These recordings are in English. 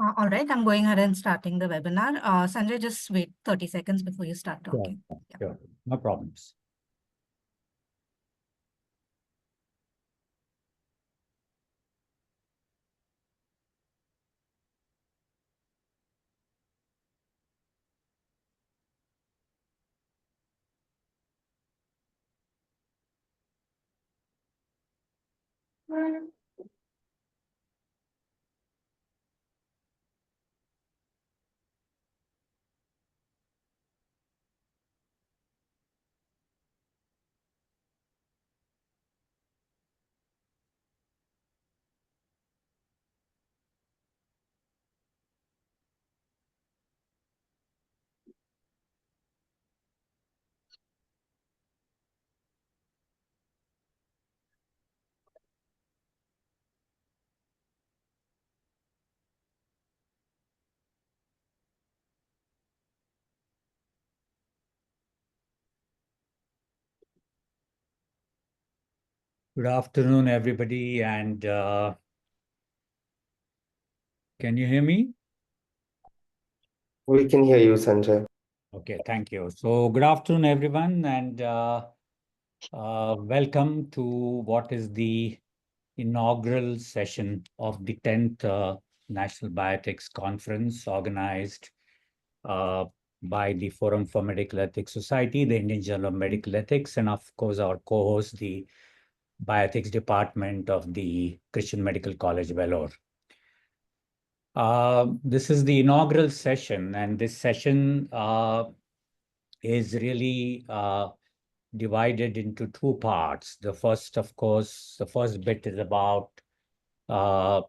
All right, I'm going ahead and starting the webinar. Sanjay, just wait 30 seconds before you start talking. Sure. No problems. Good afternoon, everybody, and can you hear me? We can hear you, Sanjay. Okay, thank you. So good afternoon, everyone, and welcome to what is the inaugural session of the 10th National Bioethics Conference organized by the Forum for Medical Ethics Society, the Indian Journal of Medical Ethics, and of course our co-host, the Bioethics Department of the Christian Medical College, Vellore. This is the inaugural session, and this session is really divided into two parts. The first, of course, the first bit is about the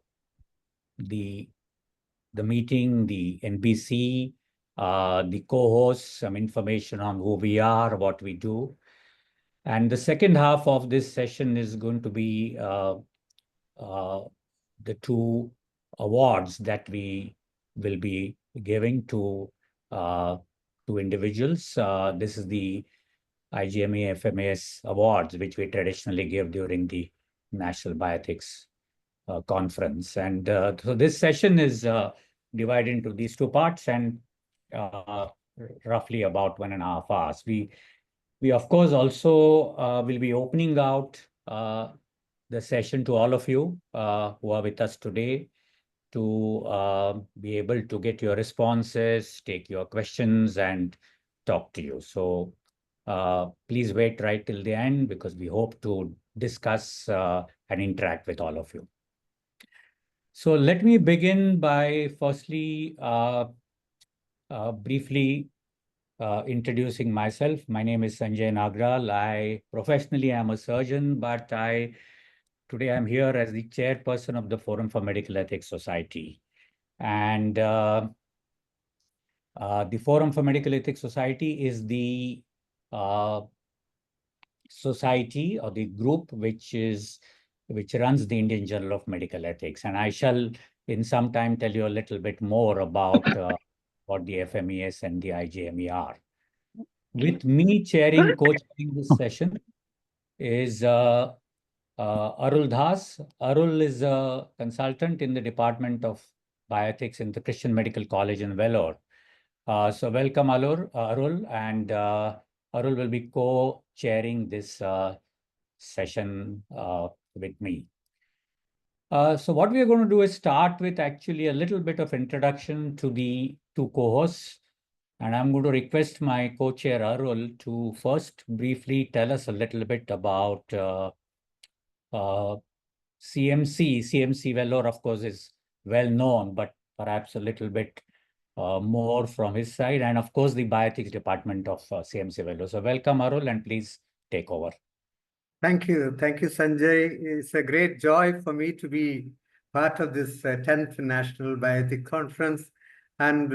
meeting, the NBC, the co-hosts, some information on who we are, what we do. And the second half of this session is going to be the two awards that we will be giving to individuals. This is the IJME FMES awards, which we traditionally give during the National Bioethics Conference. And so this session is divided into these two parts and roughly about 1.5 hours. We of course also will be opening out the session to all of you who are with us today to be able to get your responses, take your questions, and talk to you. So please wait right till the end because we hope to discuss and interact with all of you. So let me begin by firstly briefly introducing myself. My name is Sanjay Nagral. I professionally am a surgeon, but today I'm here as the chairperson of the Forum for Medical Ethics Society. And the Forum for Medical Ethics Society is the society or the group which runs the Indian Journal of Medical Ethics. And I shall in some time tell you a little bit more about what the FMES and the IJME are. With me co-chairing this session is Arul Dhas. Arul is a consultant in the Department of Bioethics in the Christian Medical College in Vellore. So welcome, Arul, and Arul will be co-chairing this session with me. So what we are going to do is start with actually a little bit of introduction to the two co-hosts. And I'm going to request my co-chair Arul to first briefly tell us a little bit about CMC. CMC Vellore, of course, is well known, but perhaps a little bit more from his side. And of course, the Bioethics Department of CMC Vellore. So welcome, Arul, and please take over. Thank you. Thank you, Sanjay. It's a great joy for me to be part of this 10th National Bioethics Conference. And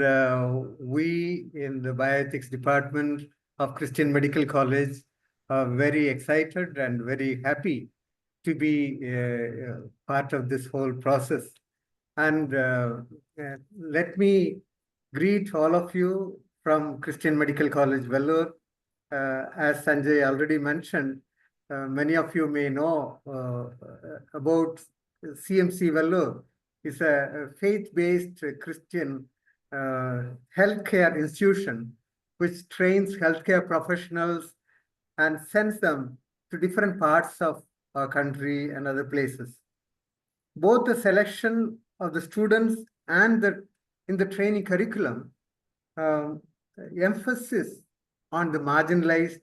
we in the Bioethics Department of Christian Medical College are very excited and very happy to be part of this whole process. And let me greet all of you from Christian Medical College, Vellore. As Sanjay already mentioned, many of you may know about CMC Vellore is a faith-based Christian healthcare institution which trains healthcare professionals and sends them to different parts of our country and other places. Both the selection of the students and in the training curriculum emphasis on the marginalized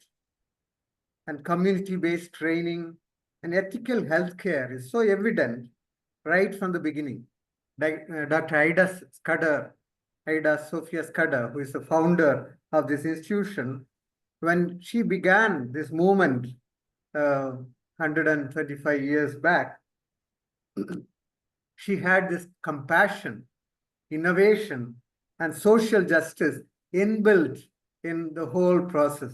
and community-based training and ethical healthcare is so evident right from the beginning. Dr. Ida Sophia Scudder, who is the founder of this institution, when she began this movement 135 years back, she had this compassion, innovation, and social justice inbuilt in the whole process.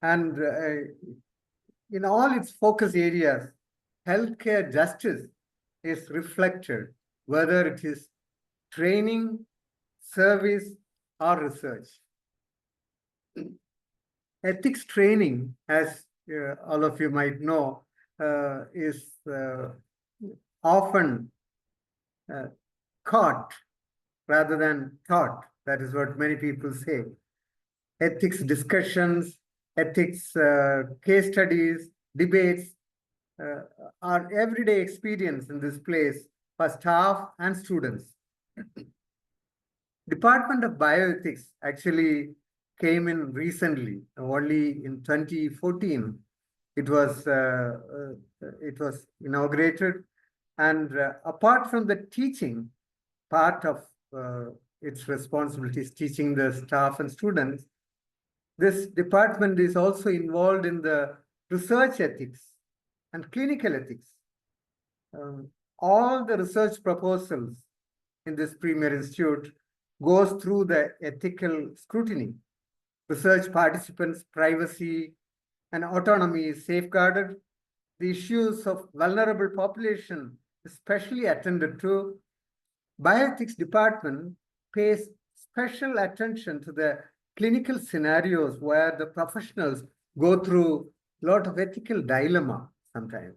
And in all its focus areas, healthcare justice is reflected, whether it is training, service, or research. Ethics training, as all of you might know, is often caught rather than taught. That is what many people say. Ethics discussions, ethics case studies, debates are everyday experience in this place for staff and students. Department of Bioethics actually came in recently, only in 2014. It was inaugurated, and apart from the teaching part of its responsibilities, teaching the staff and students, this department is also involved in the research ethics and clinical ethics. All the research proposals in this premier institute goes through the ethical scrutiny. Research participants' privacy and autonomy is safeguarded. The issues of vulnerable population especially attended to. Bioethics department pays special attention to the clinical scenarios where the professionals go through a lot of ethical dilemma sometimes.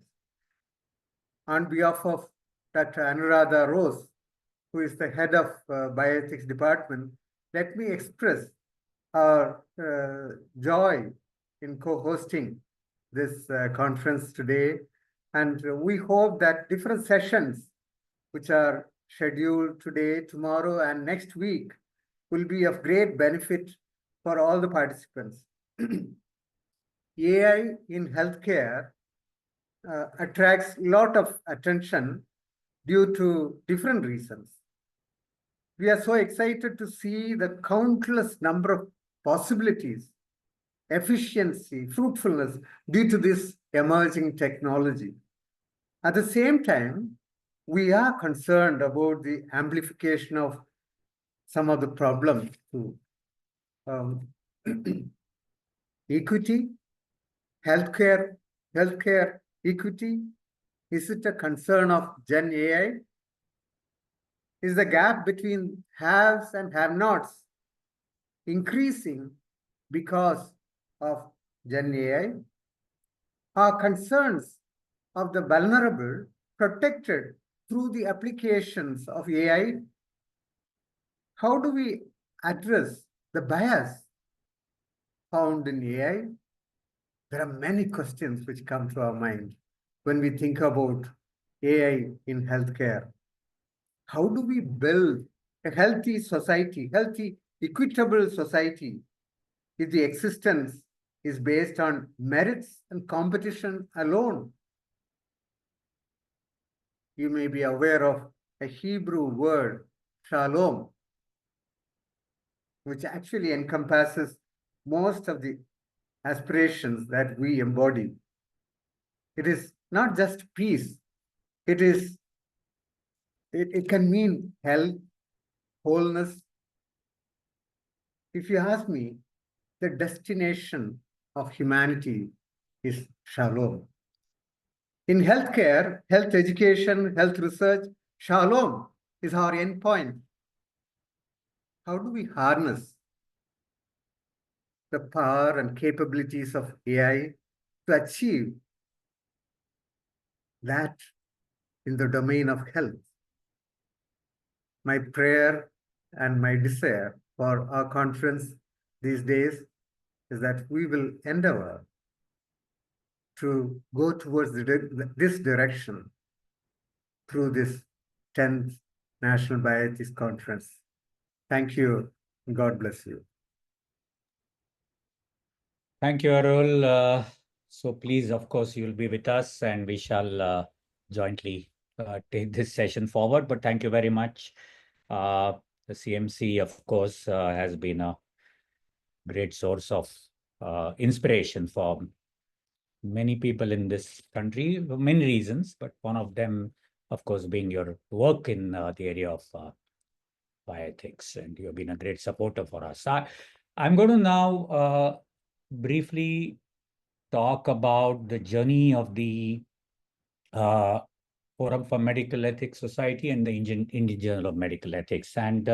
On behalf of Dr. Anuradha Rose, who is the head of Bioethics department, let me express our joy in co-hosting this conference today. And we hope that different sessions which are scheduled today, tomorrow, and next week will be of great benefit for all the participants. AI in healthcare attracts a lot of attention due to different reasons. We are so excited to see the countless number of possibilities, efficiency, fruitfulness due to this emerging technology. At the same time, we are concerned about the amplification of some of the problems too. Equity, healthcare equity, is it a concern of Gen AI? Is the gap between haves and have-nots increasing because of Gen AI? Are concerns of the vulnerable protected through the applications of AI? How do we address the bias found in AI? There are many questions which come to our mind when we think about AI in healthcare. How do we build a healthy society, healthy, equitable society, if the existence is based on merits and competition alone? You may be aware of a Hebrew word, shalom, which actually encompasses most of the aspirations that we embody. It is not just peace. It can mean health, wholeness. If you ask me, the destination of humanity is shalom. In healthcare, health education, health research, shalom is our endpoint. How do we harness the power and capabilities of AI to achieve that in the domain of health? my prayer and my desire for our conference these days is that we will endeavor to go towards this direction through this 10th National Bioethics Conference. Thank you. God bless you. Thank you, Arul. So please, of course, you'll be with us and we shall jointly take this session forward. But thank you very much. The CMC, of course, has been a great source of inspiration for many people in this country for many reasons, but one of them, of course, being your work in the area of bioethics, and you have been a great supporter for us. I'm going to now briefly talk about the journey of the Forum for Medical Ethics Society and the Indian Journal of Medical Ethics. And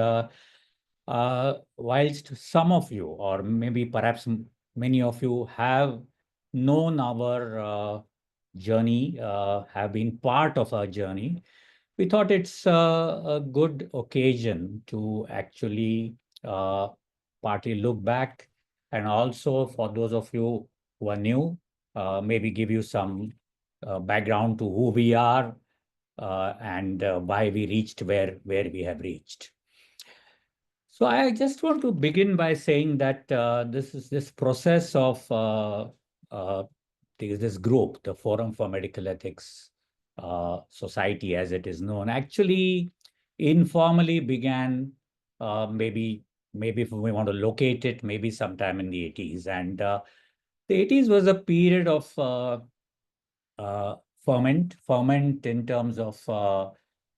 whilst some of you, or maybe perhaps many of you, have known our journey, have been part of our journey, we thought it's a good occasion to actually partly look back, and also for those of you who are new, maybe give you some background to who we are and why we reached where we have reached. So I just want to begin by saying that this process of this group, the Forum for Medical Ethics Society, as it is known, actually informally began maybe if we want to locate it, maybe sometime in the 80s. And the 80s was a period of ferment in terms of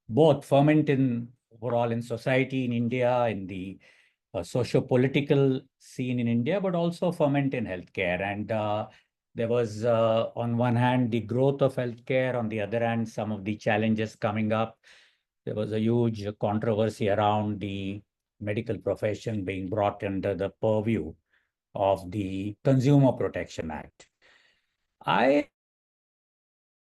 both ferment in overall in society in India, in the socio-political scene in India, but also ferment in healthcare. And there was, on one hand, the growth of healthcare, on the other hand, some of the challenges coming up. There was a huge controversy around the medical profession being brought under the purview of the Consumer Protection Act. I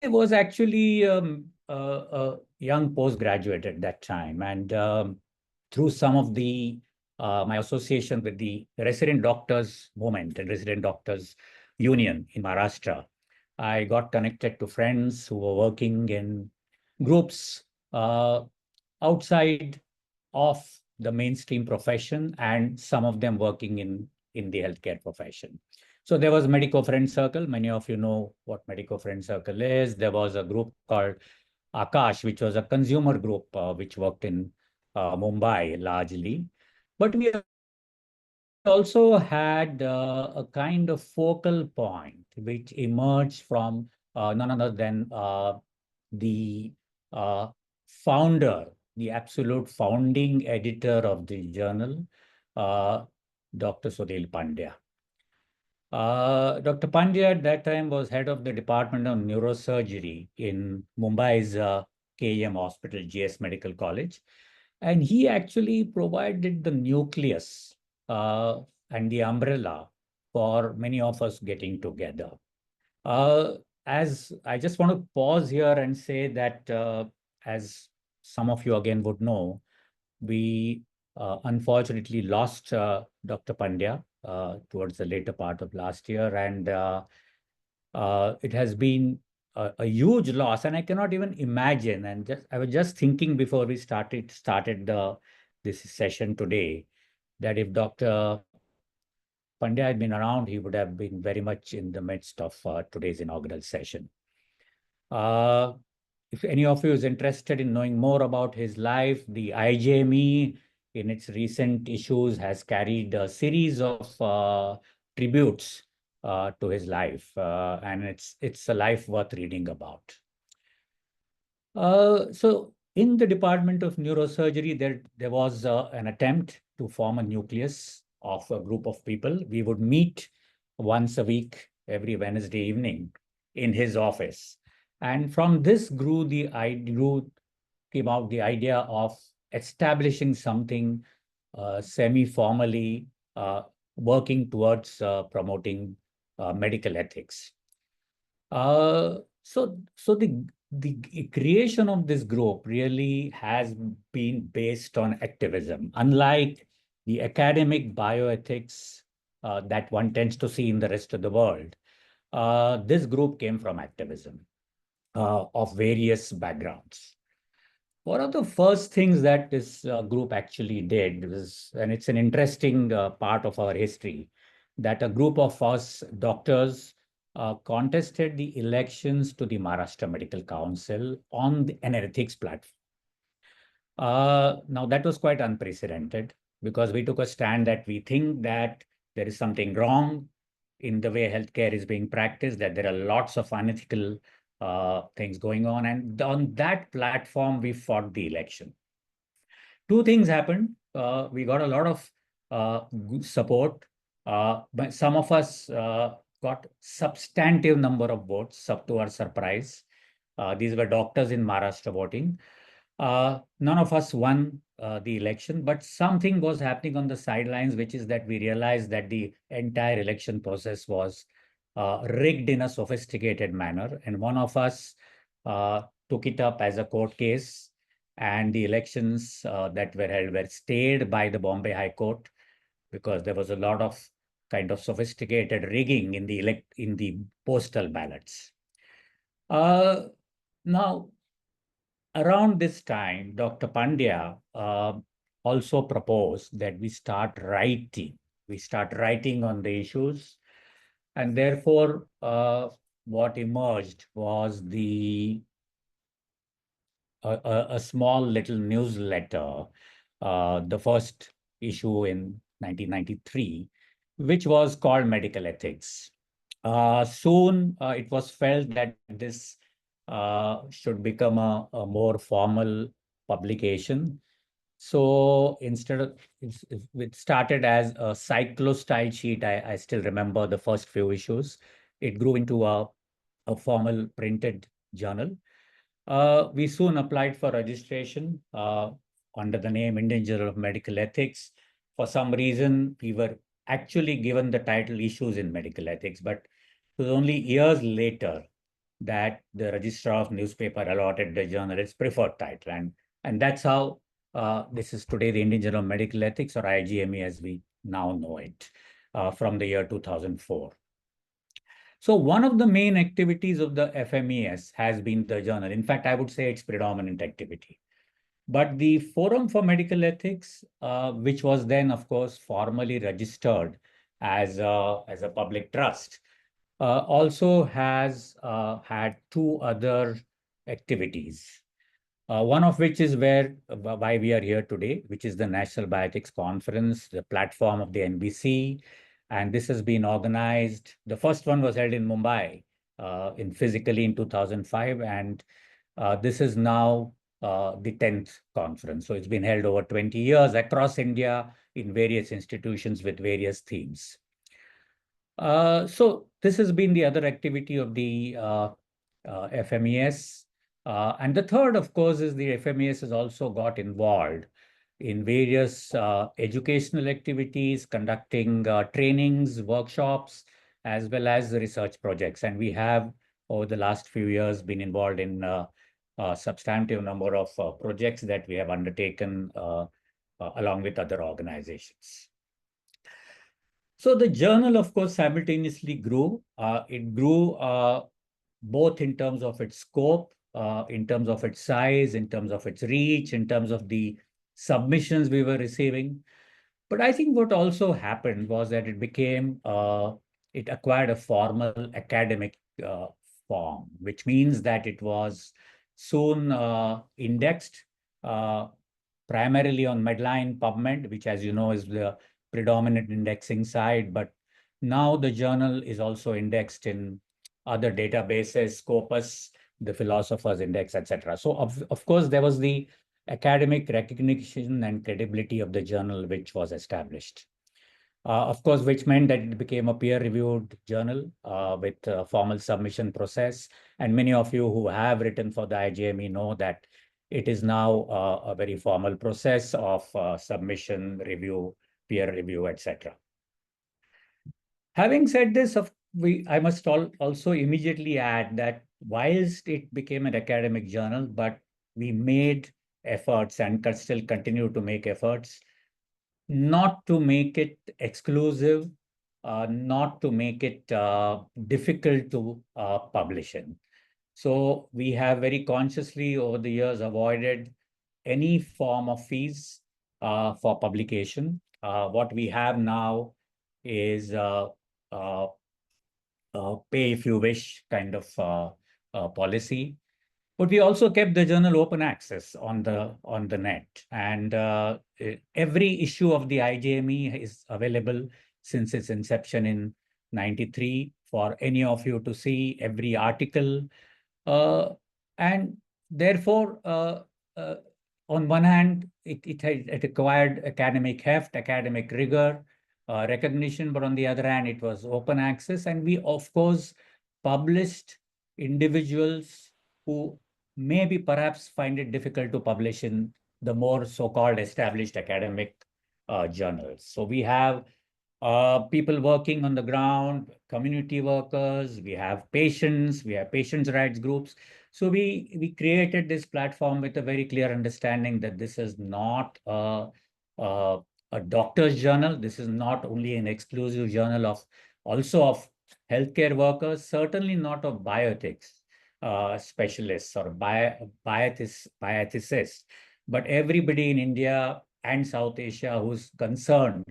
was actually a young postgraduate at that time, and through some of the my association with the resident doctors movement and resident doctors union in Maharashtra, I got connected to friends who were working in groups outside of the mainstream profession, and some of them working in the healthcare profession. So there was Medico Friend Circle. Many of you know what Medico Friend Circle is. There was a group called Akash, which was a consumer group which worked in Mumbai largely. But we also had a kind of focal point which emerged from none other than the founder, the absolute founding editor of the journal, Dr. Sudhil Pandya. Dr. Pandya at that time was head of the Department of Neurosurgery in Mumbai's KEM Hospital, GS Medical College. And he actually provided the nucleus and the umbrella for many of us getting together. As I just want to pause here and say that, as some of you again would know, we unfortunately lost Dr. Pandya towards the later part of last year, and it has been a huge loss, and I cannot even imagine. And I was just thinking before we started this session today, that if Dr. Pandya had been around, he would have been very much in the midst of today's inaugural session. If any of you is interested in knowing more about his life, the IJME in its recent issues has carried a series of tributes to his life, and it's a life worth reading about. So in the Department of Neurosurgery, there was an attempt to form a nucleus of a group of people. We would meet once a week, every Wednesday evening, in his office. And from this came out the idea of establishing something semi-formally working towards promoting medical ethics. So the creation of this group really has been based on activism. Unlike the academic bioethics that one tends to see in the rest of the world, this group came from activism of various backgrounds. One of the first things that this group actually did was, and it's an interesting part of our history, that a group of us doctors contested the elections to the Maharashtra Medical Council on an ethics platform. Now, that was quite unprecedented because we took a stand that we think that there is something wrong in the way healthcare is being practiced, that there are lots of unethical things going on. And on that platform, we fought the election. Two things happened. We got a lot of support. But some of us got substantive number of votes, up to our surprise. These were doctors in Maharashtra voting. None of us won the election, but something was happening on the sidelines, which is that we realized that the entire election process was rigged in a sophisticated manner. And one of us took it up as a court case, and the elections that were held were stayed by the Bombay High Court because there was a lot of kind of sophisticated rigging in the postal ballots. Now, around this time, Dr. Pandya also proposed that we start writing. We start writing on the issues. And therefore, what emerged was a small little newsletter, the first issue in 1993, which was called Medical Ethics. Soon, it was felt that this should become a more formal publication. So instead of, it started as a cyclo-style sheet. I still remember the first few issues. It grew into a formal printed journal. We soon applied for registration under the name Indian Journal of Medical Ethics. For some reason, we were actually given the title Issues in Medical Ethics, but it was only years later that the registrar of newspaper allotted the journal its preferred title. And that's how this is today the Indian Journal of Medical Ethics, or IJME as we now know it, from the year 2004. So one of the main activities of the FMES has been the journal. In fact, I would say it's predominant activity. But the Forum for Medical Ethics, which was then, of course, formally registered as a public trust, also has had two other activities. One of which is why we are here today, which is the National Bioethics Conference, the platform of the NBC. And this has been organized. The first one was held in Mumbai physically in 2005. And this is now the 10th conference. So it's been held over 20 years across India in various institutions with various themes. So this has been the other activity of the FMES. And the third, of course, is the FMES has also got involved in various educational activities, conducting trainings, workshops, as well as research projects. And we have, over the last few years, been involved in a substantive number of projects that we have undertaken along with other organizations. So the journal, of course, simultaneously grew. It grew both in terms of its scope, in terms of its size, in terms of its reach, in terms of the submissions we were receiving. But I think what also happened was that it acquired a formal academic form, which means that it was soon indexed primarily on Medline, PubMed, which, as you know, is the predominant indexing side. But now the journal is also indexed in other databases, Scopus, the Philosopher's Index, etc. So, of course, there was the academic recognition and credibility of the journal, which was established. Of course, which meant that it became a peer-reviewed journal with a formal submission process. And many of you who have written for the IJME know that it is now a very formal process of submission, review, peer review, etc. Having said this, I must also immediately add that whilst it became an academic journal, but we made efforts and still continue to make efforts not to make it exclusive, not to make it difficult to publish in. So we have very consciously over the years avoided any form of fees for publication. What we have now is pay if you wish kind of policy. But we also kept the journal open access on the net, and every issue of the IJME is available since its inception in '93 for any of you to see every article, and therefore, on one hand, it acquired academic heft, academic rigor, recognition, but on the other hand, it was open access, and we of course published individuals who maybe perhaps find it difficult to publish in the more so-called established academic journals. So we have people working on the ground, community workers, we have patients rights groups. So we created this platform with a very clear understanding that this is not a doctor's journal. This is not only an exclusive journal of also of healthcare workers, certainly not of bioethics specialists or bioethicists, but everybody in India and South Asia who's concerned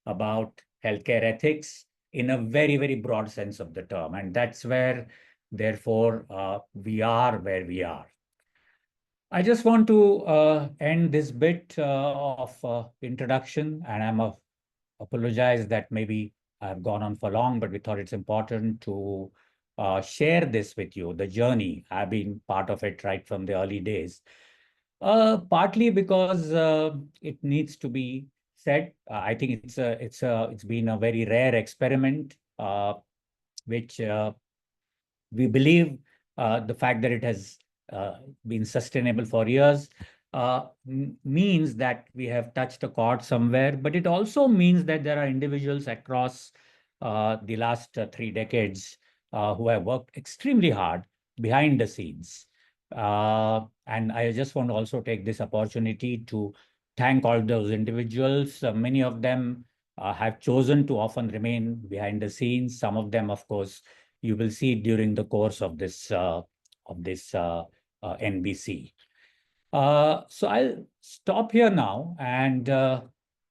about healthcare ethics in a very, very broad sense of the term. And that's where, therefore, we are where we are. I just want to end this bit of introduction, and apologize that maybe I've gone on for long, but we thought it's important to share this with you, the journey. I've been part of it right from the early days. Partly because it needs to be said. I think it's been a very rare experiment, which we believe the fact that it has been sustainable for years means that we have touched a chord somewhere, but it also means that there are individuals across the last 3 decades who have worked extremely hard behind the scenes. And I just want to also take this opportunity to thank all those individuals. Many of them have chosen to often remain behind the scenes. Some of them, of course, you will see during the course of this NBC. So I'll stop here now, and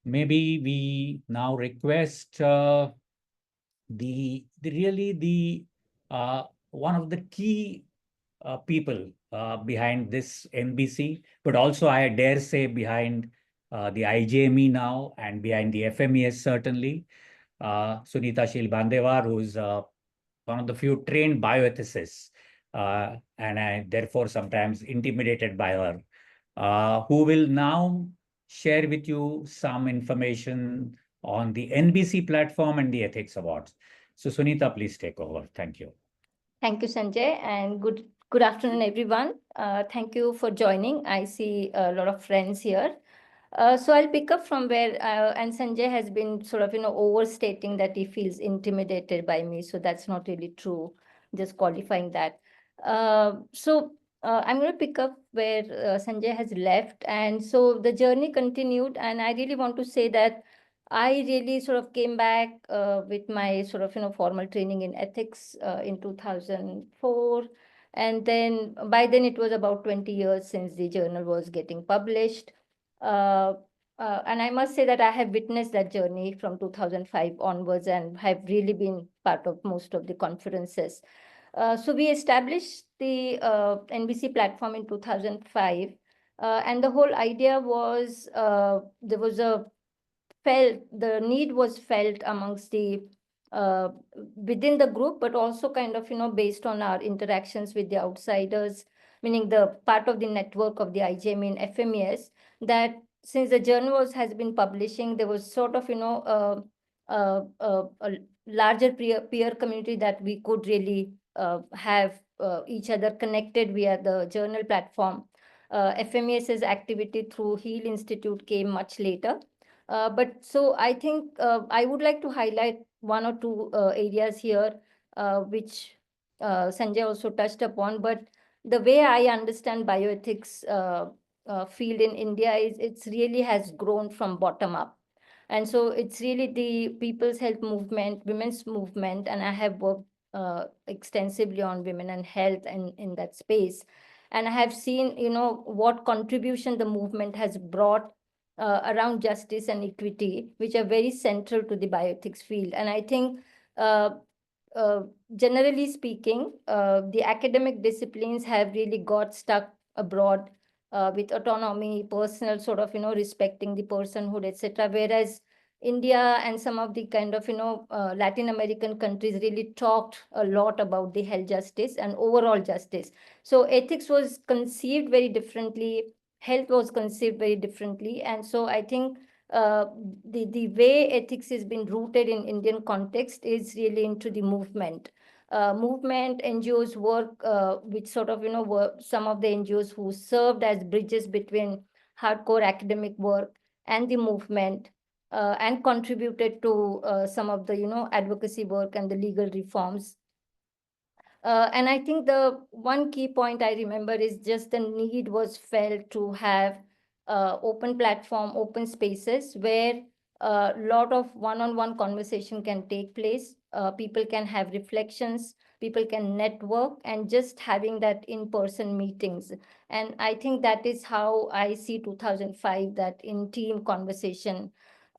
maybe we now request one of the key people behind this NBC, but also I dare say behind the IJME now and behind the FMES certainly, Sunita Shil Bandevar, who's one of the few trained bioethicists, and I therefore sometimes intimidated by her, who will now share with you some information on the NBC platform and the Ethics Awards. So Sunita, please take over. Thank you. Thank you, Sanjay, and good afternoon, everyone. Thank you for joining. I see a lot of friends here. So I'll pick up from where, and Sanjay has been sort of, overstating that he feels intimidated by me. So that's not really true, just qualifying that. So I'm going to pick up where Sanjay has left. And so the journey continued. And I really want to say that I really sort of came back with my sort of, formal training in ethics in 2004. And then by then it was about 20 years since the journal was getting published. And I must say that I have witnessed that journey from 2005 onwards and have really been part of most of the conferences. So we established the NBC platform in 2005. And the whole idea was the need was felt amongst the within the group, but also kind of, based on our interactions with the outsiders, meaning the part of the network of the IJME and FMES, that since the journal has been publishing, there was sort of, a larger peer community that we could really have each other connected via the journal platform. FMES's activity through HEAL Institute came much later. But so I think I would like to highlight one or two areas here, which Sanjay also touched upon, but the way I understand bioethics field in India is it's really has grown from bottom up. And so it's really the people's health movement, women's movement, and I have worked extensively on women and health in that space. And I have seen, what contribution the movement has brought around justice and equity, which are very central to the bioethics field. And I think uh, uh, generally speaking, the academic disciplines have really got stuck abroad with autonomy, personal sort of, respecting the personhood, etc. Whereas India and some of the kind of, Latin American countries really talked a lot about the health justice and overall justice. So ethics was conceived very differently, health was conceived very differently. And so I think the way ethics has been rooted in Indian context is really into the movement. Movement NGOs work, which sort of, were some of the NGOs who served as bridges between hardcore academic work and the movement, and contributed to some of the, advocacy work and the legal reforms. And I think the one key point I remember is just the need was felt to have open platform, open spaces where a lot of one-on-one conversation can take place. People can have reflections, people can network, and just having that in-person meetings. And I think that is how I see 2005, that in-team conversation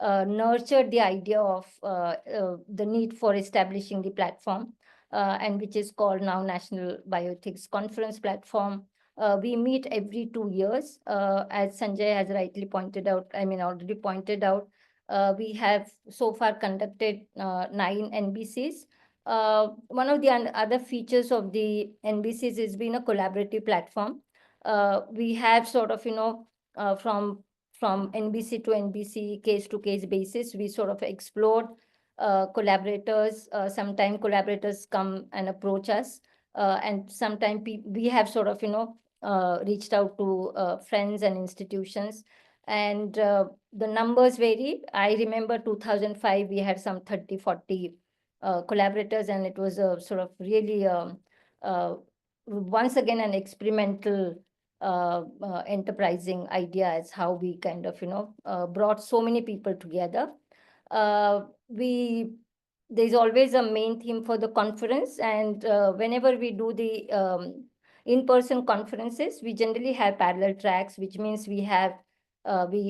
nurtured the idea of the need for establishing the platform. And which is called now National Bioethics Conference Platform. We meet every 2 years, as Sanjay has rightly pointed out, already pointed out. We have so far conducted 9 NBCs. One of the other features of the NBCs has been a collaborative platform. We have sort of, from NBC to NBC, case to case basis, we sort of explored collaborators. Sometimes collaborators come and approach us, and sometimes we have sort of, reached out to friends and institutions. And the numbers vary. I remember 2005, we had some 30, 40 collaborators, and it was a sort of really, once again, an experimental enterprising idea as how we kind of, brought so many people together. There's always a main theme for the conference, and whenever we do the in-person conferences, we generally have parallel tracks, which means we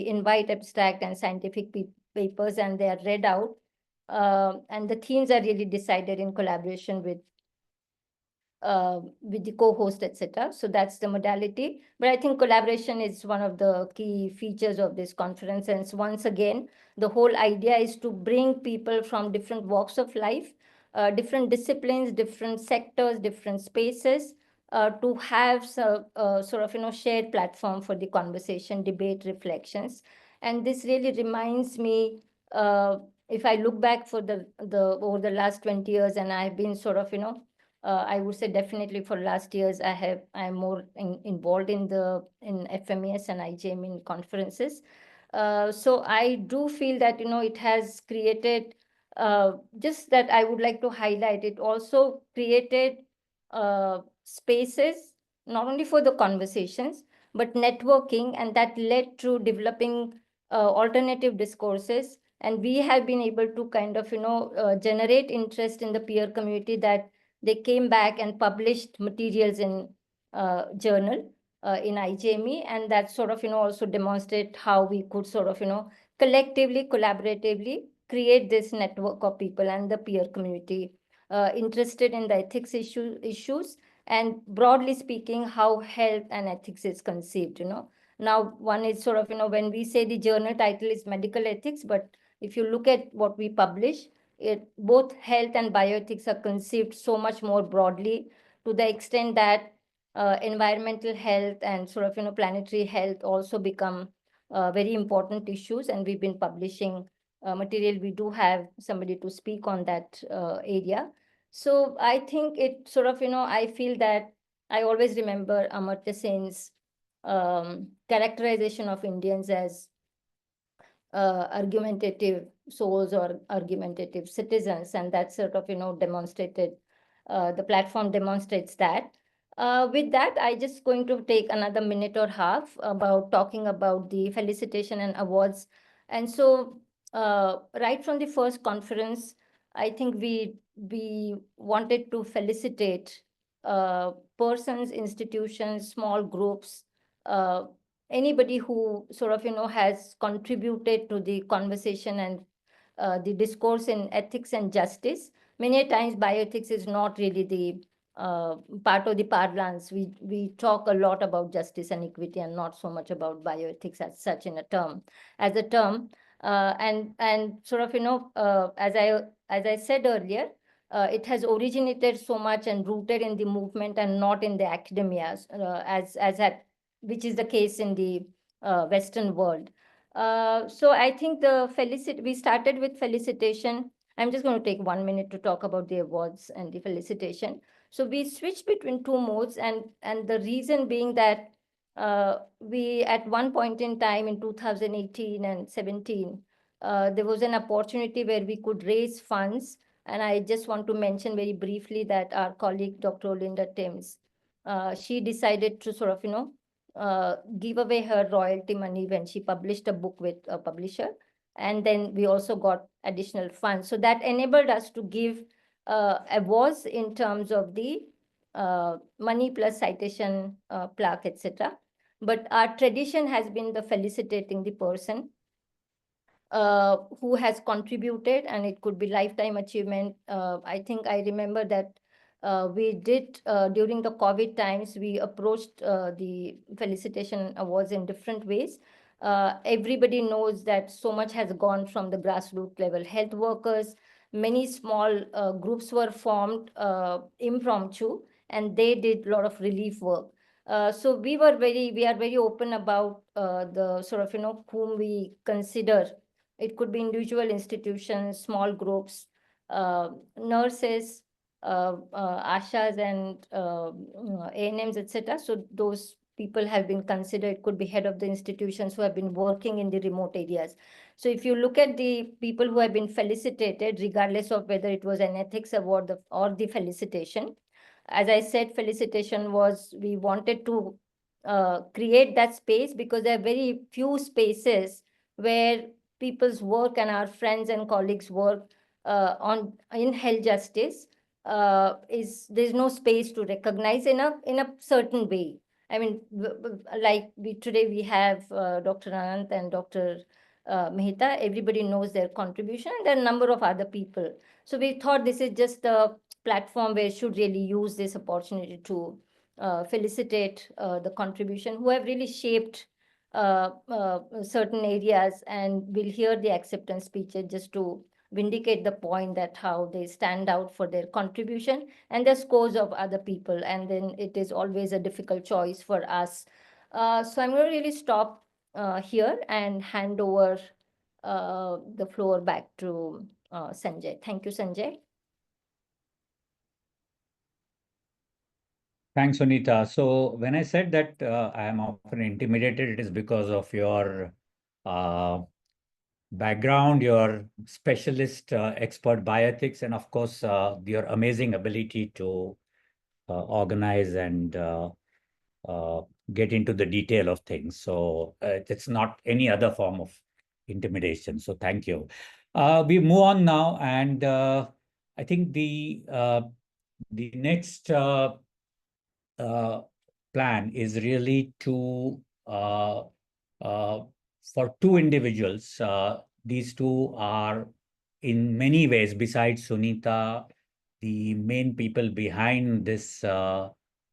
invite abstract and scientific papers, and they are read out, and the themes are really decided in collaboration with the co-host, etc. So that's the modality. But I think collaboration is one of the key features of this conference. And once again, the whole idea is to bring people from different walks of life, different disciplines, different sectors, different spaces, to have sort of, shared platform for the conversation, debate, reflections. And this really reminds me, if I look back for the over the last 20 years, and I've been sort of, I would say definitely for last years, I'm more involved in FMES and IJME conferences. So I do feel that, it has created, just that I would like to highlight, it also created spaces, not only for the conversations, but networking, and that led to developing alternative discourses. And we have been able to kind of, generate interest in the peer community, that they came back and published materials in journal in IJME, and that sort of, also demonstrate how we could sort of, collectively, collaboratively create this network of people and the peer community interested in the ethics issues, and broadly speaking, how health and ethics is conceived. Now one is sort of, when we say the journal title is medical ethics, but if you look at what we publish, both health and bioethics are conceived so much more broadly, to the extent that environmental health and sort of, planetary health also become very important issues. And we've been publishing material. We do have somebody to speak on that area. So I think it sort of, I feel that I always remember Amartya Sen's characterization of Indians as argumentative souls or argumentative citizens, and that's sort of, demonstrated the platform demonstrates that. With that, I just going to take another minute or half about talking about the felicitation and awards. And so right from the first conference, I think we wanted to felicitate persons, institutions, small groups, anybody who sort of, has contributed to the conversation and the discourse in ethics and justice. Many times bioethics is not really the part of the parlance. We talk a lot about justice and equity and not so much about bioethics as such in a term, as a term. And sort of, as I said earlier, it has originated so much and rooted in the movement and not in the academia, which is the case in the Western world. So I think we started with felicitation. I'm just going to take 1 minute to talk about the awards and the felicitation. So we switched between two modes, and the reason being that we, at one point in time in 2018 and 17, there was an opportunity where we could raise funds. And I just want to mention very briefly that our colleague, Dr. Olinda Timms, she decided to sort of, give away her royalty money when she published a book with a publisher. And then we also got additional funds. So that enabled us to give awards in terms of the money plus citation, plaque, etc. But our tradition has been the felicitating the person who has contributed, and it could be lifetime achievement. I think I remember that we did during the COVID times, we approached the felicitation awards in different ways. Everybody knows that so much has gone from the grassroots level. Health workers, many small groups were formed impromptu, and they did a lot of relief work. So we are very open about the sort of, whom we consider. It could be individual institutions, small groups, nurses, ashas and ANMs, etc. So those people have been considered. It could be head of the institutions who have been working in the remote areas. So if you look at the people who have been felicitated, regardless of whether it was an ethics award or the felicitation, as I said, felicitation was, we wanted to create that space because there are very few spaces where people's work and our friends and colleagues' work in health justice there's no space to recognize in a certain way. I mean, like today we have Dr. Anant and Dr. Mehta. Everybody knows their contribution, and there are a number of other people. So we thought this is just a platform where should really use this opportunity to felicitate the contribution who have really shaped certain areas, and we'll hear the acceptance speeches just to vindicate the point that how they stand out for their contribution and the scores of other people. And then it is always a difficult choice for us. So I'm going to really stop here and hand over the floor back to Sanjay. Thank you, Sanjay. Thanks, Sunita. So when I said that I am often intimidated, it is because of your background, your specialist expert bioethics, and of course, your amazing ability to organize and get into the detail of things. So it's not any other form of intimidation. So thank you. We move on now, and I think the next plan is really to for two individuals. These two are in many ways, besides Sunita, the main people behind this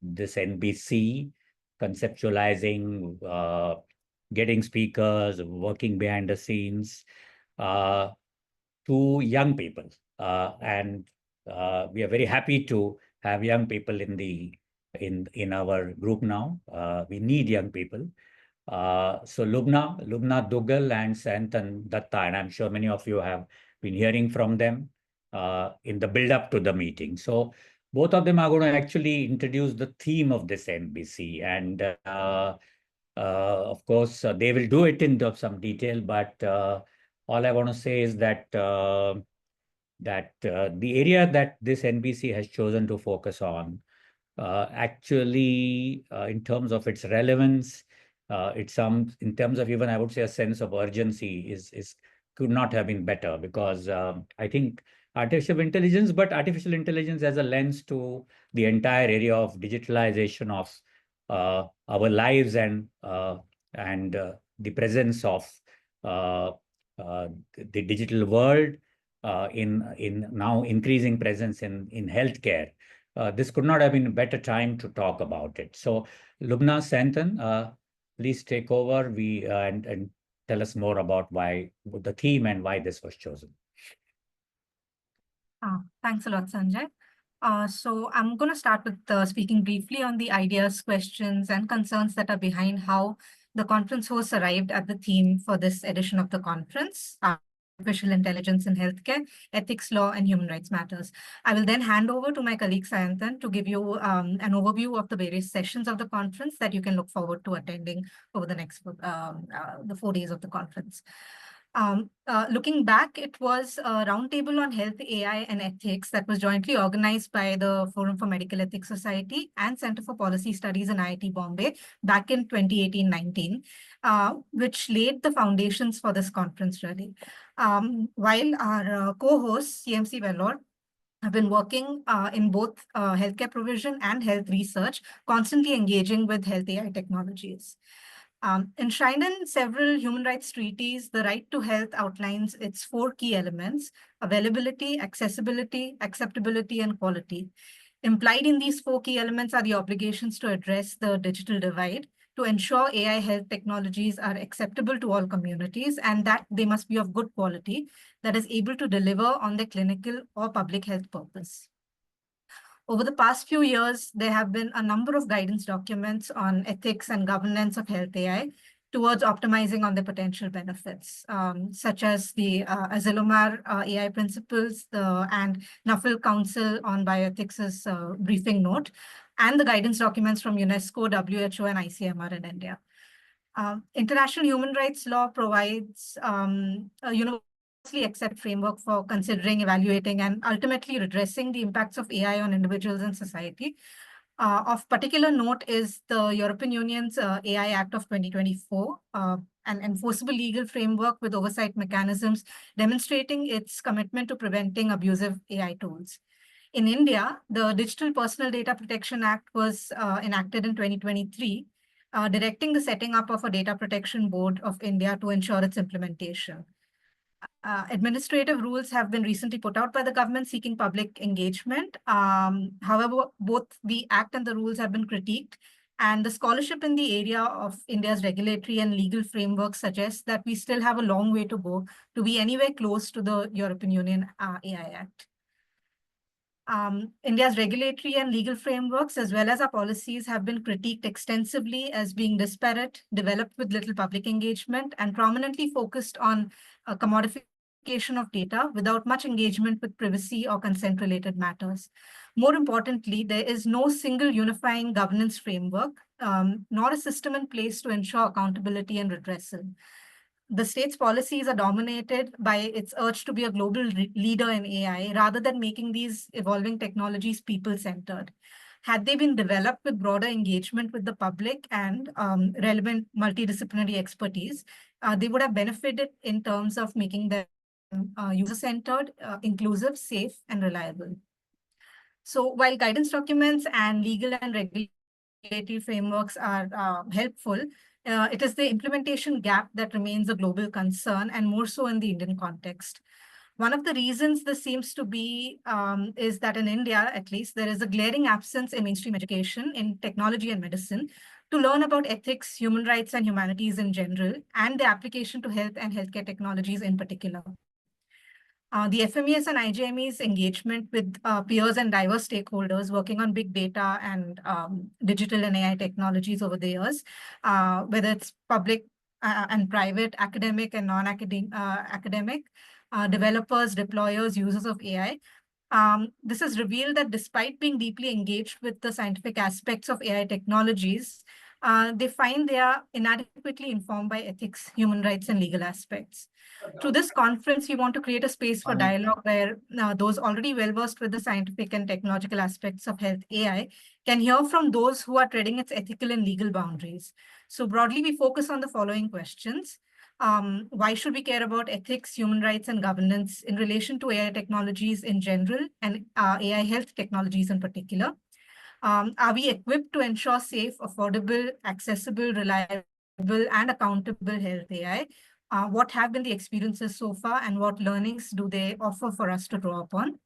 this NBC, conceptualizing, getting speakers, working behind the scenes, two young people. And we are very happy to have young people in our group now. We need young people. So Lubna, Duggal, and Sayantan, Datta, and I'm sure many of you have been hearing from them in the build-up to the meeting. So both of them are going to actually introduce the theme of this NBC, and of course they will do it in some detail. But all I want to say is that the area that this NBC has chosen to focus on actually, in terms of its relevance, in terms of even, I would say, a sense of urgency could not have been better, because I think artificial intelligence as a lens to the entire area of digitalization of our lives and the presence of the digital world in now increasing presence in healthcare. This could not have been a better time to talk about it. So, Lubna, Sayantan, please take over and tell us more about why the theme and why this was chosen. Thanks a lot, Sanjay. So I'm going to start with speaking briefly on the ideas, questions, and concerns that are behind how the conference hosts arrived at the theme for this edition of the conference. Artificial intelligence in healthcare, ethics, law, and human rights matters. I will then hand over to my colleague Sayantan to give you an overview of the various sessions of the conference that you can look forward to attending over the next the 4 days of the conference. Looking back, it was a roundtable on health, AI, and ethics that was jointly organized by the Forum for Medical Ethics Society and Center for Policy Studies in IIT Bombay back in 2018-19, which laid the foundations for this conference, really. While our co-hosts, CMC Vellore, have been working in both healthcare provision and health research, constantly engaging with health AI technologies. Enshrined in several human rights treaties, the right to health outlines its 4 key elements: availability, accessibility, acceptability, and quality. Implied in these 4 key elements are the obligations to address the digital divide, to ensure AI health technologies are acceptable to all communities, and that they must be of good quality, that is able to deliver on their clinical or public health purpose. Over the past few years, there have been a number of guidance documents on ethics and governance of health AI towards optimizing on the potential benefits, such as the Asilomar AI principles and Nuffield Council on Bioethics' briefing note, and the guidance documents from UNESCO, WHO, and ICMR in India. International human rights law provides a universally accepted framework for considering, evaluating, and ultimately redressing the impacts of AI on individuals and society. Of particular note is the European Union's AI Act of 2024, an enforceable legal framework with oversight mechanisms demonstrating its commitment to preventing abusive AI tools. In India, the Digital Personal Data Protection Act was enacted in 2023, directing the setting up of a Data Protection Board of India to ensure its implementation. Administrative rules have been recently put out by the government seeking public engagement. However, both the Act and the rules have been critiqued, and the scholarship in the area of India's regulatory and legal framework suggests that we still have a long way to go to be anywhere close to the European Union AI Act. India's regulatory and legal frameworks, as well as our policies, have been critiqued extensively as being disparate, developed with little public engagement, and prominently focused on commodification of data without much engagement with privacy or consent-related matters. More importantly, there is no single unifying governance framework, nor a system in place to ensure accountability and redressal. The state's policies are dominated by its urge to be a global leader in AI rather than making these evolving technologies people-centered. Had they been developed with broader engagement with the public and relevant multidisciplinary expertise, they would have benefited in terms of making them user-centered, inclusive, safe, and reliable. So while guidance documents and legal and regulatory frameworks are helpful, it is the implementation gap that remains a global concern, and more so in the Indian context. One of the reasons this seems to be is that in India, at least, there is a glaring absence in mainstream education in technology and medicine to learn about ethics, human rights, and humanities in general, and the application to health and healthcare technologies in particular. The FMES and IJME's engagement with peers and diverse stakeholders working on big data and digital and AI technologies over the years, whether it's public and private, academic and non-academic, developers, deployers, users of AI. This has revealed that despite being deeply engaged with the scientific aspects of AI technologies, they find they are inadequately informed by ethics, human rights, and legal aspects. Through this conference, we want to create a space for dialogue where those already well-versed with the scientific and technological aspects of health AI can hear from those who are treading its ethical and legal boundaries. So broadly, we focus on the following questions. Why should we care about ethics, human rights, and governance in relation to AI technologies in general and AI health technologies in particular? Are we equipped to ensure safe, affordable, accessible, reliable, and accountable health AI? What have been the experiences so far, and what learnings do they offer for us to draw upon?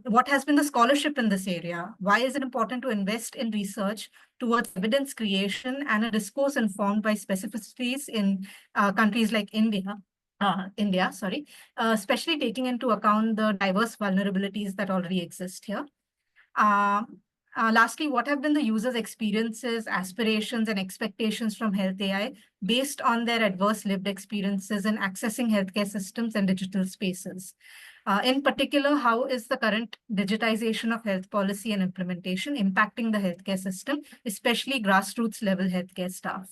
What has been the scholarship in this area? Why is it important to invest in research towards evidence creation and a discourse informed by specificities in countries like India, especially taking into account the diverse vulnerabilities that already exist here? Lastly, what have been the users' experiences, aspirations, and expectations from health AI based on their adverse lived experiences in accessing healthcare systems and digital spaces? In particular, how is the current digitization of health policy and implementation impacting the healthcare system, especially grassroots level healthcare staff?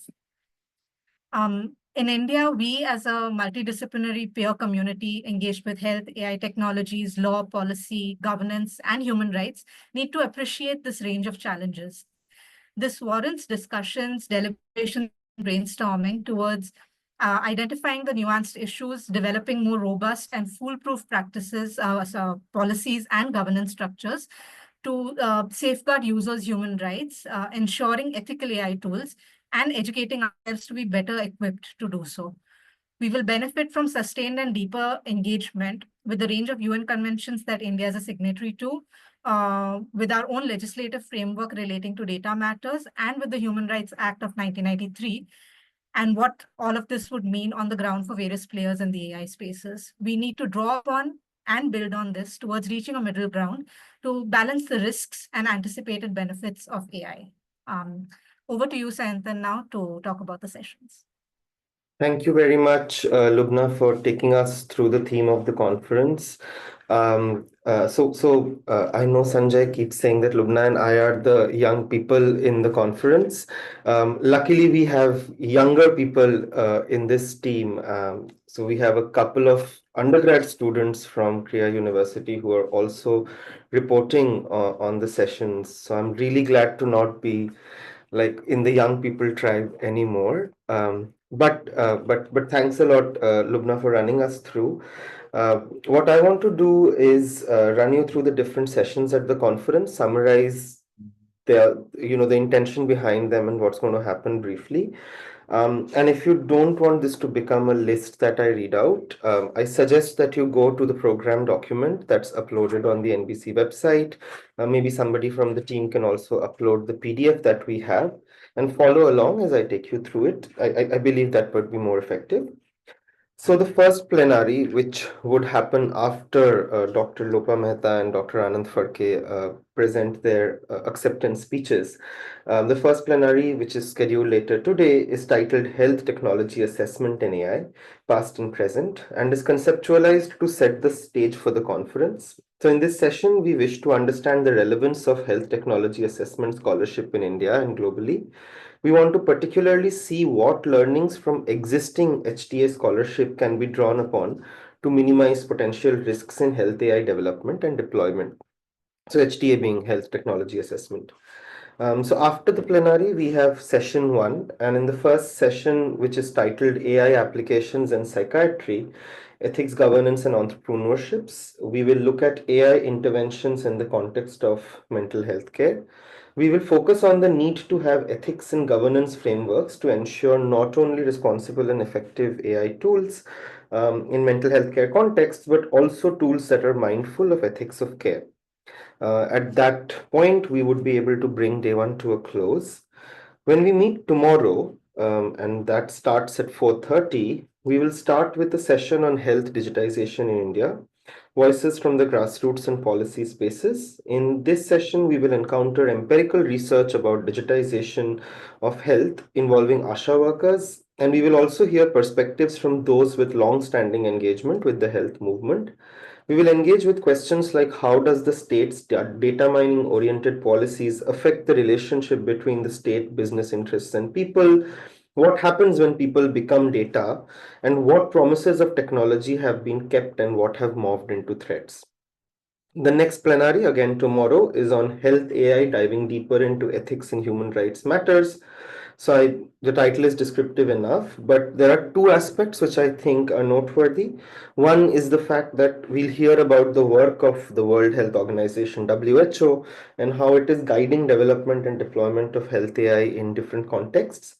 In India, we as a multidisciplinary peer community engaged with health, AI technologies, law, policy, governance, and human rights need to appreciate this range of challenges. This warrants discussions, deliberation, brainstorming towards identifying the nuanced issues, developing more robust and foolproof practices, policies, and governance structures to safeguard users' human rights, ensuring ethical AI tools, and educating ourselves to be better equipped to do so. We will benefit from sustained and deeper engagement with the range of UN conventions that India is a signatory to, with our own legislative framework relating to data matters, and with the Human Rights Act of 1993, and what all of this would mean on the ground for various players in the AI spaces. We need to draw upon and build on this towards reaching a middle ground to balance the risks and anticipated benefits of AI. Over to you, Sayantan, now to talk about the sessions. Thank you very much, Lubna, for taking us through the theme of the conference. I know Sanjay keeps saying that Lubna and I are the young people in the conference. Luckily, we have younger people in this team. So we have a couple of undergrad students from Kriya University who are also reporting on the sessions. So I'm really glad to not be like in the young people tribe anymore. But thanks a lot, Lubna, for running us through. What I want to do is run you through the different sessions at the conference, summarize the intention behind them and what's going to happen briefly. And if you don't want this to become a list that I read out, I suggest that you go to the program document that's uploaded on the NBC website. Maybe somebody from the team can also upload the PDF that we have and follow along as I take you through it. I believe that would be more effective. So the first plenary, which would happen after Dr. Lopa Mehta and Dr. Anant Phadke present their acceptance speeches. The first plenary, which is scheduled later today, is titled Health Technology Assessment in AI, Past and Present, and is conceptualized to set the stage for the conference. So in this session, we wish to understand the relevance of health technology assessment scholarship in India and globally. We want to particularly see what learnings from existing HTA scholarship can be drawn upon to minimize potential risks in health AI development and deployment. So HTA being health technology assessment. So after the plenary, we have session 1, and in the first session, which is titled AI Applications and Psychiatry, Ethics, Governance, and Entrepreneurships, we will look at AI interventions in the context of mental health care. We will focus on the need to have ethics and governance frameworks to ensure not only responsible and effective AI tools in mental health care contexts, but also tools that are mindful of ethics of care. At that point, we would be able to bring day 1 to a close. When we meet tomorrow, and that starts at 4:30, we will start with a session on health digitization in India, voices from the grassroots and policy spaces. In this session, we will encounter empirical research about digitization of health involving ASHA workers, and we will also hear perspectives from those with long-standing engagement with the health movement. We will engage with questions like how does the state's data mining oriented policies affect the relationship between the state, business interests, and people? What happens when people become data, and what promises of technology have been kept and what have morphed into threats? The next plenary, again tomorrow, is on health AI, diving deeper into ethics and human rights matters. So the title is descriptive enough, but there are two aspects which I think are noteworthy. One is the fact that we'll hear about the work of the World Health Organization, WHO, and how it is guiding development and deployment of health AI in different contexts.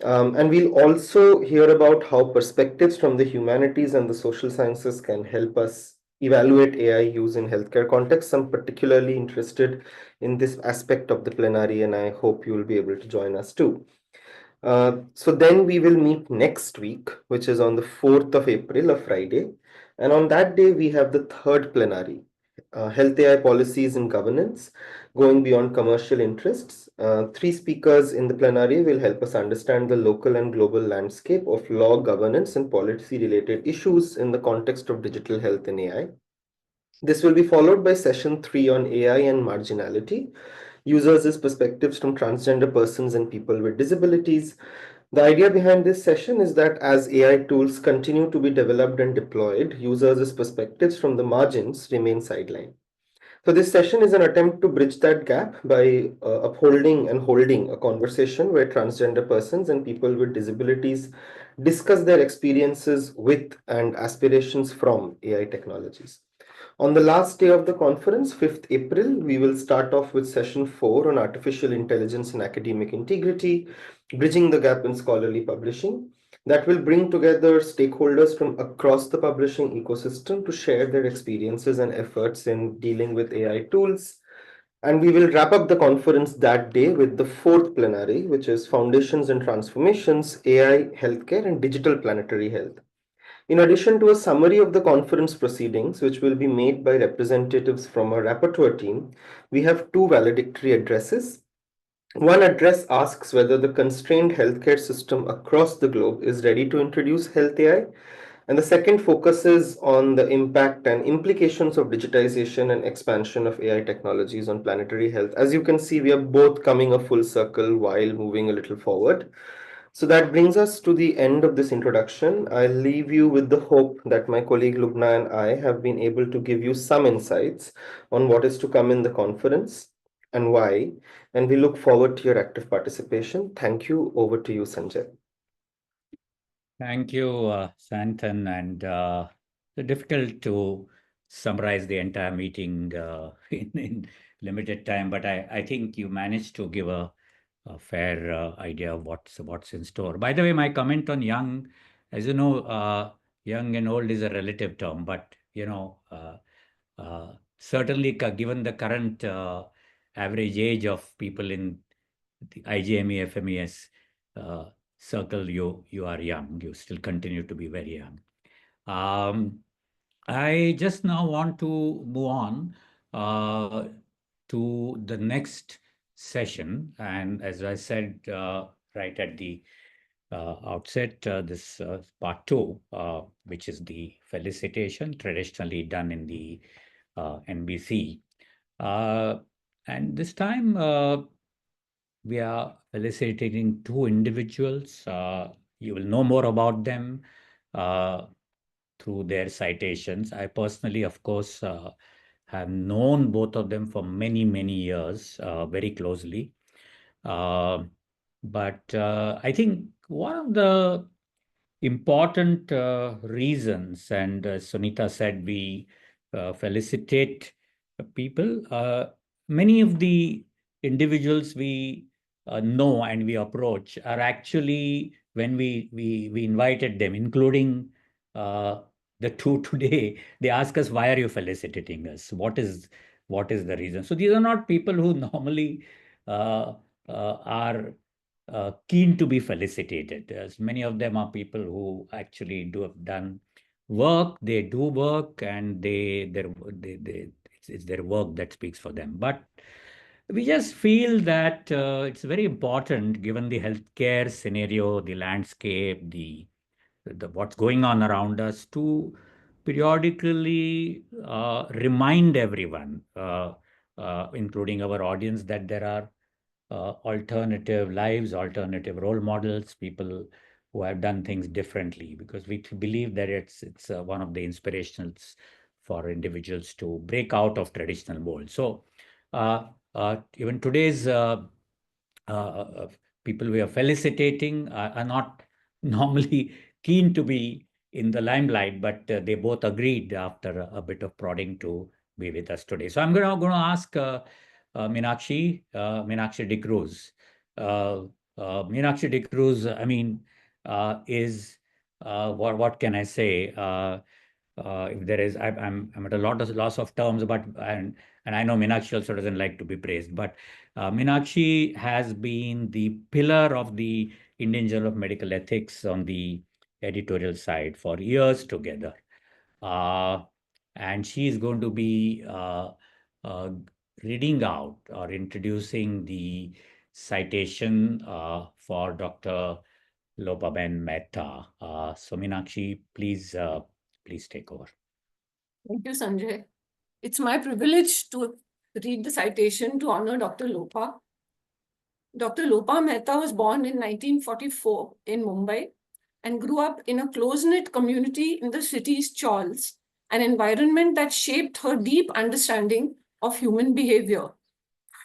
And we'll also hear about how perspectives from the humanities and the social sciences can help us evaluate AI use in healthcare context. I'm particularly interested in this aspect of the plenary, and I hope you will be able to join us too. So then we will meet next week, which is on the 4th of April, a Friday. And on that day, we have the third plenary, Health AI Policies and Governance, going beyond commercial interests. Three speakers in the plenary will help us understand the local and global landscape of law, governance, and policy-related issues in the context of digital health and AI. This will be followed by session 3 on AI and marginality, users' perspectives from transgender persons and people with disabilities. The idea behind this session is that as AI tools continue to be developed and deployed, users' perspectives from the margins remain sidelined. So this session is an attempt to bridge that gap by upholding and holding a conversation where transgender persons and people with disabilities discuss their experiences with and aspirations from AI technologies. On the last day of the conference, 5th April, we will start off with session 4 on artificial intelligence and academic integrity, bridging the gap in scholarly publishing. That will bring together stakeholders from across the publishing ecosystem to share their experiences and efforts in dealing with AI tools. And we will wrap up the conference that day with the fourth plenary, which is Foundations and Transformations, AI, Healthcare, and Digital Planetary Health. In addition to a summary of the conference proceedings, which will be made by representatives from our rapporteur team, we have two valedictory addresses. One address asks whether the constrained healthcare system across the globe is ready to introduce health AI, and the second focuses on the impact and implications of digitization and expansion of AI technologies on planetary health. As you can see, we are both coming a full circle while moving a little forward. So that brings us to the end of this introduction. I'll leave you with the hope that my colleague Lubna and I have been able to give you some insights on what is to come in the conference and why, and we look forward to your active participation. Thank you. Over to you, Sanjay. Thank you, Sayantan, and it's difficult to summarize the entire meeting in limited time, but I think you managed to give a fair idea of what's in store. By the way, my comment on young, as you know, young and old is a relative term, but certainly given the current average age of people in the IJME, FMES circle, you are young. You still continue to be very young. I just now want to move on to the next session. And as I said right at the outset, this part 2, which is the felicitation traditionally done in the NBC. And this time we are felicitating two individuals. You will know more about them through their citations. I personally, of course, have known both of them for many, many years, very closely. But I think one of the important reasons, and Sunita said we felicitate people. Many of the individuals we know and we approach are actually, when we invited them, including the two today, they ask us, why are you felicitating us? What is the reason? So these are not people who normally are keen to be felicitated. As many of them are people who actually have done work. They do work, and it's their work that speaks for them. But we just feel that it's very important, given the healthcare scenario, the landscape, the what's going on around us, to periodically remind everyone, including our audience, that there are alternative lives, alternative role models, people who have done things differently, because we believe that it's one of the inspirations for individuals to break out of traditional molds. So even today's people we are felicitating are not normally keen to be in the limelight, but they both agreed after a bit of prodding to be with us today. So I'm going to ask Meenakshi de Cruz. Meenakshi de Cruz, I mean, is what can I say? If there is, I'm at a loss of terms, but and I know Meenakshi also doesn't like to be praised, but Meenakshi has been the pillar of the Indian Journal of Medical Ethics on the editorial side for years together. And she is going to be reading out or introducing the citation for Dr. Lopa Mehta. So Meenakshi, please take over. Thank you, Sanjay. It's my privilege to read the citation to honor Dr. Lopa. Dr. Lopa Mehta was born in 1944 in Mumbai and grew up in a close-knit community in the city's chawls, an environment that shaped her deep understanding of human behavior.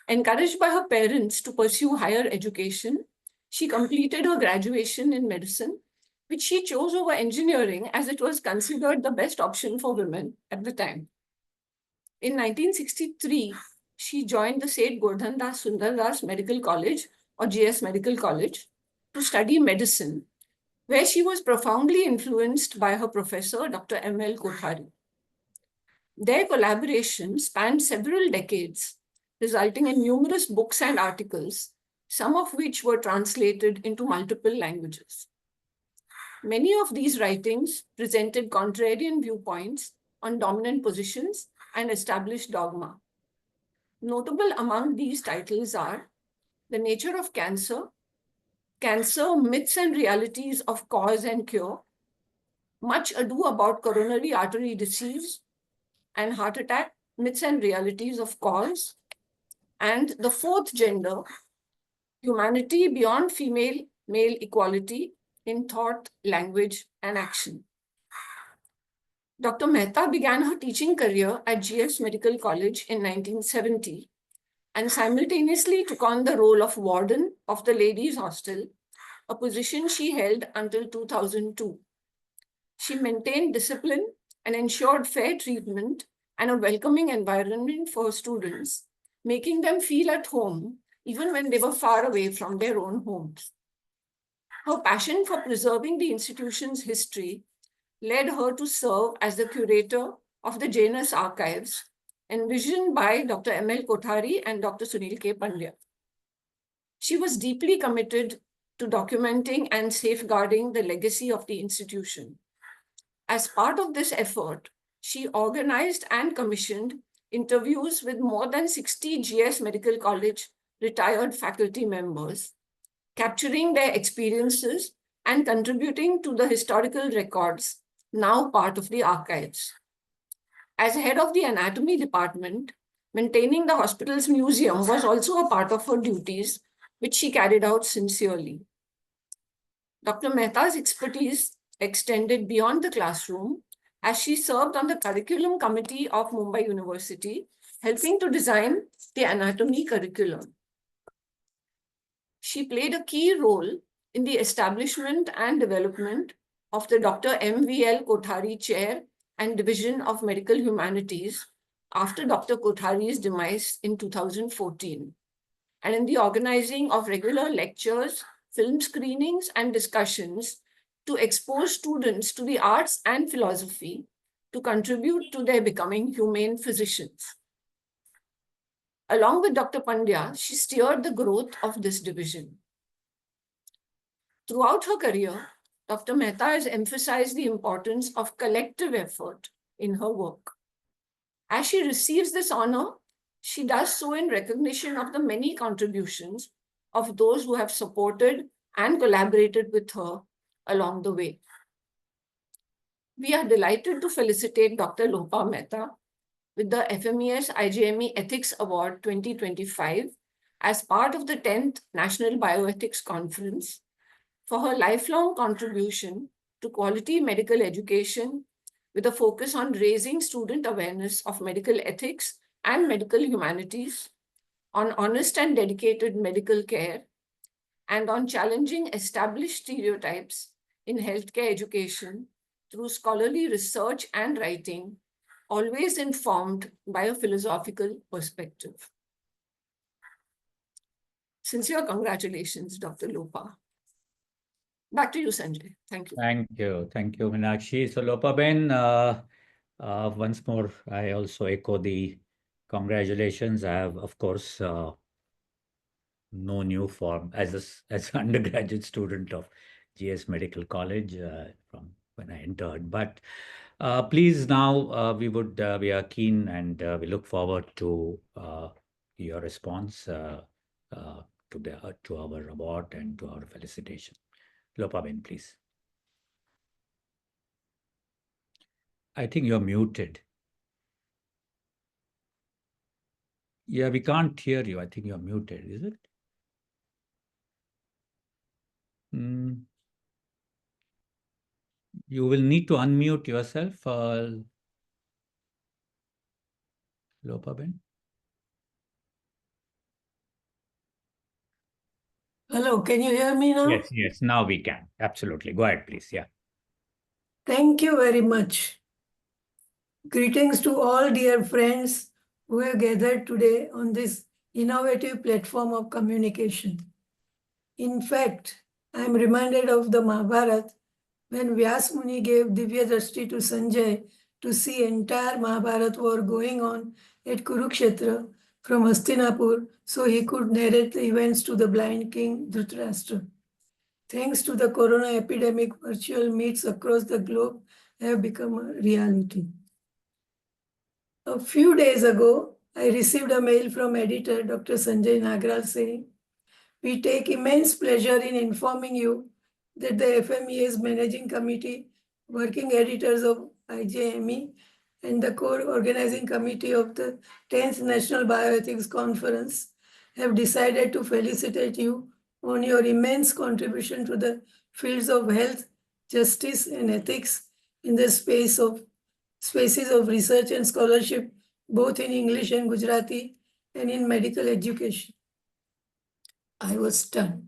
Encouraged by her parents to pursue higher education, she completed her graduation in medicine, which she chose over engineering as it was considered the best option for women at the time. In 1963, she joined the Seth Govardhan Das Sundar Das Medical College, or GS Medical College, to study medicine, where she was profoundly influenced by her professor, Dr. M.L. Kothari. Their collaboration spanned several decades, resulting in numerous books and articles, some of which were translated into multiple languages. Many of these writings presented contrarian viewpoints on dominant positions and established dogma. Notable among these titles are The Nature of Cancer, Cancer, Myths and Realities of Cause and Cure, Much Ado About Coronary Artery Disease and Heart Attack, Myths and Realities of Cause, and The Fourth Gender, Humanity Beyond Female-Male Equality in Thought, Language, and Action. Dr. Mehta began her teaching career at GS Medical College in 1970 and simultaneously took on the role of warden of the ladies' hostel, a position she held until 2002. She maintained discipline and ensured fair treatment and a welcoming environment for students, making them feel at home even when they were far away from their own homes. Her passion for preserving the institution's history led her to serve as the curator of the Janus archives, envisioned by Dr. M.L. Kothari and Dr. Sunil K. Pandya. She was deeply committed to documenting and safeguarding the legacy of the institution. As part of this effort, she organized and commissioned interviews with more than 60 GS Medical College retired faculty members, capturing their experiences and contributing to the historical records now part of the archives. As head of the anatomy department, maintaining the hospital's museum was also a part of her duties, which she carried out sincerely. Dr. Mehta's expertise extended beyond the classroom as she served on the curriculum committee of Mumbai University, helping to design the anatomy curriculum. She played a key role in the establishment and development of the Dr. M.V.L. Kothari Chair and Division of Medical Humanities after Dr. Kothari's demise in 2014, and in the organizing of regular lectures, film screenings, and discussions to expose students to the arts and philosophy to contribute to their becoming humane physicians. Along with Dr. Pandya, she steered the growth of this division. Throughout her career, Dr. Mehta has emphasized the importance of collective effort in her work. As she receives this honor, she does so in recognition of the many contributions of those who have supported and collaborated with her along the way. We are delighted to felicitate Dr. Lopa Mehta with the FMES-IJME Ethics Award 2025 as part of the 10th National Bioethics Conference for her lifelong contribution to quality medical education with a focus on raising student awareness of medical ethics and medical humanities, on honest and dedicated medical care, and on challenging established stereotypes in healthcare education through scholarly research and writing, always informed by a philosophical perspective. Sincere congratulations, Dr. Lopa. Back to you, Sanjay. Thank you. Thank you, Meenakshi. So Lopa Ben, once more, I also echo the congratulations. I have, of course, known you as an undergraduate student of GS Medical College from when I entered. But please now we are keen and we look forward to your response to our award and to our felicitation. Lopa Ben, please. I think you're muted. Yeah, we can't hear you. I think you're muted, is it? You will need to unmute yourself, Lopa Ben. Hello, can you hear me now? Yes, now we can. Absolutely. Go ahead, please. Yeah. Thank you very much. Greetings to all dear friends who have gathered today on this innovative platform of communication. In fact, I am reminded of the Mahabharata when Vyas Muni gave Divya Drashti to Sanjay to see entire Mahabharata war going on at Kurukshetra from Hastinapur so he could narrate the events to the blind king Dhritarashtra. Thanks to the corona epidemic, virtual meets across the globe have become a reality. A few days ago, I received a mail from editor Dr. Sanjay Nagral saying, "We take immense pleasure in informing you that the FMES Managing Committee, working editors of IJME, and the core organizing committee of the 10th National Bioethics Conference have decided to felicitate you on your immense contribution to the fields of health, justice, and ethics in the spaces of research and scholarship, both in English and Gujarati, and in medical education." I was stunned.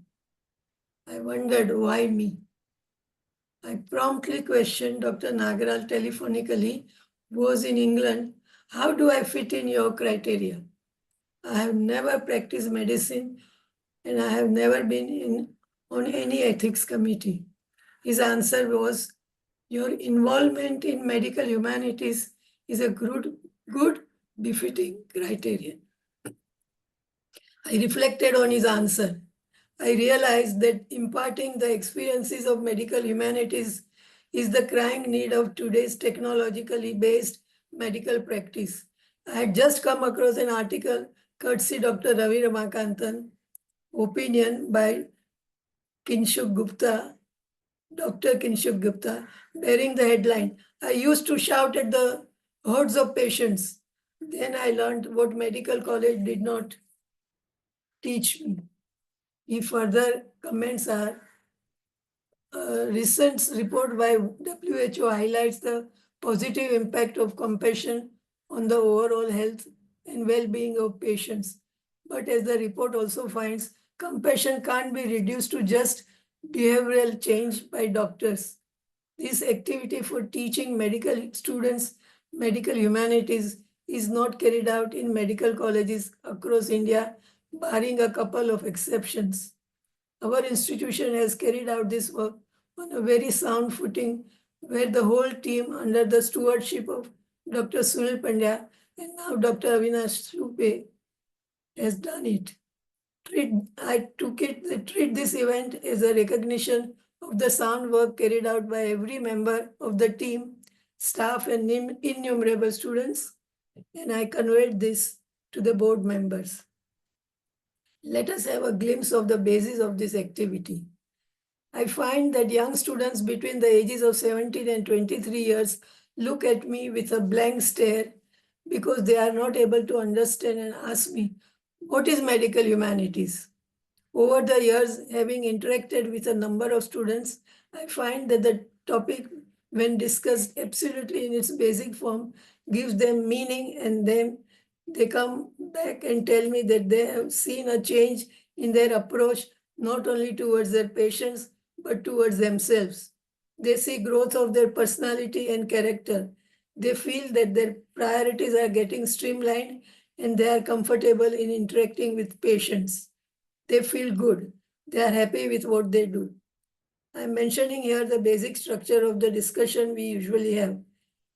I wondered why me. I promptly questioned Dr. Nagral telephonically, who was in England. How do I fit in your criteria? I have never practiced medicine and I have never been on any ethics committee. His answer was, your involvement in medical humanities is a good befitting criterion. I reflected on his answer. I realized that imparting the experiences of medical humanities is the crying need of today's technologically based medical practice. I had just come across an article courtesy Dr. Ravi Ramakanthan, opinion by Kinshuk Gupta, Dr. Kinshuk Gupta, bearing the headline, "I used to shout at the hordes of patients. Then I learned what medical college did not teach me." He further comments are, a recent report by WHO highlights the positive impact of compassion on the overall health and well-being of patients. But as the report also finds, compassion can't be reduced to just behavioral change by doctors. This activity for teaching medical students medical humanities is not carried out in medical colleges across India, barring a couple of exceptions. Our institution has carried out this work on a very sound footing, where the whole team under the stewardship of Dr. Sunil Pandya and now Dr. Avinash Rupe has done it. I treat this event as a recognition of the sound work carried out by every member of the team, staff, and innumerable students, and I conveyed this to the board members. Let us have a glimpse of the basis of this activity. I find that young students between the ages of 17 and 23 years look at me with a blank stare because they are not able to understand and ask me, what is medical humanities? Over the years, having interacted with a number of students, I find that the topic, when discussed absolutely in its basic form, gives them meaning, and then they come back and tell me that they have seen a change in their approach, not only towards their patients, but towards themselves. They see growth of their personality and character. They feel that their priorities are getting streamlined and they are comfortable in interacting with patients. They feel good. They are happy with what they do. I'm mentioning here the basic structure of the discussion we usually have.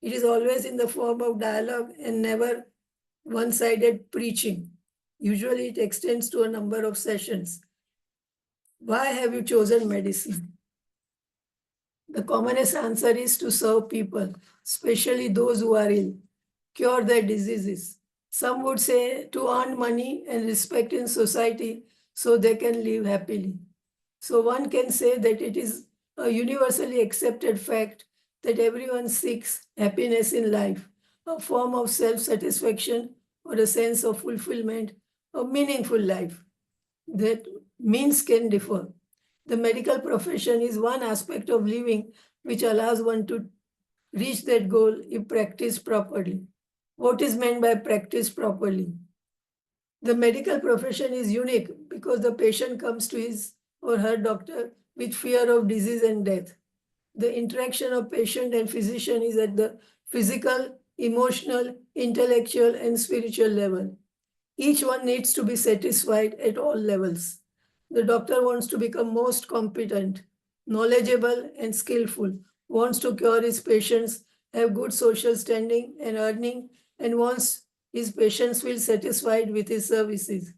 It is always in the form of dialogue and never one-sided preaching. Usually it extends to a number of sessions. Why have you chosen medicine? The commonest answer is to serve people, especially those who are ill, cure their diseases. Some would say to earn money and respect in society so they can live happily. So one can say that it is a universally accepted fact that everyone seeks happiness in life, a form of self-satisfaction or a sense of fulfillment, a meaningful life. That means can differ. The medical profession is one aspect of living which allows one to reach that goal if practiced properly. What is meant by practice properly? The medical profession is unique because the patient comes to his or her doctor with fear of disease and death. The interaction of patient and physician is at the physical, emotional, intellectual, and spiritual level. Each one needs to be satisfied at all levels. The doctor wants to become most competent, knowledgeable, and skillful, wants to cure his patients, have good social standing and earning, and wants his patients feel satisfied with his services.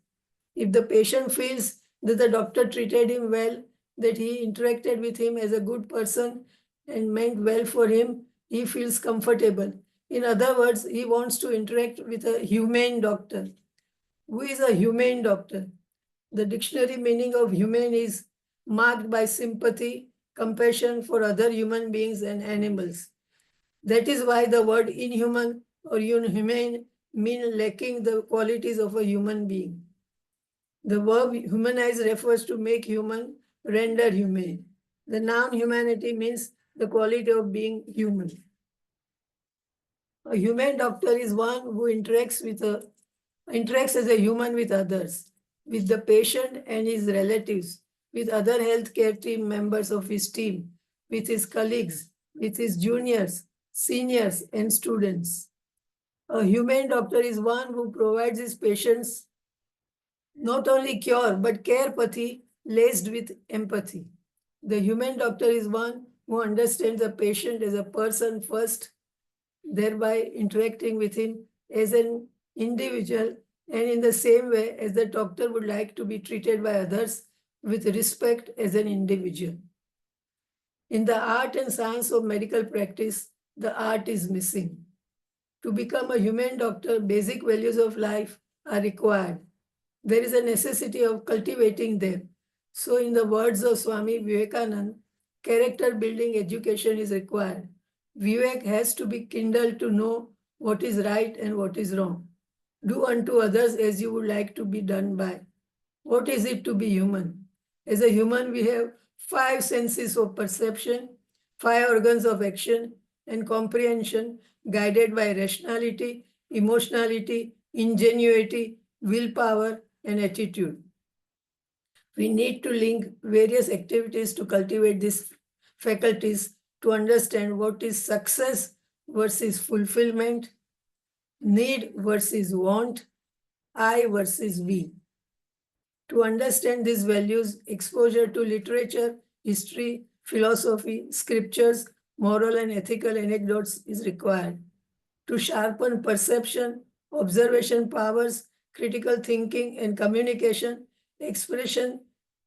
If the patient feels that the doctor treated him well, that he interacted with him as a good person and meant well for him, he feels comfortable. In other words, he wants to interact with a humane doctor. Who is a humane doctor? The dictionary meaning of humane is marked by sympathy, compassion for other human beings and animals. That is why the word inhuman or inhumane mean lacking the qualities of a human being. The verb humanize refers to make human, render humane. The noun humanity means the quality of being human. A humane doctor is one who interacts as a human with others, with the patient and his relatives, with other healthcare team members of his team, with his colleagues, with his juniors, seniors, and students. A humane doctor is one who provides his patients not only cure, but care pathy laced with empathy. The humane doctor is one who understands the patient as a person first, thereby interacting with him as an individual, and in the same way as the doctor would like to be treated by others with respect as an individual. In the art and science of medical practice, the art is missing. To become a humane doctor, basic values of life are required. There is a necessity of cultivating them. So in the words of Swami Vivekananda, character building education is required. Vivek has to be kindled to know what is right and what is wrong. Do unto others as you would like to be done by. What is it to be human? As a human, we have 5 senses of perception, 5 organs of action and comprehension, guided by rationality, emotionality, ingenuity, willpower, and attitude. We need to link various activities to cultivate these faculties to understand what is success versus fulfillment, need versus want, I versus we. To understand these values, exposure to literature, history, philosophy, scriptures, moral and ethical anecdotes is required. To sharpen perception, observation powers, critical thinking and communication, expression,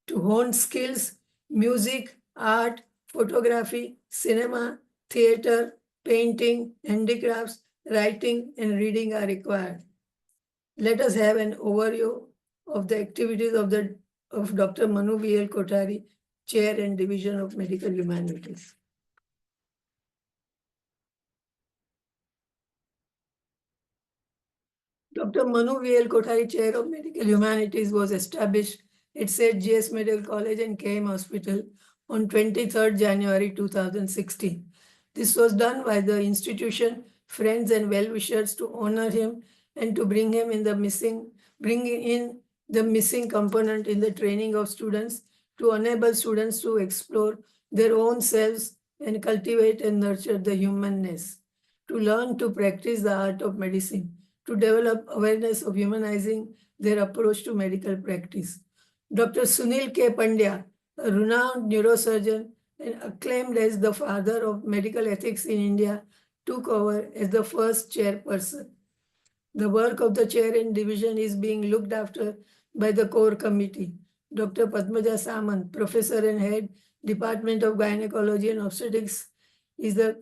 to hone skills, music, art, photography, cinema, theater, painting, handicrafts, writing, and reading are required. Let us have an overview of the activities of Dr. Manu V.L. Kothari, Chair and Division of Medical Humanities. Dr. Manu V.L. Kothari, Chair of Medical Humanities, was established at St. J.S. Medical College and KM Hospital on 23rd January 2016. This was done by the institution, friends and well-wishers to honor him and to bring in the missing component in the training of students to enable students to explore their own selves and cultivate and nurture the humanness, to learn to practice the art of medicine, to develop awareness of humanizing their approach to medical practice. Dr. Sunil K. Pandya, a renowned neurosurgeon and acclaimed as the father of medical ethics in India, took over as the first chairperson. The work of the chair and division is being looked after by the core committee. Dr. Padmaja Samant, professor and head, Department of Gynecology and Obstetrics, is the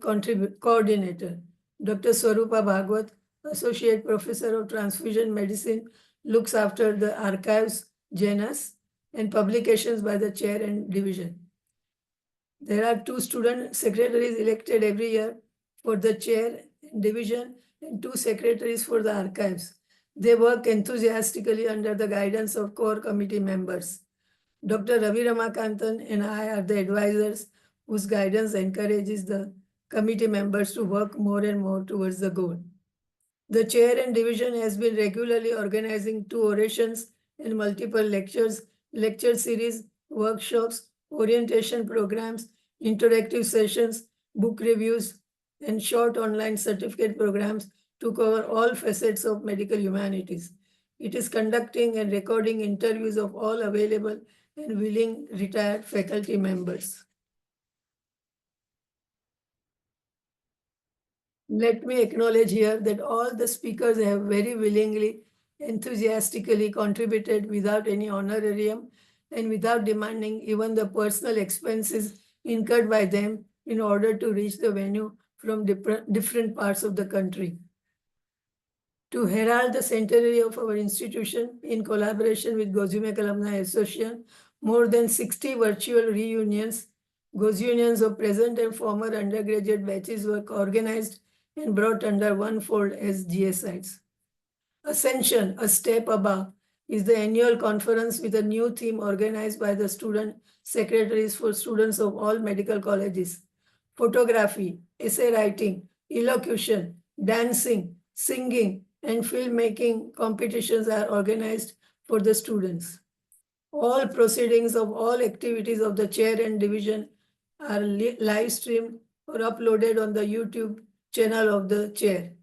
coordinator. Dr. Swarupa Bhagwat, Associate Professor of Transfusion Medicine, looks after the archives, genus, and publications by the chair and division. There are 2 student secretaries elected every year for the chair and division and 2 secretaries for the archives. They work enthusiastically under the guidance of core committee members. Dr. Ravi Ramakanthan and I are the advisors whose guidance encourages the committee members to work more and more towards the goal. The chair and division has been regularly organizing 2 orations and multiple lectures, lecture series, workshops, orientation programs, interactive sessions, book reviews, and short online certificate programs to cover all facets of medical humanities. It is conducting and recording interviews of all available and willing retired faculty members. Let me acknowledge here that all the speakers have very willingly, enthusiastically contributed without any honorarium and without demanding even the personal expenses incurred by them in order to reach the venue from different parts of the country. To herald the centenary of our institution in collaboration with Gozimek Alumni Association, more than 60 virtual reunions, Goziunions of present and former undergraduate batches were organized and brought under one fold as GSIs. Ascension, a step above, is the annual conference with a new theme organized by the student secretaries for students of all medical colleges. Photography, essay writing, elocution, dancing, singing, and filmmaking competitions are organized for the students. All proceedings of all activities of the chair and division are live streamed or uploaded on the YouTube channel of the chair.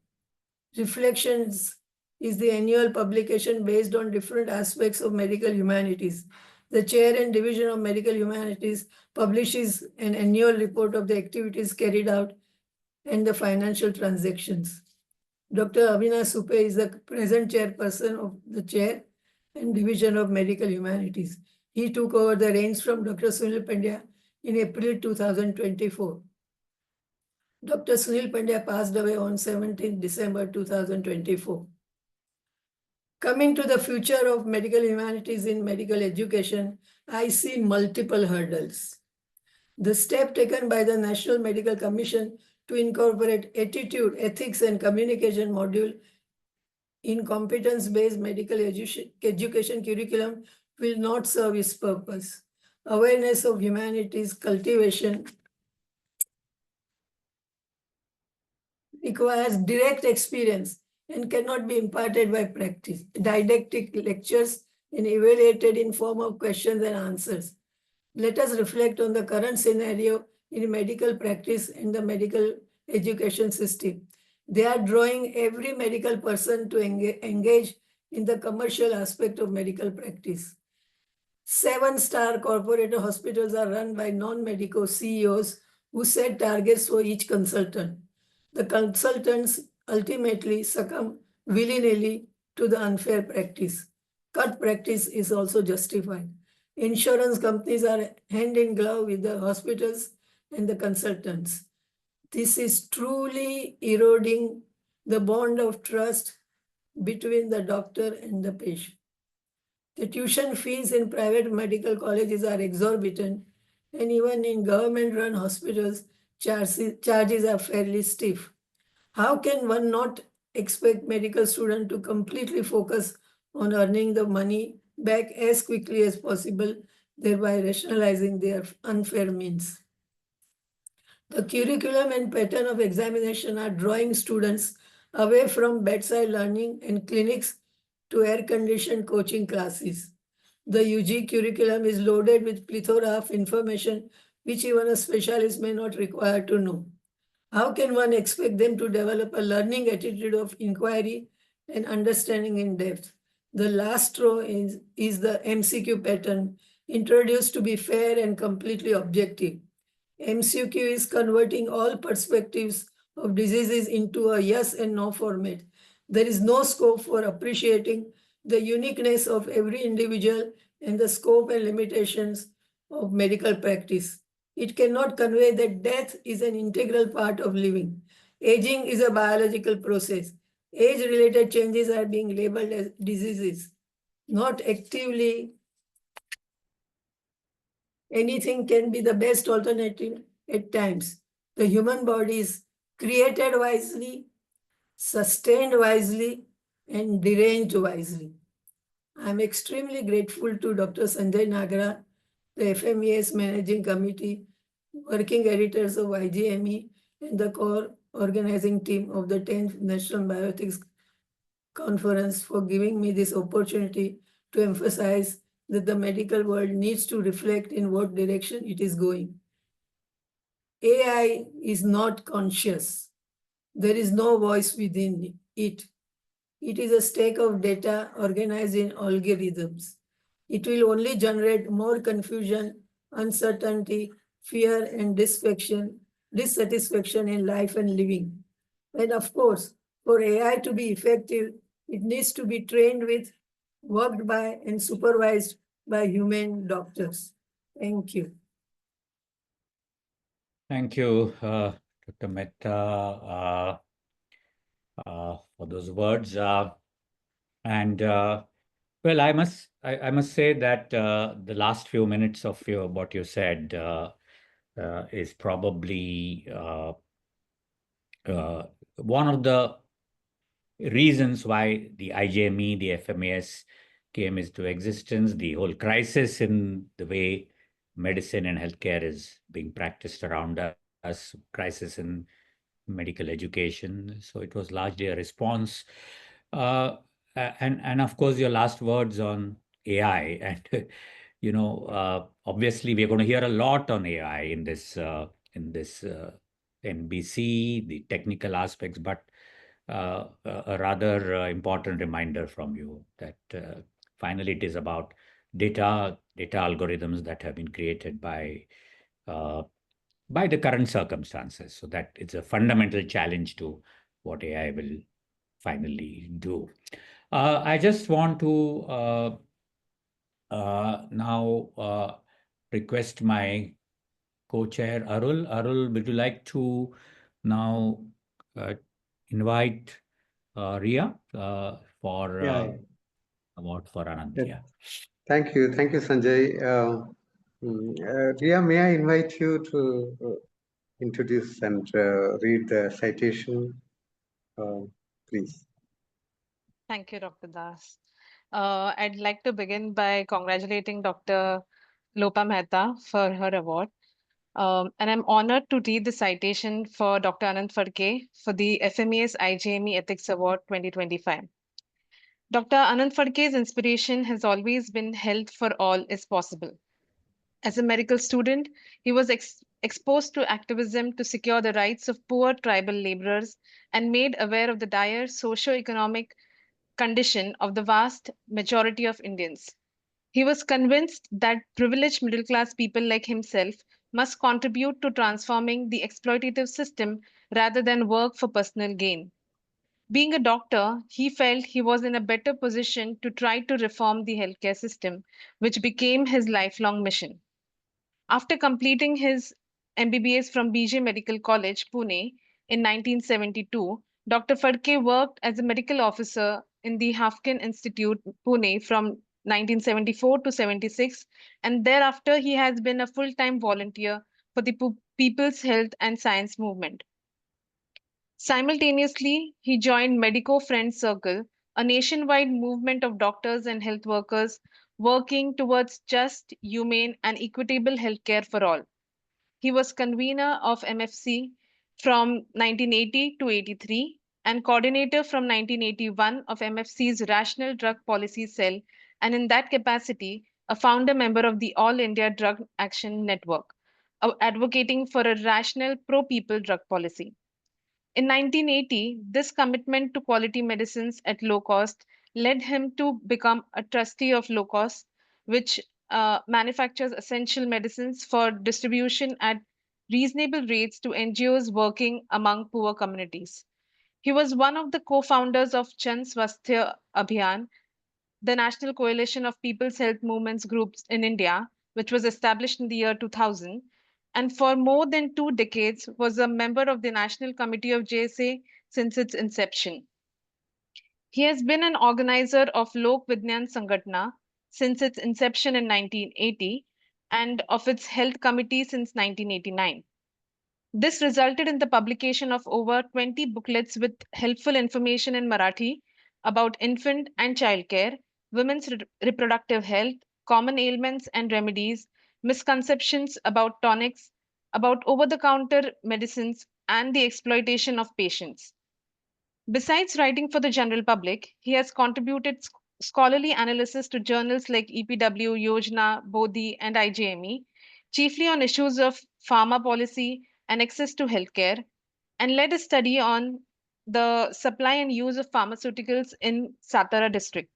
Reflections is the annual publication based on different aspects of medical humanities. The chair and division of medical humanities publishes an annual report of the activities carried out and the financial transactions. Dr. Avina Supe is the present chairperson of the chair and division of medical humanities. He took over the reins from Dr. Sunil Pandya in April 2024. Dr. Sunil Pandya passed away on 17 December 2024. Coming to the future of medical humanities in medical education, I see multiple hurdles. The step taken by the National Medical Commission to incorporate attitude, ethics, and communication module in competence-based medical education curriculum will not serve its purpose. Awareness of humanities cultivation requires direct experience and cannot be imparted by practice. Didactic lectures and evaluated in form of questions and answers. Let us reflect on the current scenario in medical practice and the medical education system. They are drawing every medical person to engage in the commercial aspect of medical practice. 7-star corporate hospitals are run by non-medico CEOs who set targets for each consultant. The consultants ultimately succumb willy-nilly to the unfair practice. Cut practice is also justified. Insurance companies are hand in glove with the hospitals and the consultants. This is truly eroding the bond of trust between the doctor and the patient. The tuition fees in private medical colleges are exorbitant, and even in government-run hospitals, charges are fairly stiff. How can one not expect medical students to completely focus on earning the money back as quickly as possible, thereby rationalizing their unfair means? The curriculum and pattern of examination are drawing students away from bedside learning and clinics to air-conditioned coaching classes. The UG curriculum is loaded with plethora of information which even a specialist may not require to know. How can one expect them to develop a learning attitude of inquiry and understanding in depth? The last row is the MCQ pattern, introduced to be fair and completely objective. MCQ is converting all perspectives of diseases into a yes and no format. There is no scope for appreciating the uniqueness of every individual and the scope and limitations of medical practice. It cannot convey that death is an integral part of living. Aging is a biological process. Age-related changes are being labeled as diseases, not actively. Anything can be the best alternative at times. The human body is created wisely, sustained wisely, and deranged wisely. I'm extremely grateful to Dr. Sanjay Nagral, the FMES Managing Committee, working editors of IJME, and the core organizing team of the 10th National Bioethics Conference for giving me this opportunity to emphasize that the medical world needs to reflect in what direction it is going. AI is not conscious. There is no voice within it. It is a stack of data organized in algorithms. It will only generate more confusion, uncertainty, fear, and dissatisfaction in life and living. And of course, for AI to be effective, it needs to be trained with, worked by, and supervised by human doctors. Thank you. Thank you, Dr. Mehta, for those words. Well, I must say that the last few minutes of what you said is probably one of the reasons why the IJME, the FMES came into existence, the whole crisis in the way medicine and healthcare is being practiced around us, crisis in medical education. So it was largely a response. And of course, your last words on AI. And, obviously, we're going to hear a lot on AI in this NBC, the technical aspects, but a rather important reminder from you that finally it is about data algorithms that have been created by the current circumstances. So that it's a fundamental challenge to what AI will finally do. I just want to now request my co-chair Arul. Arul, would you like to now invite Ria for award for Anant? Yeah. Thank you, Sanjay. Ria, may I invite you to introduce and read the citation, please. Thank you, Dr. Das. I'd like to begin by congratulating Dr. Lopa Mehta for her award. And I'm honored to read the citation for Dr. Anant Phadke for the FMES-IJME Ethics Award 2025. Dr. Anant Phadke's inspiration has always been health for all is possible. As a medical student, he was exposed to activism to secure the rights of poor tribal laborers and made aware of the dire socio-economic condition of the vast majority of Indians. He was convinced that privileged middle class people like himself must contribute to transforming the exploitative system rather than work for personal gain. Being a doctor, he felt he was in a better position to try to reform the healthcare system, which became his lifelong mission. After completing his MBBS from BJ Medical College, Pune, in 1972, Dr. Phadke worked as a medical officer in the Hafkin Institute, Pune from 1974 to 76, and thereafter he has been a full-time volunteer for the People's Health and Science Movement. Simultaneously, he joined Medico Friends Circle, a nationwide movement of doctors and health workers working towards just, humane, and equitable healthcare for all. He was convener of MFC from 1980 to 83 and coordinator from 1981 of MFC's Rational Drug Policy Cell, and in that capacity, a founder member of the All India Drug Action Network, advocating for a rational pro-people drug policy. In 1980, this commitment to quality medicines at low cost led him to become a trustee of low cost, which manufactures essential medicines for distribution at reasonable rates to NGOs working among poor communities. He was one of the co-founders of Jan Swasthya Abhiyan, the National Coalition of People's Health Movements groups in India, which was established in the year 2000, and for more than 2 decades was a member of the National Committee of JSA since its inception. He has been an organizer of Lok Vigyan Sangatna since its inception in 1980 and of its health committee since 1989. This resulted in the publication of over 20 booklets with helpful information in Marathi about infant and childcare, women's reproductive health, common ailments and remedies, misconceptions about tonics, about over-the-counter medicines, and the exploitation of patients. Besides writing for the general public, he has contributed scholarly analysis to journals like EPW, Yojana, Bodhi, and IJME, chiefly on issues of pharma policy and access to healthcare, and led a study on the supply and use of pharmaceuticals in Satara district.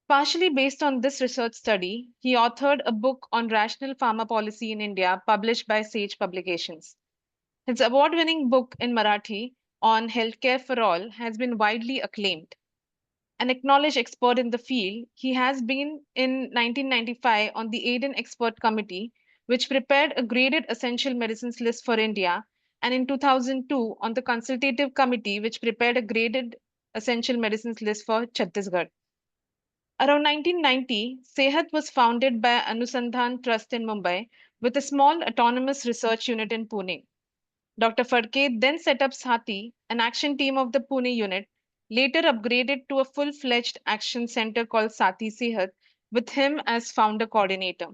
Partially based on this research study, he authored a book on rational pharma policy in India published by Sage Publications. His award-winning book in Marathi on healthcare for all has been widely acclaimed. An acknowledged expert in the field, he has been in 1995 on the Aiden Expert Committee, which prepared a graded essential medicines list for India, and in 2002 on the Consultative Committee, which prepared a graded essential medicines list for Chhattisgarh. Around 1990, Sehat was founded by Anusandhan Trust in Mumbai with a small autonomous research unit in Pune. Dr. Phadke then set up Sati, an action team of the Pune unit, later upgraded to a full-fledged action center called Sati Sehat, with him as founder coordinator.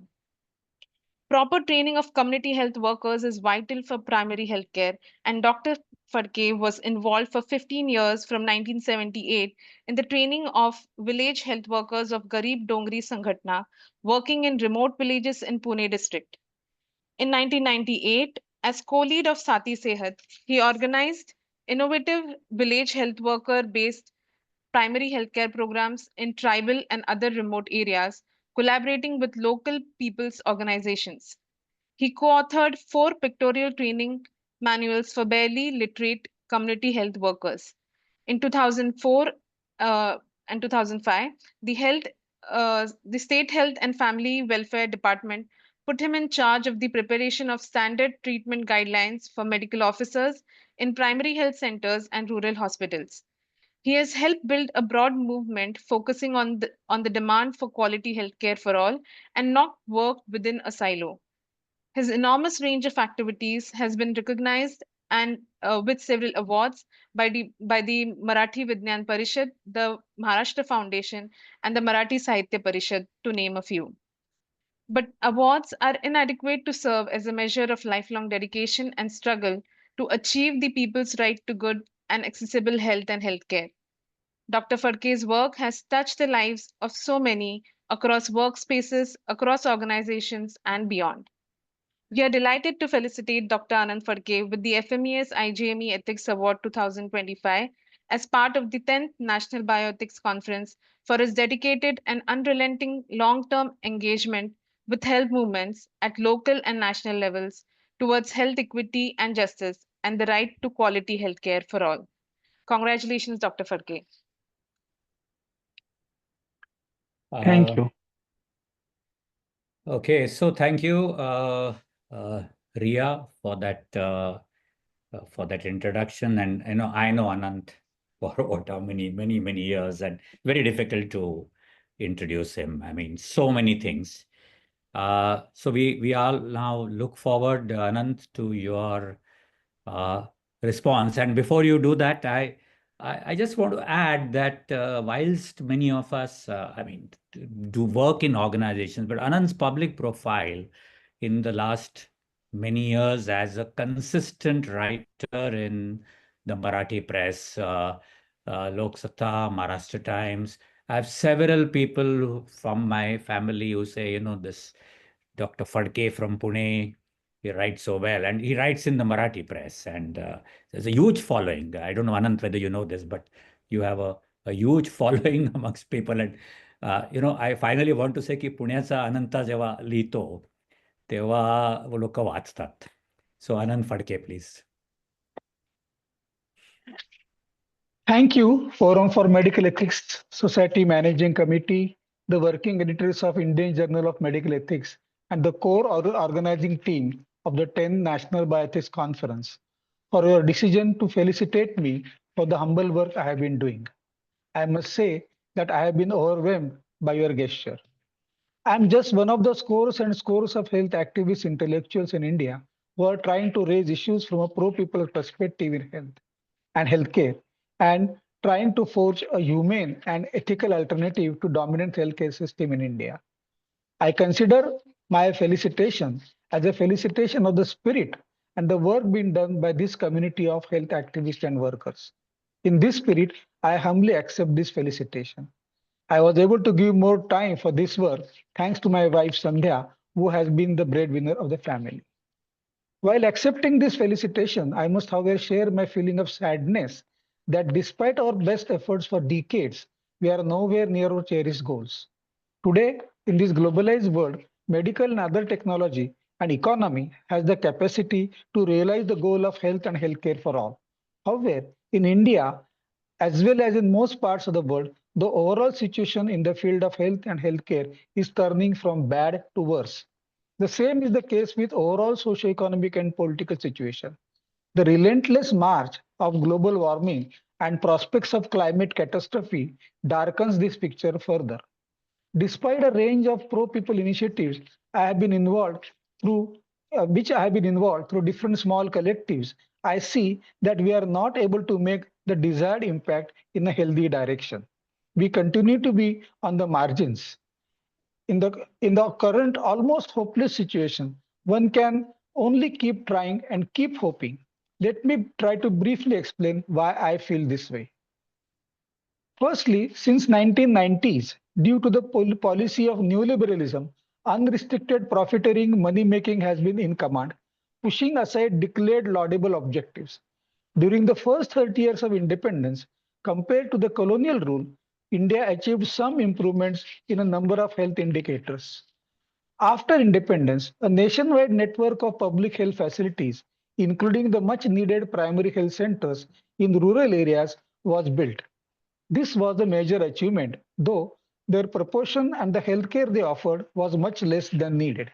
Proper training of community health workers is vital for primary healthcare, and Dr. Phadke was involved for 15 years from 1978 in the training of village health workers of Garib Dongri Sangatna, working in remote villages in Pune district. In 1998, as co-lead of Sati Sehat, he organized innovative village health worker-based primary healthcare programs in tribal and other remote areas, collaborating with local people's organizations. He co-authored 4 pictorial training manuals for barely literate community health workers. In 2004 and 2005, the State Health and Family Welfare Department put him in charge of the preparation of standard treatment guidelines for medical officers in primary health centers and rural hospitals. He has helped build a broad movement focusing on the demand for quality healthcare for all and not work within a silo. His enormous range of activities has been recognized and with several awards by the Marathi Vigyan Parishad, the Maharashtra Foundation, and the Marathi Sahitya Parishad, to name a few. But awards are inadequate to serve as a measure of lifelong dedication and struggle to achieve the people's right to good and accessible health and healthcare. Dr. Phadke's work has touched the lives of so many across workspaces, across organizations, and beyond. We are delighted to felicitate Dr. Anant Phadke with the FMES-IJME Ethics Award 2025 as part of the 10th National Bioethics Conference for his dedicated and unrelenting long-term engagement with health movements at local and national levels towards health equity and justice and the right to quality healthcare for all. Congratulations, Dr. Phadke. Thank you. Okay, so thank you, Ria, for that introduction. And I know Anant for many years, and very difficult to introduce him. I mean, so many things. So we all now look forward, Anant, to your response. And before you do that, I just want to add that whilst many of us, do work in organizations, but Anant's public profile in the last many years as a consistent writer in the Marathi press, Lok Satta, Maharashtra Times. I have several people from my family who say, this Dr. Phadke from Pune, he writes so well, and he writes in the Marathi press, and there's a huge following. I don't know, Anant, whether you know this, but you have a huge following amongst people. And I finally want to say की पुण्याचा अनंता जेव्हा लिहितो तेव्हा लोक वाचतात. So Anant Phadke, please. Thank you, Forum for Medical Ethics Society Managing Committee, the working editors of Indian Journal of Medical Ethics, and the core organizing team of the 10th National Bioethics Conference for your decision to felicitate me for the humble work I have been doing. I must say that I have been overwhelmed by your gesture. I am just one of the scores and scores of health activist intellectuals in India who are trying to raise issues from a pro-people perspective in health and healthcare, and trying to forge a humane and ethical alternative to dominant healthcare system in India. I consider my felicitation as a felicitation of the spirit and the work being done by this community of health activists and workers. In this spirit, I humbly accept this felicitation. I was able to give more time for this work thanks to my wife Sandra, who has been the breadwinner of the family. While accepting this felicitation, I must, however, share my feeling of sadness that despite our best efforts for decades, we are nowhere near our cherished goals. Today, in this globalized world, medical and other technology and economy has the capacity to realize the goal of health and healthcare for all. However, in India, as well as in most parts of the world, the overall situation in the field of health and healthcare is turning from bad to worse. The same is the case with overall socio-economic and political situation. The relentless march of global warming and prospects of climate catastrophe darkens this picture further. Despite a range of pro-people initiatives I have been involved through, through different small collectives, I see that we are not able to make the desired impact in a healthy direction. We continue to be on the margins. In the current almost hopeless situation, one can only keep trying and keep hoping. Let me try to briefly explain why I feel this way. Firstly, since 1990s, due to the policy of neoliberalism, unrestricted profiteering money-making has been in command, pushing aside declared laudable objectives. During the first 30 years of independence, compared to the colonial rule, India achieved some improvements in a number of health indicators. After independence, a nationwide network of public health facilities, including the much needed primary health centers in rural areas, was built. This was a major achievement, though their proportion and the healthcare they offered was much less than needed.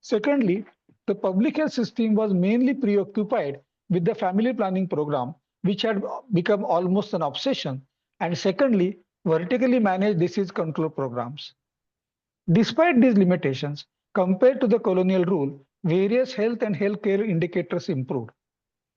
Secondly, the public health system was mainly preoccupied with the family planning program, which had become almost an obsession, and secondly, vertically managed disease control programs. Despite these limitations, compared to the colonial rule, various health and healthcare indicators improved.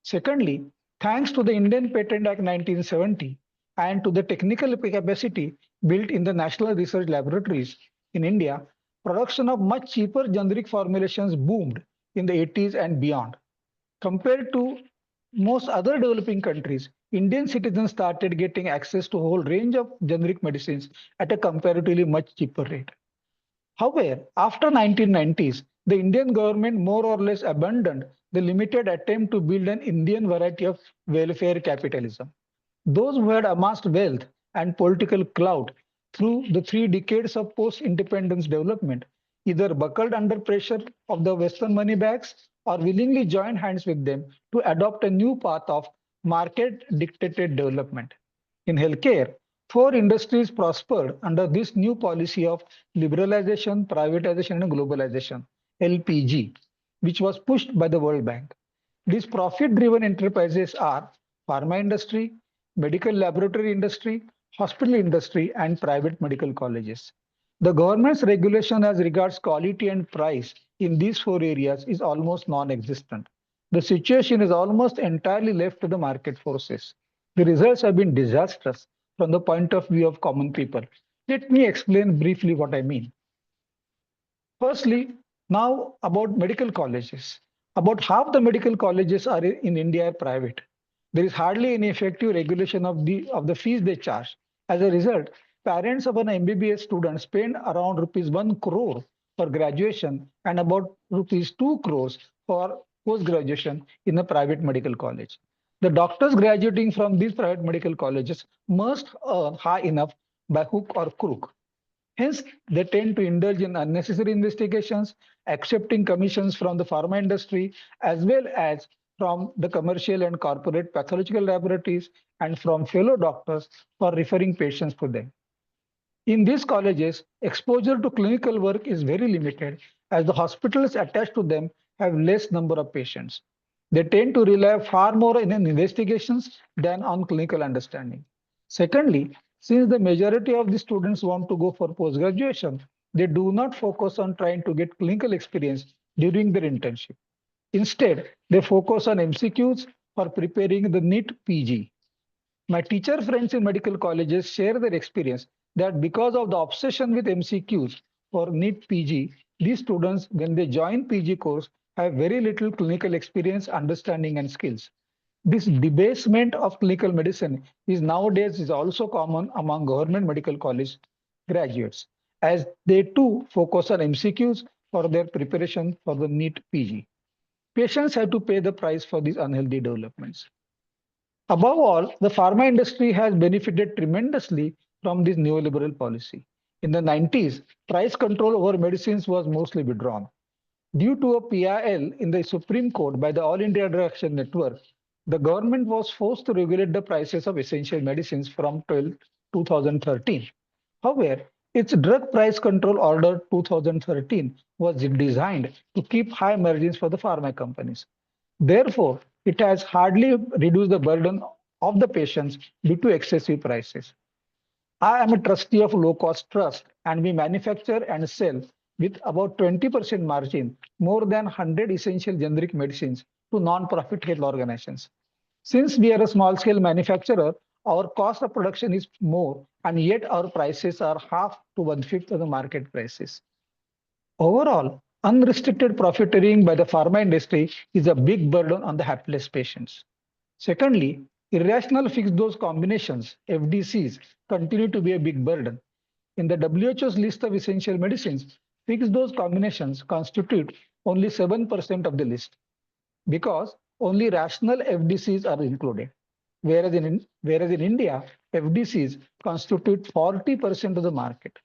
Secondly, thanks to the Indian Patent Act 1970 and to the technical capacity built in the national research laboratories in India, production of much cheaper generic formulations boomed in the 80s and beyond. Compared to most other developing countries, Indian citizens started getting access to a whole range of generic medicines at a comparatively much cheaper rate. However, after 1990s, the Indian government more or less abandoned the limited attempt to build an Indian variety of welfare capitalism. Those who had amassed wealth and political clout through the 3 decades of post-independence development either buckled under pressure of the Western money bags or willingly joined hands with them to adopt a new path of market-dictated development. In healthcare, 4 industries prospered under this new policy of liberalization, privatization, and globalization, LPG, which was pushed by the World Bank. These profit-driven enterprises are pharma industry, medical laboratory industry, hospital industry, and private medical colleges. The government's regulation as regards quality and price in these four areas is almost non-existent. The situation is almost entirely left to the market forces. The results have been disastrous from the point of view of common people. Let me explain briefly what I mean. Firstly, now about medical colleges. About half the medical colleges are in India are private. There is hardly any effective regulation of the fees they charge. As a result, parents of an MBBS student spend around rupees 1 crore for graduation and about rupees 2 crores for post-graduation in a private medical college. The doctors graduating from these private medical colleges must earn high enough by hook or crook. Hence, they tend to indulge in unnecessary investigations, accepting commissions from the pharma industry, as well as from the commercial and corporate pathological laboratories and from fellow doctors for referring patients to them. In these colleges, exposure to clinical work is very limited as the hospitals attached to them have less number of patients. They tend to rely far more in investigations than on clinical understanding. Secondly, since the majority of the students want to go for post-graduation, they do not focus on trying to get clinical experience during their internship. Instead, they focus on MCQs for preparing the NEET PG. My teacher friends in medical colleges share their experience that because of the obsession with MCQs for NEET PG, these students, when they join PG course, have very little clinical experience, understanding, and skills. This debasement of clinical medicine is also common among government medical college graduates, as they too focus on MCQs for their preparation for the NEET PG. Patients have to pay the price for these unhealthy developments. Above all, the pharma industry has benefited tremendously from this neoliberal policy. In the 90s, price control over medicines was mostly withdrawn. Due to a PIL in the Supreme Court by the All India Drug Action Network, the government was forced to regulate the prices of essential medicines from 2013. However, its drug price control order 2013 was designed to keep high margins for the pharma companies. Therefore, it has hardly reduced the burden of the patients due to excessive prices. I am a trustee of Low Cost Trust, and we manufacture and sell with about 20% margin more than 100 essential generic medicines to non-profit health organizations. Since we are a small-scale manufacturer, our cost of production is more, and yet our prices are half to one-fifth of the market prices. Overall, unrestricted profiteering by the pharma industry is a big burden on the hapless patients. Secondly, irrational fixed dose combinations, FDCs, continue to be a big burden. In the WHO's list of essential medicines, fixed dose combinations constitute only 7% of the list because only rational FDCs are included. Whereas in India, FDCs constitute 40% of the market.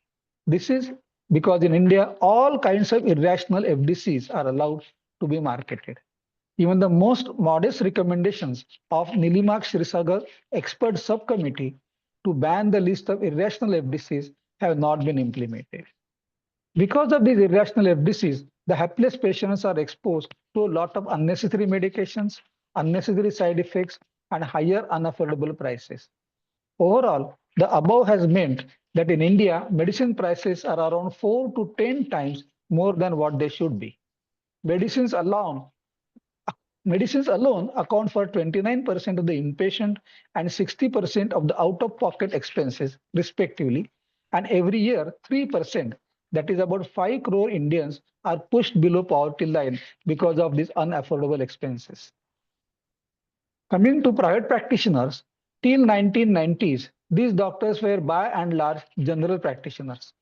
This is because in India, all kinds of irrational FDCs are allowed to be marketed. Even the most modest recommendations of Nilimak Shrisagar expert subcommittee to ban the list of irrational FDCs have not been implemented. Because of these irrational FDCs, the hapless patients are exposed to a lot of unnecessary medications, unnecessary side effects, and higher unaffordable prices. Overall, the above has meant that in India, medicine prices are around 4 to 10 times more than what they should be. Medicines alone account for 29% of the inpatient and 60% of the out-of-pocket expenses, respectively. And every year, 3%, that is about 5 crore Indians, are pushed below poverty line because of these unaffordable expenses. Coming to private practitioners, till 1990s, these doctors were by and large general practitioners.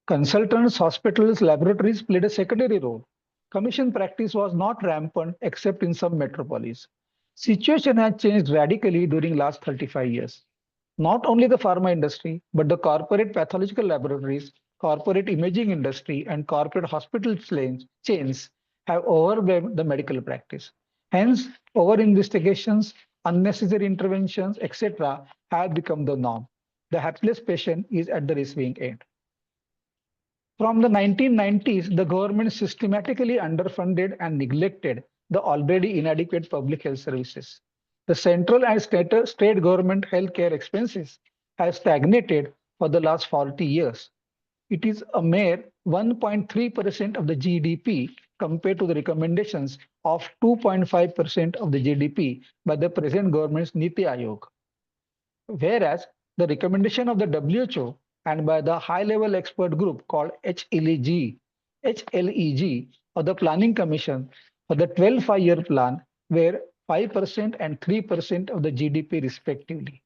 Consultants, hospitals, laboratories played a secondary role. Commission practice was not rampant except in some metropolis. Situation has changed radically during last 35 years. Not only the pharma industry, but the corporate pathological laboratories, corporate imaging industry, and corporate hospital chains have overwhelmed the medical practice. Hence, over-investigations, unnecessary interventions, etc. have become the norm. The hapless patient is at the receiving end. From the 1990s, the government systematically underfunded and neglected the already inadequate public health services. The central and state government healthcare expenses has stagnated for the last 40 years. It is a mere 1.3% of the GDP compared to the recommendations of 2.5% of the GDP by the present government's Niti Aayog. Whereas the recommendation of the WHO and by the high-level expert group called HLEG or the Planning Commission for the 12 5-year plan were 5% and 3% of the GDP respectively.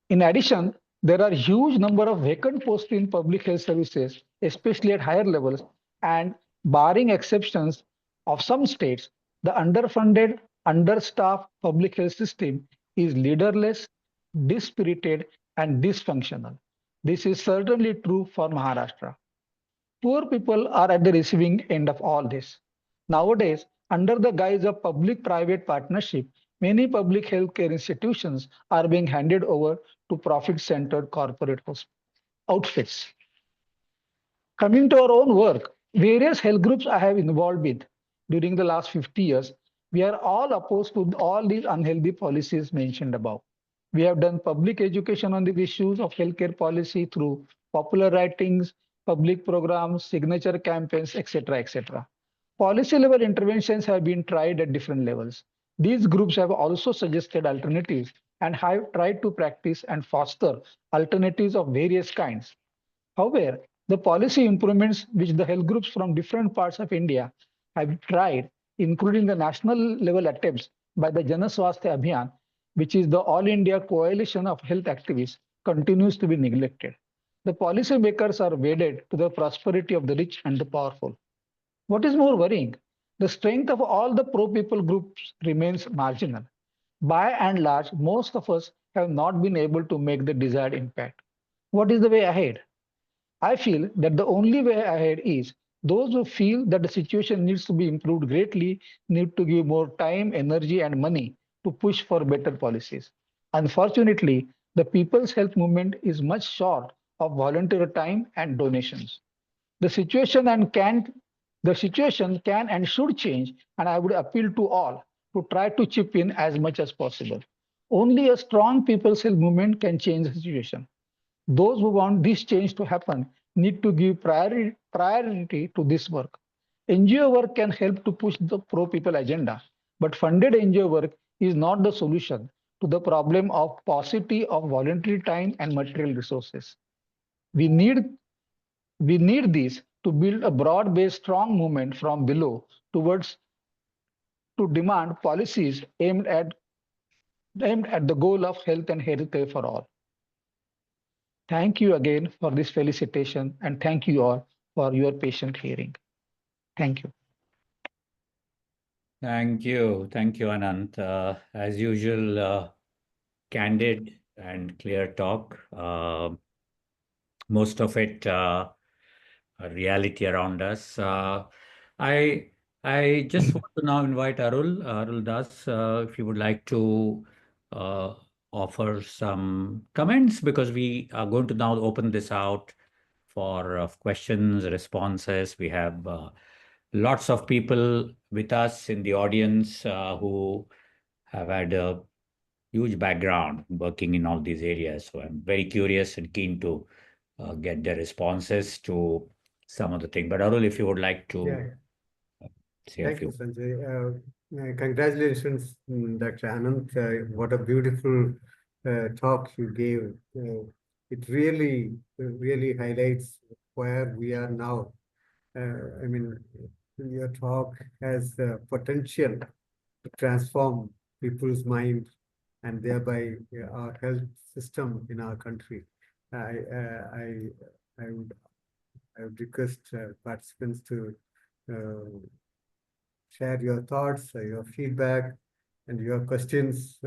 In addition, there are huge number of vacant posts in public health services, especially at higher levels, and barring exceptions of some states, the underfunded, understaffed public health system is leaderless, dispirited, and dysfunctional. This is certainly true for Maharashtra. Poor people are at the receiving end of all this. Nowadays, under the guise of public-private partnership, many public healthcare institutions are being handed over to profit-centered corporate outfits. Coming to our own work, various health groups I have involved with during the last 50 years, we are all opposed to all these unhealthy policies mentioned above. We have done public education on the issues of healthcare policy through popular writings, public programs, signature campaigns, etc., etc. Policy level interventions have been tried at different levels. These groups have also suggested alternatives and have tried to practice and foster alternatives of various kinds. However, the policy improvements which the health groups from different parts of India have tried, including the national level attempts by the Jana Swasthya Abhiyan, which is the All India Coalition of Health Activists, continues to be neglected. The policy makers are wedded to the prosperity of the rich and the powerful. What is more worrying, the strength of all the pro-people groups remains marginal. By and large, most of us have not been able to make the desired impact. What is the way ahead? I feel that the only way ahead is those who feel that the situation needs to be improved greatly need to give more time, energy, and money to push for better policies. Unfortunately, the People's Health Movement is much short of volunteer time and donations. The situation can and should change, and I would appeal to all to try to chip in as much as possible. Only a strong People's Health Movement can change the situation. Those who want this change to happen need to give priority to this work. NGO work can help to push the pro-people agenda, but funded NGO work is not the solution to the problem of paucity of voluntary time and material resources. We need this to build a broad-based strong movement from below towards to demand policies aimed at the goal of health and healthcare for all. Thank you again for this felicitation, and thank you all for your patient hearing. Thank you. Thank you, Anant. As usual, candid and clear talk. Most of it a reality around us. I just want to now invite Arul Dhas, if you would like to offer some comments, because we are going to now open this out for questions, responses. We have lots of people with us in the audience who have had a huge background working in all these areas. So I'm very curious and keen to get their responses to some of the things. But Arul, if you would like to say a few. Thank you, Sanjay. Congratulations, Dr. Anant. What a beautiful talk you gave. It really highlights where we are now. I mean, your talk has potential to transform people's mind and thereby our health system in our country. I would request participants to share your thoughts, your feedback, and your questions.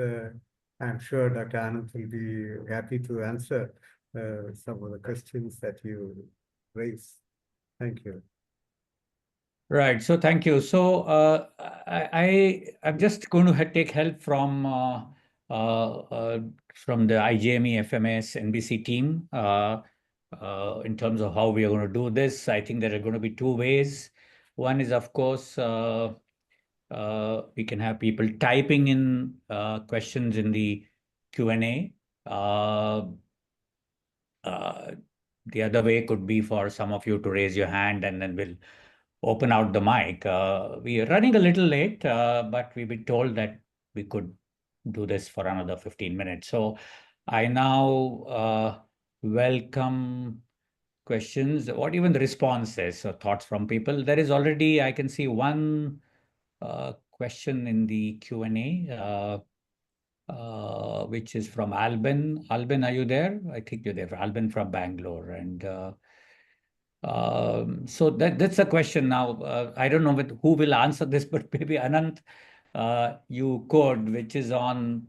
I'm sure Dr. Anant will be happy to answer some of the questions that you raise. Thank you. Right. So thank you. So I'm just going to take help from the IJME FMES-NBC team in terms of how we are going to do this. I think there are going to be two ways. One is, of course, we can have people typing in questions in the Q&A, The other way could be for some of you to raise your hand and then we'll open out the mic. We are running a little late, but we've been told that we could do this for another 15 minutes. So I now welcome questions or even responses or thoughts from people. There is already, I can see one question in the Q&A. Which is from Albin. Albin, are you there? I think you're there. Albin from Bangalore. And so that's a question now. I don't know who will answer this, but maybe Anant, you could, which is on,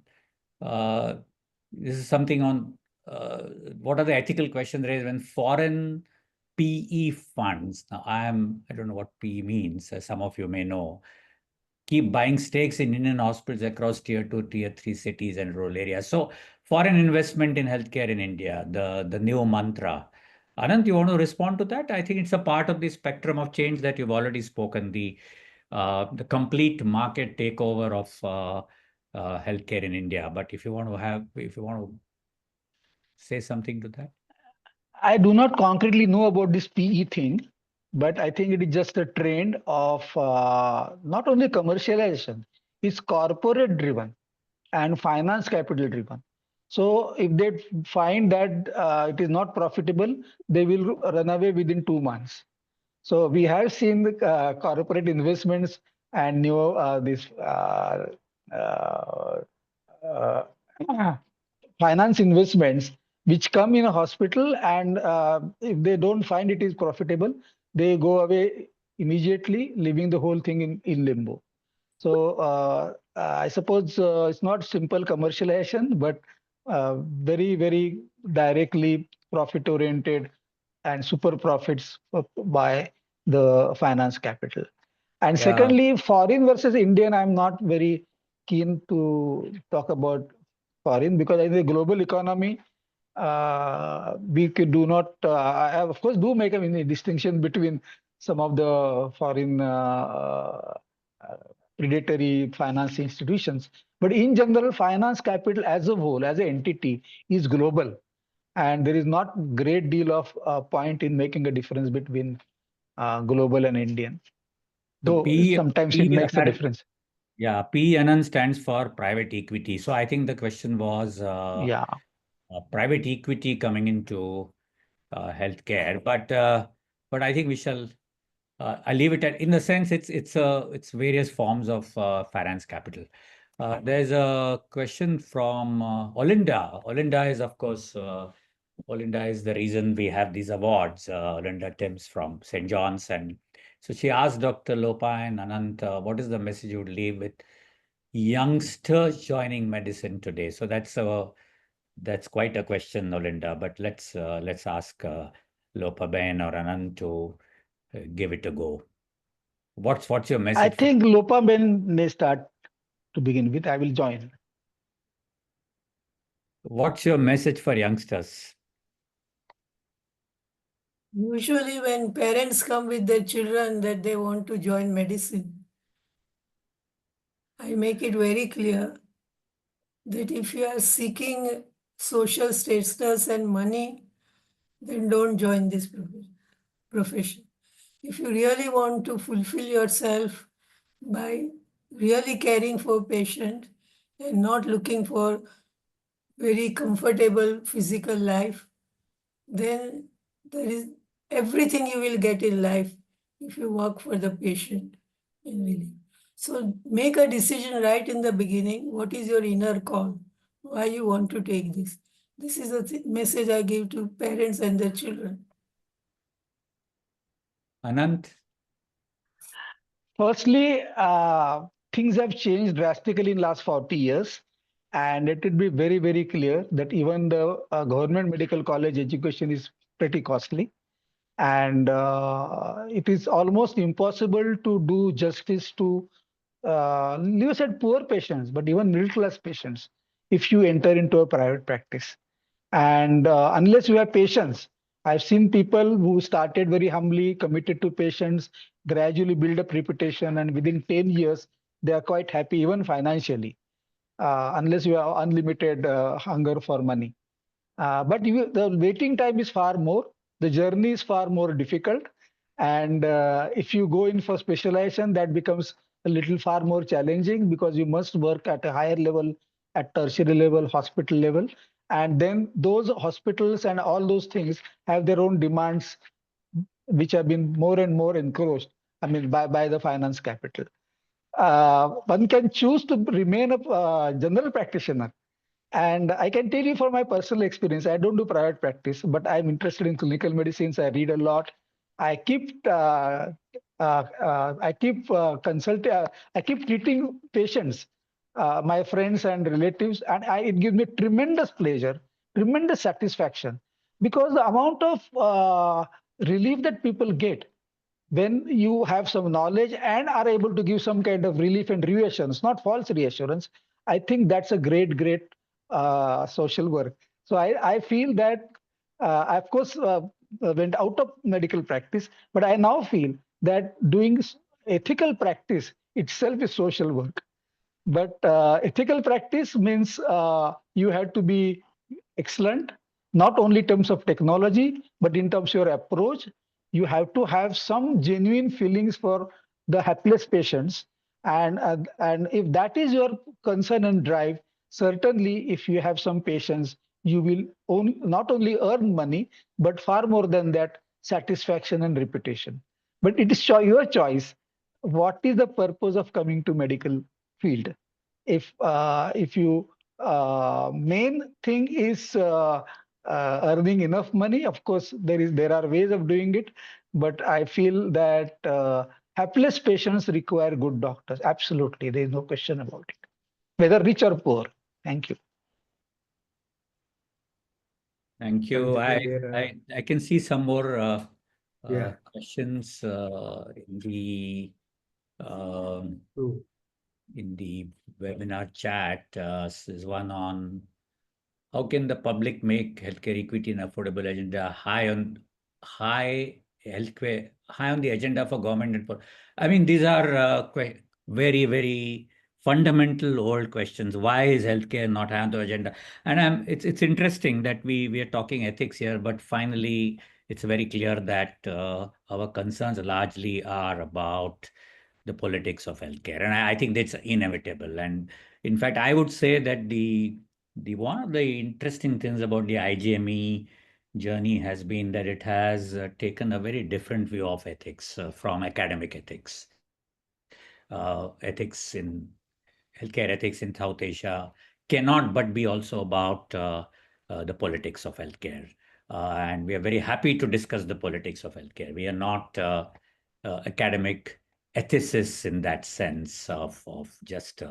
this is something on what are the ethical questions raised when foreign PE funds, now I don't know what PE means, as some of you may know, keep buying stakes in Indian hospitals across tier 2, tier 3 cities and rural areas. So foreign investment in healthcare in India, the new mantra. Anant, you want to respond to that? I think it's a part of the spectrum of change that you've already spoken, the complete market takeover of healthcare in India. But if you want to say something to that. I do not concretely know about this PE thing, but I think it is just a trend of not only commercialization, it's corporate driven and finance capital driven. So if they find that it is not profitable, they will run away within 2 months. So we have seen the corporate investments and new finance investments which come in a hospital, and if they don't find it is profitable, they go away immediately, leaving the whole thing in limbo. So I suppose it's not simple commercialization, but very, very directly profit oriented and super profits by the finance capital. And Yeah. secondly, foreign versus Indian, I'm not very keen to talk about foreign, because in the global economy, we do not, I of course do make a distinction between some of the foreign predatory finance institutions. But in general, finance capital as a whole, as an entity, is global. And there is not great deal of point in making a difference between global and Indian. Though sometimes it makes a difference. Yeah, PNN stands for private equity. So I think the question was private equity coming into healthcare. But I think we shall. I'll leave it at, in the sense it's various forms of finance capital. There's a question from Olinda. Olinda is, of course, Olinda is the reason we have these awards. Olinda Timms from St. John's, and so she asked Dr. Lopa and Anant, what is the message you would leave with youngsters joining medicine today? So that's quite a question, Olinda. But let's ask Lopa Ben or Anant to give it a go. What's your message? I think Lopa Ben may start to begin with. I will join. What's your message for youngsters? Usually when parents come with their children that they want to join medicine, I make it very clear that if you are seeking social status and money, then don't join this profession. If you really want to fulfill yourself by really caring for patient and not looking for very comfortable physical life, then there is everything you will get in life if you work for the patient. So make a decision right in the beginning. What is your inner call? Why you want to take this? This is a message I give to parents and their children. Anant? Firstly, things have changed drastically in last 40 years. And it would be very, very clear that even the government medical college education is pretty costly. And it is almost impossible to do justice to, you said poor patients, but even middle class patients, if you enter into a private practice. And unless you have patience, I've seen people who started very humbly, committed to patients, gradually build up reputation, and within 10 years, they are quite happy, even financially. unless you have unlimited hunger for money. But the waiting time is far more. The journey is far more difficult. And if you go in for specialization, that becomes a little far more challenging because you must work at a higher level, at tertiary level, hospital level. And then those hospitals and all those things have their own demands, which have been more and more encroached, I mean, by the finance capital. One can choose to remain a general practitioner. And I can tell you from my personal experience, I don't do private practice, but I'm interested in clinical medicines. I read a lot. I keep I keep treating patients, my friends and relatives, and it gives me tremendous pleasure, tremendous satisfaction, because the amount of relief that people get when you have some knowledge and are able to give some kind of relief and reassurance, not false reassurance, I think that's a great social work. So I feel that I, of course, went out of medical practice, but I now feel that doing ethical practice itself is social work. But ethical practice means you have to be excellent, not only in terms of technology, but in terms of your approach. You have to have some genuine feelings for the hapless patients. And if that is your concern and drive, certainly if you have some patients, you will not only earn money, but far more than that, satisfaction and reputation. But it is your choice. What is the purpose of coming to medical field? If you main thing is earning enough money, of course there are ways of doing it, but I feel that hapless patients require good doctors. Absolutely, there is no question about it, whether rich or poor. Thank you. Thank you. I can see some more Yeah. questions in the webinar chat. There's one on how can the public make healthcare equity and affordable agenda high on the agenda for government and for. I mean, these are very fundamental old questions. Why is healthcare not high on the agenda? And it's interesting that we are talking ethics here, but finally it's very clear that our concerns largely are about the politics of healthcare, and I think that's inevitable. And in fact, I would say that the one of the interesting things about the IJME journey has been that it has taken a very different view of ethics from academic ethics. Ethics in healthcare ethics in South Asia cannot but be also about the politics of healthcare. And we are very happy to discuss the politics of healthcare. We are not academic ethicists in that sense of just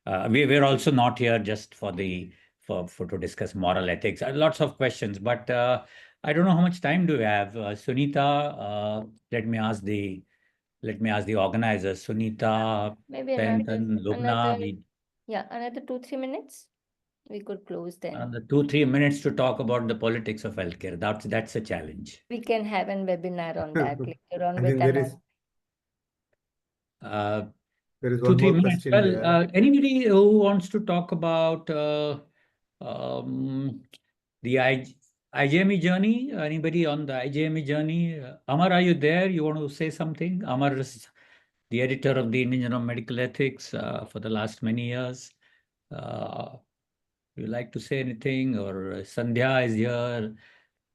we're also not here just for to discuss moral ethics. Lots of questions, but I don't know how much time do we have. Sunita, let me ask the organizers. Sunita, Maybe Sayantan, Lubna. Another 2-3 minutes. We could close then. Another 2-3 minutes to talk about the politics of healthcare. That's a challenge. We can have a webinar on that later on I with think Anant. there is 2-3 one more minutes. question. Well, anybody who wants to talk about the IJME journey? Anybody on the IJME journey? Amar, are you there? You want to say something? Amar is the editor of the Indian Journal of Medical Ethics for the last many years. You like to say anything? Or Sandhya is here.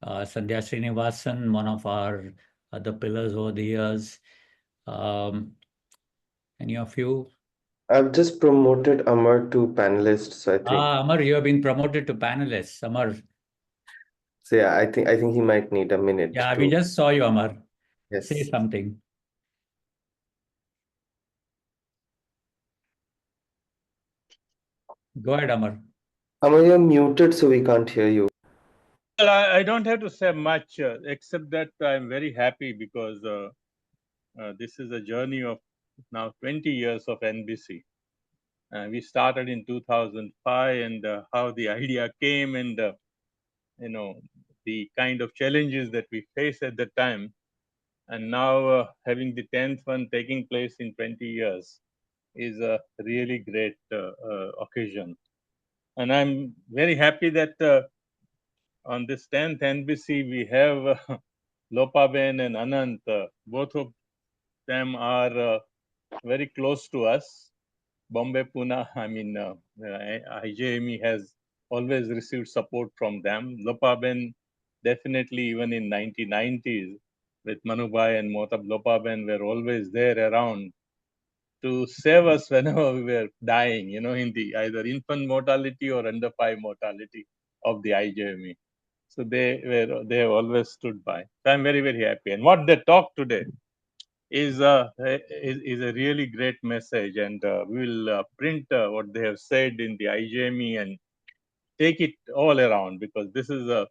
Sandhya Srinivasan, one of our other pillars over the years. Any of you? I've just promoted Amar to panelist, so I think. Amar, you have been promoted to panelist. Amar. So yeah, I think he might need a minute. Yeah, we just saw you, Amar. Yes. Say something. Go ahead, Amar. Amar, you're muted, so we can't hear you. Well, I don't have to say much, except that I'm very happy because this is a journey of now 20 years of NBC. We started in 2005, and how the idea came, and the kind of challenges that we faced at the time, and now having the 10th one taking place in 20 years. is a really great occasion. And I'm very happy that on this 10th NBC, we have Lopa Ben and Anant. Both of them are very close to us. Bombay, Pune, IJME has always received support from them. Lopa Ben, definitely even in 1990s, with Manubhai and Mohtab Lopa Ben were always there around to save us whenever we were dying, in the either infant mortality or under 5 mortality of the IJME. So they have always stood by. So I'm very, very happy. And what they talk today is a really great message, and we'll print what they have said in the IJME and take it all around, because this is a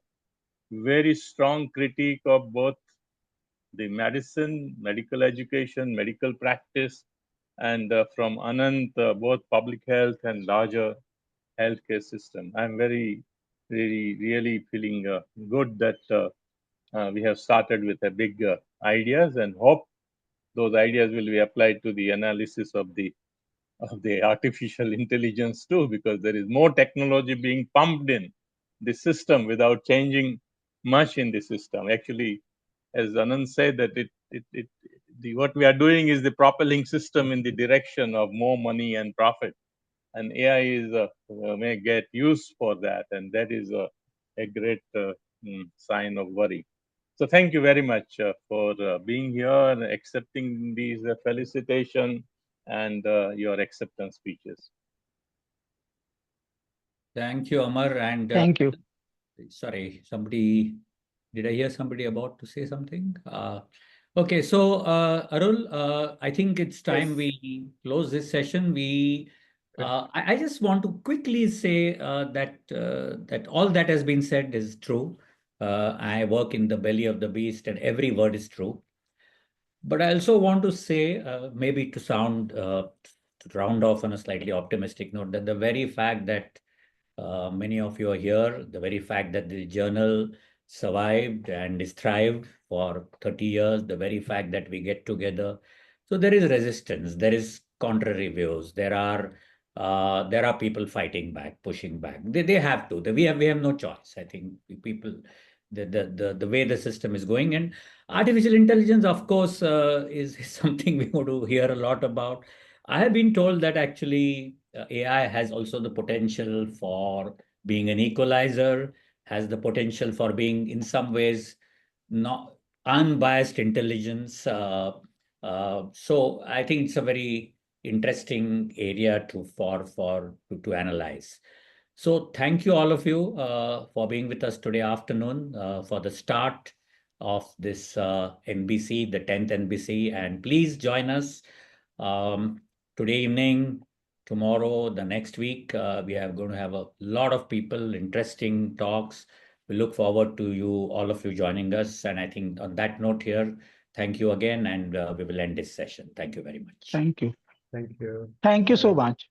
very strong critique of both the medicine, medical education, medical practice, and from Anant, both public health and larger healthcare system. I'm really feeling good that we have started with a big ideas, and hope those ideas will be applied to the analysis of the artificial intelligence too, because there is more technology being pumped in the system without changing much in the system. Actually, as Anand said, that what we are doing is the propelling system in the direction of more money and profit, and AI is may get used for that, and that is a great sign of worry. So thank you very much for being here and accepting these felicitation and your acceptance speeches. Thank you, Amar. And Thank you. sorry, did I hear somebody about to say something? Okay, so Arul, I think it's time we close this session. I just want to quickly say that all that has been said is true. I work in the belly of the beast, and every word is true. But I also want to say, maybe to round off on a slightly optimistic note, that the very fact that many of you are here, the very fact that the journal survived and is thrived for 30 years, the very fact that we get together. So there is resistance, there is contrary views, there are people fighting back, pushing back. They have to. We have no choice. I think people, the way the system is going, and artificial intelligence, of course, is something we want to hear a lot about. I have been told that actually AI has also the potential for being an equalizer, has the potential for being, in some ways, not unbiased intelligence. So I think it's a very interesting area to analyze. So thank you all of you for being with us today afternoon for the start of this NBC, the 10th NBC, and please join us today evening, tomorrow, the next week. We are going to have a lot of people, interesting talks. We look forward to all of you joining us. And I think on that note here, thank you again, and we will end this session. Thank you very much. Thank you. Thank you. Thank you so much.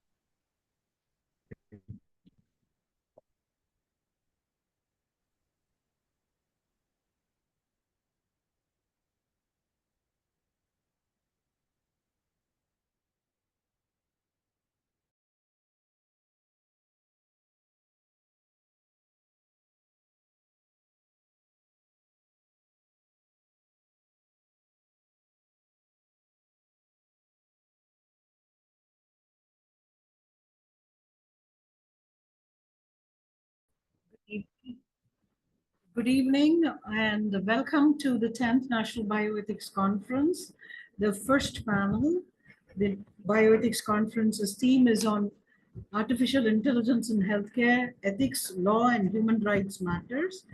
Good evening and welcome to the 10th National Bioethics Conference. The first panel, the Bioethics Conference's theme is on artificial intelligence in healthcare, ethics, law, and human rights matters.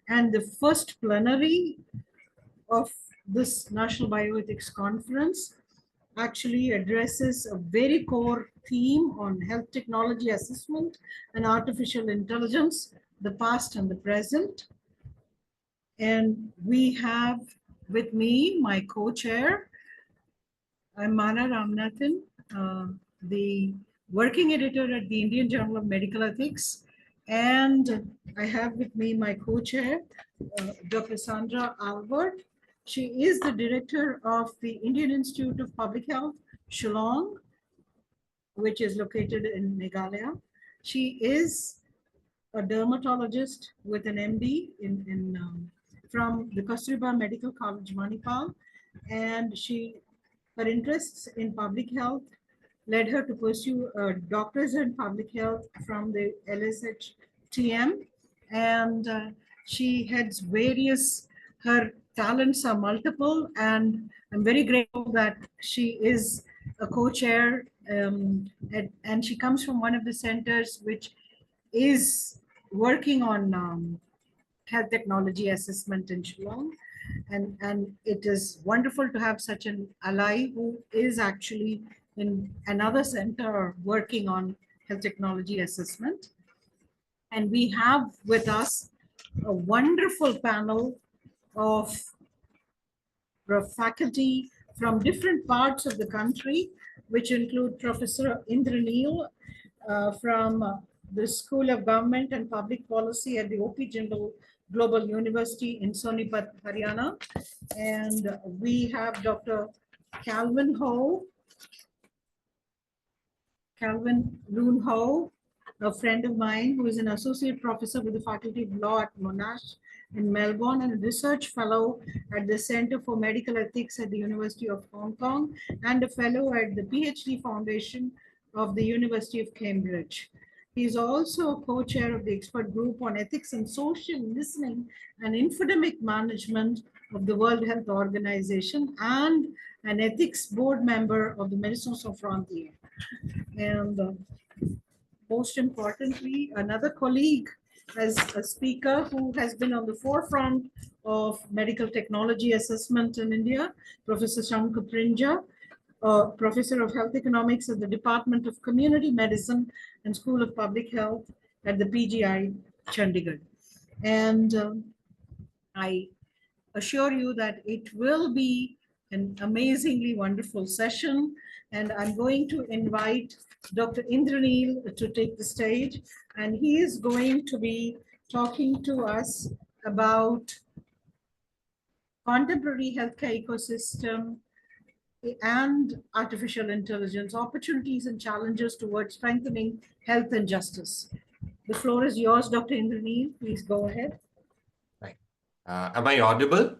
And the first plenary of this National Bioethics Conference actually addresses a very core theme on health technology assessment and artificial intelligence, the past and the present. And we have with me my co-chair. I'm Mana Ramanathan, the working editor at the Indian Journal of Medical Ethics. And I have with me my co-chair, Dr. Sandra Albert. She is the director of the Indian Institute of Public Health, Shillong. which is located in Meghalaya. She is a dermatologist with an MD from the Kasturba Medical College, Manipal, and her interests in public health led her to pursue a doctorate in public health from the LSHTM, and she heads various. Her talents are multiple, and I'm very grateful that she is a co-chair, and she comes from one of the centers which is working on health technology assessment in Shillong. And it is wonderful to have such an ally who is actually in another center working on health technology assessment. And we have with us a wonderful panel of faculty from different parts of the country, which include Professor Indranil from the School of Government and Public Policy at the O.P. Jindal Global University in Sonipat, Haryana. And we have Dr. Calvin Loon Ho, a friend of mine who is an associate professor with the Faculty of Law at Monash in Melbourne and a research fellow at the Center for Medical Ethics at the University of Hong Kong and a fellow at the PhD Foundation of the University of Cambridge. He is also a co-chair of the expert group on ethics and social listening and infodemic management of the World Health Organization and an ethics board member of the Médecins Sans Frontières. And most importantly, another colleague as a speaker who has been on the forefront of medical technology assessment in India, Professor Shankar Prinja, Professor of Health Economics at the Department of Community Medicine and School of Public Health at the PGI, Chandigarh. And I assure you that it will be an amazingly wonderful session. And I'm going to invite Dr. Indranil to take the stage, and he is going to be talking to us about contemporary healthcare ecosystem and artificial intelligence, opportunities and challenges towards strengthening health and justice. The floor is yours, Dr. Indranil. Please go ahead. Right. Am I audible?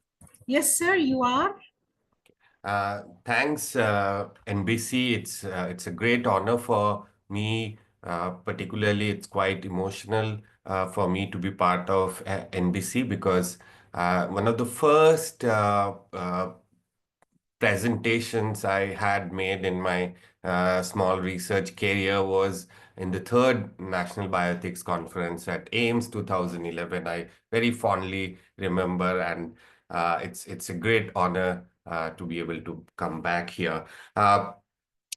Yes, sir, you are. Thanks, NBC. It's a great honor for me. Particularly, it's quite emotional for me to be part of NBC because one of the first presentations I had made in my small research career was in the 3rd National Bioethics Conference at AIMS 2011. I very fondly remember, and it's a great honor to be able to come back here.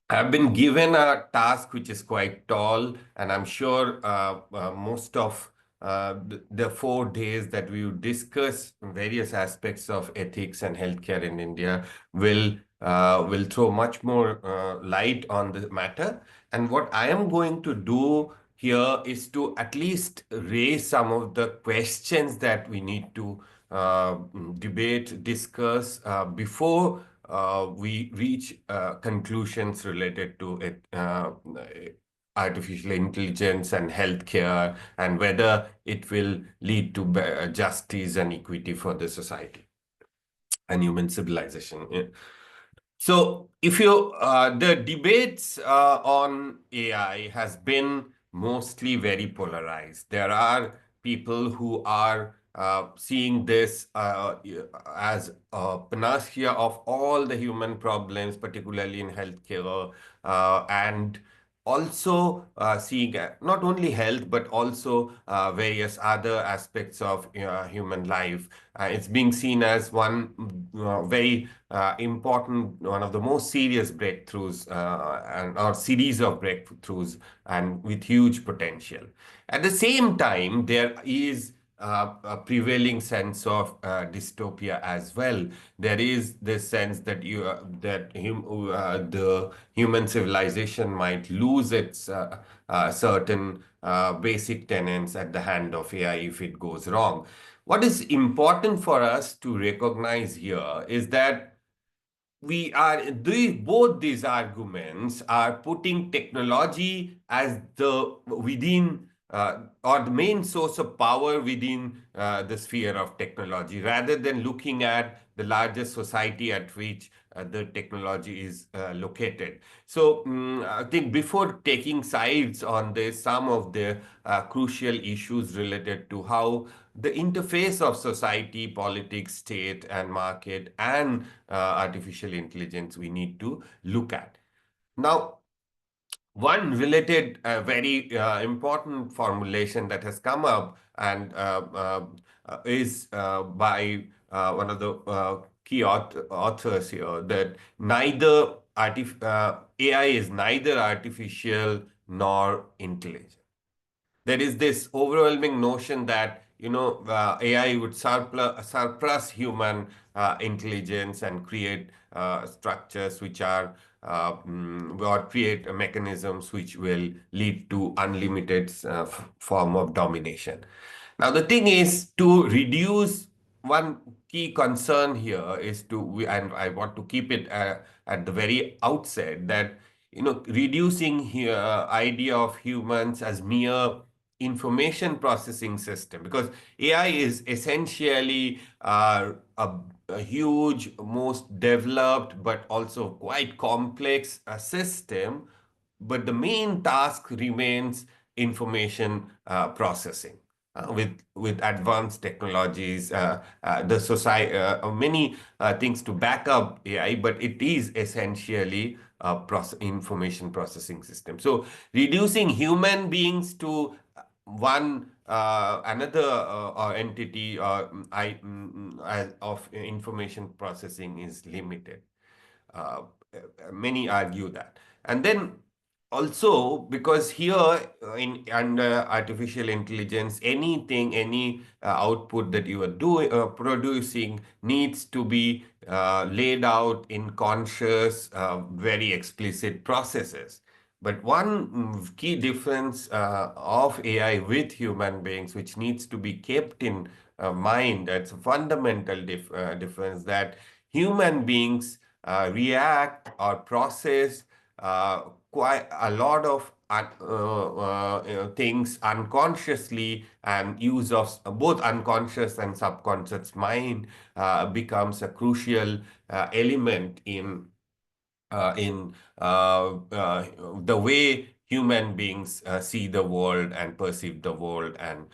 I've been given a task which is quite tall, and I'm sure most of the 4 days that we will discuss various aspects of ethics and healthcare in India will throw much more light on the matter. And what I am going to do here is to at least raise some of the questions that we need to debate, discuss before we reach conclusions related to it, artificial intelligence and healthcare, and whether it will lead to justice and equity for the society and human civilization. Yeah. So if you, the debates on AI has been mostly very polarized. There are people who are seeing this as a panacea of all the human problems, particularly in healthcare, and also seeing not only health, but also various other aspects of human life. It's being seen as one very important, one of the most serious breakthroughs and or series of breakthroughs, and with huge potential. At the same time, there is a prevailing sense of dystopia as well. There is this sense that the human civilization might lose its certain basic tenets at the hand of AI if it goes wrong. What is important for us to recognize here is that both these arguments are putting technology as the within or the main source of power within the sphere of technology, rather than looking at the larger society at which the technology is located. So I think before taking sides on this, some of the crucial issues related to how the interface of society, politics, state, and market, and artificial intelligence we need to look at. Now, one related very important formulation that has come up and is by one of the key authors here, that AI is neither artificial nor intelligent. There is this overwhelming notion that AI would surpass human intelligence and create structures which are or create mechanisms which will lead to unlimited form of domination. Now, the thing is to reduce one key concern here is and I want to keep it at the very outset, that reducing here idea of humans as mere information processing system, because AI is essentially a huge, most developed, but also quite complex system. But the main task remains information processing. With advanced technologies, the society, many things to back up AI, but it is essentially a information processing system. So reducing human beings to another entity of information processing is limited. Many argue that. And then also, because here under artificial intelligence, any output that you are producing needs to be laid out in conscious, very explicit processes. But one key difference of AI with human beings, which needs to be kept in mind, that's a fundamental difference, that human beings react or process quite a lot of things unconsciously, and use of both unconscious and subconscious mind becomes a crucial element in the way human beings see the world and perceive the world and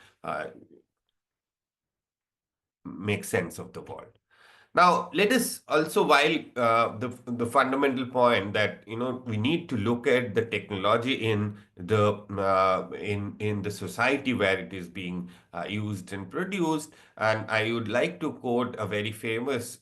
make sense of the world. Now, let us also, while the fundamental point that we need to look at the technology in the society where it is being used and produced, and I would like to quote a very famous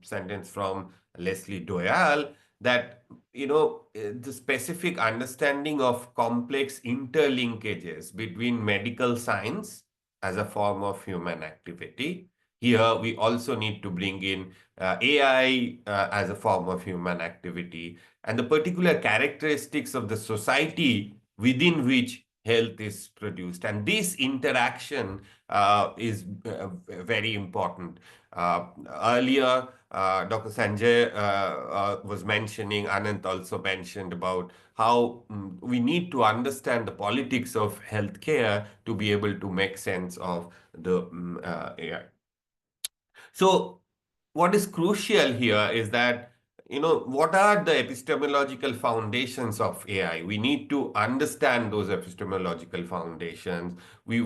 sentence from Leslie Doyle, that the specific understanding of complex interlinkages between medical science as a form of human activity. Here, we also need to bring in AI as a form of human activity, and the particular characteristics of the society within which health is produced. And this interaction is very important. Earlier, Dr. Sanjay was mentioning, Anant also mentioned about how we need to understand the politics of healthcare to be able to make sense of the AI. So what is crucial here is that, what are the epistemological foundations of AI? We need to understand those epistemological foundations. We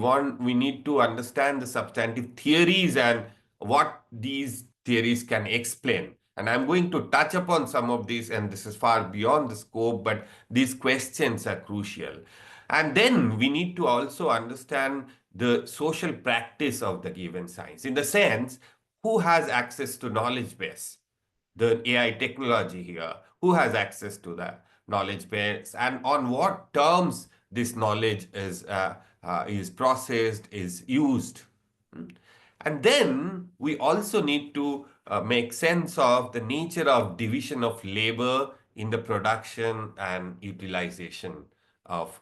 need to understand the substantive theories and what these theories can explain. And I'm going to touch upon some of these, and this is far beyond the scope, but these questions are crucial. And then we need to also understand the social practice of the given science, in the sense, who has access to knowledge base? The AI technology here, who has access to the knowledge base, and on what terms this knowledge is processed, is used. And then we also need to make sense of the nature of division of labor in the production and utilization of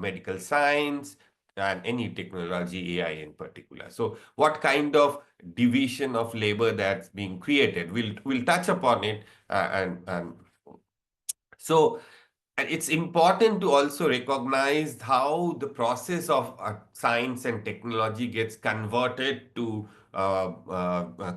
medical science, and any technology, AI in particular. So what kind of division of labor that's being created? We'll touch upon it, and so and it's important to also recognize how the process of science and technology gets converted to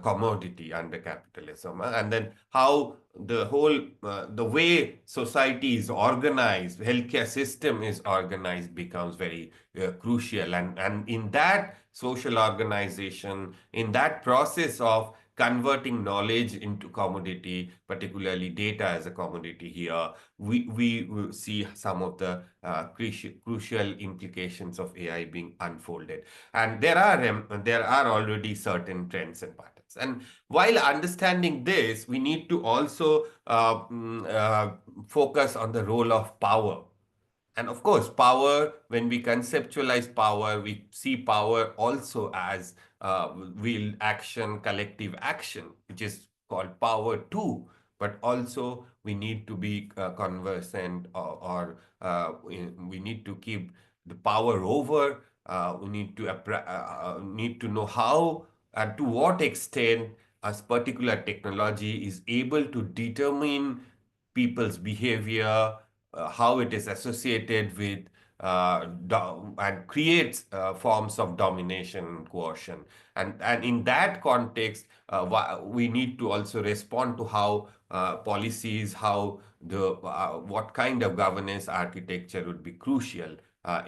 commodity under capitalism, and then how the whole the way society is organized, healthcare system is organized, becomes very crucial, and in that social organization, in that process of converting knowledge into commodity, particularly data as a commodity here, we will see some of the crucial implications of AI being unfolded. And there are already certain trends and patterns. And while understanding this, we need to also focus on the role of power. And of course, power, when we conceptualize power, we see power also as will action, collective action, which is called power too. But also we need to be conversant, or we need to keep the power over. We need to know how and to what extent a particular technology is able to determine people's behavior, how it is associated with and creates forms of domination and coercion. And in that context, we need to also respond to how policies, how what kind of governance architecture would be crucial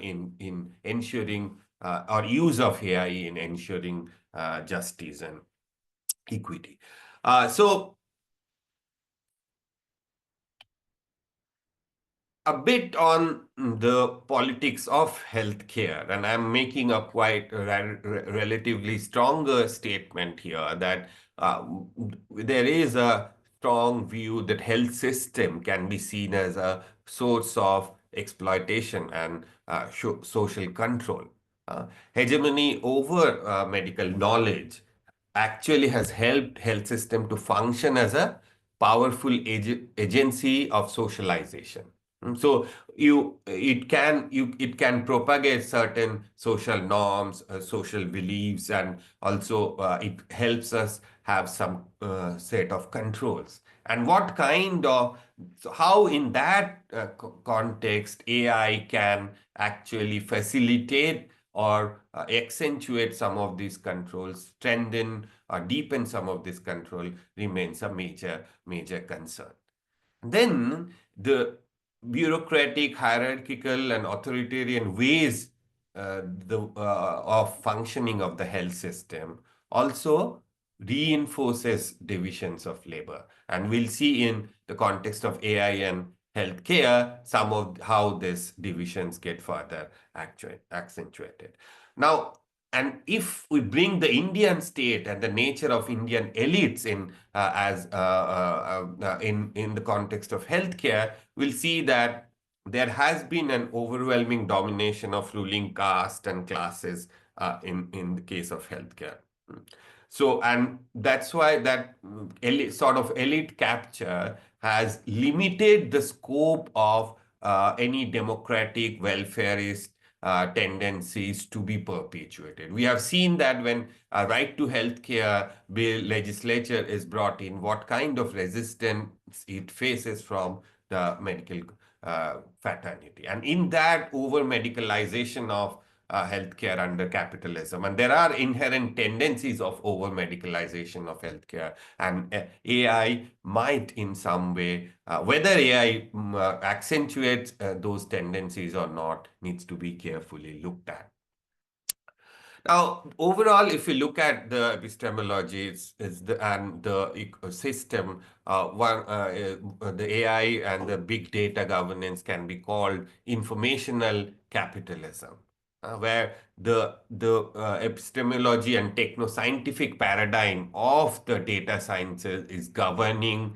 in ensuring or use of AI in ensuring justice and equity. So a bit on the politics of healthcare, and I'm making a quite relatively stronger statement here that there is a strong view that health system can be seen as a source of exploitation and social control. Hegemony over medical knowledge actually has helped health system to function as a powerful agency of socialization. So it can propagate certain social norms, social beliefs, and also it helps us have some set of controls. And what kind of, so how in that context AI can actually facilitate or accentuate some of these controls, strengthen or deepen some of this control, remains a major concern. Then the bureaucratic, hierarchical, and authoritarian ways of functioning of the health system also reinforces divisions of labor. And we'll see in the context of AI and healthcare some of how these divisions get further accentuated. Now, and if we bring the Indian state and the nature of Indian elites in in the context of healthcare, we'll see that there has been an overwhelming domination of ruling caste and classes in the case of healthcare. So, and that's why that sort of elite capture has limited the scope of any democratic welfareist tendencies to be perpetuated. We have seen that when a right to healthcare bill legislature is brought in, what kind of resistance it faces from the medical fraternity. And in that over-medicalization of healthcare under capitalism, and there are inherent tendencies of over-medicalization of healthcare, and AI might in some way, whether AI accentuates those tendencies or not, needs to be carefully looked at. Now, overall, if you look at the epistemology and the ecosystem, the AI and the big data governance can be called informational capitalism, where the epistemology and techno-scientific paradigm of the data sciences is governing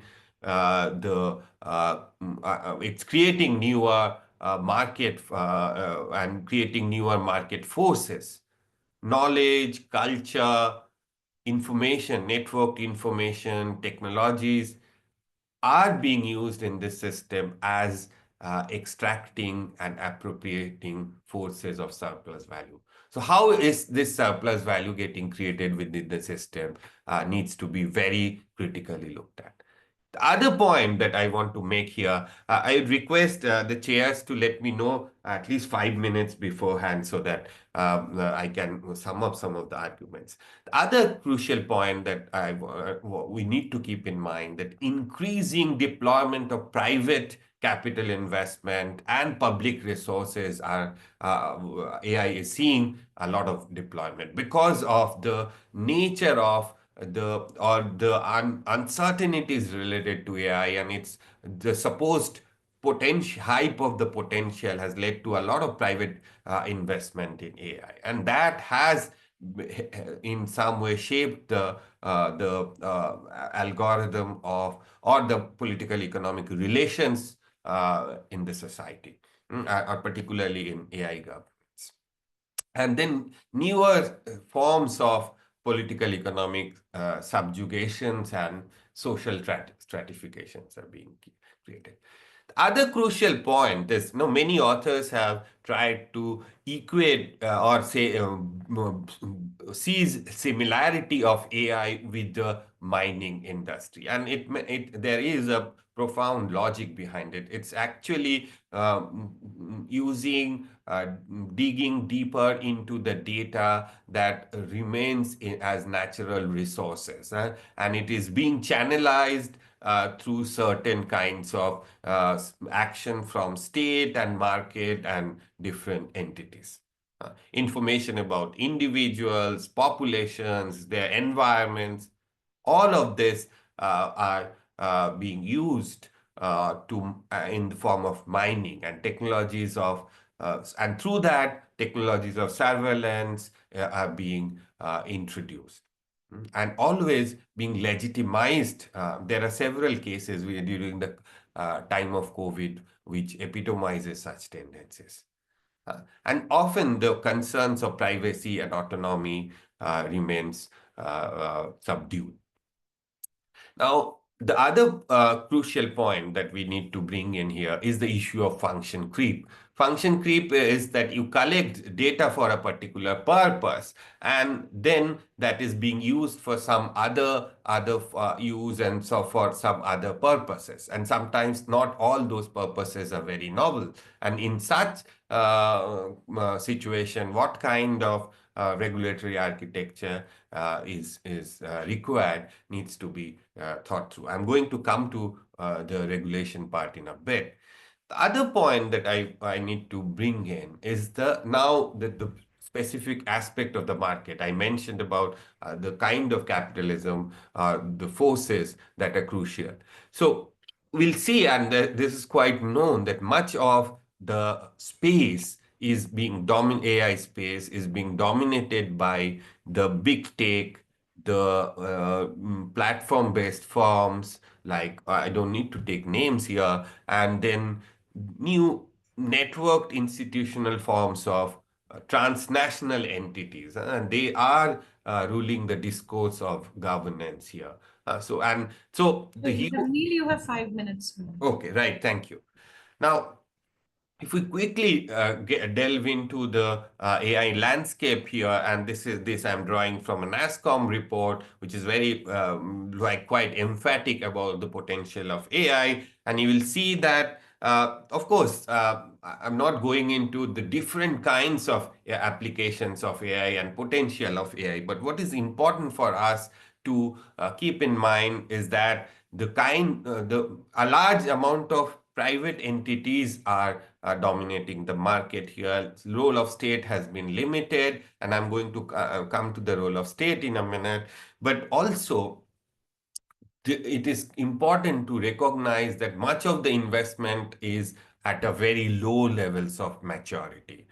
it's creating newer market and creating newer market forces. Knowledge, culture, information, networked information, technologies are being used in this system as extracting and appropriating forces of surplus value. So how is this surplus value getting created within the system needs to be very critically looked at. The other point that I want to make here, I request the chairs to let me know at least 5 minutes beforehand so that I can sum up some of the arguments. The other crucial point that we need to keep in mind that increasing deployment of private capital investment and public resources are AI is seeing a lot of deployment because of the nature of the uncertainties related to AI, and it's the supposed potential hype of the potential has led to a lot of private investment in AI, and that has in some way shaped the algorithm of or the political economic relations in the society, or particularly in AI governments. And then newer forms of political economic subjugations and social stratifications are being created. The other crucial point is, many authors have tried to equate or say sees similarity of AI with the mining industry, and there is a profound logic behind it. It's actually digging deeper into the data that remains as natural resources, and it is being channelized through certain kinds of action from state and market and different entities. Information about individuals, populations, their environments, all of this are being used in the form of mining and technologies of, and through that, technologies of surveillance are being introduced and always being legitimized. There are several cases during the time of COVID which epitomizes such tendencies. And often the concerns of privacy and autonomy remains subdued. Now, the other crucial point that we need to bring in here is the issue of function creep. Function creep is that you collect data for a particular purpose, and then that is being used for some other use and so for some other purposes. And sometimes not all those purposes are very novel. And in such situation, what kind of regulatory architecture is required needs to be thought through. I'm going to come to the regulation part in a bit. The other point that I need to bring in is the specific aspect of the market. I mentioned about the kind of capitalism, the forces that are crucial. So we'll see, and this is quite known, that much of the space is being AI space is being dominated by the big tech, the platform-based firms, like I don't need to take names here, and then new networked institutional forms of transnational entities, and they are ruling the discourse of governance here. So Neil, you have 5 minutes. Okay, right. Thank you. Now, if we quickly delve into the AI landscape here, and this I'm drawing from a NASSCOM report, which is very quite emphatic about the potential of AI, and you will see that, of course, I'm not going into the different kinds of applications of AI and potential of AI, but what is important for us to keep in mind is that a large amount of private entities are dominating the market here. The role of state has been limited, and I'm going to come to the role of state in a minute. But also, it is important to recognize that much of the investment is at a very low levels of maturity.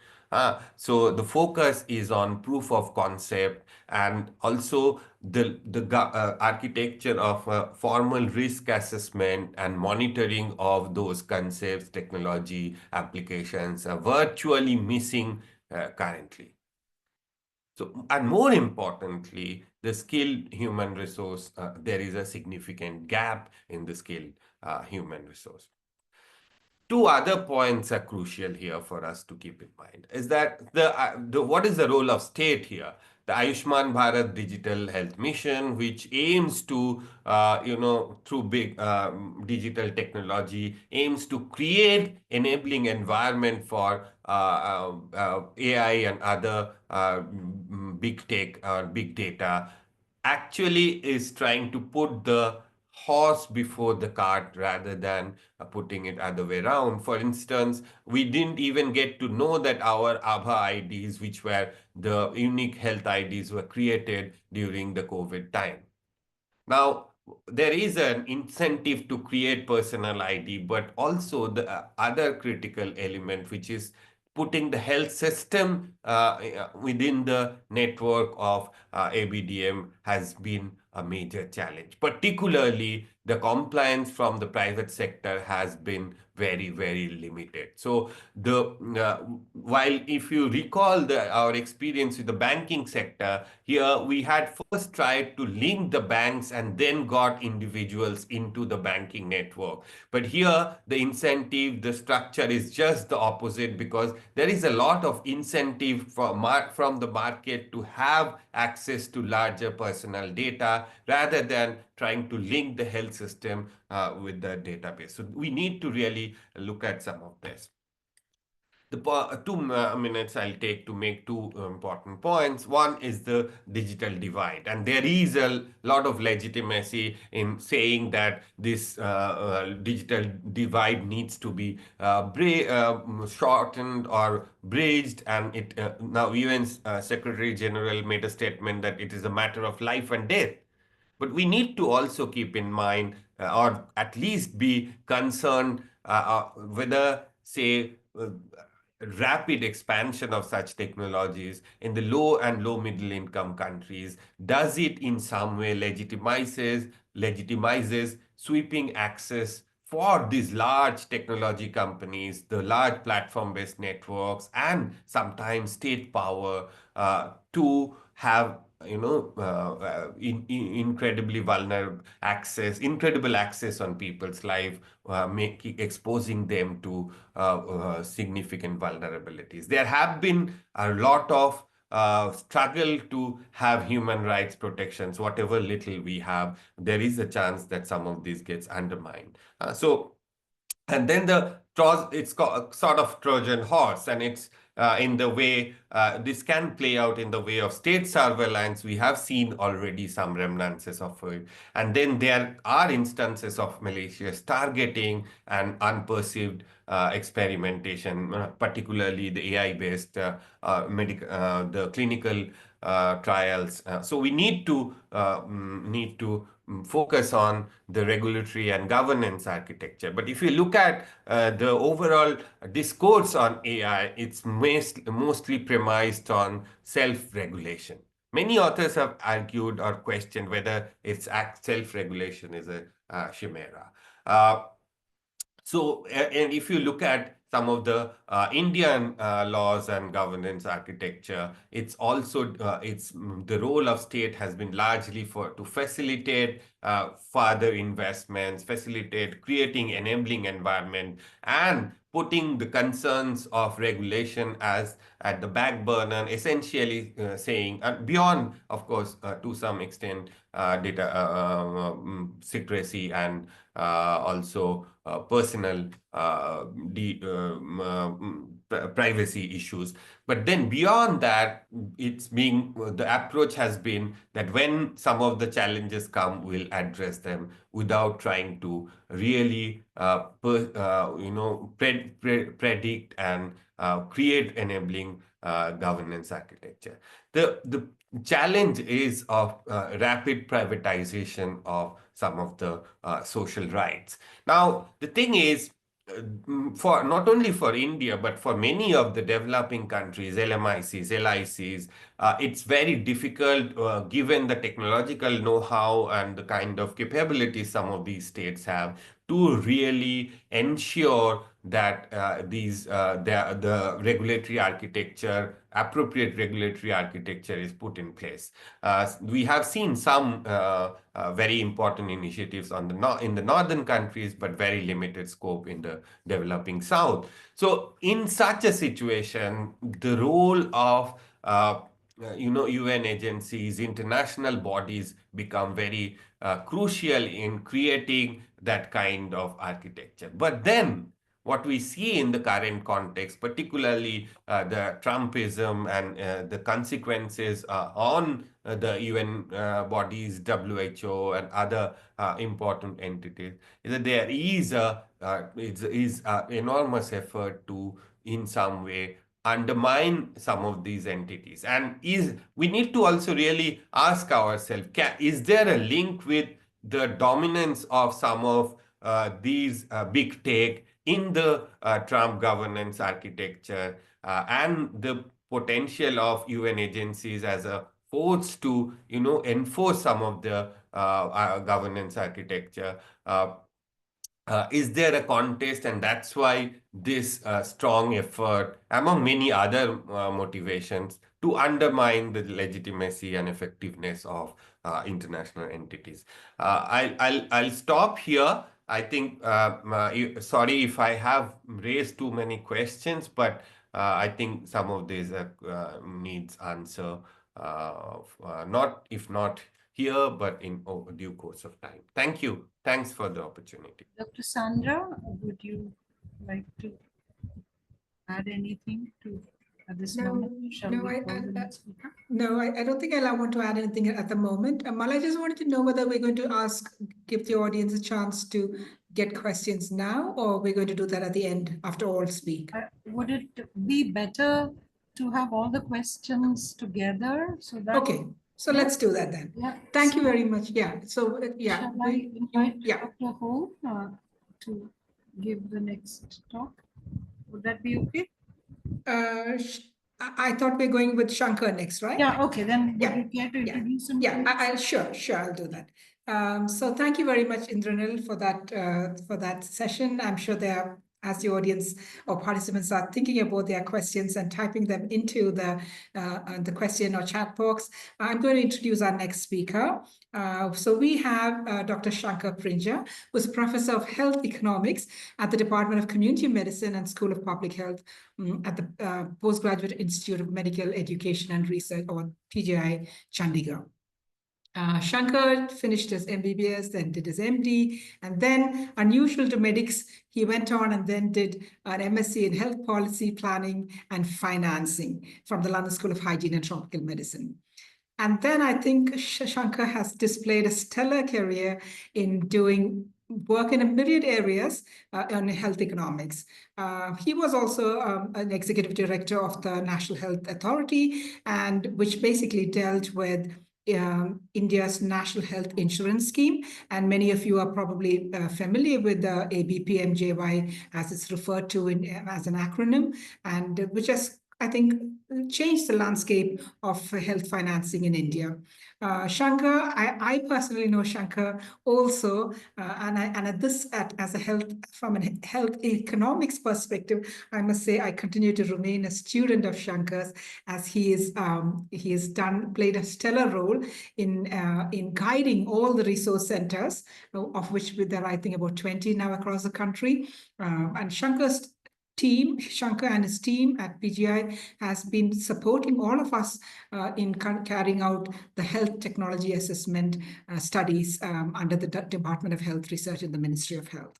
So the focus is on proof of concept, and also the architecture of formal risk assessment and monitoring of those concepts, technology applications are virtually missing currently. So, and more importantly, the skilled human resource, there is a significant gap in the skilled human resource. two other points are crucial here for us to keep in mind. Is that what is the role of state here? The Ayushman Bharat Digital Health Mission, which aims to, through big digital technology, aims to create enabling environment for AI and other big tech or big data, actually is trying to put the horse before the cart rather than putting it other way around. For instance, we didn't even get to know that our Aadhaar IDs, which were the unique health IDs, were created during the COVID time. Now, there is an incentive to create personal ID, but also the other critical element, which is putting the health system within the network of ABDM, has been a major challenge. Particularly, the compliance from the private sector has been very, very limited. So while if you recall our experience with the banking sector, here we had first tried to link the banks and then got individuals into the banking network. But here the incentive, the structure is just the opposite, because there is a lot of incentive from the market to have access to larger personal data rather than trying to link the health system with the database. So we need to really look at some of this. The 2 minutes I'll take to make two important points. One is the digital divide. And there is a lot of legitimacy in saying that this digital divide needs to be shortened or bridged. And it now UN Secretary General made a statement that it is a matter of life and death. But we need to also keep in mind, or at least be concerned, whether, say, rapid expansion of such technologies in the low and low middle income countries, does it in some way legitimizes sweeping access for these large technology companies, the large platform-based networks, and sometimes state power to have incredibly incredible access on people's life, exposing them to significant vulnerabilities. There have been a lot of struggle to have human rights protections. Whatever little we have, there is a chance that some of this gets undermined. And then it's sort of Trojan horse, and it's in the way this can play out in the way of state surveillance. We have seen already some remnants of it. And then there are instances of malicious targeting and unperceived experimentation, particularly the AI-based the clinical trials. So we need to focus on the regulatory and governance architecture. But if you look at the overall discourse on AI, it's mostly premised on self-regulation. Many authors have argued or questioned whether it's self-regulation is a chimera. And if you look at some of the Indian laws and governance architecture, it's also the role of state has been largely to facilitate further investments, facilitate creating enabling environment, and putting the concerns of regulation as at the back burner, essentially saying, beyond, of course, to some extent, data secrecy and also personal privacy issues. But then beyond that, the approach has been that when some of the challenges come, we'll address them without trying to really predict and create enabling governance architecture. The challenge is of rapid privatization of some of the social rights. Now, the thing is, for not only for India, but for many of the developing countries, LMICs, LICs, it's very difficult, given the technological know-how and the kind of capabilities some of these states have, to really ensure that the regulatory architecture, appropriate regulatory architecture is put in place. We have seen some very important initiatives in the northern countries, but very limited scope in the developing south. So in such a situation, the role of UN agencies, international bodies become very crucial in creating that kind of architecture. But then what we see in the current context, particularly the Trumpism and the consequences on the UN bodies, WHO, and other important entities, is that there is enormous effort to, in some way, undermine some of these entities. And we need to also really ask ourselves, is there a link with the dominance of some of these big tech in the Trump governance architecture and the potential of UN agencies as a force to, enforce some of the governance architecture? Is there a contest, and that's why this strong effort, among many other motivations, to undermine the legitimacy and effectiveness of international entities? I'll stop here. I think, sorry if I have raised too many questions, but I think some of these needs answer, if not here, but in due course of time. Thank you. Thanks for the opportunity. Dr. Sandra, would you like to add anything to at this moment? I don't think I want to add anything at the moment. Mala, I just wanted to know whether we're going to give the audience a chance to get questions now, or we're going to do that at the end after all speak. Would it be better to have all the questions together so that? Okay. So let's do that then. Yeah. Thank you very much. Yeah. So yeah. Shall I invite Dr. Ho to give the next talk? Would that be okay? I thought we're going with Shankar next, right? Yeah. Okay. Then would you care to introduce him? Yeah. Sure. I'll do that. So thank you very much, Indranil, for that session. I'm sure there, as the audience or participants are thinking about their questions and typing them into the question or chat box, I'm going to introduce our next speaker. So we have Dr. Shankar Prinja, who's Professor of Health Economics at the Department of Community Medicine and School of Public Health at the Postgraduate Institute of Medical Education and Research, or PGI, Chandigarh. Shankar finished his MBBS, then did his MD, and then, unusual to medics, he went on and then did an MSc in Health Policy Planning and Financing from the London School of Hygiene and Tropical Medicine. And then I think Shankar has displayed a stellar career in doing work in a myriad areas on health economics. He was also an executive director of the National Health Authority, and which basically dealt with India's National Health Insurance Scheme, and many of you are probably familiar with the ABPMJY as it's referred to as an acronym, and which has, I think, changed the landscape of health financing in India. Shankar, I personally know Shankar also, from a health economics perspective, I must say I continue to remain a student of Shankar's, as he has played a stellar role in guiding all the resource centers, of which there are, I think, about 20 now across the country, and Shankar and his team at PGI has been supporting all of us in carrying out the health technology assessment studies under the Department of Health Research in the Ministry of Health.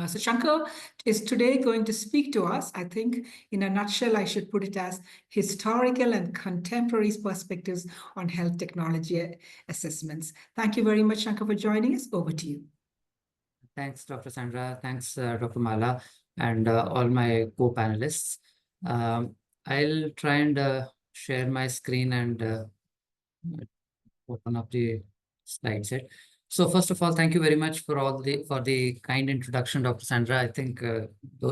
So Shankar is today going to speak to us. I think in a nutshell, I should put it as historical and contemporary perspectives on health technology assessments. Thank you very much, Shankar, for joining us. Over to you. Thanks, Dr. Sandra. Thanks, Dr. Mala, and all my co-panelists. I'll try and share my screen and open up the slide set. So first of all, thank you very much for the kind introduction, Dr. Sandra. I think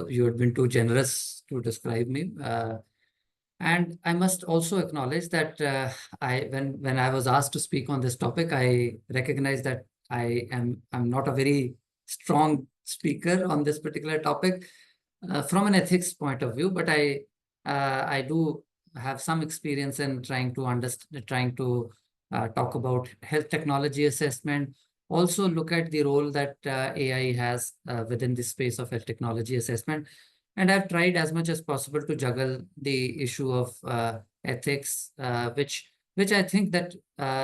you have been too generous to describe me. And I must also acknowledge that when I was asked to speak on this topic, I recognize that I'm not a very strong speaker on this particular topic. from an ethics point of view, but I do have some experience in trying to talk about health technology assessment. Also look at the role that AI has within the space of health technology assessment. And I've tried as much as possible to juggle the issue of ethics, which I think that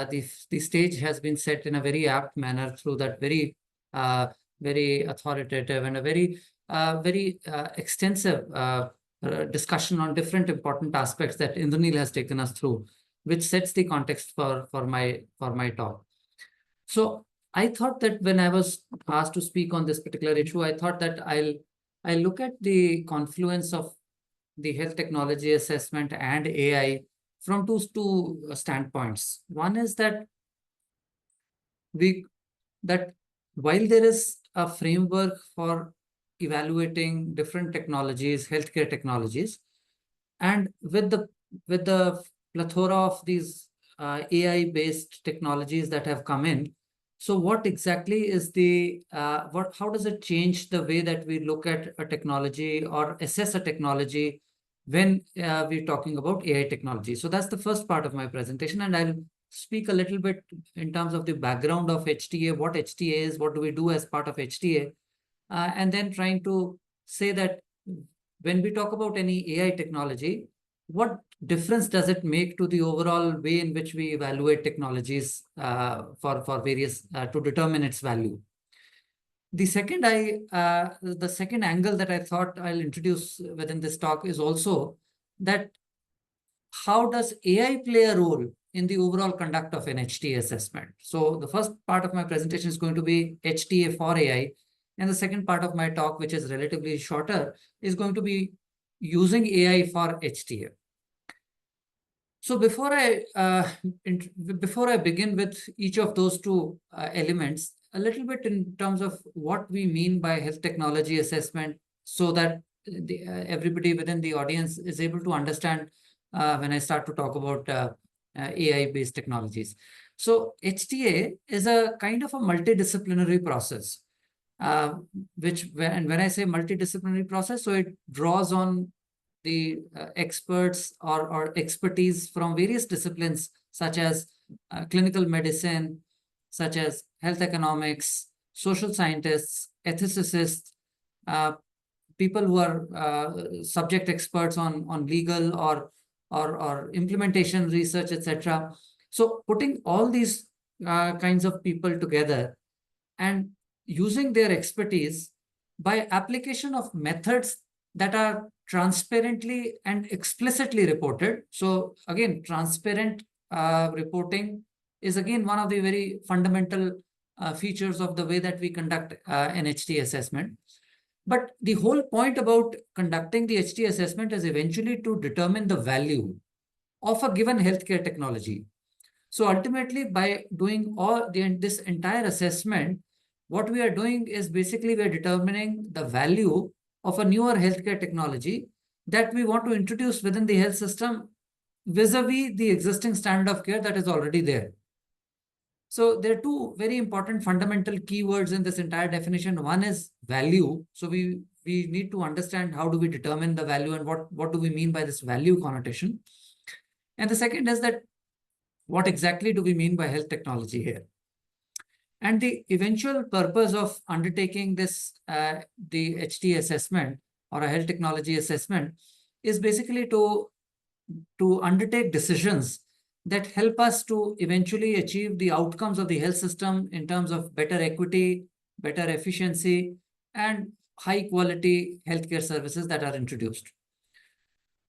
the stage has been set in a very apt manner through that very authoritative and a very extensive discussion on different important aspects that Indranil has taken us through, which sets the context for my talk. So I thought that when I was asked to speak on this particular issue, I thought that I'll look at the confluence of the health technology assessment and AI from two standpoints. One is that while there is a framework for evaluating different technologies, healthcare technologies, and with the plethora of these AI-based technologies that have come in, so what exactly is how does it change the way that we look at a technology or assess a technology when we're talking about AI technology? So that's the first part of my presentation, and I'll speak a little bit in terms of the background of HTA, what HTA is, what do we do as part of HTA, and then trying to say that when we talk about any AI technology, what difference does it make to the overall way in which we evaluate technologies for various to determine its value? The second angle that I thought I'll introduce within this talk is also that how does AI play a role in the overall conduct of an HTA assessment? So the first part of my presentation is going to be HTA for AI, and the second part of my talk, which is relatively shorter, is going to be using AI for HTA. So before I begin with each of those two elements, a little bit in terms of what we mean by health technology assessment, so that everybody within the audience is able to understand when I start to talk about AI-based technologies. So HTA is a kind of a multidisciplinary process, when I say multidisciplinary process, so it draws on the experts or expertise from various disciplines, such as clinical medicine, such as health economics, social scientists, ethicists, people who are subject experts on legal or implementation research, etc. So putting all these kinds of people together and using their expertise by application of methods that are transparently and explicitly reported. So again, transparent reporting is again one of the very fundamental features of the way that we conduct an HTA assessment. But the whole point about conducting the HTA assessment is eventually to determine the value of a given healthcare technology. So ultimately, by doing this entire assessment, what we are doing is basically we are determining the value of a newer healthcare technology that we want to introduce within the health system vis-a-vis the existing standard of care that is already there. So there are two very important fundamental keywords in this entire definition. One is value. So we need to understand how do we determine the value and what do we mean by this value connotation. And the second is that what exactly do we mean by health technology here? And the eventual purpose of undertaking this, the HTA assessment or a health technology assessment, is basically to undertake decisions that help us to eventually achieve the outcomes of the health system in terms of better equity, better efficiency, and high quality healthcare services that are introduced.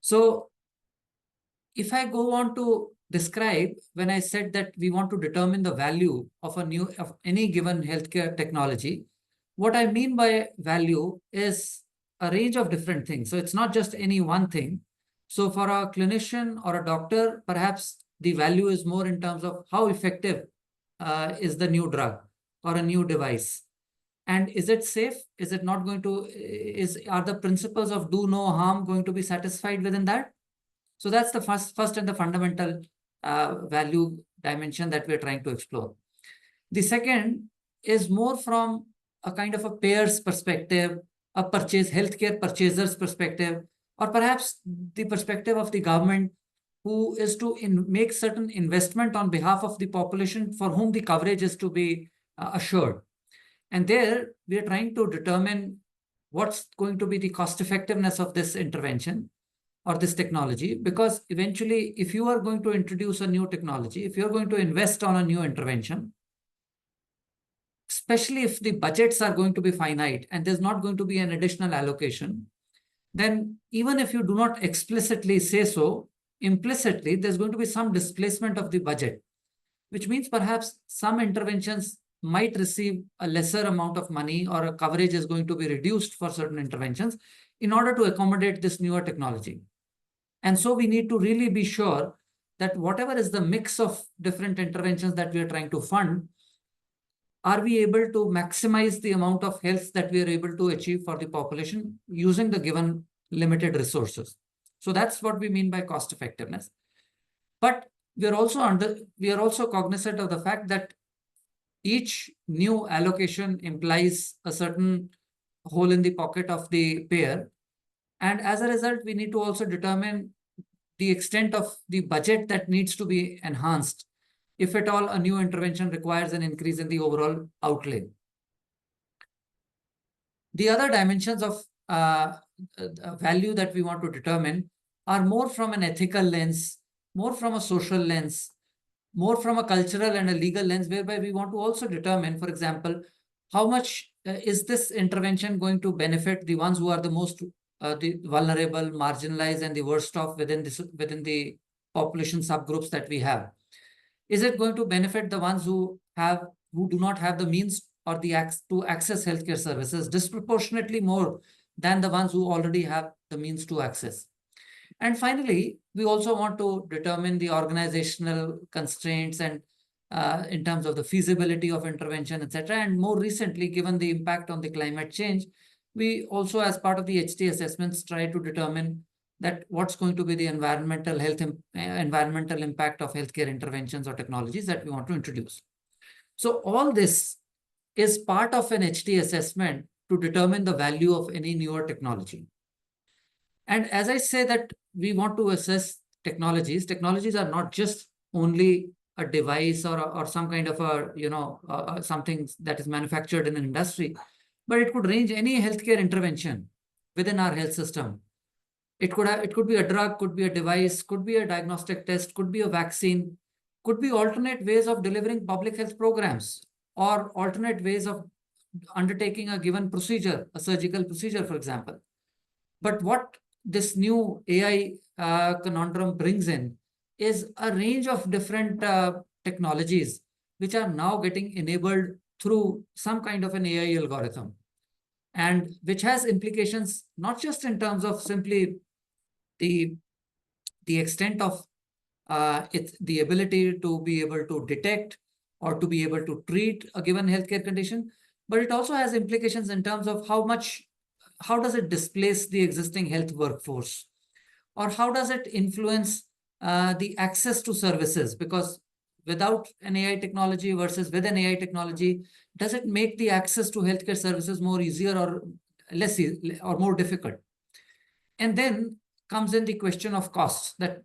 So if I go on to describe, when I said that we want to determine the value of any given healthcare technology, what I mean by value is a range of different things. So it's not just any one thing. So for a clinician or a doctor, perhaps the value is more in terms of how effective is the new drug or a new device. And is it safe? Is it not going to, are the principles of do no harm going to be satisfied within that? So that's the first and the fundamental value dimension that we're trying to explore. The second is more from a kind of a payer's perspective a healthcare purchaser's perspective, or perhaps the perspective of the government, who is to make certain investment on behalf of the population for whom the coverage is to be assured. And there we are trying to determine what's going to be the cost effectiveness of this intervention or this technology, because eventually if you are going to introduce a new technology, if you're going to invest on a new intervention, especially if the budgets are going to be finite and there's not going to be an additional allocation, then even if you do not explicitly say so, implicitly there's going to be some displacement of the budget, which means perhaps some interventions might receive a lesser amount of money, or a coverage is going to be reduced for certain interventions in order to accommodate this newer technology. And so we need to really be sure that whatever is the mix of different interventions that we are trying to fund, are we able to maximize the amount of health that we are able to achieve for the population using the given limited resources? So that's what we mean by cost effectiveness. But we are also cognizant of the fact that each new allocation implies a certain hole in the pocket of the payer. And as a result, we need to also determine the extent of the budget that needs to be enhanced if at all a new intervention requires an increase in the overall outlay. The other dimensions of value that we want to determine are more from an ethical lens, more from a social lens, more from a cultural and a legal lens, whereby we want to also determine, for example, how much is this intervention going to benefit the ones who are the most the vulnerable, marginalized, and the worst off within the population subgroups that we have. Is it going to benefit the ones who do not have the means or the to access healthcare services disproportionately more than the ones who already have the means to access? And finally, we also want to determine the organizational constraints and in terms of the feasibility of intervention, etc. And more recently, given the impact on the climate change, we also, as part of the HT assessments, try to determine that what's going to be the environmental impact of healthcare interventions or technologies that we want to introduce. So all this is part of an HT assessment to determine the value of any newer technology. And as I say that we want to assess technologies are not just only a device or some kind of a, something that is manufactured in an industry, but it could range any healthcare intervention within our health system. It could be a drug, could be a device, could be a diagnostic test, could be a vaccine, could be alternate ways of delivering public health programs, or alternate ways of undertaking a given procedure, a surgical procedure, for example. But what this new AI conundrum brings in is a range of different technologies which are now getting enabled through some kind of an AI algorithm, and which has implications not just in terms of simply the extent of the ability to be able to detect or to be able to treat a given healthcare condition, but it also has implications in terms of how does it displace the existing health workforce, or how does it influence the access to services? Because without an AI technology versus with an AI technology, does it make the access to healthcare services more easier or less or more difficult? And then comes in the question of costs, that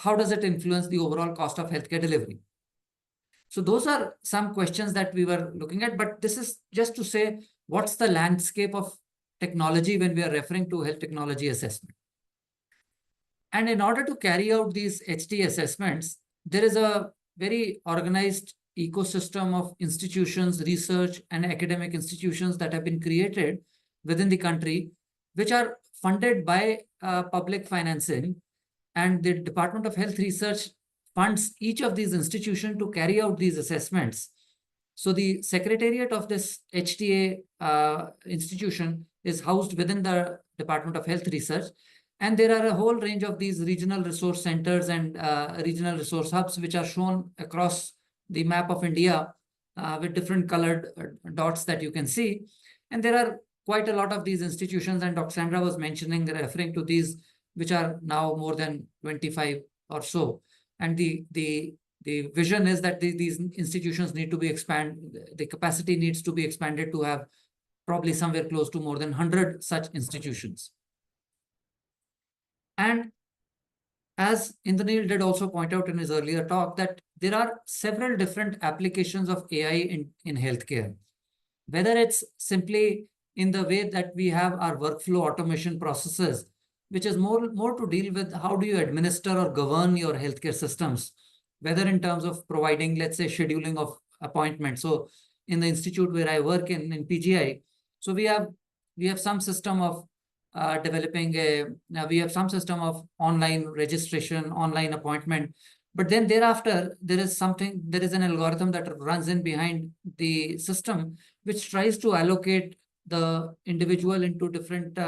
how does it influence the overall cost of healthcare delivery? So those are some questions that we were looking at, but this is just to say what's the landscape of technology when we are referring to health technology assessment. And in order to carry out these HT assessments, there is a very organized ecosystem of institutions, research, and academic institutions that have been created within the country, which are funded by public financing. And the Department of Health Research funds each of these institutions to carry out these assessments. So the secretariat of this HTA institution is housed within the Department of Health Research. And there are a whole range of these regional resource centers and regional resource hubs, which are shown across the map of India with different colored dots that you can see. And there are quite a lot of these institutions, and Dr. Sandra was referring to these, which are now more than 25 or so. And the vision is that these institutions need to be expanded, the capacity needs to be expanded to have probably somewhere close to more than 100 such institutions. And as Indranil did also point out in his earlier talk, that there are several different applications of AI in healthcare, whether it's simply in the way that we have our workflow automation processes, which is more to deal with how do you administer or govern your healthcare systems, whether in terms of providing, let's say, scheduling of appointments. So in the institute where I work in PGI, so we have some system of we have some system of online registration, online appointment. But then thereafter, there is an algorithm that runs in behind the system, which tries to allocate the individual into different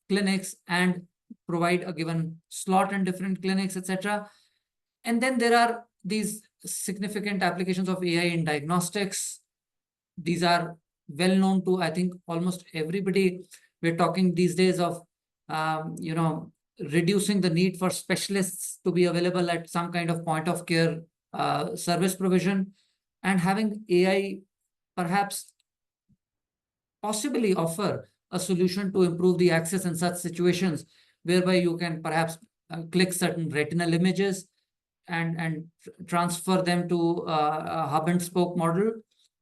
clinics and provide a given slot in different clinics, etc. And then there are these significant applications of AI in diagnostics. These are well known to, I think, almost everybody. We're talking these days of, reducing the need for specialists to be available at some kind of point of care service provision, and having AI perhaps possibly offer a solution to improve the access in such situations, whereby you can perhaps click certain retinal images and transfer them to a hub and spoke model,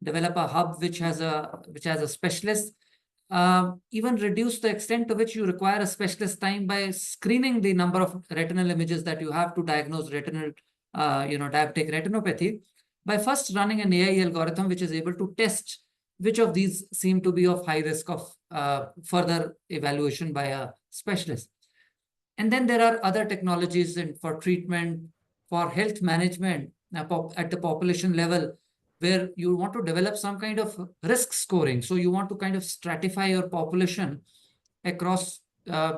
develop a hub which has a specialist, even reduce the extent to which you require a specialist time by screening the number of retinal images that you have to diagnose retinal, diabetic retinopathy, by first running an AI algorithm which is able to test which of these seem to be of high risk of further evaluation by a specialist. And then there are other technologies for treatment, for health management at the population level, where you want to develop some kind of risk scoring. So you want to kind of stratify your population across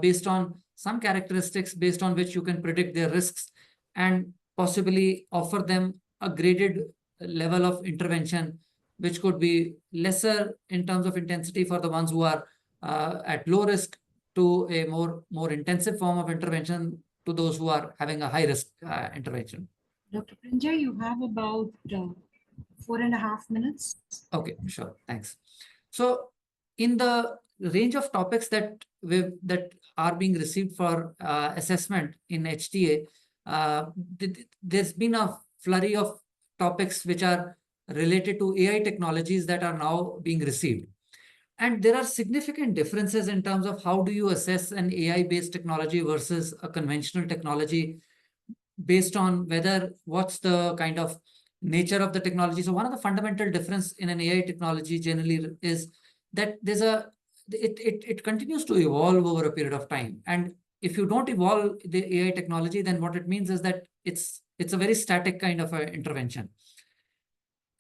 based on some characteristics based on which you can predict their risks, and possibly offer them a graded level of intervention, which could be lesser in terms of intensity for the ones who are at low risk, to a more intensive form of intervention to those who are having a high risk intervention. Dr. Pranjay, you have about 4.5 minutes. Okay, sure. Thanks. So in the range of topics that are being received for assessment in HTA, there's been a flurry of topics which are related to AI technologies that are now being received. And there are significant differences in terms of how do you assess an AI-based technology versus a conventional technology, based on what's the kind of nature of the technology. So one of the fundamental difference in an AI technology generally is that it continues to evolve over a period of time. And if you don't evolve the AI technology, then what it means is that it's a very static kind of a intervention.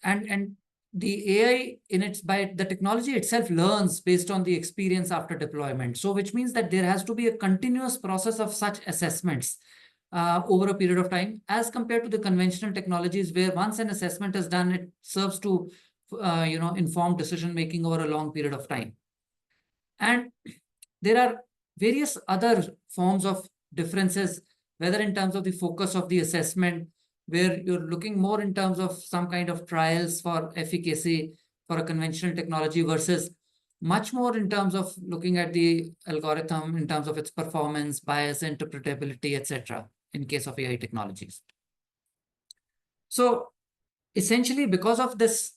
And the AI by the technology itself learns based on the experience after deployment. So which means that there has to be a continuous process of such assessments over a period of time, as compared to the conventional technologies, where once an assessment is done, it serves to inform decision making over a long period of time. And there are various other forms of differences, whether in terms of the focus of the assessment, where you're looking more in terms of some kind of trials for efficacy for a conventional technology, versus much more in terms of looking at the algorithm in terms of its performance, bias, interpretability, etc. in case of AI technologies. So essentially, because of this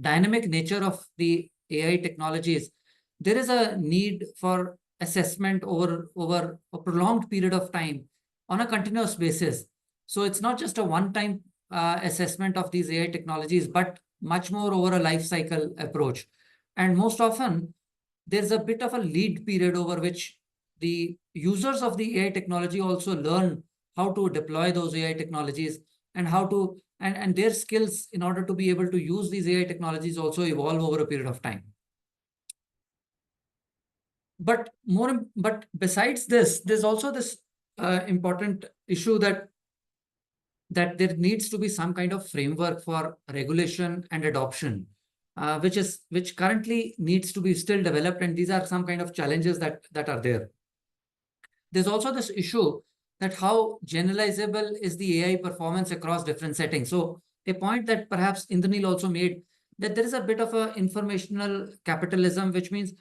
dynamic nature of the AI technologies, there is a need for assessment over a prolonged period of time on a continuous basis. So it's not just a one-time assessment of these AI technologies, but much more over a life cycle approach. And most often, there's a bit of a lead period over which the users of the AI technology also learn how to deploy those AI technologies, and how to and their skills in order to be able to use these AI technologies also evolve over a period of time. But besides this, there's also this important issue that there needs to be some kind of framework for regulation and adoption, which currently needs to be still developed, and these are some kind of challenges that are there. There's also this issue that how generalizable is the AI performance across different settings. So a point that perhaps Indranil also made, that there is a bit of a informational capitalism, which means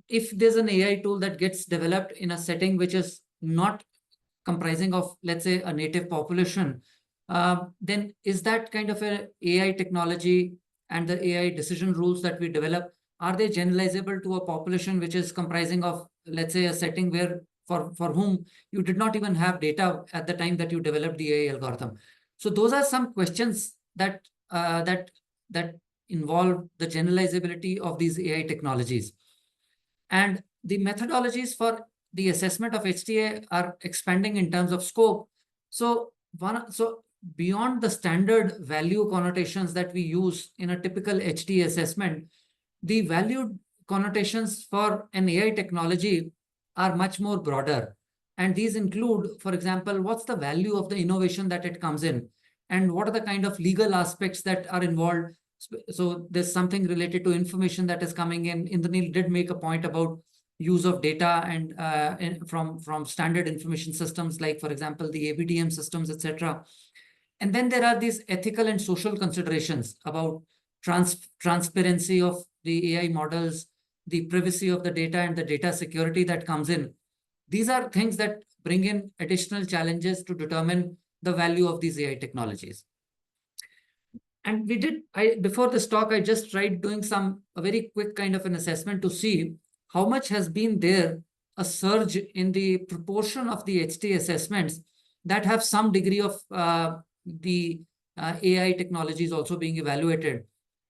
if there's an AI tool that gets developed in a setting which is not comprising of, let's say, a native population, then is that kind of an AI technology and the AI decision rules that we develop, are they generalizable to a population which is comprising of, let's say, a setting where for whom you did not even have data at the time that you developed the AI algorithm? So those are some questions that that involve the generalizability of these AI technologies. And the methodologies for the assessment of HTA are expanding in terms of scope. So beyond the standard value connotations that we use in a typical HTA assessment, the value connotations for an AI technology are much more broader. And these include, for example, what's the value of the innovation that it comes in? And what are the kind of legal aspects that are involved? So there's something related to information that is coming in. Indranil did make a point about use of data and from standard information systems, like, for example, the ABDM systems, etc. And then there are these ethical and social considerations about transparency of the AI models, the privacy of the data, and the data security that comes in. These are things that bring in additional challenges to determine the value of these AI technologies. And before this talk, I just tried doing a very quick kind of an assessment to see how much has been there a surge in the proportion of the HTA assessments that have some degree of the AI technologies also being evaluated.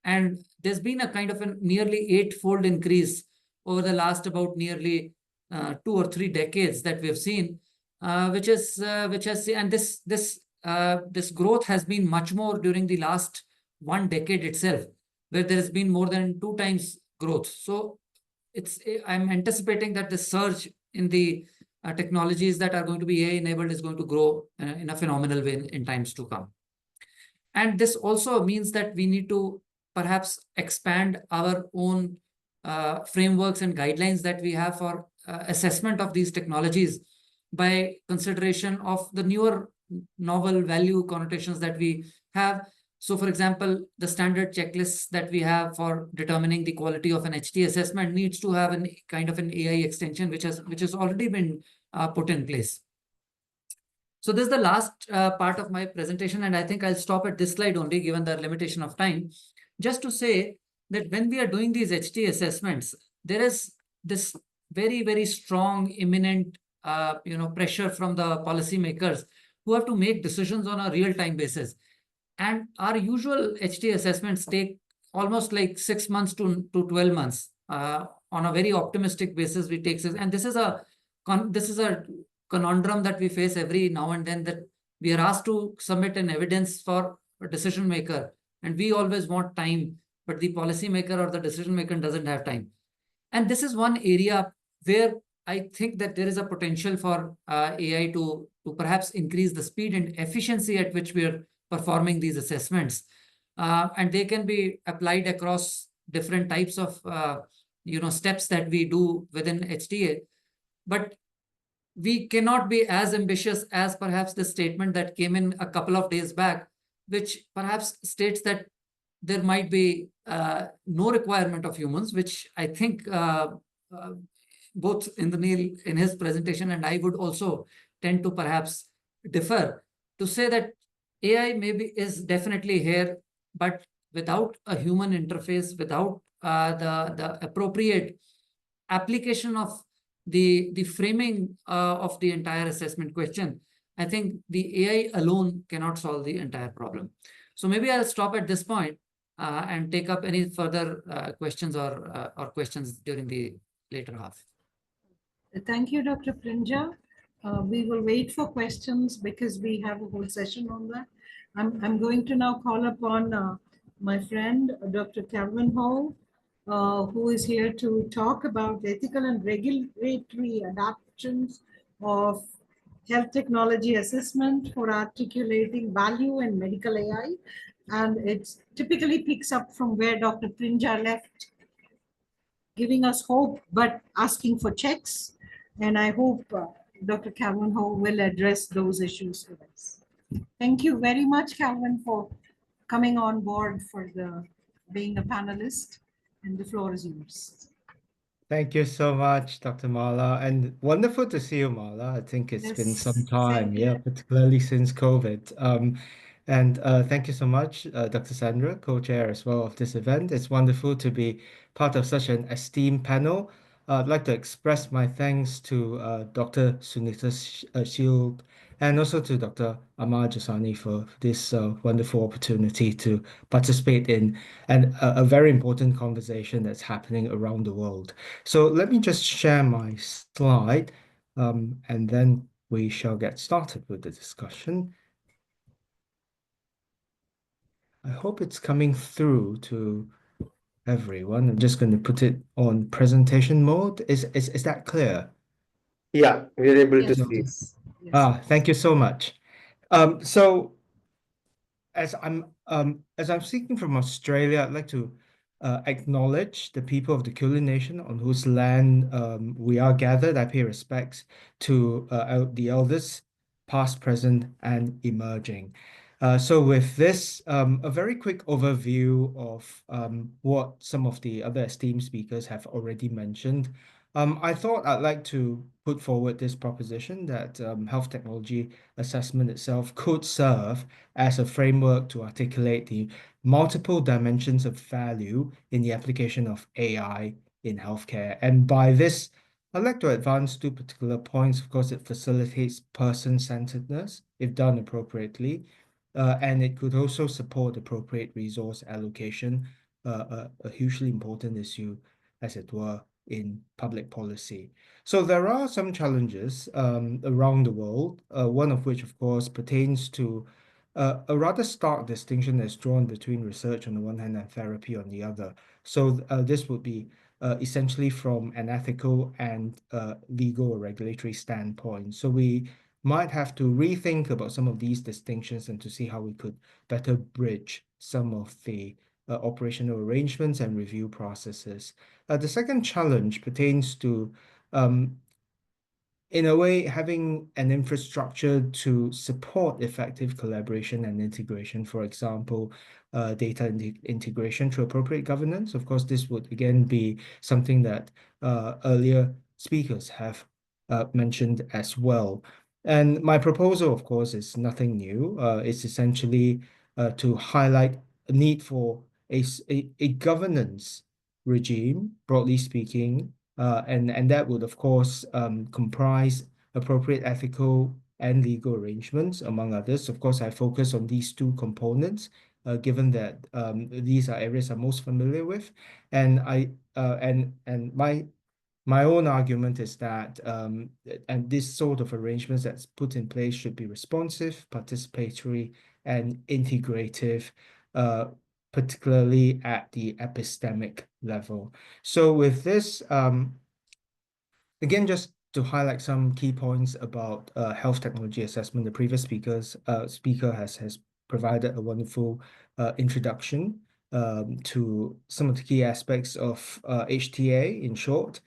And there's been a kind of a nearly 8-fold increase over the last about nearly 2 or 3 decades that we've seen, which has and this growth has been much more during the last 1 decade itself, where there has been more than 2 times growth. So I'm anticipating that the surge in the technologies that are going to be AI enabled is going to grow in a phenomenal way in times to come. And this also means that we need to perhaps expand our own frameworks and guidelines that we have for assessment of these technologies by consideration of the newer novel value connotations that we have. So, for example, the standard checklists that we have for determining the quality of an HT assessment needs to have a kind of an AI extension, which has already been put in place. So this is the last part of my presentation, and I think I'll stop at this slide only, given the limitation of time, just to say that when we are doing these HT assessments, there is this very, very strong, imminent pressure from the policymakers who have to make decisions on a real-time basis. And our usual HT assessments take almost like 6 months to 12 months. On a very optimistic basis, we take 6. And this is a conundrum that we face every now and then, that we are asked to submit an evidence for a decision maker, and we always want time, but the policy maker or the decision maker doesn't have time. And this is one area where I think that there is a potential for AI to perhaps increase the speed and efficiency at which we are performing these assessments. And they can be applied across different types of steps that we do within HTA. But we cannot be as ambitious as perhaps the statement that came in a couple of days back, which perhaps states that there might be no requirement of humans, which I think both Indranil in his presentation and I would also tend to perhaps differ, to say that AI maybe is definitely here, but without a human interface, without the appropriate application of the framing of the entire assessment question, I think the AI alone cannot solve the entire problem. So maybe I'll stop at this point and take up any further questions or questions during the later half. Thank you, Dr. Prinja. We will wait for questions because we have a whole session on that. I'm going to now call upon my friend, Dr. Calvin Ho, who is here to talk about ethical and regulatory adaptations of health technology assessment for articulating value in medical AI. And it typically picks up from where Dr. Prinja left, giving us hope, but asking for checks. And I hope Dr. Calvin Ho will address those issues with us. Thank you very much, Calvin, for coming on board for the being a panelist, and the floor is yours. Thank you so much, Dr. Mala, and wonderful to see you, Mala. I think it's been Yes, some same time, yeah, here. particularly since COVID. And thank you so much, Dr. Sandra, co-chair as well of this event. It's wonderful to be part of such an esteemed panel. I'd like to express my thanks to Dr. Sunita Shield and also to Dr. Amar Jasani for this wonderful opportunity to participate in a very important conversation that's happening around the world. So let me just share my slide, and then we shall get started with the discussion. I hope it's coming through to everyone. I'm just going to put it on presentation mode. Is that clear? Yeah, we're able to Yes, see. yes, yes. Thank you so much. So as I'm speaking from Australia, I'd like to acknowledge the people of the Kulin Nation on whose land we are gathered. I pay respects to the elders, past, present, and emerging. So with this, a very quick overview of what some of the other esteemed speakers have already mentioned. I thought I'd like to put forward this proposition that health technology assessment itself could serve as a framework to articulate the multiple dimensions of value in the application of AI in healthcare. And by this, I'd like to advance two particular points. Of course, it facilitates person-centeredness if done appropriately, and it could also support appropriate resource allocation, a hugely important issue, as it were, in public policy. So there are some challenges around the world, one of which, of course, pertains to a rather stark distinction that's drawn between research on the one hand and therapy on the other. So this would be essentially from an ethical and legal or regulatory standpoint. So we might have to rethink about some of these distinctions and to see how we could better bridge some of the operational arrangements and review processes. The second challenge pertains to in a way, having an infrastructure to support effective collaboration and integration, for example, data integration through appropriate governance. Of course, this would again be something that earlier speakers have mentioned as well. And my proposal, of course, is nothing new. It's essentially to highlight a need for a governance regime, broadly speaking, and that would, of course, comprise appropriate ethical and legal arrangements, among others. Of course, I focus on these two components, given that these are areas I'm most familiar with, and my own argument is that and this sort of arrangements that's put in place should be responsive, participatory, and integrative, particularly at the epistemic level. So with this, again, just to highlight some key points about health technology assessment, the previous speaker has provided a wonderful introduction to some of the key aspects of HTA in short.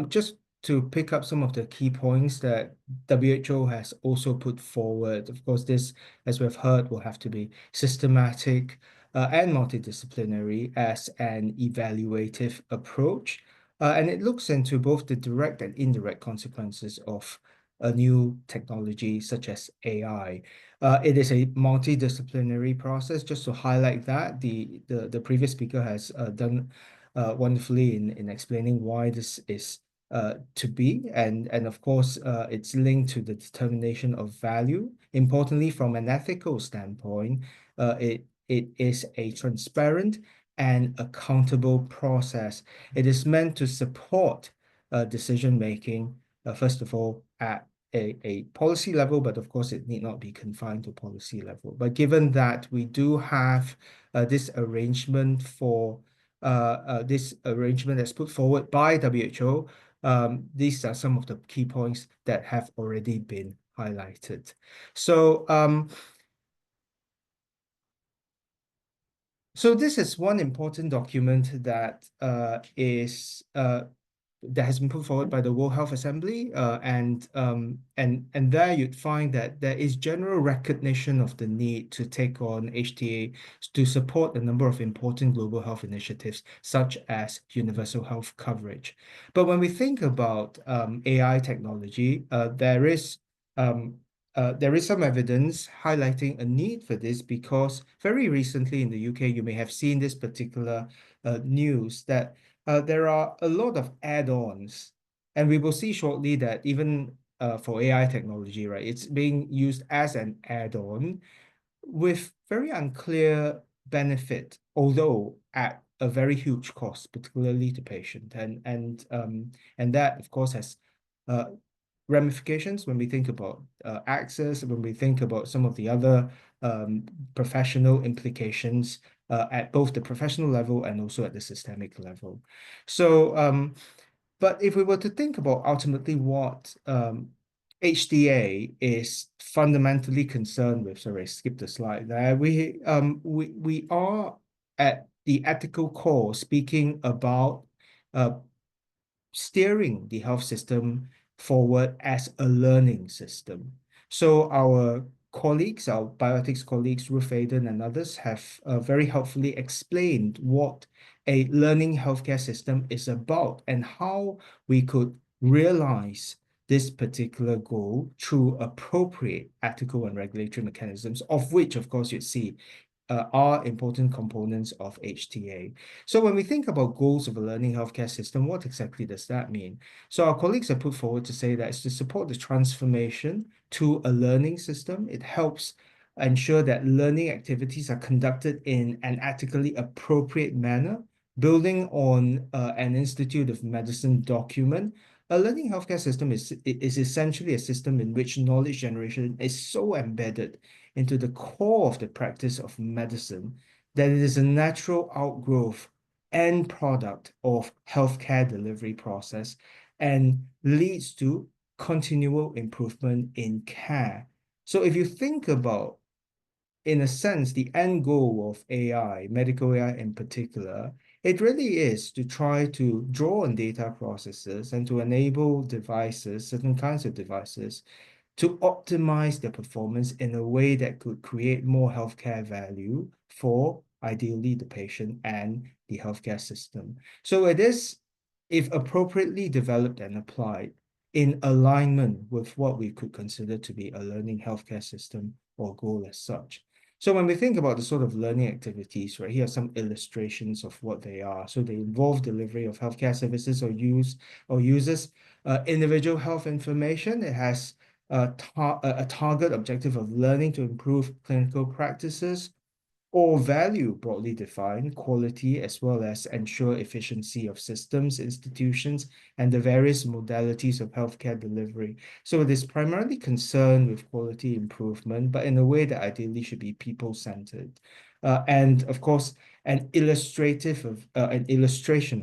Just to pick up some of the key points that WHO has also put forward. Of course, this, as we've heard, will have to be systematic and multidisciplinary as an evaluative approach. And it looks into both the direct and indirect consequences of a new technology such as AI. It is a multidisciplinary process. Just to highlight that, the previous speaker has done wonderfully in explaining why this is to be, and of course it's linked to the determination of value. Importantly, from an ethical standpoint, it is a transparent and accountable process. It is meant to support decision making, first of all, at a policy level, but of course it need not be confined to policy level. But given that we do have this arrangement that's put forward by WHO, these are some of the key points that have already been highlighted. So so this is one important document that is that has been put forward by the World Health Assembly, and there you'd find that there is general recognition of the need to take on HTA to support a number of important global health initiatives, such as universal health coverage. But when we think about AI technology, there is some evidence highlighting a need for this, because very recently in the UK, you may have seen this particular news that there are a lot of add-ons, and we will see shortly that even for AI technology, right, it's being used as an add-on with very unclear benefit, although at a very huge cost, particularly to patient, and that of course has ramifications when we think about access, when we think about some of the other professional implications at both the professional level and also at the systemic level. So, but if we were to think about ultimately what HTA is fundamentally concerned with, sorry, I skipped the slide there. We are at the ethical core speaking about steering the health system forward as a learning system. So our colleagues, our bioethics colleagues, Ruth Aden and others, have very helpfully explained what a learning healthcare system is about and how we could realize this particular goal through appropriate ethical and regulatory mechanisms, of which, of course, you'd see are important components of HTA. So when we think about goals of a learning healthcare system, what exactly does that mean? So our colleagues have put forward to say that it's to support the transformation to a learning system. It helps ensure that learning activities are conducted in an ethically appropriate manner, building on an Institute of Medicine document. A learning healthcare system is essentially a system in which knowledge generation is so embedded into the core of the practice of medicine that it is a natural outgrowth and product of healthcare delivery process and leads to continual improvement in care. So if you think about, in a sense, the end goal of AI, medical AI in particular, it really is to try to draw on data processes and to enable devices, certain kinds of devices, to optimize their performance in a way that could create more healthcare value for ideally the patient and the healthcare system. So it is, if appropriately developed and applied, in alignment with what we could consider to be a learning healthcare system or goal as such. So when we think about the sort of learning activities, right, here are some illustrations of what they are. So they involve delivery of healthcare services or uses individual health information. It has a target objective of learning to improve clinical practices, or value broadly defined, quality, as well as ensure efficiency of systems, institutions, and the various modalities of healthcare delivery. So it is primarily concerned with quality improvement, but in a way that ideally should be people-centered. And of course, an illustration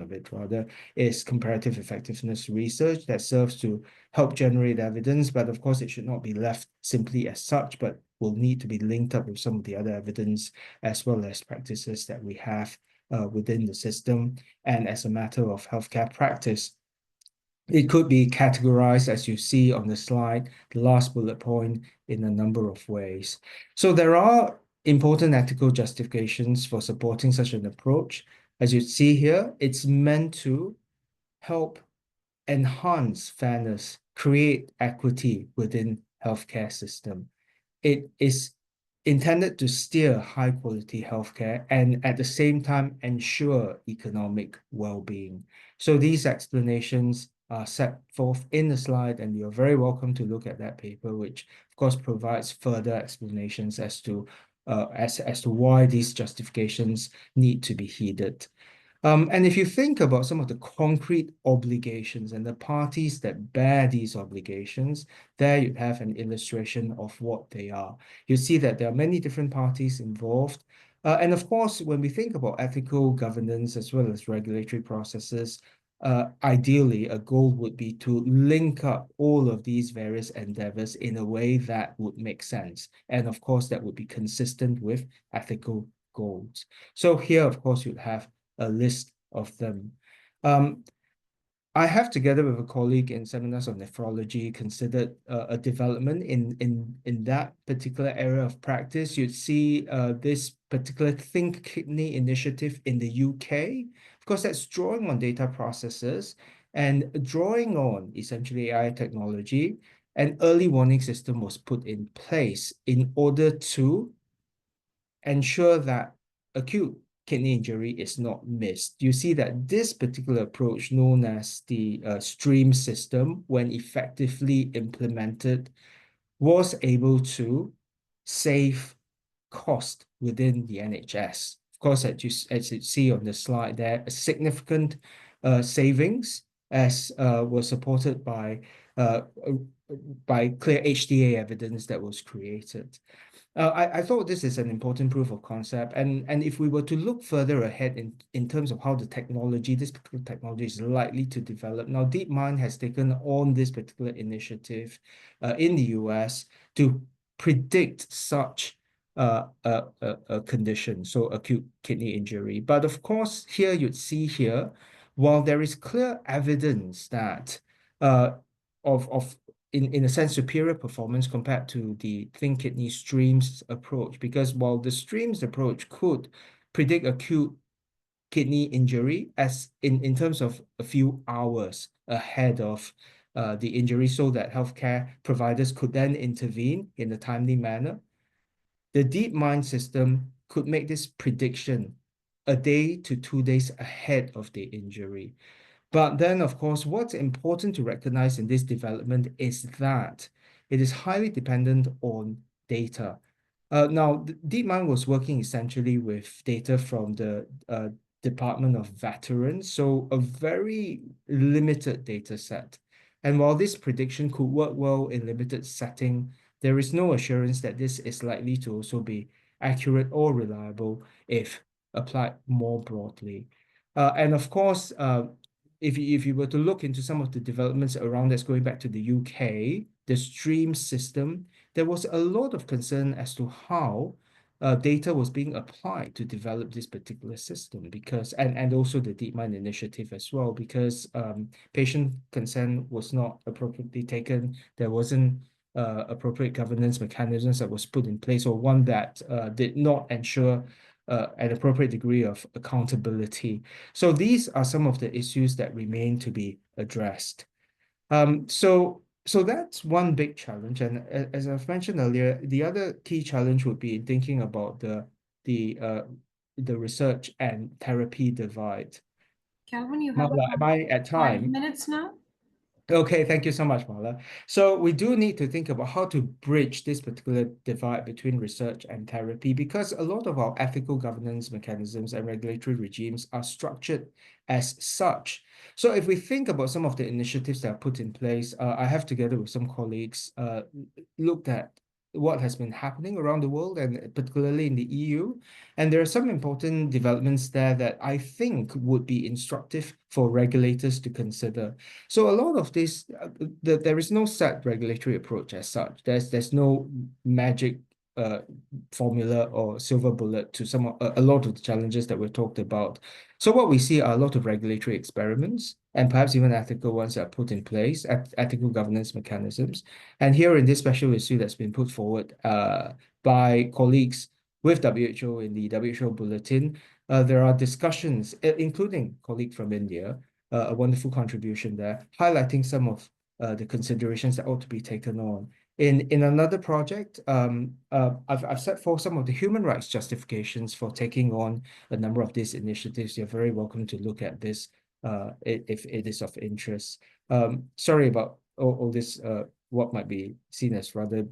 of it rather is comparative effectiveness research that serves to help generate evidence, but of course it should not be left simply as such, but will need to be linked up with some of the other evidence as well as practices that we have within the system. And as a matter of healthcare practice, it could be categorized, as you see on the slide, the last bullet point, in a number of ways. So there are important ethical justifications for supporting such an approach. As you see here, it's meant to help enhance fairness, create equity within healthcare system. It is intended to steer high quality healthcare and at the same time ensure economic well-being. So these explanations are set forth in the slide, and you're very welcome to look at that paper, which of course provides further explanations as to why these justifications need to be heeded. And if you think about some of the concrete obligations and the parties that bear these obligations, there you have an illustration of what they are. You see that there are many different parties involved. And of course, when we think about ethical governance as well as regulatory processes, ideally, a goal would be to link up all of these various endeavors in a way that would make sense. And of course, that would be consistent with ethical goals. So here, of course, you'd have a list of them. I have, together with a colleague in seminars of nephrology, considered a development in that particular area of practice. You'd see this particular Think Kidney initiative in the UK. Of course, that's drawing on data processes and drawing on essentially AI technology. An early warning system was put in place in order to ensure that acute kidney injury is not missed. You see that this particular approach, known as the stream system, when effectively implemented, was able to save cost within the NHS. Of course, as you see on the slide there, a significant savings as was supported by clear HTA evidence that was created. I thought this is an important proof of concept, and if we were to look further ahead in terms of how this particular technology is likely to develop. Now, DeepMind has taken on this particular initiative in the US to predict such a condition, so acute kidney injury. But of course, here you'd see here, while there is clear evidence that in a sense, superior performance compared to the Think Kidney Streams approach, because while the Streams approach could predict acute kidney injury as in terms of a few hours ahead of the injury, so that healthcare providers could then intervene in a timely manner, the DeepMind system could make this prediction a day to 2 days ahead of the injury. But then, of course, what's important to recognize in this development is that it is highly dependent on data. Now, DeepMind was working essentially with data from the Department of Veterans, so a very limited data set. And while this prediction could work well in limited setting, there is no assurance that this is likely to also be accurate or reliable if applied more broadly. And of course, if you were to look into some of the developments around this, going back to the UK, the stream system, there was a lot of concern as to how data was being applied to develop this particular system, because and also the DeepMind initiative as well, because patient consent was not appropriately taken. There wasn't appropriate governance mechanisms that was put in place, or one that did not ensure an appropriate degree of accountability. So these are some of the issues that remain to be addressed. So that's one big challenge. And as I've mentioned earlier, the other key challenge would be thinking about the research and therapy divide. Calvin, you have Mala, am I at 5 time? minutes now. Okay, thank you so much, Mala. So we do need to think about how to bridge this particular divide between research and therapy, because a lot of our ethical governance mechanisms and regulatory regimes are structured as such. So if we think about some of the initiatives that are put in place, I have, together with some colleagues, looked at what has been happening around the world, and particularly in the EU. And there are some important developments there that I think would be instructive for regulators to consider. So a lot of this, there is no set regulatory approach as such. There's no magic formula or silver bullet to a lot of the challenges that we've talked about. So what we see are a lot of regulatory experiments, and perhaps even ethical ones that are put in place, ethical governance mechanisms. And here in this special issue that's been put forward by colleagues with WHO in the WHO Bulletin, there are discussions, including a colleague from India, a wonderful contribution there, highlighting some of the considerations that ought to be taken on. In another project, I've set forth some of the human rights justifications for taking on a number of these initiatives. You're very welcome to look at this if it is of interest. Sorry about all this, what might be seen as rather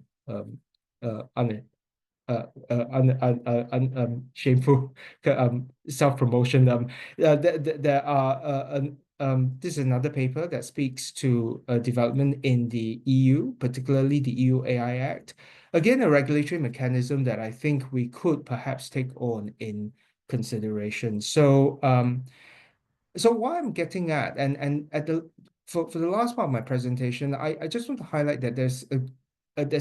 shameful self-promotion. There are this is another paper that speaks to development in the EU, particularly the EU AI Act. Again, a regulatory mechanism that I think we could perhaps take on in consideration. So, so what I'm getting at, and for the last part of my presentation, I just want to highlight that there's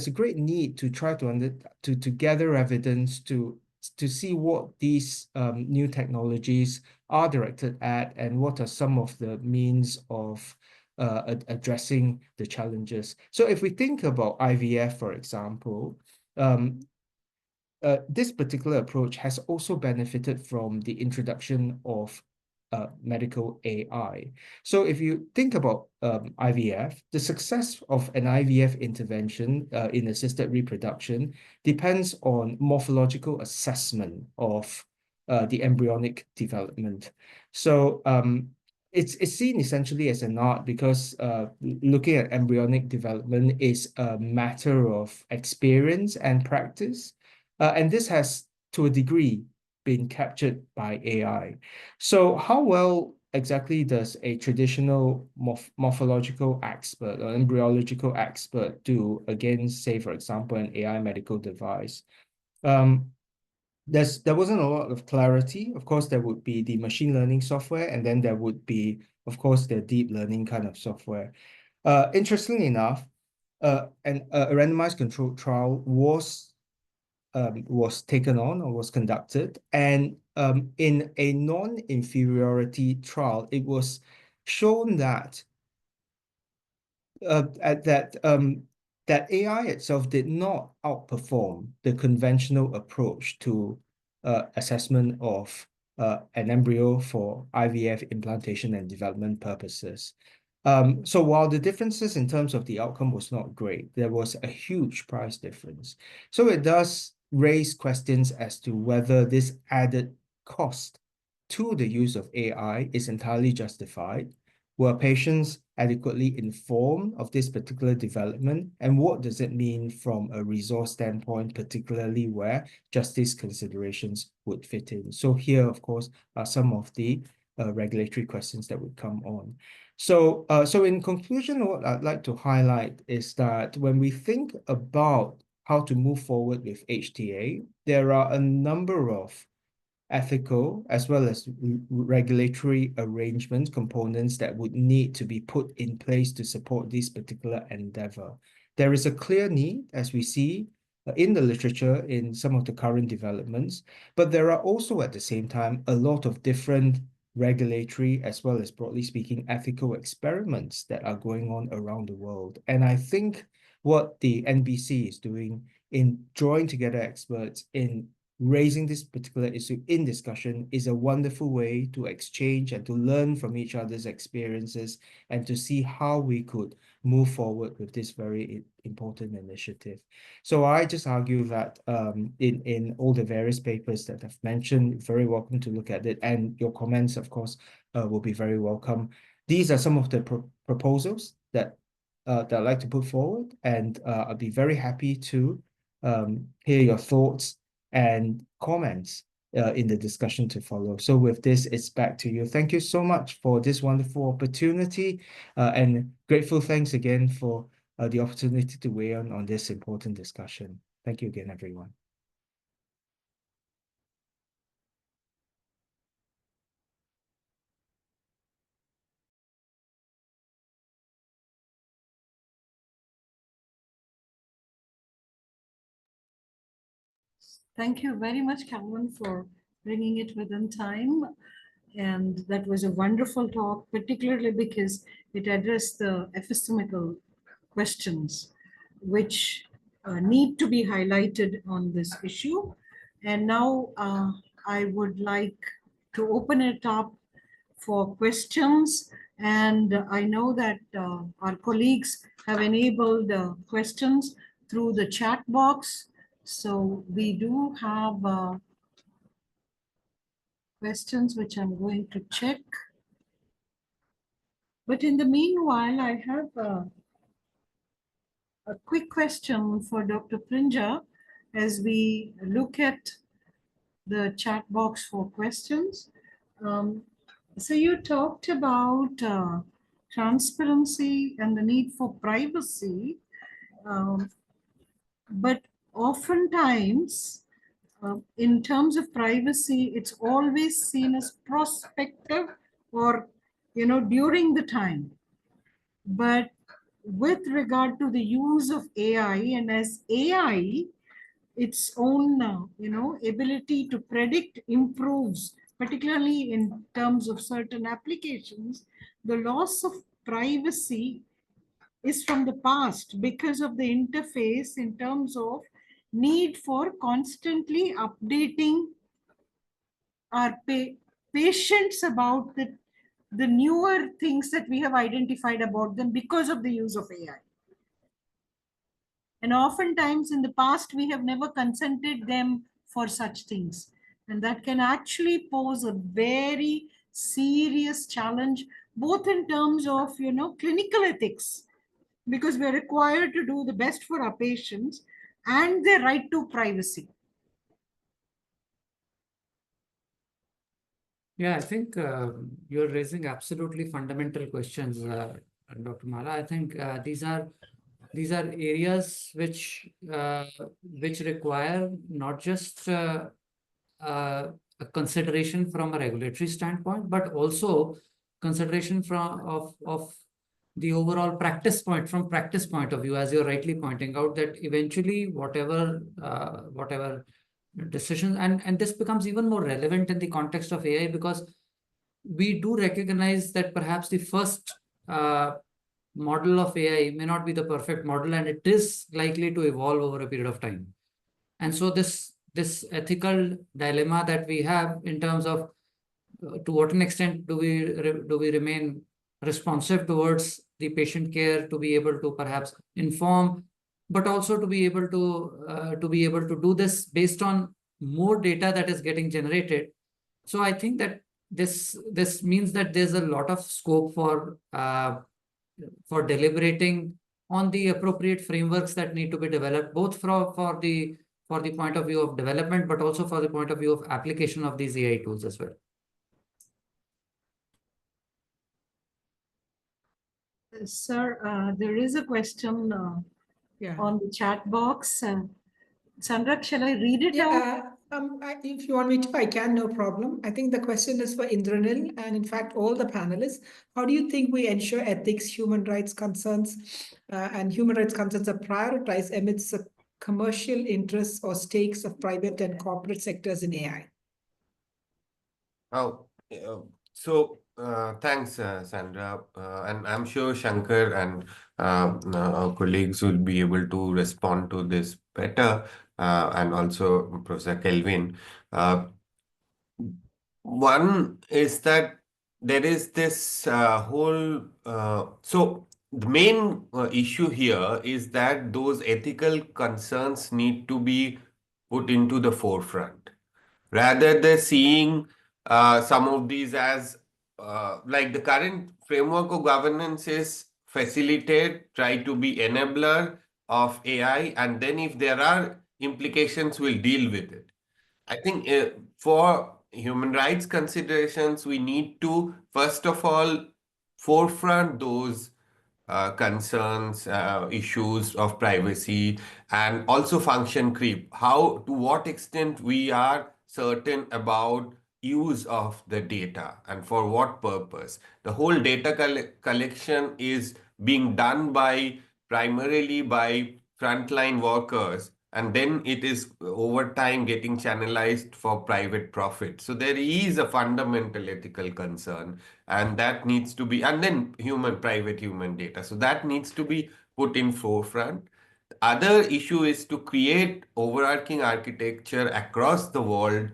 a great need to try to gather evidence to see what these new technologies are directed at, and what are some of the means of addressing the challenges. So if we think about IVF, for example, this particular approach has also benefited from the introduction of medical AI. So if you think about IVF, the success of an IVF intervention in assisted reproduction depends on morphological assessment of the embryonic development. So it's seen essentially as an art because looking at embryonic development is a matter of experience and practice. And this has, to a degree, been captured by AI. So how well exactly does a traditional morphological expert or embryological expert do against, say, for example, an AI medical device? There wasn't a lot of clarity. Of course, there would be the machine learning software, and then there would be, of course, the deep learning kind of software. Interestingly enough, a randomized controlled trial was taken on or was conducted, and in a non-inferiority trial, it was shown that that AI itself did not outperform the conventional approach to assessment of an embryo for IVF implantation and development purposes. So while the differences in terms of the outcome was not great, there was a huge price difference. So it does raise questions as to whether this added cost to the use of AI is entirely justified. Were patients adequately informed of this particular development? And what does it mean from a resource standpoint, particularly where justice considerations would fit in? So here, of course, are some of the regulatory questions that would come on. So in conclusion, what I'd like to highlight is that when we think about how to move forward with HTA, there are a number of ethical as well as regulatory arrangements components that would need to be put in place to support this particular endeavor. There is a clear need, as we see in the literature in some of the current developments, but there are also at the same time a lot of different regulatory as well as, broadly speaking, ethical experiments that are going on around the world. And I think what the NBC is doing in drawing together experts in raising this particular issue in discussion is a wonderful way to exchange and to learn from each other's experiences and to see how we could move forward with this very important initiative. So I just argue that in all the various papers that I've mentioned, very welcome to look at it, and your comments, of course, will be very welcome. These are some of the proposals that I'd like to put forward, and I'll be very happy to hear your thoughts and comments in the discussion to follow. So with this, it's back to you. Thank you so much for this wonderful opportunity, and grateful thanks again for the opportunity to weigh in on this important discussion. Thank you again, everyone. Thank you very much, Calvin, for bringing it within time. And that was a wonderful talk, particularly because it addressed the epistemical questions which need to be highlighted on this issue. And now I would like to open it up for questions. And I know that our colleagues have enabled questions through the chat box. So we do have questions which I'm going to check. But in the meanwhile, I have a quick question for Dr. Prinja as we look at the chat box for questions. So you talked about transparency and the need for privacy, but oftentimes in terms of privacy, it's always seen as prospective or, during the time. But with regard to the use of AI, and as AI, its own, ability to predict improves particularly in terms of certain applications, the loss of privacy is from the past because of the interface in terms of need for constantly updating our patients about the newer things that we have identified about them because of the use of AI. And oftentimes in the past, we have never consented them for such things. And that can actually pose a very serious challenge, both in terms of, clinical ethics, because we're required to do the best for our patients, and their right to privacy. Yeah, I think you're raising absolutely fundamental questions, Dr. Mala. I think these are areas which require not just a consideration from a regulatory standpoint, but also consideration of the overall practice point of view, as you're rightly pointing out, that eventually whatever decisions, and this becomes even more relevant in the context of AI, because we do recognize that perhaps the first model of AI may not be the perfect model, and it is likely to evolve over a period of time. And so this ethical dilemma that we have in terms of to what extent do we remain responsive towards the patient care, to be able to perhaps inform, but also to be able to do this based on more data that is getting generated. So I think that this means that there's a lot of scope for deliberating on the appropriate frameworks that need to be developed, both for the point of view of development, but also for the point of view of application of these AI tools as well. Sir, there is a question on the chat box. Sandra, shall I read it out? If you want me to, I can, no problem. I think the question is for Indranil and in fact all the panelists. How do you think we ensure ethics, human rights concerns and human rights concerns are prioritized amidst the commercial interests or stakes of private and corporate sectors in AI? Thanks, Sandra. And I'm sure Shankar and our colleagues will be able to respond to this better, and also Professor Kelvin. One is that there is this whole... so the main issue here is that those ethical concerns need to be put into the forefront, rather than seeing some of these as like the current framework of governance is facilitate, try to be enabler of AI, and then if there are implications, we'll deal with it. I think for human rights considerations, we need to, first of all, forefront those concerns, issues of privacy, and also function creep. To what extent we are certain about use of the data and for what purpose. The whole data collection is being done primarily by frontline workers, and then it is over time getting channelized for private profit. So there is a fundamental ethical concern, and that needs to be, and then private human data. So that needs to be put in forefront. The other issue is to create overarching architecture across the world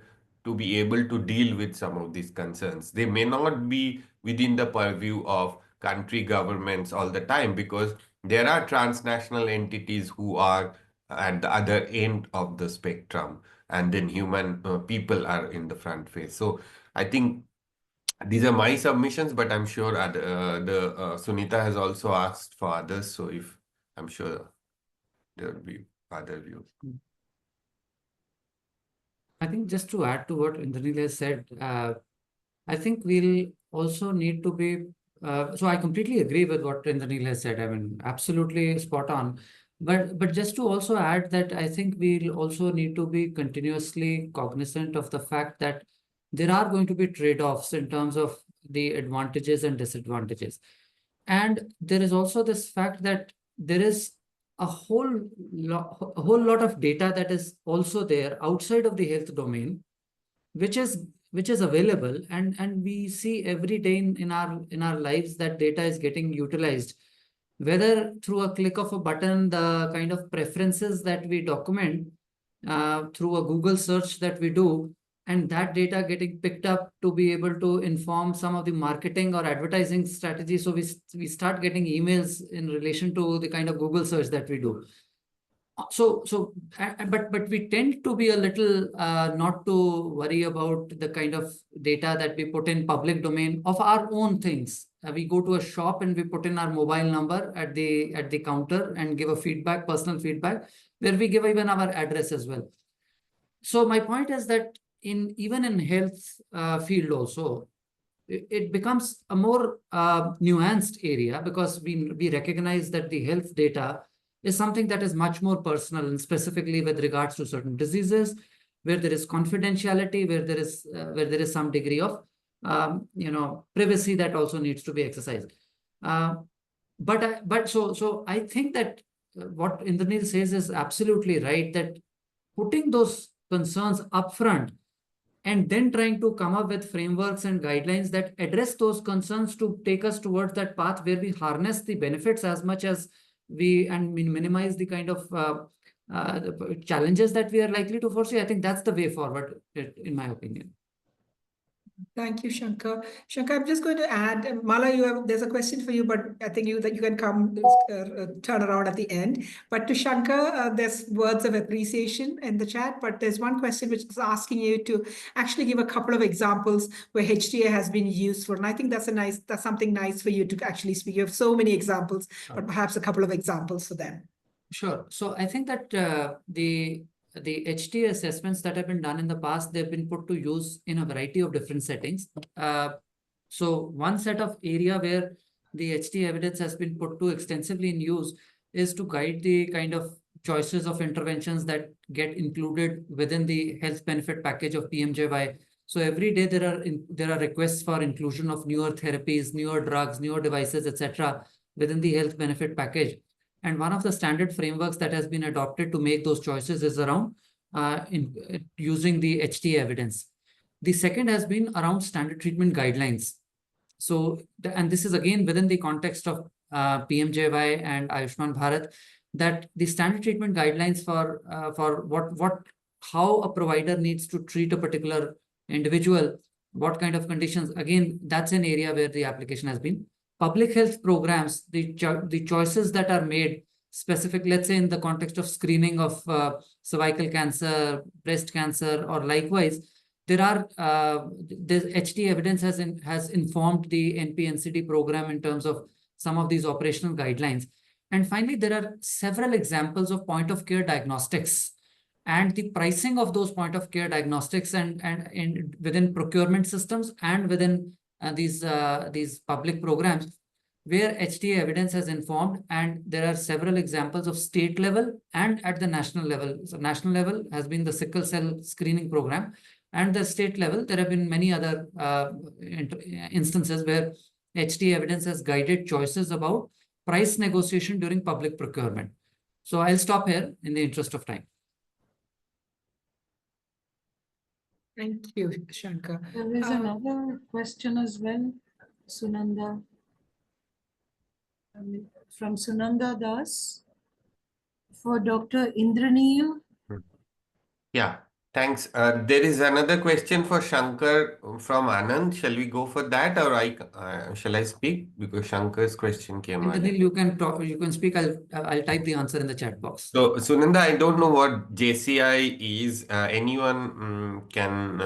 to be able to deal with some of these concerns. They may not be within the purview of country governments all the time, because there are transnational entities who are at the other end of the spectrum, and then human people are in the front face. So I think these are my submissions, but I'm sure Sunita has also asked for others. So I'm sure there will be other views. I think just to add to what Indranil has said, I think we'll also need to be, so I completely agree with what Indranil has said. I mean, absolutely spot on. But just to also add that I think we'll also need to be continuously cognizant of the fact that there are going to be trade-offs in terms of the advantages and disadvantages. And there is also this fact that there is a whole lot of data that is also there outside of the health domain, which is which is available, and we see every day in our lives that data is getting utilized, whether through a click of a button, the kind of preferences that we document through a Google search that we do, and that data getting picked up to be able to inform some of the marketing or advertising strategy. So we start getting emails in relation to the kind of Google search that we do. But we tend to be a little not to worry about the kind of data that we put in public domain of our own things. We go to a shop and we put in our mobile number at the counter and give a feedback, personal feedback, where we give even our address as well. So my point is that even in health field also, it becomes a more nuanced area, because we recognize that the health data is something that is much more personal, and specifically with regards to certain diseases, where there is confidentiality, where there is some degree of privacy that also needs to be exercised. So I think that what Indranil says is absolutely right, that putting those concerns upfront and then trying to come up with frameworks and guidelines that address those concerns to take us towards that path where we harness the benefits as much as we minimize the kind of challenges that we are likely to foresee. I think that's the way forward, in my opinion. Thank you, Shankar. Shankar, I'm just going to add, Mala, there's a question for you, but I think you can come turn around at the end. But to Shankar, there's words of appreciation in the chat, but there's one question which is asking you to actually give a couple of examples where HTA has been useful. And I think that's something nice for you to actually speak. You have so many examples, but perhaps a couple of examples for them. Sure. So I think that the HTA assessments that have been done in the past, they've been put to use in a variety of different settings. So one set of area where the HTA evidence has been put to extensively in use is to guide the kind of choices of interventions that get included within the health benefit package of PMJY. So every day there are requests for inclusion of newer therapies, newer drugs, newer devices, etc. within the health benefit package. And one of the standard frameworks that has been adopted to make those choices is around using the HTA evidence. The second has been around standard treatment guidelines. So, and this is again within the context of PMJY and Ayushman Bharat, that the standard treatment guidelines for how a provider needs to treat a particular individual, what kind of conditions, again, that's an area where the application has been. Public health programs, the choices that are made specific, let's say in the context of screening of cervical cancer, breast cancer, or likewise, there are the HTA evidence has informed the NP-NCD program in terms of some of these operational guidelines. And finally, there are several examples of point-of-care diagnostics and the pricing of those point-of-care diagnostics and within procurement systems and within these public programs where HTA evidence has informed, and there are several examples of state level and at the national level. So national level has been the sickle cell screening program, and the state level, there have been many other instances where HTA evidence has guided choices about price negotiation during public procurement. So I'll stop here in the interest of time. Thank you, Shankar. There is another question as well, Sunanda. From Sunanda Dhas for Dr. Indranil. Yeah, thanks. There is another question for Shankar from Anand. Shall we go for that, or shall I speak? Because Shankar's question came earlier. Indranil, you can talk, you can speak. I'll type the answer in the chat box. So, Sunanda, I don't know what JCI is. Anyone can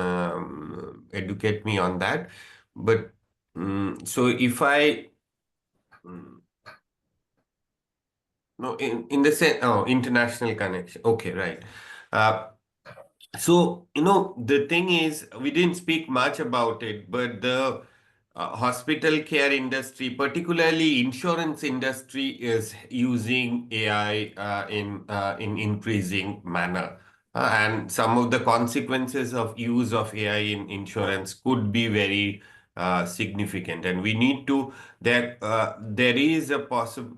educate me on that. But so if I no in the sense, international connection. Okay, right. So, the thing is, we didn't speak much about it, but the hospital care industry, particularly insurance industry, is using AI in increasing manner. And some of the consequences of use of AI in insurance could be very significant, and we need to there is a possible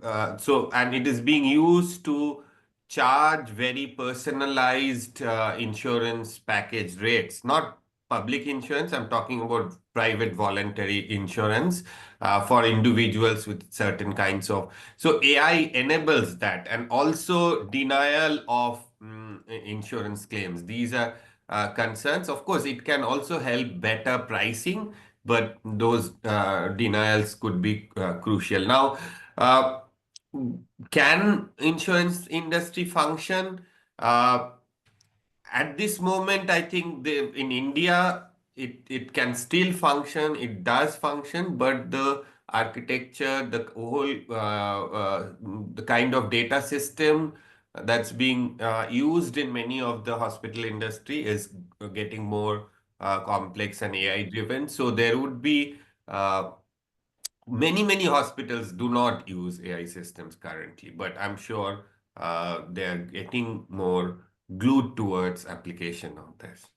and it is being used to charge very personalized insurance package rates, not public insurance. I'm talking about private voluntary insurance for individuals with certain kinds of. So AI enables that, and also denial of insurance claims. These are concerns. Of course, it can also help better pricing, but those denials could be crucial. Now, can insurance industry function? At this moment, I think in India, it can still function, it does function, but the architecture, the whole, the kind of data system that's being used in many of the hospital industry is getting more complex and AI driven. So there would be many hospitals do not use AI systems currently, but I'm sure they're getting more glued towards application of this.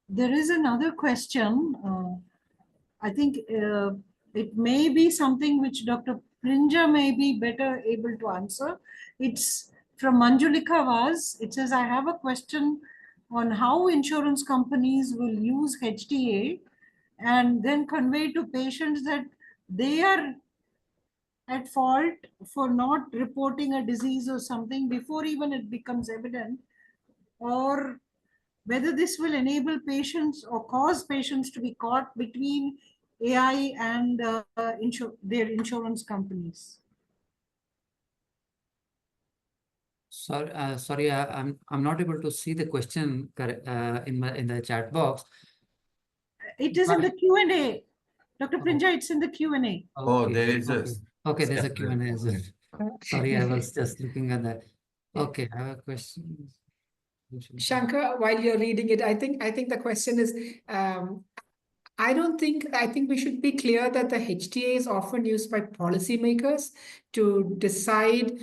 There is another question. I think it may be something which Dr. Prinja may be better able to answer. It's from Manjulika Vaz. It says, I have a question on how insurance companies will use HTA and then convey to patients that they are at fault for not reporting a disease or something before even it becomes evident, or whether this will enable patients or cause patients to be caught between AI and their insurance companies. Sorry, I'm not able to see the question in the chat box. It is in the Q&A. Dr. Prinja, it's in the Q&A. Oh, there is Okay, there's a Q&A as well. Sorry, I was just looking at that. Okay, I have a question. Shankar, while you're reading it, I think the question is, I think we should be clear that the HTA is often used by policymakers to decide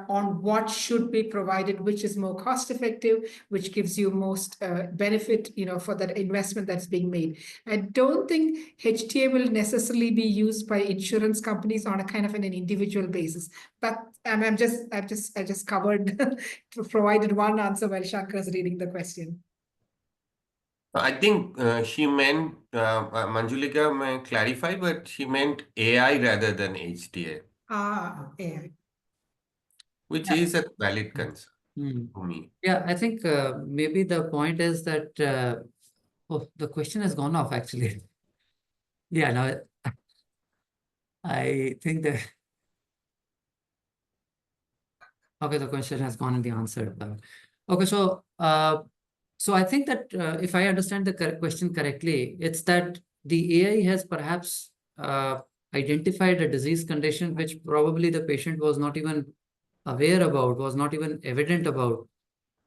on what should be provided, which is more cost effective, which gives you most benefit, for that investment that's being made. I don't think HTA will necessarily be used by insurance companies on a kind of an individual basis. But I just covered, provided one answer while Shankar is reading the question. I think she meant, Manjulika may clarify, but she meant AI rather than HTA. AI. Which is a valid concern to me. Yeah, I think maybe the point is that, the question has gone off actually. Yeah, no, I think that, okay, the question has gone and the answer. Okay, so I think that if I understand the question correctly, it's that the AI has perhaps identified a disease condition which probably the patient was not even aware about, was not even evident about.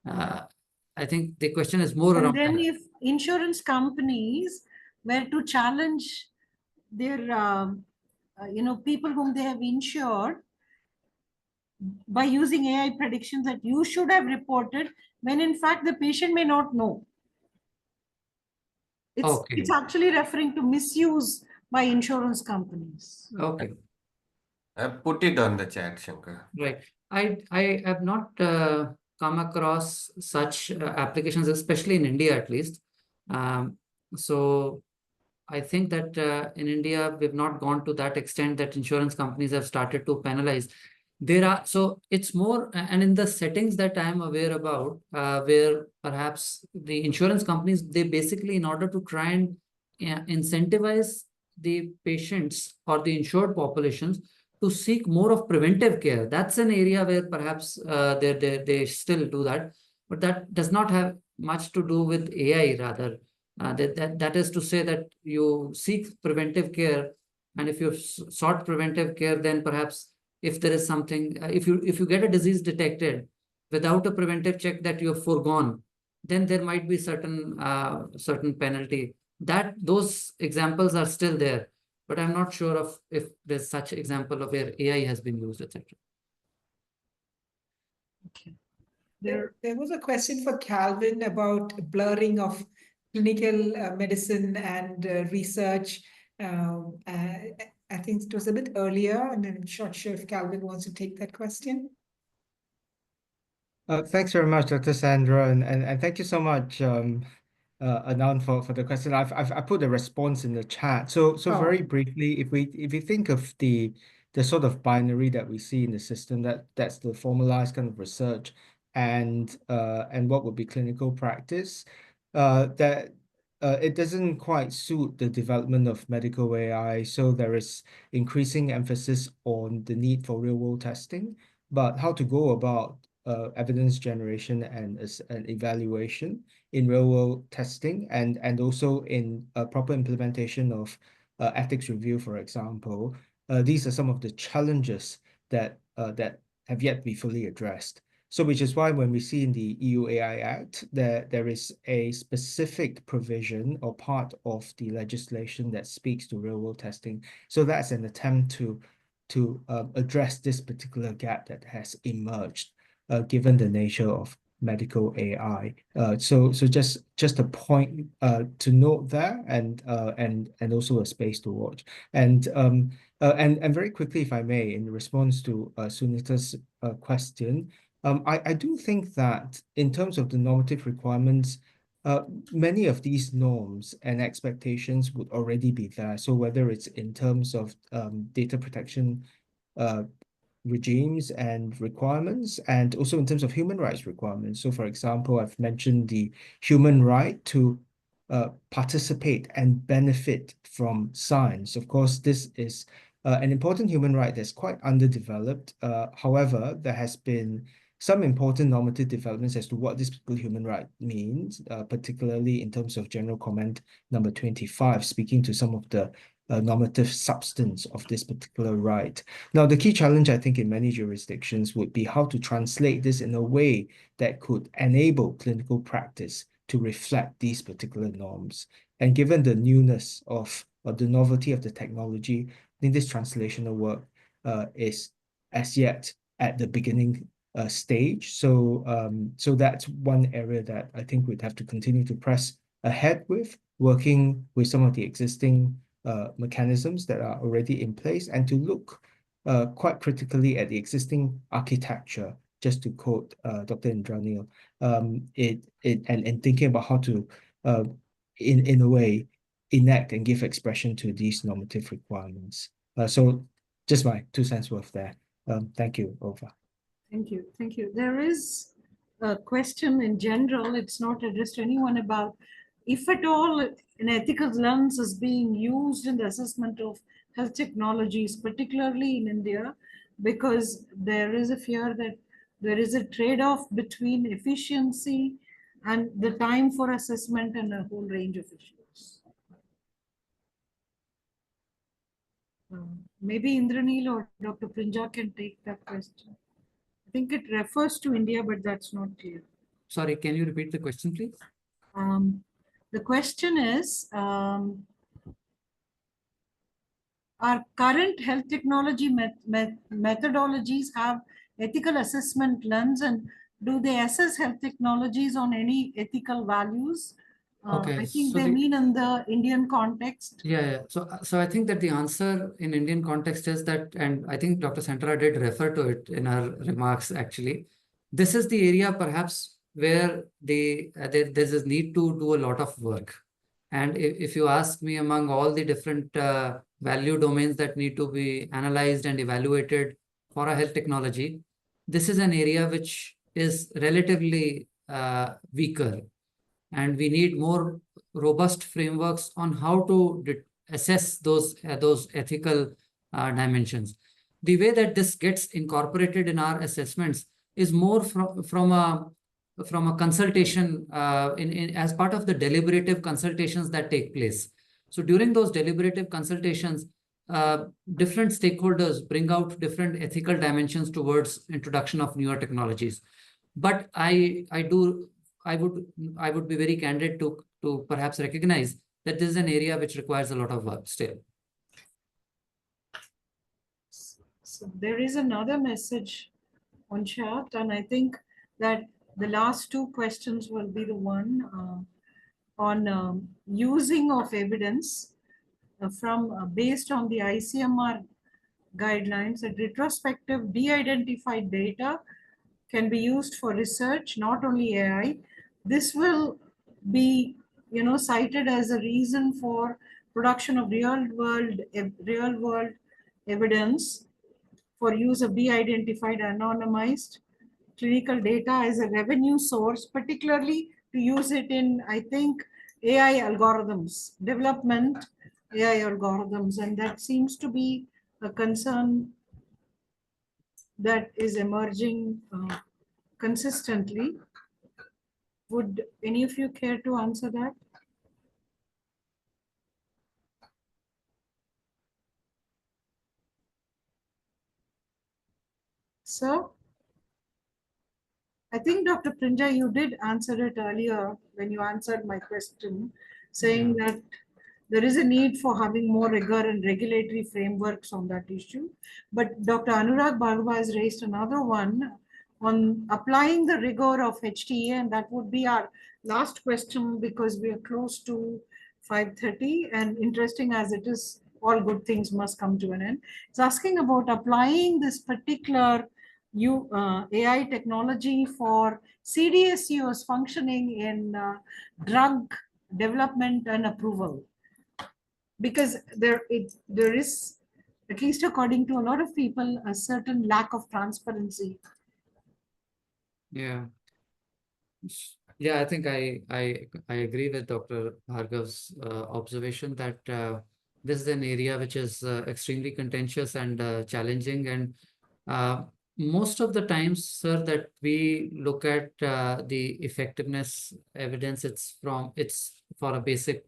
I think the question is more around. And then if insurance companies were to challenge their, people whom they have insured by using AI predictions that you should have reported, when in fact the patient may not know. It's actually referring to misuse by insurance companies. Okay. I put it on the chat, Shankar. Right. I have not come across such applications, especially in India at least. So I think that in India, we've not gone to that extent that insurance companies have started to penalize. So it's more, and in the settings that I am aware about, where perhaps the insurance companies, they basically, in order to try and incentivize the patients or the insured populations to seek more of preventive care. That's an area where perhaps they still do that, but that does not have much to do with AI rather. That is to say that you seek preventive care, and if you've sought preventive care, then perhaps if there is something, if you get a disease detected without a preventive check that you have foregone, then there might be certain penalty. Those examples are still there, but I'm not sure of if there's such example of where AI has been used, etc. Okay. There was a question for Calvin about blurring of clinical medicine and research. I think it was a bit earlier, and I'm not sure if Calvin wants to take that question. Thanks very much, Dr. Sandra, and thank you so much, Anand, for the question. I put a response in the chat. So very briefly, if we think of the sort of binary that we see in the system, that's the formalized kind of research and what would be clinical practice, that it doesn't quite suit the development of medical AI. So there is increasing emphasis on the need for real-world testing, but how to go about evidence generation and evaluation in real-world testing and also in proper implementation of ethics review, for example. These are some of the challenges that have yet to be fully addressed. So which is why when we see in the EU AI Act that there is a specific provision or part of the legislation that speaks to real-world testing. So that's an attempt to address this particular gap that has emerged given the nature of medical AI. So just a point to note there, and also a space to watch. And very quickly, if I may, in response to Sunita's question, I do think that in terms of the normative requirements, many of these norms and expectations would already be there. So whether it's in terms of data protection regimes and requirements, and also in terms of human rights requirements. So for example, I've mentioned the human right to participate and benefit from science. Of course, this is an important human right that's quite underdeveloped. However, there has been some important normative developments as to what this particular human right means, particularly in terms of General Comment number 25, speaking to some of the normative substance of this particular right. Now, the key challenge, I think, in many jurisdictions would be how to translate this in a way that could enable clinical practice to reflect these particular norms. And given the newness of or the novelty of the technology, I think this translational work is as yet at the beginning stage. So that's one area that I think we'd have to continue to press ahead with, working with some of the existing mechanisms that are already in place, and to look quite critically at the existing architecture, just to quote Dr. Indranil, and thinking about how to, in a way, enact and give expression to these normative requirements. So just my 2 cents worth there. Thank you, over. Thank you. Thank you. There is a question in general, it's not addressed to anyone, about if at all an ethical lens is being used in the assessment of health technologies, particularly in India, because there is a fear that there is a trade-off between efficiency and the time for assessment and a whole range of issues. Maybe Indranil or Dr. Prinja can take that question. I think it refers to India, but that's not clear. Sorry, can you repeat the question, please? The question is, our current health technology methodologies have ethical assessment lens, and do they assess health technologies on any ethical values? Okay, I think so they mean in the Indian context. Yeah. So I think that the answer in Indian context is that, and I think Dr. Sandra did refer to it in her remarks, actually. This is the area perhaps where there's a need to do a lot of work. And if you ask me, among all the different value domains that need to be analyzed and evaluated for a health technology, this is an area which is relatively weaker. And we need more robust frameworks on how to assess those ethical dimensions. The way that this gets incorporated in our assessments is more from a consultation as part of the deliberative consultations that take place. So during those deliberative consultations, different stakeholders bring out different ethical dimensions towards introduction of newer technologies. But I would be very candid to perhaps recognize that this is an area which requires a lot of work still. So there is another message on chat, and I think that the last 2 questions will be the one on using of evidence based on the ICMR guidelines, that retrospective de-identified data can be used for research, not only AI. This will be, cited as a reason for production of real world evidence for use of de-identified anonymized clinical data as a revenue source, particularly to use it in, I think, AI algorithms, development AI algorithms, and that seems to be a concern that is emerging consistently. Would any of you care to answer that? So, I think Dr. Prinja, you did answer it earlier when you answered my question, saying that there is a need for having more rigor and regulatory frameworks on that issue. But Dr. Anurag Bhargava has raised another one on applying the rigor of HTA, and that would be our last question because we are close to 5:30, and interesting as it is, all good things must come to an end. It's asking about applying this particular AI technology for CDSUs functioning in drug development and approval. Because there is, at least according to a lot of people, a certain lack of transparency. Yeah. Yeah, I think I agree with Dr. Bhargav's observation that this is an area which is extremely contentious and challenging. And most of the times, sir, that we look at the effectiveness evidence, it's for a basic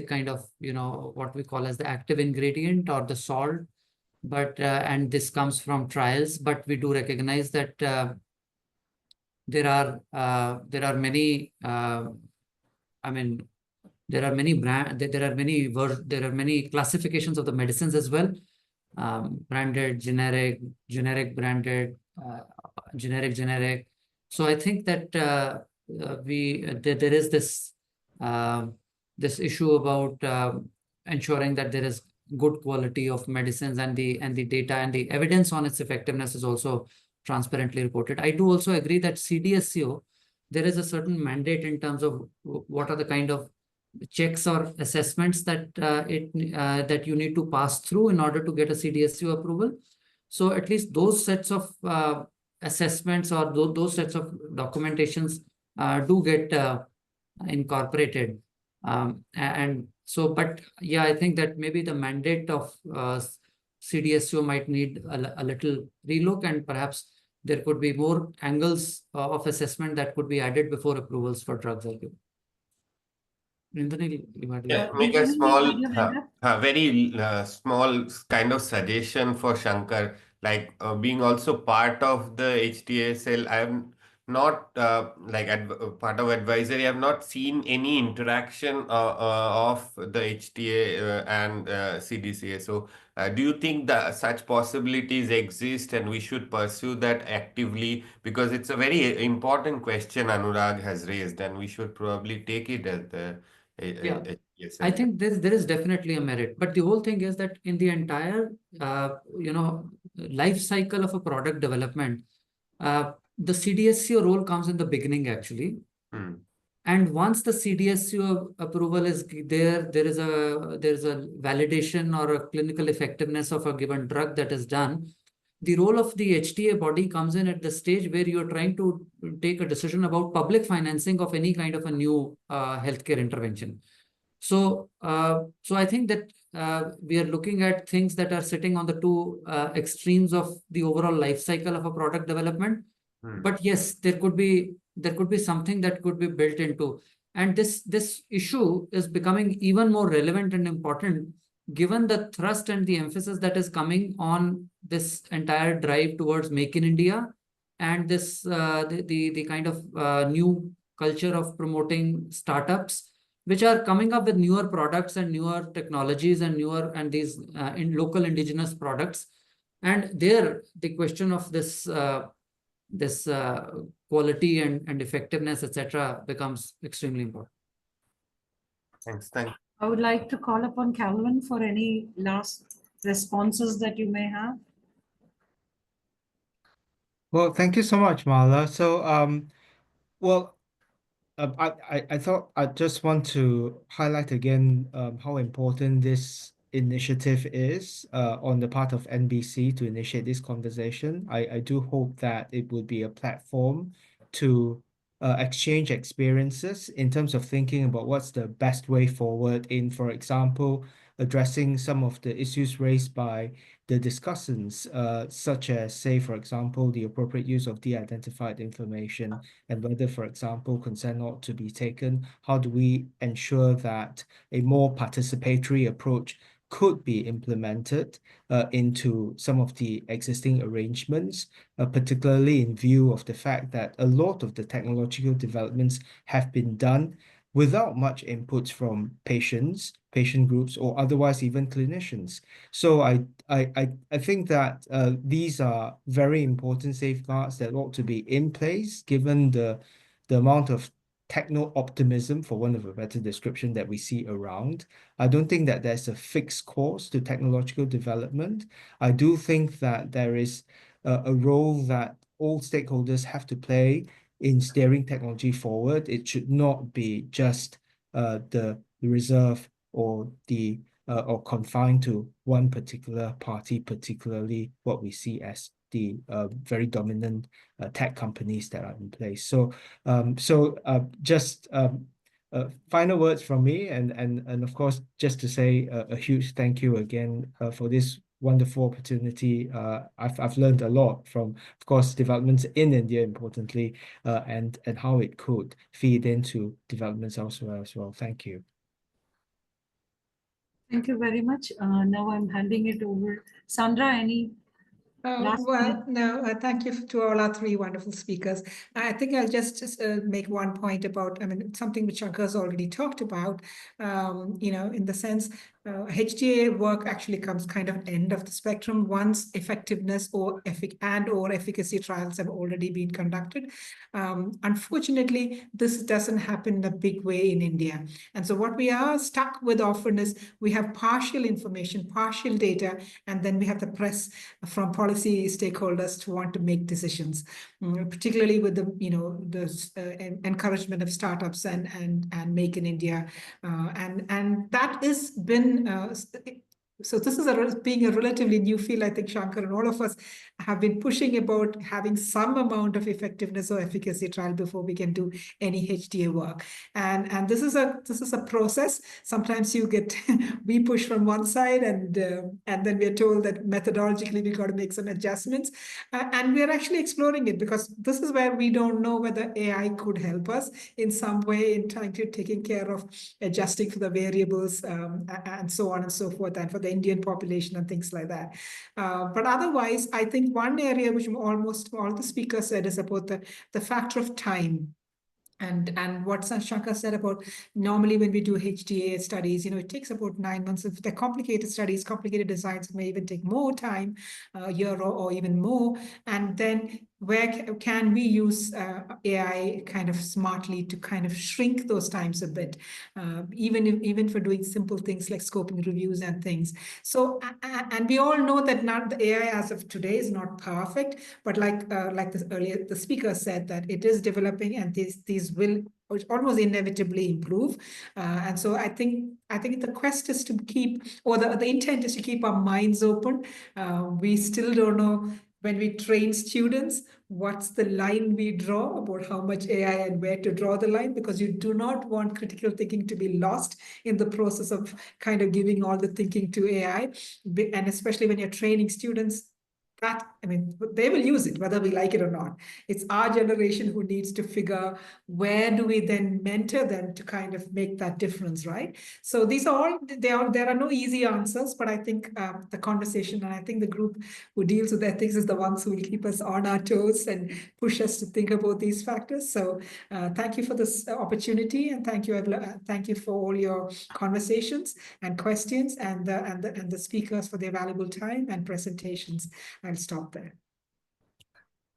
kind of, what we call as the active ingredient or the salt. But and this comes from trials, but we do recognize that there are many there are many classifications of the medicines as well, branded, generic, branded, generic. So I think that there is this issue about ensuring that there is good quality of medicines, and the data and the evidence on its effectiveness is also transparently reported. I do also agree that CDSCO, there is a certain mandate in terms of what are the kind of checks or assessments that that you need to pass through in order to get a CDSCO approval. So at least those sets of assessments or those sets of documentations do get incorporated. And so, but yeah, I think that maybe the mandate of CDSCO might need a little relook, and perhaps there could be more angles of assessment that could be added before approvals for drugs are given. Indranil, you might make a small, very small kind of suggestion for Shankar, like being also part of the HTA cell. I am not part of advisory. I have not seen any interaction of the HTA and CDCA. So do you think that such possibilities exist and we should pursue that actively? Because it's a very important question Anurag has raised, and we should probably take it as the yes, I think there is definitely a merit, but the whole thing is that in the entire life cycle of a product development, the CDSCO role comes in the beginning actually. And once the CDSCO approval is there is a validation or a clinical effectiveness of a given drug that is done. The role of the HTA body comes in at the stage where you are trying to take a decision about public financing of any kind of a new healthcare intervention. So, so I think that we are looking at things that are sitting on the two extremes of the overall life cycle of a product development. But yes, there could be something that could be built into, and this issue is becoming even more relevant and important given the thrust and the emphasis that is coming on this entire drive towards Make in India, and this the kind of new culture of promoting startups which are coming up with newer products and newer technologies and these in local indigenous products. And there the question of this quality and effectiveness, etc., becomes extremely important. Thanks. I would like to call upon Calvin for any last responses that you may have. Well, thank you so much, Mala. So, well, I thought I just want to highlight again how important this initiative is on the part of NBC to initiate this conversation. I do hope that it would be a platform to exchange experiences in terms of thinking about what's the best way forward in, for example, addressing some of the issues raised by the discussants, such as, say, for example, the appropriate use of de-identified information and whether, for example, consent ought to be taken. How do we ensure that a more participatory approach could be implemented into some of the existing arrangements, particularly in view of the fact that a lot of the technological developments have been done without much input from patients, patient groups, or otherwise even clinicians. So I think that these are very important safeguards that ought to be in place, given the amount of techno-optimism, for want of a better description, that we see around. I don't think that there's a fixed course to technological development. I do think that there is a role that all stakeholders have to play in steering technology forward. It should not be just the reserve or the or confined to one particular party, particularly what we see as the very dominant tech companies that are in place. So, just final words from me, and of course, just to say a huge thank you again for this wonderful opportunity. I've learned a lot from, of course, developments in India, importantly, and how it could feed into developments elsewhere as well. Thank you. Thank you very much. Now I'm handing it over. Sandra, any last Well, no, thank you to all our three wonderful speakers. I think I'll just make one point about, I mean, something which Shankar's already talked about, in the sense HTA work actually comes kind of end of the spectrum once effectiveness or efficacy trials have already been conducted. Unfortunately, this doesn't happen in a big way in India. And so what we are stuck with often is we have partial information, partial data, and then we have the press from policy stakeholders to want to make decisions, particularly with the encouragement of startups and Make in India, and that has been so this is being a relatively new field. I think Shankar and all of us have been pushing about having some amount of effectiveness or efficacy trial before we can do any HTA work. And this is a process. Sometimes you get we push from one side, and then we are told that methodologically we got to make some adjustments, and we are actually exploring it, because this is where we don't know whether AI could help us in some way in trying to taking care of adjusting for the variables, and so on and so forth, and for the Indian population and things like that. But otherwise, I think one area which almost all the speakers said is about the factor of time. And what Shankar said about normally when we do HTA studies, it takes about 9 months. If they're complicated studies, complicated designs, it may even take more time, a year or even more. And then where can we use AI kind of smartly to kind of shrink those times a bit, even for doing simple things like scoping reviews and things. So, and we all know that not the AI as of today is not perfect, but like the speaker said, that it is developing, and these will almost inevitably improve. And so I think the quest is to keep, or the intent is to keep our minds open. We still don't know, when we train students, what's the line we draw about how much AI and where to draw the line, because you do not want critical thinking to be lost in the process of kind of giving all the thinking to AI. And especially when you're training students, they will use it whether we like it or not. It's our generation who needs to figure where do we then mentor them to kind of make that difference, right? So these are all, there are no easy answers, but I think the conversation, and I think the group who deals with ethics is the ones who will keep us on our toes and push us to think about these factors. So thank you for this opportunity, and thank you for all your conversations and questions, and the speakers for their valuable time and presentations. I'll stop there.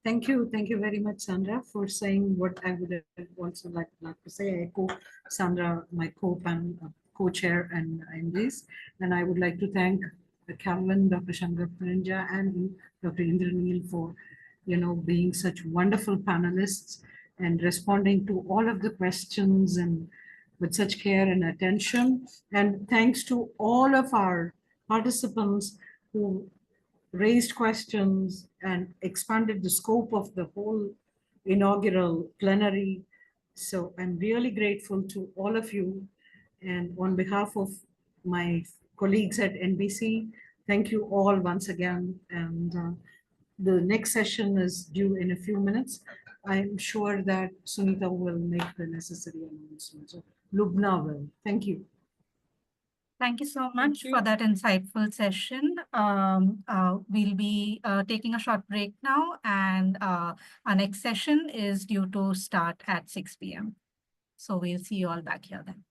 Thank you very much, Sandra, for saying what I would have also like to say. I echo Sandra, my co-chair in this, and I would like to thank Calvin, Dr. Shankar Parinja, and Dr. Indranil for being such wonderful panelists and responding to all of the questions and with such care and attention. And thanks to all of our participants who raised questions and expanded the scope of the whole inaugural plenary. So I'm really grateful to all of you. And on behalf of my colleagues at NBC, thank you all once again. And the next session is due in a few minutes. I'm sure that Sunita will make the necessary announcements. So Lubna will. Thank you. Thank you so much for that insightful session. We'll be taking a short break now, and our next session is due to start at 6 p.m. So we'll see you all back here then.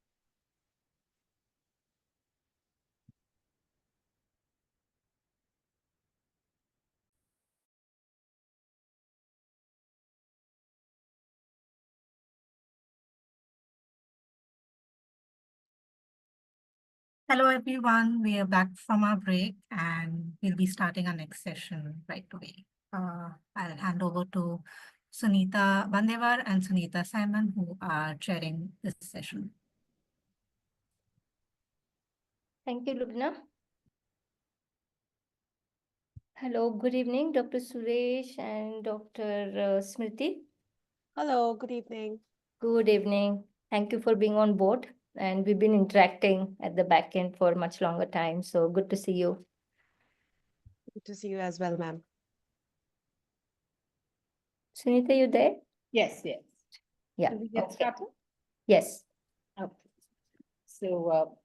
Hello, everyone. We are back from our break, and we'll be starting our next session right away. I'll hand over to Sunita Bandevar and Sunita Simon, who are chairing this session. Thank you, Lubna. Hello, good evening, Dr. Suresh and Dr. Smriti. Hello, good evening. Good evening. Thank you for being on board. And we've been interacting at the back end for much longer time. So good to see you. Good to see you as well, ma'am. Sunita, you there? Yes, yes. Yeah. Can we get started? Yes. Okay. So,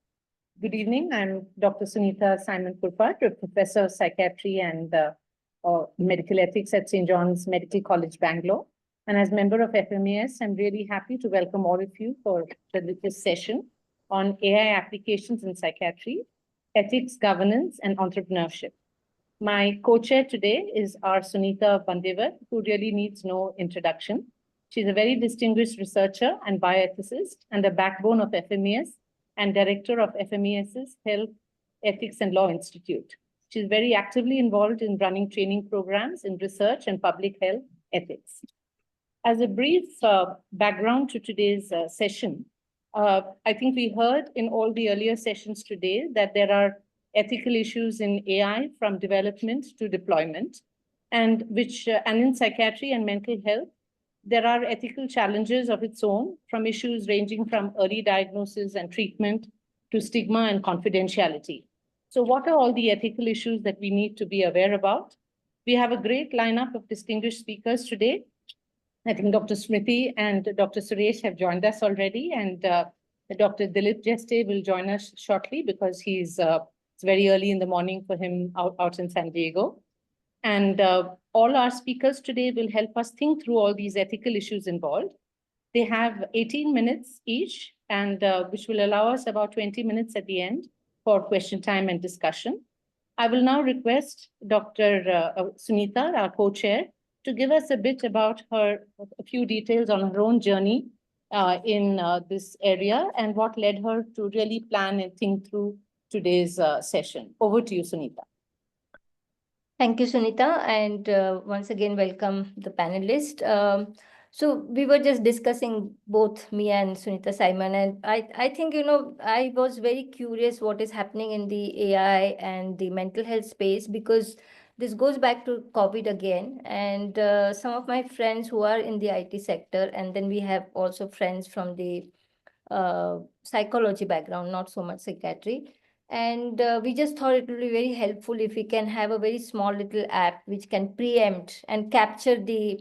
good evening. I'm Dr. Sunita Simon Purpat, a professor of psychiatry and medical ethics at St. John's Medical College, Bangalore. And as member of FMES, I'm really happy to welcome all of you for this session on AI applications in psychiatry, ethics, governance, and entrepreneurship. My co-chair today is our Sunita Bandevar, who really needs no introduction. She's a very distinguished researcher and bioethicist and the backbone of FMES and director of FMES's Health, Ethics and Law Institute. She's very actively involved in running training programs in research and public health ethics. As a brief background to today's session, I think we heard in all the earlier sessions today that there are ethical issues in AI from development to deployment, and in psychiatry and mental health, there are ethical challenges of its own, from issues ranging from early diagnosis and treatment to stigma and confidentiality. So what are all the ethical issues that we need to be aware about? We have a great lineup of distinguished speakers today. I think Dr. Smriti and Dr. Suresh have joined us already, and Dr. Dilip Jeste will join us shortly because it's very early in the morning for him out in San Diego. And all our speakers today will help us think through all these ethical issues involved. They have 18 minutes each, and which will allow us about 20 minutes at the end for question time and discussion. I will now request Dr. Sunita, our co-chair, to give us a bit about a few details on her own journey in this area and what led her to really plan and think through today's session. Over to you, Sunita. Thank you, Sunita, and once again, welcome the panelists. So we were just discussing, both me and Sunita Simon, and I think, I was very curious what is happening in the AI and the mental health space, because this goes back to COVID again, and some of my friends who are in the IT sector, and then we have also friends from the psychology background, not so much psychiatry. And we just thought it would be very helpful if we can have a very small little app which can preempt and capture the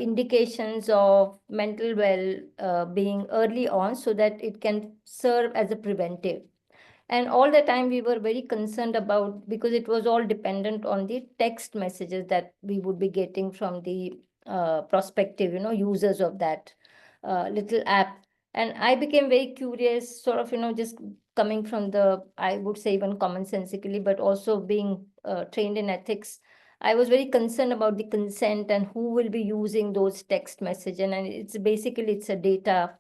indications of mental well-being early on, so that it can serve as a preventive. And all the time we were very concerned about, because it was all dependent on the text messages that we would be getting from the prospective, users of that little app. And I became very curious, sort of, just coming from the, I would say even commonsensically, but also being trained in ethics. I was very concerned about the consent and who will be using those text messages. And it's a data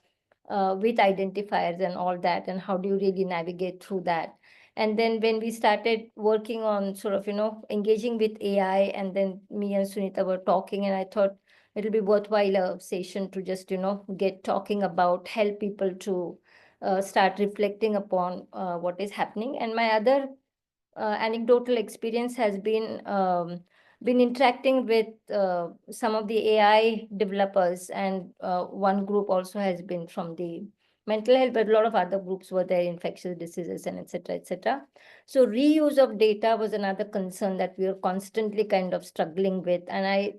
with identifiers and all that. And how do you really navigate through that? And then when we started working on sort of, engaging with AI, and then me and Sunita were talking, and I thought it'll be worthwhile a session to just, get talking about, help people to start reflecting upon what is happening. And my other anecdotal experience has been interacting with some of the AI developers, and one group also has been from the mental health, but a lot of other groups were there, infectious diseases and etc., etc. So reuse of data was another concern that we were constantly kind of struggling with, and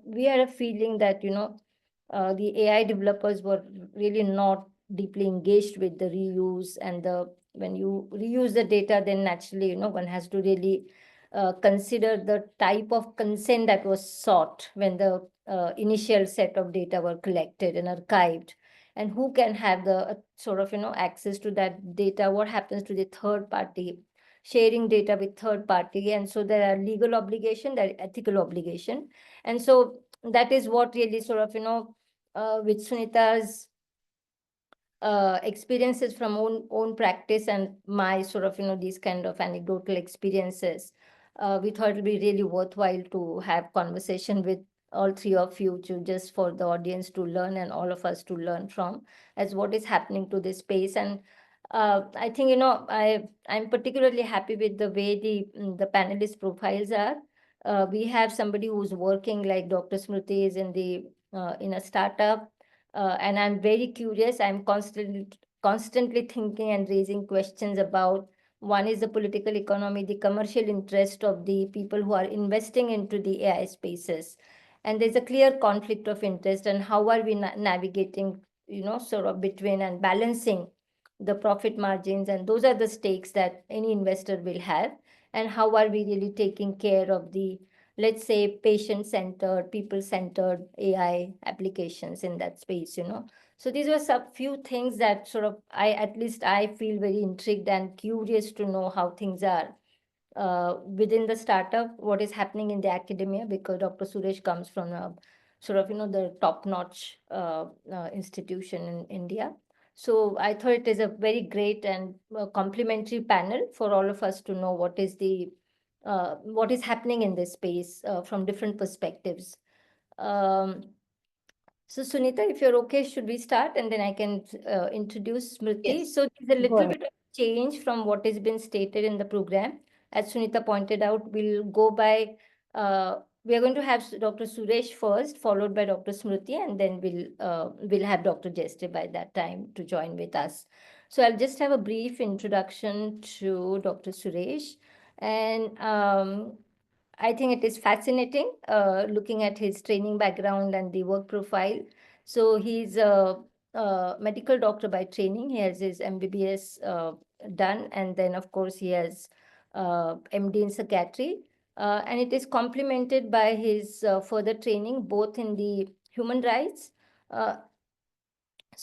we had a feeling that the AI developers were really not deeply engaged with the reuse, and when you reuse the data, then naturally, one has to really consider the type of consent that was sought when the initial set of data were collected and archived, and who can have the sort of, access to that data, what happens to the third party, sharing data with third party. And so there are legal obligation, there are ethical obligation. And so that is what really sort of, with Sunita's experiences from own practice and my sort of, these kind of anecdotal experiences, we thought it'd be really worthwhile to have conversation with all three of you, to just for the audience to learn and all of us to learn from, as what is happening to this space. And I think, I'm particularly happy with the way the panelist profiles are. We have somebody who's working, like Dr. Smriti is in a startup, and I'm very curious. I'm constantly thinking and raising questions about, one is the political economy, the commercial interest of the people who are investing into the AI spaces. And there's a clear conflict of interest, and how are we navigating, sort of between and balancing the profit margins, and those are the stakes that any investor will have. And how are we really taking care of the, let's say, patient-centered, people-centered AI applications in that space, So these were some few things that sort of, at least I feel very intrigued and curious to know how things are within the startup, what is happening in the academia, because Dr. Suresh comes from a sort of, the top-notch institution in India. So I thought it is a very great and complementary panel for all of us to know what is happening in this space from different perspectives. So Sunita, if you're okay, should we start, and then I can introduce Smriti? Yes, So there's a go little ahead. bit of change from what has been stated in the program. As Sunita pointed out, we'll go by, we are going to have Dr. Suresh first, followed by Dr. Smriti, and then we'll have Dr. Jeste by that time to join with us. So I'll just have a brief introduction to Dr. Suresh. And I think it is fascinating looking at his training background and the work profile. So he's a medical doctor by training. He has his MBBS done, and then of course he has MD in psychiatry. And it is complemented by his further training both in the human rights, as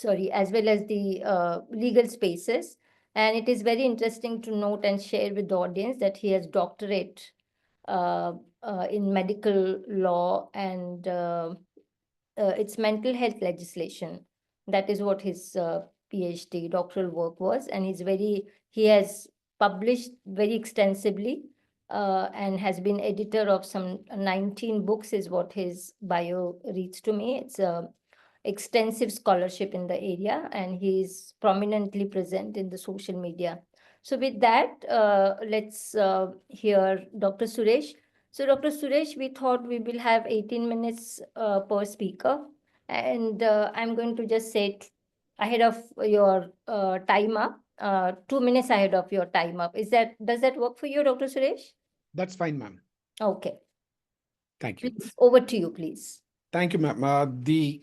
well as the legal spaces. And it is very interesting to note and share with the audience that he has doctorate in medical law, and it's mental health legislation. That is what his PhD doctoral work was, and he has published very extensively and has been editor of some 19 books is what his bio reads to me. It's extensive scholarship in the area, and he's prominently present in the social media. So with that, let's hear Dr. Suresh. So Dr. Suresh, we thought we will have 18 minutes per speaker. And I'm going to just say ahead of your time up, 2 minutes ahead of your time up. Does that work for you, Dr. Suresh? That's fine, ma'am. Okay. Thank you. Please, over to you, please. Thank you, ma'am. The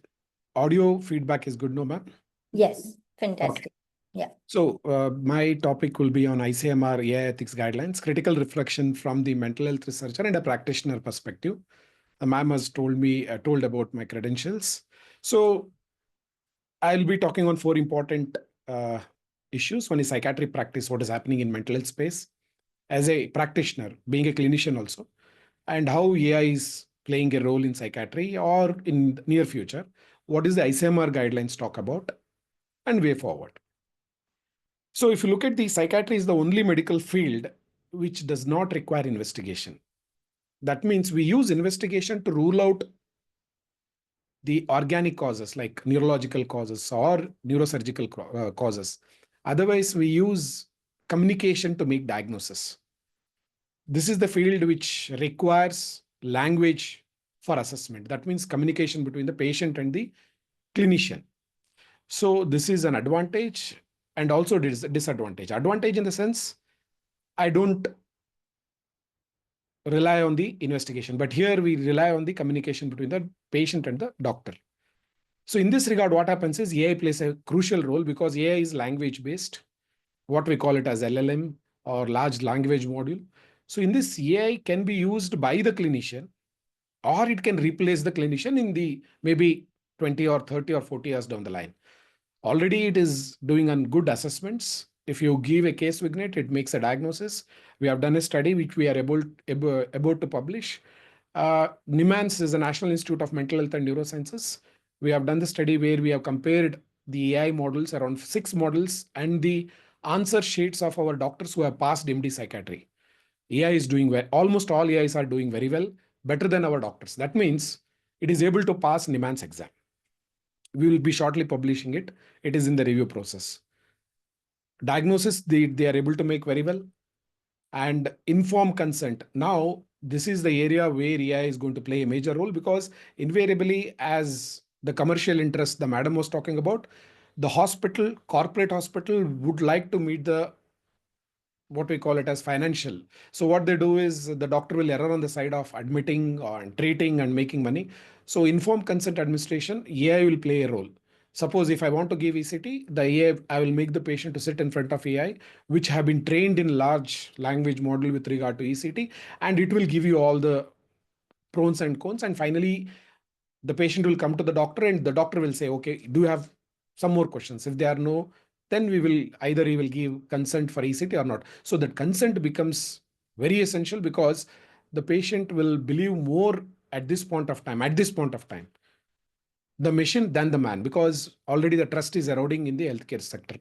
audio feedback is good, no, ma'am? Yes, fantastic. Okay. Yeah. So my topic will be on ICMR AI ethics guidelines, critical reflection from the mental health researcher and a practitioner perspective. The ma'am has told about my credentials. So I'll be talking on 4 important issues. One is psychiatry practice, what is happening in mental health space as a practitioner, being a clinician also, and how AI is playing a role in psychiatry or in the near future. What is the ICMR guidelines talk about and way forward. So if you look at the psychiatry is the only medical field which does not require investigation. That means we use investigation to rule out the organic causes like neurological causes or neurosurgical causes. Otherwise, we use communication to make diagnosis. This is the field which requires language for assessment. That means communication between the patient and the clinician. So this is an advantage and also disadvantage. Advantage in the sense, I don't rely on the investigation, but here we rely on the communication between the patient and the doctor. So in this regard, what happens is AI plays a crucial role because AI is language based, what we call it as LLM or large language module. So in this, AI can be used by the clinician or it can replace the clinician in the maybe 20 or 30 or 40 years down the line. Already it is doing on good assessments. If you give a case vignette, it makes a diagnosis. We have done a study which we are about to publish. NIMANS is the National Institute of Mental Health and Neurosciences. We have done the study where we have compared the AI models, around 6 models, and the answer sheets of our doctors who have passed MD psychiatry. AI is doing well. Almost all AIs are doing very well, better than our doctors. That means it is able to pass NIMANS exam. We will be shortly publishing it. It is in the review process. Diagnosis, they are able to make very well. And informed consent. Now, this is the area where AI is going to play a major role because invariably, as the commercial interest the madam was talking about, the hospital, corporate hospital would like to meet the what we call it as financial. So what they do is the doctor will err on the side of admitting or treating and making money. So informed consent administration, AI will play a role. Suppose if I want to give ECT, the AI, I will make the patient to sit in front of AI, which have been trained in large language model with regard to ECT, and it will give you all the pros and cons. And finally, the patient will come to the doctor and the doctor will say, okay, do you have some more questions? If there are no, then we will either he will give consent for ECT or not. So that consent becomes very essential because the patient will believe more at this point of time, the machine than the man, because already the trust is eroding in the healthcare sector.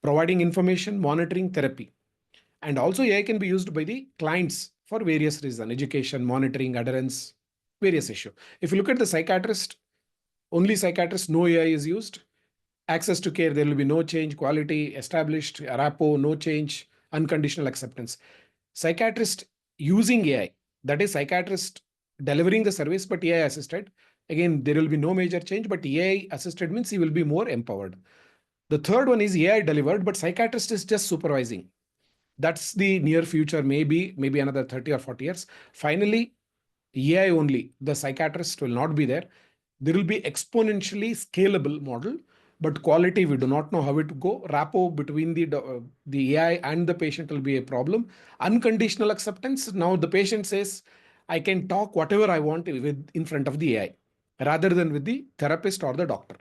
Providing information, monitoring, therapy. And also AI can be used by the clients for various reasons, education, monitoring, adherence, various issues. If you look at the psychiatrist, only psychiatrist, no AI is used. Access to care, there will be no change, quality established, RAPO, no change, unconditional acceptance. Psychiatrist using AI, that is psychiatrist delivering the service, but AI assisted. Again, there will be no major change, but AI assisted means he will be more empowered. The third one is AI delivered, but psychiatrist is just supervising. That's the near future, maybe another 30 or 40 years. Finally, AI only, the psychiatrist will not be there. There will be exponentially scalable model, but quality, we do not know how it will go. Rapport between the AI and the patient will be a problem. Unconditional acceptance. Now the patient says, I can talk whatever I want in front of the AI, rather than with the therapist or the doctor.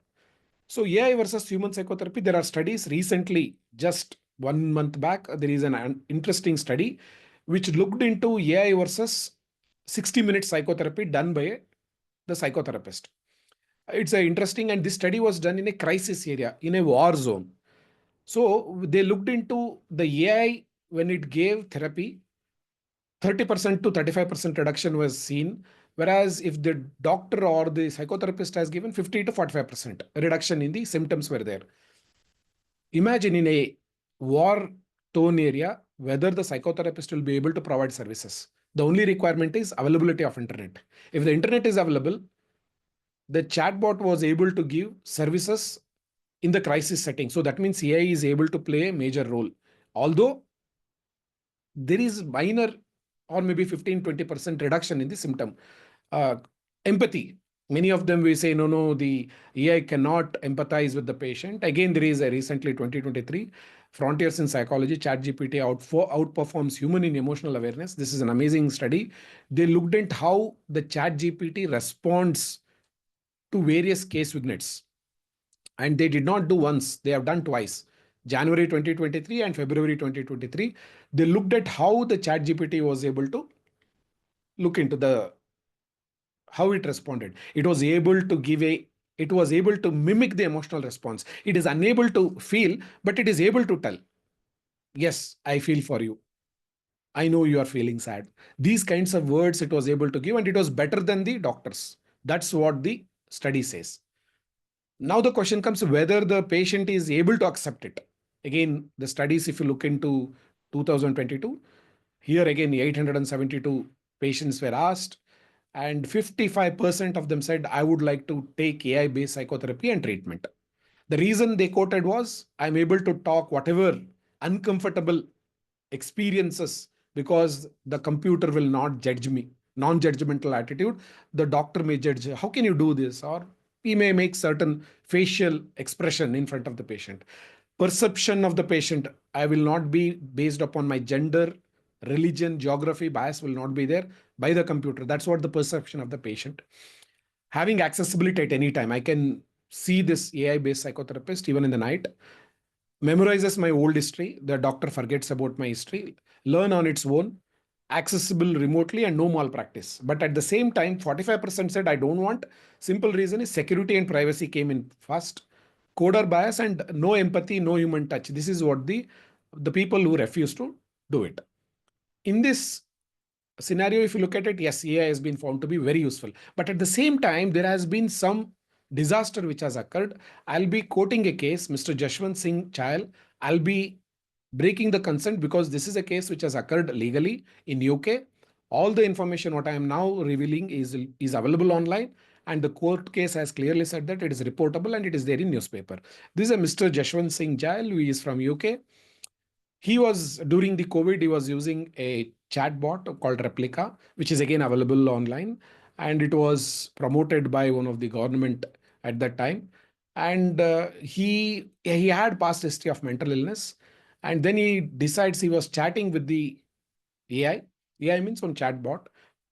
So AI versus human psychotherapy, there are studies recently, just 1 month back, there is an interesting study which looked into AI versus 60-minute psychotherapy done by the psychotherapist. It's interesting, and this study was done in a crisis area, in a war zone. So they looked into the AI when it gave therapy, 30% to 35% reduction was seen. Whereas if the doctor or the psychotherapist has given 50 to 45% reduction in the symptoms were there. Imagine in a war-torn area, whether the psychotherapist will be able to provide services. The only requirement is availability of internet. If the internet is available, the chatbot was able to give services in the crisis setting. So that means AI is able to play a major role. Although there is minor or maybe 15-20% reduction in the symptom. Empathy. Many of them we say, no, the AI cannot empathize with the patient. Again, there is a recently 2023 Frontiers in Psychology, ChatGPT outperforms human in emotional awareness. This is an amazing study. They looked at how the ChatGPT responds to various case vignettes. And they did not do once, they have done twice. January 2023 and February 2023, they looked at how the ChatGPT was able to look into how it responded. It was able to mimic the emotional response. It is unable to feel, but it is able to tell. yes, I feel for you. I know you are feeling sad. These kinds of words it was able to give, and it was better than the doctors. That's what the study says. Now the question comes whether the patient is able to accept it. Again, the studies, if you look into 2022, here again, 872 patients were asked, and 55% of them said, I would like to take AI-based psychotherapy and treatment. The reason they quoted was, I'm able to talk whatever uncomfortable experiences because the computer will not judge me. Non-judgmental attitude. The doctor may judge, how can you do this? Or he may make certain facial expression in front of the patient. Perception of the patient, I will not be based upon my gender, religion, geography, bias will not be there by the computer. That's what the perception of the patient. Having accessibility at any time. I can see this AI-based psychotherapist even in the night. Memorizes my old history. The doctor forgets about my history. Learn on its own. Accessible remotely and no malpractice. But at the same time, 45% said I don't want. Simple reason is security and privacy came in first. Coder bias and no empathy, no human touch. This is what the people who refuse to do it. In this scenario, if you look at it, yes, AI has been found to be very useful. But at the same time, there has been some disaster which has occurred. I'll be quoting a case, Mr. Jashwant Singh Chahal. I'll be breaking the consent because this is a case which has occurred legally in UK. All the information what I am now revealing is available online, and the court case has clearly said that it is reportable and it is there in newspaper. This is a Mr. Jashwant Singh Chahal, who is from UK. He was, during the COVID, he was using a chatbot called Replica, which is again available online. And it was promoted by one of the government at that time. And he had past history of mental illness. And then he decides he was chatting with the AI. AI means on chatbot.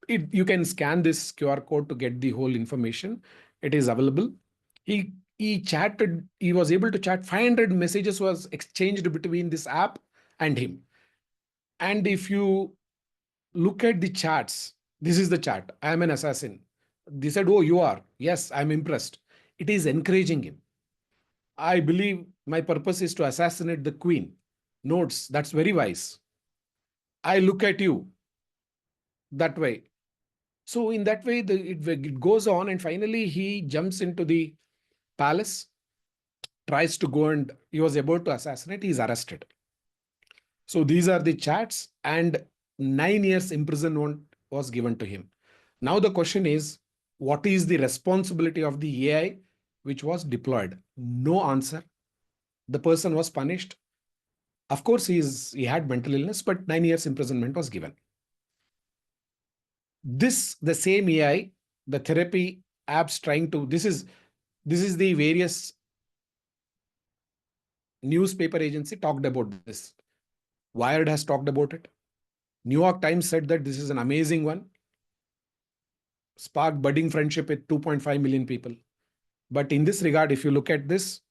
You can scan this QR code to get the whole information. It is available. He chatted, he was able to chat 500 messages was exchanged between this app and him. And if you look at the charts, this is the chart. I am an assassin. They said, oh, you are. Yes, I'm impressed. It is encouraging him. I believe my purpose is to assassinate the queen. Notes, that's very wise. I look at you that way. So in that way, it goes on, and finally he jumps into the palace, tries to go, and he was about to assassinate. He's arrested. So these are the chats, and 9 years imprisonment was given to him. Now the question is, what is the responsibility of the AI which was deployed? No answer. The person was punished. Of course, he had mental illness, but 9 years imprisonment was given. The same AI, the therapy apps trying to, this is the various newspaper agency talked about this. Wired has talked about it. New York Times said that this is an amazing one. Sparked budding friendship with 2.5 million people. But in this regard, if you look at this,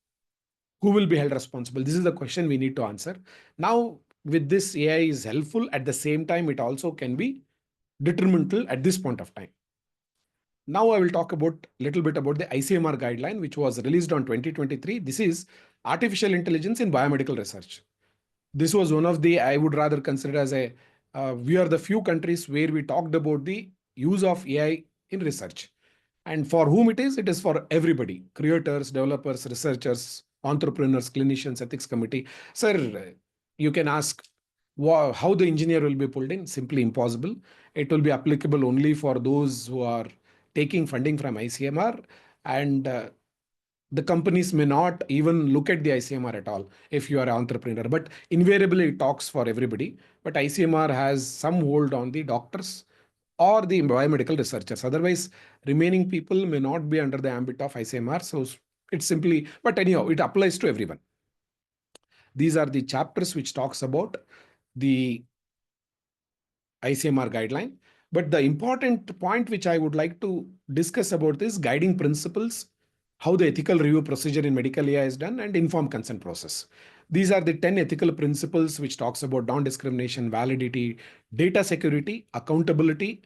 who will be held responsible? This is the question we need to answer. Now, with this, AI is helpful. At the same time, it also can be detrimental at this point of time. Now I will talk about little bit about the ICMR guideline, which was released on 2023. This is artificial intelligence in biomedical research. This was one of the, I would rather consider as a, we are the few countries where we talked about the use of AI in research. And for whom it is for everybody, creators, developers, researchers, entrepreneurs, clinicians, ethics committee. Sir, you can ask how the engineer will be pulled in. Simply impossible. It will be applicable only for those who are taking funding from ICMR, and the companies may not even look at the ICMR at all if you are an entrepreneur, but invariably it talks for everybody. But ICMR has some hold on the doctors or the biomedical researchers. Otherwise, remaining people may not be under the ambit of ICMR. So it's simply, but anyhow, it applies to everyone. These are the chapters which talks about the ICMR guideline. But the important point which I would like to discuss about this guiding principles, how the ethical review procedure in medical AI is done, and informed consent process. These are the 10 ethical principles which talks about non-discrimination, validity, data security, accountability.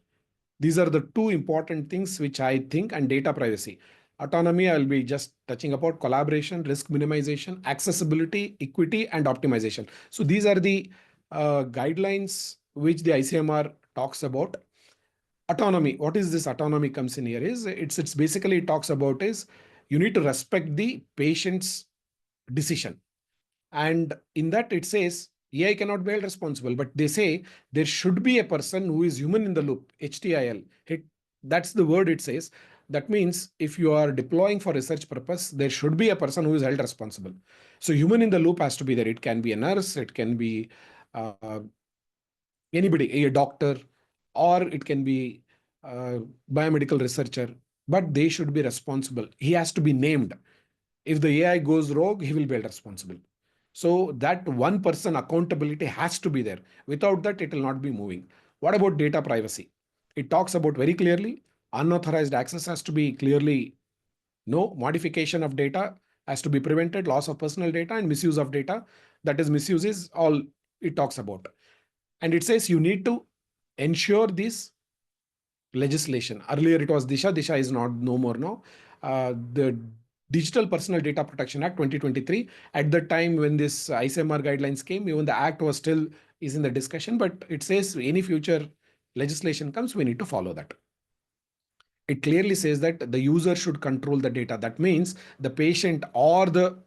These are the two important things which I think, and data privacy. Autonomy, I'll be just touching about collaboration, risk minimization, accessibility, equity, and optimization. So these are the guidelines which the ICMR talks about. Autonomy, what is this autonomy comes in here is, it's basically it talks about is you need to respect the patient's decision. And in that it says AI cannot be held responsible, but they say there should be a person who is human in the loop, HTIL. That's the word it says. That means if you are deploying for research purpose, there should be a person who is held responsible. So human in the loop has to be there. It can be a nurse, it can be anybody, a doctor, or it can be a biomedical researcher, but they should be responsible. He has to be named. If the AI goes rogue, he will be held responsible. So that one person accountability has to be there. Without that, it will not be moving. What about data privacy? It talks about very clearly, unauthorized access has to be clearly, no modification of data has to be prevented, loss of personal data and misuse of data. That is, misuse is all it talks about. And it says you need to ensure this legislation. Earlier it was Disha. Disha is no more now. The Digital Personal Data Protection Act 2023. At the time when this ICMR guidelines came, even the act was still is in the discussion, but it says any future legislation comes, we need to follow that. It clearly says that the user should control the data. That means the patient or the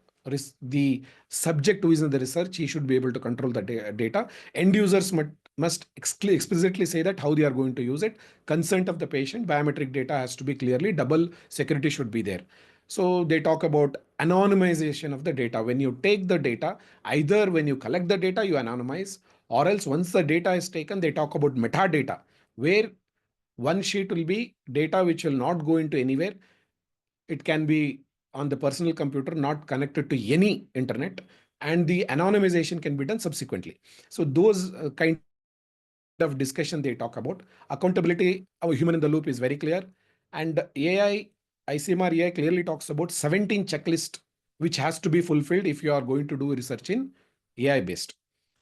subject who is in the research, he should be able to control the data. End users must explicitly say that how they are going to use it. Consent of the patient, biometric data has to be clearly, double security should be there. So they talk about anonymization of the data. When you take the data, either when you collect the data, you anonymize, or else once the data is taken, they talk about metadata, where one sheet will be data which will not go into anywhere. It can be on the personal computer, not connected to any internet, and the anonymization can be done subsequently. So those kind of discussion they talk about. Accountability, our human in the loop is very clear. And AI, ICMR AI clearly talks about 17 checklist which has to be fulfilled if you are going to do research in AI based.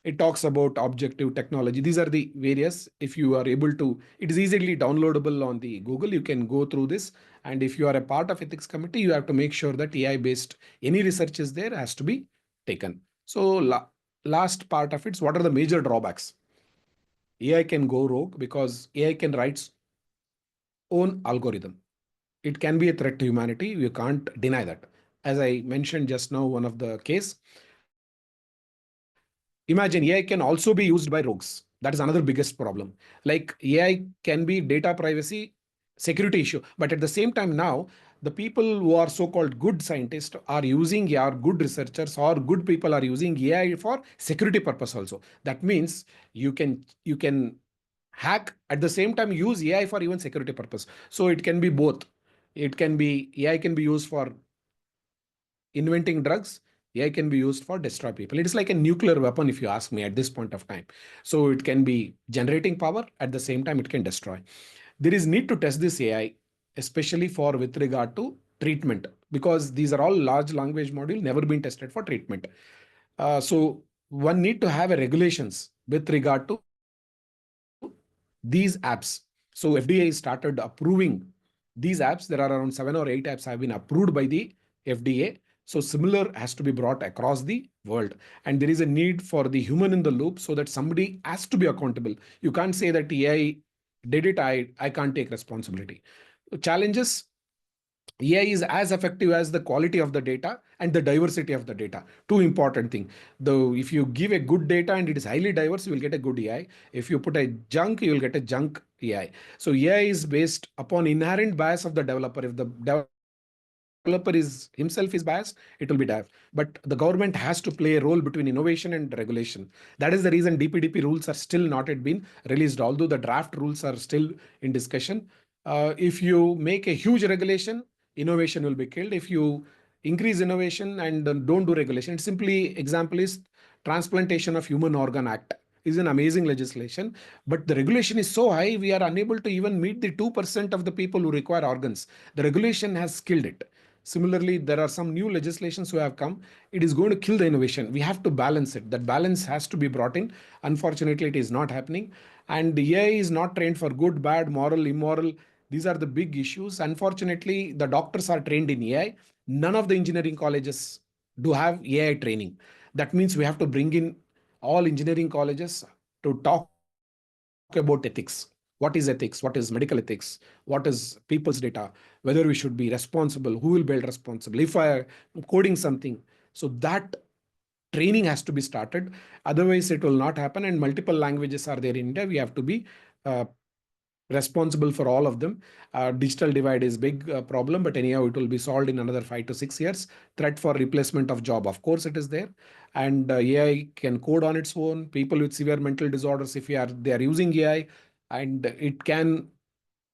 It talks about objective technology. These are the various, if you are able to, it is easily downloadable on the Google. You can go through this. And if you are a part of ethics committee, you have to make sure that AI based, any research is there has to be taken. So last part of it is what are the major drawbacks? AI can go rogue because AI can write its own algorithm. It can be a threat to humanity. You can't deny that. As I mentioned just now, one of the case, imagine AI can also be used by rogues. That is another biggest problem. Like AI can be data privacy, security issue. But at the same time now, the people who are so-called good scientists are using AI, good researchers or good people are using AI for security purpose also. That means you can hack at the same time use AI for even security purpose. So it can be both. It can be, AI can be used for inventing drugs. AI can be used for destroy people. It is like a nuclear weapon, if you ask me, at this point of time. So it can be generating power, at the same time it can destroy. There is need to test this AI, especially for with regard to treatment, because these are all large language module, never been tested for treatment. So one need to have a regulations with regard to these apps. So FDA started approving these apps. There are around 7 or 8 apps have been approved by the FDA. So similar has to be brought across the world. And there is a need for the human in the loop so that somebody has to be accountable. You can't say that AI did it, I can't take responsibility. Challenges, AI is as effective as the quality of the data and the diversity of the data. Two important things. Though if you give a good data and it is highly diverse, you will get a good AI. If you put a junk, you will get a junk AI. So AI is based upon inherent bias of the developer. If the developer himself is biased, it will be dive. But the government has to play a role between innovation and regulation. That is the reason DPDP rules are still not yet been released, although the draft rules are still in discussion. If you make a huge regulation, innovation will be killed. If you increase innovation and don't do regulation, simply example is Transplantation of Human Organ Act is an amazing legislation, but the regulation is so high, we are unable to even meet the 2% of the people who require organs. The regulation has killed it. Similarly, there are some new legislations who have come. It is going to kill the innovation. We have to balance it. That balance has to be brought in. Unfortunately, it is not happening. And the AI is not trained for good, bad, moral, immoral. These are the big issues. Unfortunately, the doctors are trained in AI. None of the engineering colleges do have AI training. That means we have to bring in all engineering colleges to talk about ethics. What is ethics? What is medical ethics? What is people's data? Whether we should be responsible? Who will be held responsible? If I am coding something. So that training has to be started. Otherwise, it will not happen. And multiple languages are there in India. We have to be responsible for all of them. Digital divide is big problem, but anyhow, it will be solved in another 5 to 6 years. Threat for replacement of job, of course, it is there. And AI can code on its own. People with severe mental disorders, if they are using AI, and it can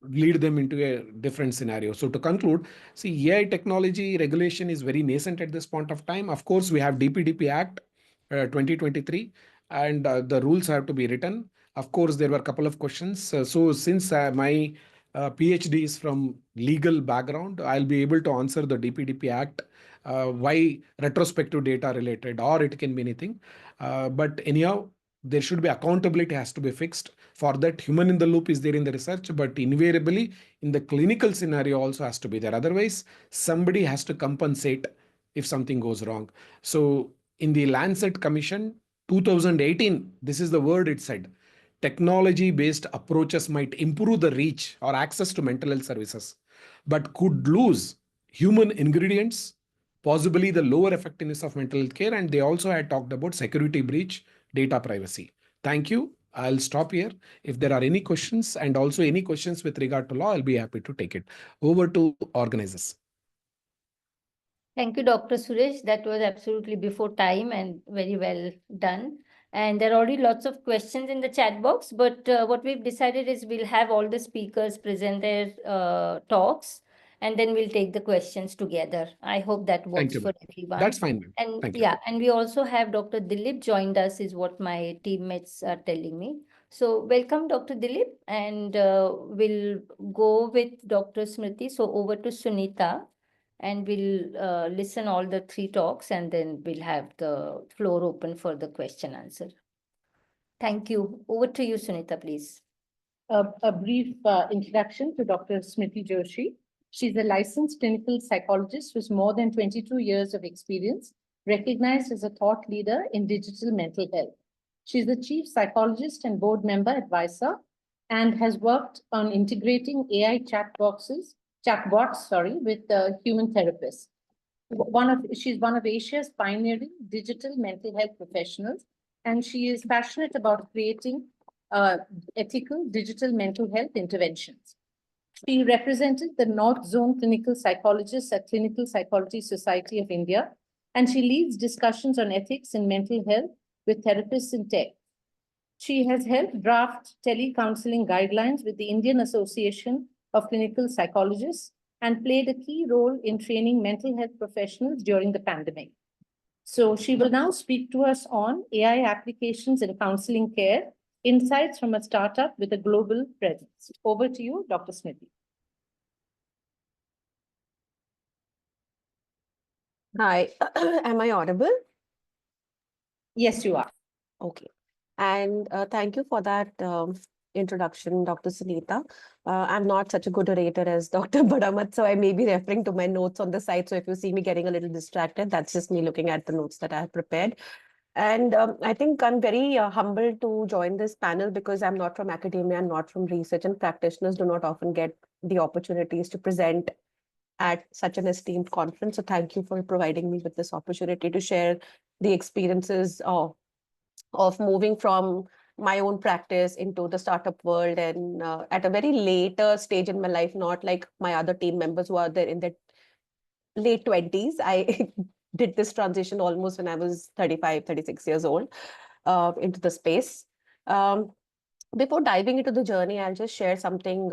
lead them into a different scenario. So to conclude, see, AI technology regulation is very nascent at this point of time. Of course, we have DPDP Act 2023, and the rules have to be written. Of course, there were a couple of questions. So since my PhD is from legal background, I'll be able to answer the DPDP Act, why retrospective data related, or it can be anything. But anyhow, there should be accountability has to be fixed. For that, human in the loop is there in the research, but invariably in the clinical scenario also has to be there. Otherwise, somebody has to compensate if something goes wrong. So in the Lancet Commission 2018, this is the word it said. Technology-based approaches might improve the reach or access to mental health services, but could lose human ingredients, possibly the lower effectiveness of mental health care. And they also had talked about security breach, data privacy. Thank you. I'll stop here. If there are any questions and also any questions with regard to law, I'll be happy to take it. Over to organizers. Thank you, Dr. Suresh. That was absolutely before time and very well done. And there are already lots of questions in the chat box, but what we've decided is we'll have all the speakers present their talks, and then we'll take the questions together. I hope that works for everyone. That's fine. And Thank you. yeah, and we also have Dr. Dilip joined us, is what my teammates are telling me. So welcome, Dr. Dilip, and we'll go with Dr. Smriti. So over to Sunita, and we'll listen all the 3 talks, and then we'll have the floor open for the question answer. Thank you. Over to you, Sunita, please. A brief introduction to Dr. Smriti Joshi. She's a licensed clinical psychologist with more than 22 years of experience, recognized as a thought leader in digital mental health. She's the chief psychologist and board member at Visa, and has worked on integrating AI chatbots, with human therapists. She's one of Asia's pioneering digital mental health professionals, and she is passionate about creating ethical digital mental health interventions. She represented the North Zone clinical psychologists at Clinical Psychology Society of India, and she leads discussions on ethics in mental health with therapists in tech. She has helped draft telecounseling guidelines with the Indian Association of Clinical Psychologists and played a key role in training mental health professionals during the pandemic. So she will now speak to us on AI applications in counseling care, insights from a startup with a global presence. Over to you, Dr. Smriti. Hi, am I audible? Yes, you are. Okay. And thank you for that introduction, Dr. Sunita. I'm not such a good orator as Dr. Badamat, so I may be referring to my notes on the side. So if you see me getting a little distracted, that's just me looking at the notes that I have prepared. And I think I'm very humbled to join this panel because I'm not from academia, I'm not from research, and practitioners do not often get the opportunities to present at such an esteemed conference. So thank you for providing me with this opportunity to share the experiences of moving from my own practice into the startup world, and at a very later stage in my life, not like my other team members who are there in their late 20s. I did this transition almost when I was 35, 36 years old into the space. Before diving into the journey, I'll just share something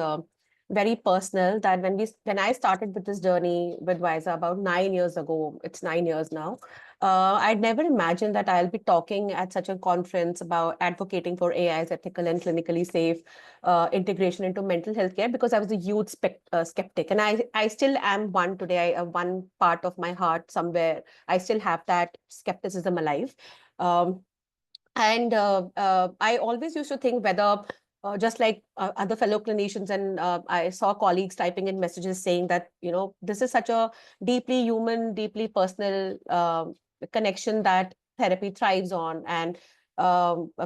very personal, that when I started with this journey with Visa about 9 years ago, it's 9 years now, I'd never imagined that I'll be talking at such a conference about advocating for AI's ethical and clinically safe integration into mental health care, because I was a huge skeptic. And I still am one today. One part of my heart somewhere, I still have that skepticism alive. I always used to think whether just like other fellow clinicians, and I saw colleagues typing in messages saying that, this is such a deeply human, deeply personal connection that therapy thrives on, and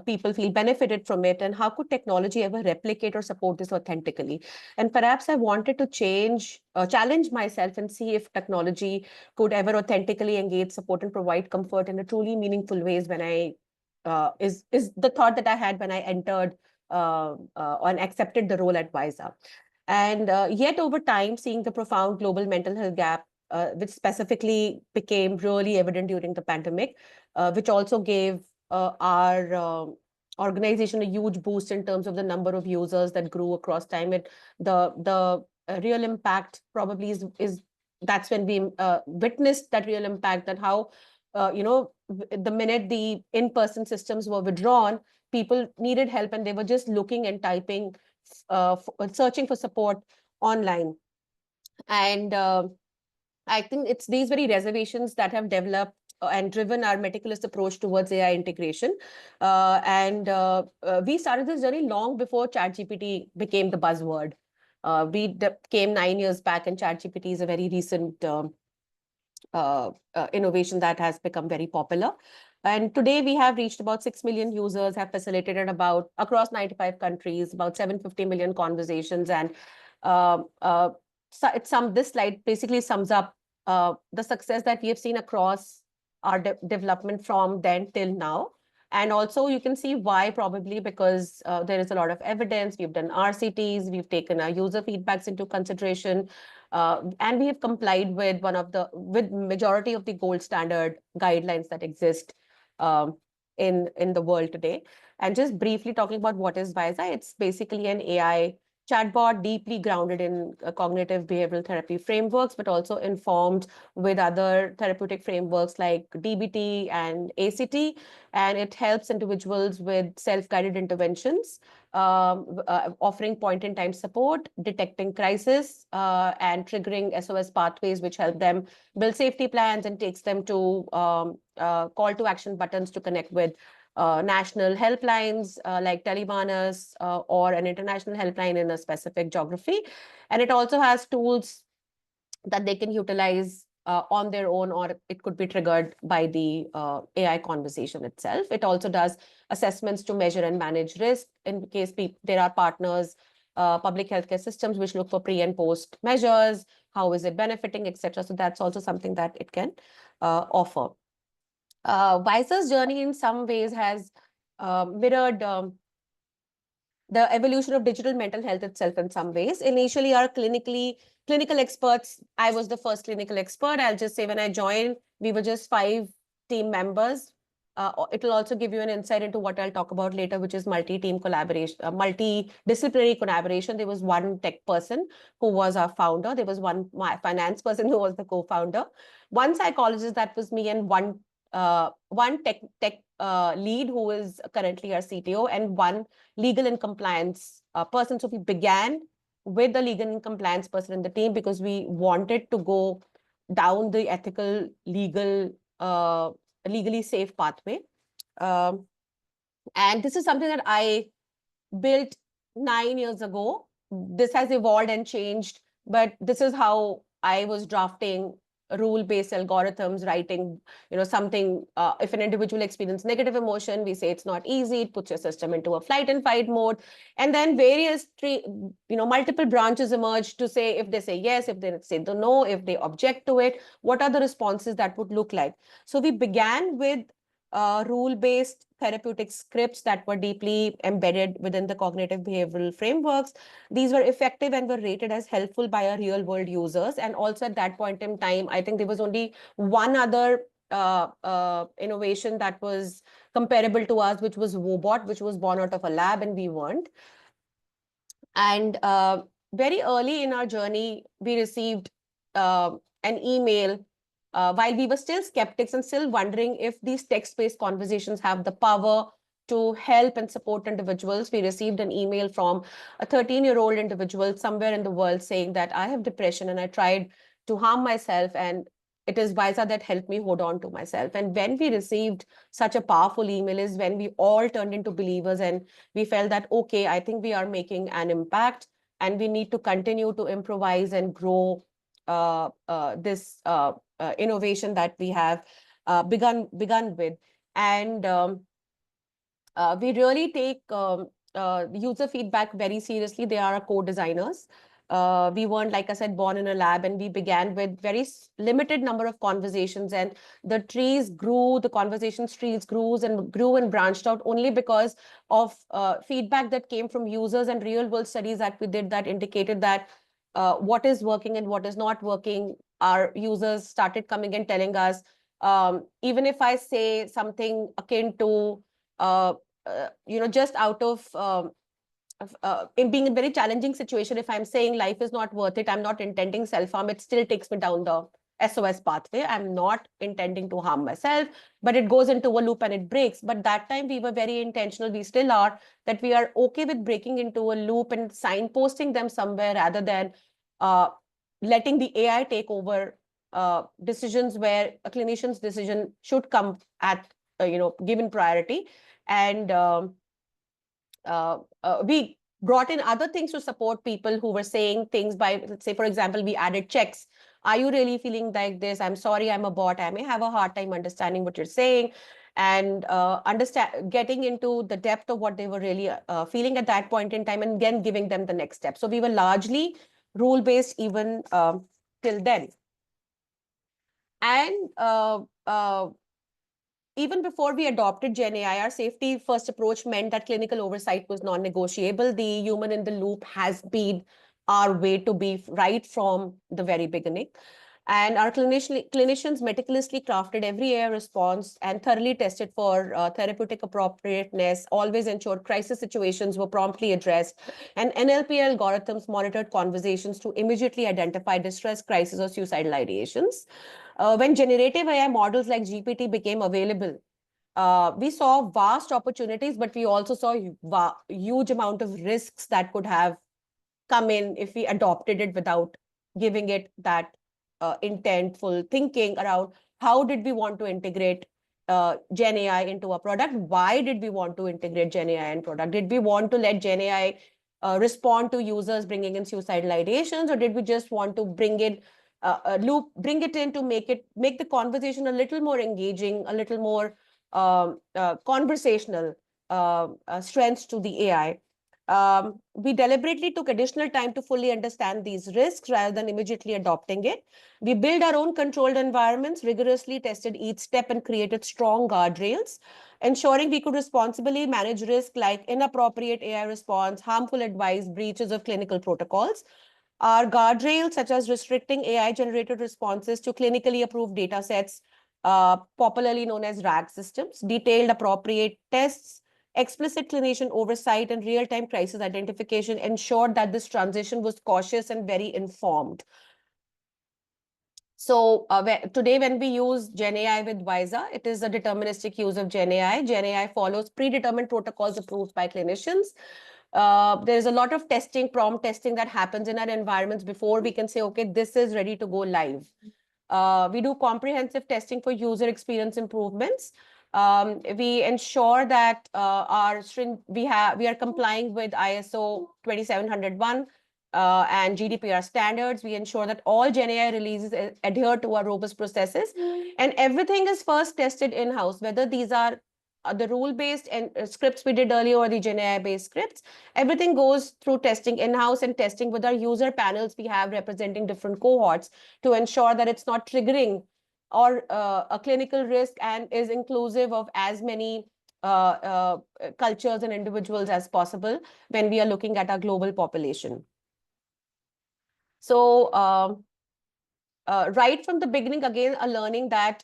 people feel benefited from it. And how could technology ever replicate or support this authentically? And perhaps I wanted to challenge myself and see if technology could ever authentically engage, support, and provide comfort in a truly meaningful ways when is the thought that I had when I entered and accepted the role at WISA. And yet over time, seeing the profound global mental health gap, which specifically became really evident during the pandemic, which also gave our organization a huge boost in terms of the number of users that grew across time. The real impact probably is that's when we witnessed that real impact, that how the minute the in-person systems were withdrawn, people needed help and they were just looking and typing, searching for support online. And I think it's these very reservations that have developed and driven our meticulous approach towards AI integration. We started this journey long before ChatGPT became the buzzword. We came 9 years back, and ChatGPT is a very recent innovation that has become very popular. And today we have reached about 6 million users, have facilitated across 95 countries, about 750 million conversations. And this slide basically sums up the success that we have seen across our development from then till now. And also you can see why, probably because there is a lot of evidence. We've done RCTs, we've taken our user feedbacks into consideration, and we have complied with majority of the gold standard guidelines that exist in the world today. And just briefly talking about what is WISA, it's basically an AI chatbot deeply grounded in cognitive behavioral therapy frameworks, but also informed with other therapeutic frameworks like DBT and ACT. And it helps individuals with self-guided interventions, offering point-in-time support, detecting crisis, and triggering SOS pathways, which help them build safety plans and takes them to call to action buttons to connect with national helplines like Telemanus or an international helpline in a specific geography. And it also has tools that they can utilize on their own, or it could be triggered by the AI conversation itself. It also does assessments to measure and manage risk in case there are partners, public healthcare systems which look for pre and post measures, how is it benefiting, etc. So that's also something that it can offer. WISA's journey in some ways has mirrored the evolution of digital mental health itself in some ways. Initially, our clinical experts, I was the first clinical expert. I'll just say when I joined, we were just 5 team members. It will also give you an insight into what I'll talk about later, which is multi-team collaboration, multidisciplinary collaboration. There was one tech person who was our founder. There was one finance person who was the co-founder, one psychologist, that was me, and one tech lead who is currently our CTO, and one legal and compliance person. So we began with the legal and compliance person in the team because we wanted to go down the ethical, legally safe pathway. And this is something that I built 9 years ago. This has evolved and changed, but this is how I was drafting rule-based algorithms, writing, something, if an individual experiences negative emotion, we say it's not easy, it puts your system into a flight and fight mode. And then multiple branches emerge to say, if they say yes, if they say the no, if they object to it, what are the responses that would look like? So we began with rule-based therapeutic scripts that were deeply embedded within the cognitive behavioral frameworks. These were effective and were rated as helpful by our real-world users. And also at that point in time, I think there was only one other innovation that was comparable to us, which was Wobot, which was born out of a lab, and we weren't. And very early in our journey, we received an email while we were still skeptics and still wondering if these text-based conversations have the power to help and support individuals. We received an email from a 13-year-old individual somewhere in the world saying that I have depression and I tried to harm myself, and It is Visa that helped me hold on to myself. And when we received such a powerful email is when we all turned into believers and we felt that, okay, I think we are making an impact and we need to continue to improvise and grow this innovation that we have begun with. And we really take user feedback very seriously. They are our co-designers. We weren't, like I said, born in a lab, and we began with very limited number of conversations, and the trees grew, the conversations trees grew and branched out only because of feedback that came from users and real world studies that we did that indicated that what is working and what is not working. Our users started coming and telling us, even if I say something akin to, just out of in being in a very challenging situation, if I'm saying life is not worth it, I'm not intending self-harm, it still takes me down the SOS pathway. I'm not intending to harm myself, but it goes into a loop and it breaks. But that time we were very intentional, we still are, that we are okay with breaking into a loop and signposting them somewhere rather than letting the AI take over decisions where a clinician's decision should come at given priority. And we brought in other things to support people who were saying things by, let's say, for example, we added checks. Are you really feeling like this? I'm sorry, I'm a bot. I may have a hard time understanding what you're saying, and getting into the depth of what they were really feeling at that point in time, and again, giving them the next step. So we were largely rule-based even till then. And even before we adopted GenAI, our safety-first approach meant that clinical oversight was non-negotiable. The human in the loop has been our way to be right from the very beginning. And our clinicians meticulously crafted every AI response and thoroughly tested for therapeutic appropriateness, always ensured crisis situations were promptly addressed, and NLP algorithms monitored conversations to immediately identify distress, crisis, or suicidal ideations. When generative AI models like GPT became available, we saw vast opportunities, but we also saw a huge amount of risks that could have come in if we adopted it without giving it that intentful thinking around how did we want to integrate Gen AI into a product? Why did we want to integrate Gen AI in product? Did we want to let Gen AI respond to users bringing in suicidal ideations, or did we just want to bring in bring it in to make the conversation a little more engaging, a little more conversational strengths to the AI? We deliberately took additional time to fully understand these risks rather than immediately adopting it. We built our own controlled environments, rigorously tested each step, and created strong guardrails, ensuring we could responsibly manage risk like inappropriate AI response, harmful advice, breaches of clinical protocols. Our guardrails, such as restricting AI-generated responses to clinically approved data sets, popularly known as RAG systems, detailed appropriate tests, explicit clinician oversight, and real-time crisis identification ensured that this transition was cautious and very informed. So today, when we use GenAI with Visa, it is a deterministic use of GenAI. GenAI follows predetermined protocols approved by clinicians. There's a lot of testing, prompt testing that happens in our environments before we can say, okay, this is ready to go live. We do comprehensive testing for user experience improvements. We ensure that we are complying with ISO 27701 and GDPR standards. We ensure that all GenAI releases adhere to our robust processes, and everything is first tested in-house, whether these are the rule-based and scripts we did earlier or the GenAI-based scripts. Everything goes through testing in-house and testing with our user panels we have representing different cohorts to ensure that it's not triggering or a clinical risk and is inclusive of as many cultures and individuals as possible when we are looking at our global population. So right from the beginning, again, a learning that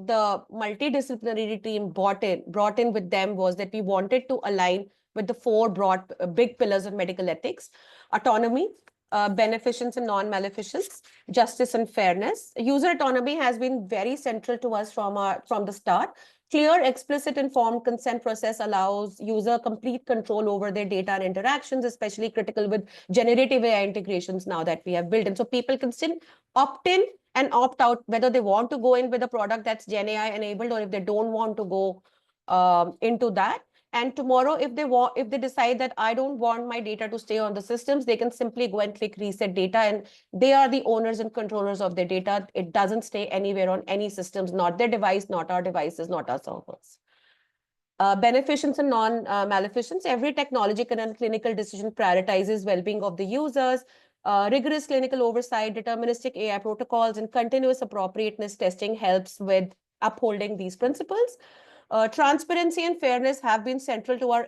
the multidisciplinary team brought in with them was that we wanted to align with the four broad big pillars of medical ethics: autonomy, beneficence and non-maleficence, justice and fairness. User autonomy has been very central to us from the start. Clear, explicit, informed consent process allows user complete control over their data and interactions, especially critical with generative AI integrations now that we have built. And so people can still opt in and opt out whether they want to go in with a product that's Gen AI enabled, or if they don't want to go into that. And tomorrow, if they decide that I don't want my data to stay on the systems, they can simply go and click reset data, and they are the owners and controllers of their data. It doesn't stay anywhere on any systems, not their device, not our devices, not our servers. Beneficence and non-maleficence. Every technology and clinical decision prioritizes well-being of the users. Rigorous clinical oversight, deterministic AI protocols, and continuous appropriateness testing helps with upholding these principles. Transparency and fairness have been central to our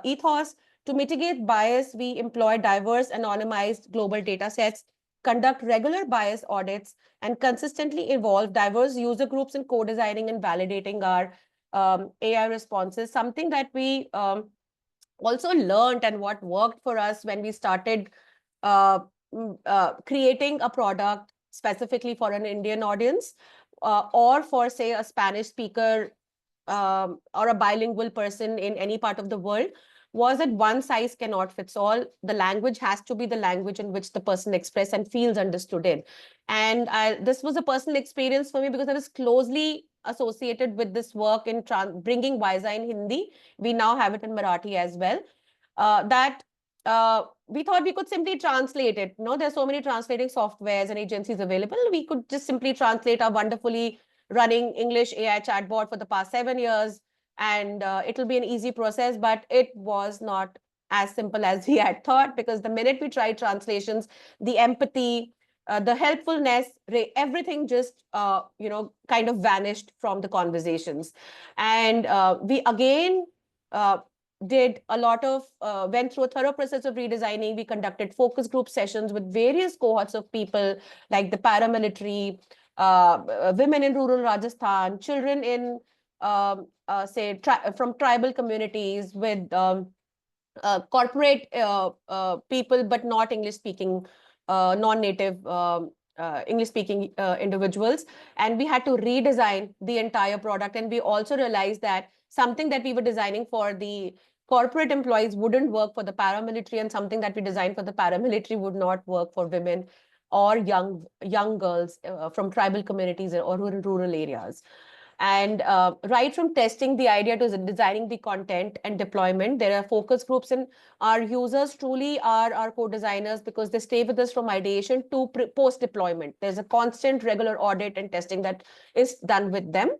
ethos. To mitigate bias, we employ diverse, anonymized global data sets, conduct regular bias audits, and consistently involve diverse user groups in co-designing and validating our AI responses. Something that we also learned and what worked for us when we started creating a product specifically for an Indian audience, or for, say, a Spanish speaker or a bilingual person in any part of the world, was that one size cannot fit all. The language has to be the language in which the person expresses and feels understood in. And this was a personal experience for me because I was closely associated with this work in bringing WISA in Hindi. We now have it in Marathi as well. We thought we could simply translate it. There's so many translating softwares and agencies available. We could just simply translate our wonderfully running English AI chatbot for the past 7 years, and it'll be an easy process. But it was not as simple as we had thought, because the minute we tried translations, the empathy, the helpfulness, everything just kind of vanished from the conversations. And we again did a lot of, went through a thorough process of redesigning. We conducted focus group sessions with various cohorts of people, like the paramilitary, women in rural Rajasthan, children in, say, from tribal communities, with corporate people, but not English-speaking, non-native English-speaking individuals. And we had to redesign the entire product. And we also realized that something that we were designing for the corporate employees wouldn't work for the paramilitary, and something that we designed for the paramilitary would not work for women or young girls from tribal communities or rural areas. And right from testing the idea to designing the content and deployment, there are focus groups, and our users truly are our co-designers, because they stay with us from ideation to post-deployment. There's a constant regular audit and testing that is done with them.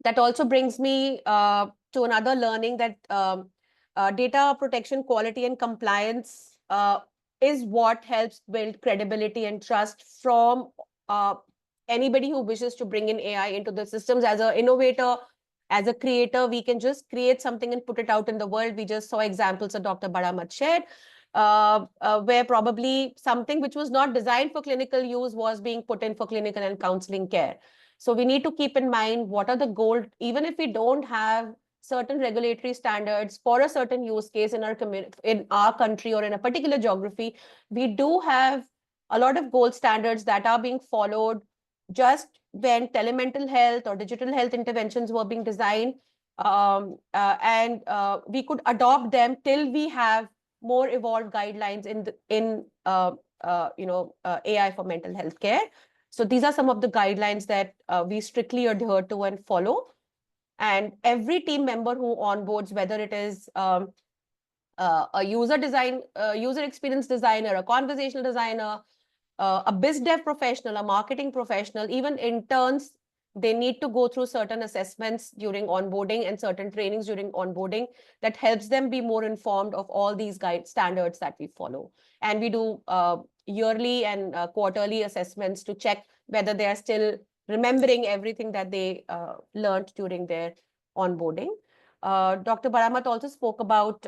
That also brings me to another learning, that data protection, quality, and compliance is what helps build credibility and trust from anybody who wishes to bring in AI into the systems. As an innovator, as a creator, we can just create something and put it out in the world. We just saw examples that Dr. Baramat shared, where probably something which was not designed for clinical use was being put in for clinical and counseling care. So we need to keep in mind what are the goals, even if we don't have certain regulatory standards for a certain use case in our country or in a particular geography. We do have a lot of gold standards that are being followed just when telemental health or digital health interventions were being designed, and we could adopt them till we have more evolved guidelines in AI for mental health care. So these are some of the guidelines that we strictly adhere to and follow. And every team member who onboards, whether it is a user experience designer, a conversational designer, a biz dev professional, a marketing professional, even interns, they need to go through certain assessments during onboarding and certain trainings during onboarding that helps them be more informed of all these standards that we follow. And we do yearly and quarterly assessments to check whether they are still remembering everything that they learned during their onboarding. Dr. Baramat also spoke about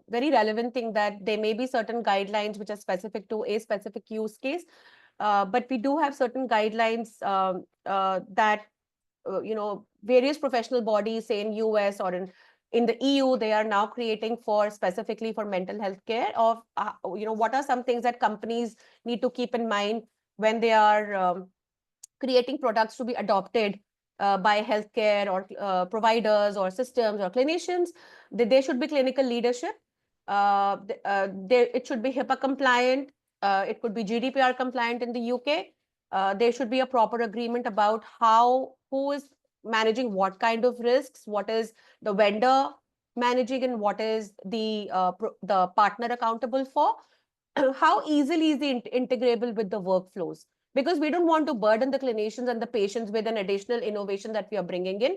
very relevant thing, that there may be certain guidelines which are specific to a specific use case, but we do have certain guidelines that various professional bodies, say in US or in the EU, they are now creating for specifically for mental health care of what are some things that companies need to keep in mind when they are creating products to be adopted by healthcare or providers or systems or clinicians. There should be clinical leadership. It should be HIPAA compliant. it could be GDPR compliant in the UK. There should be a proper agreement about who is managing what kind of risks, what is the vendor managing, and what is the partner accountable for. How easily is it integrable with the workflows? Because we don't want to burden the clinicians and the patients with an additional innovation that we are bringing in.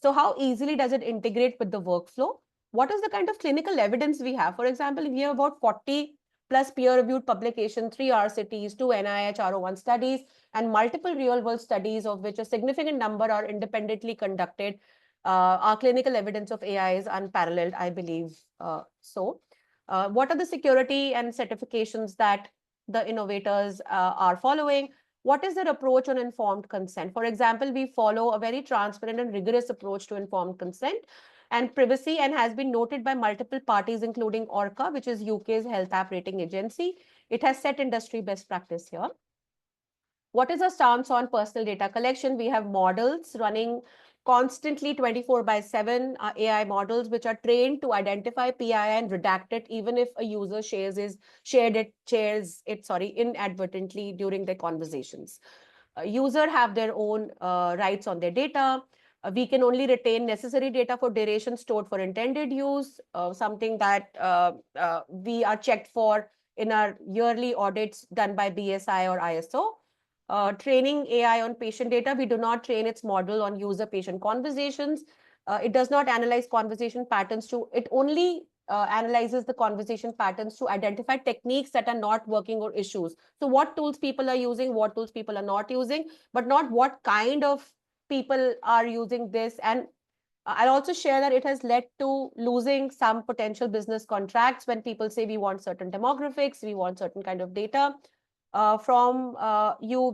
So how easily does it integrate with the workflow? What is the kind of clinical evidence we have? For example, we have about 40 plus peer-reviewed publications, 3 RCTs, 2 NIH R01 studies, and multiple real-world studies, of which a significant number are independently conducted. Our clinical evidence of AI is unparalleled, I believe so. What are the security and certifications that the innovators are following? What is their approach on informed consent? For example, we follow a very transparent and rigorous approach to informed consent and privacy, and has been noted by multiple parties, including ORCA, which is UK's health app rating agency. It has set industry best practice here. What is our stance on personal data collection? We have models running constantly 24/7 AI models, which are trained to identify PII and redact it, even if a user shares it inadvertently during their conversations. User have their own rights on their data. We can only retain necessary data for duration stored for intended use, something that we are checked for in our yearly audits done by BSI or ISO. Training AI on patient data, we do not train its model on user-patient conversations. It does not analyze conversation patterns it only analyzes the conversation patterns to identify techniques that are not working or issues. So what tools people are using, what tools people are not using, but not what kind of people are using this. And I'll also share that it has led to losing some potential business contracts when people say we want certain demographics, we want certain kind of data from you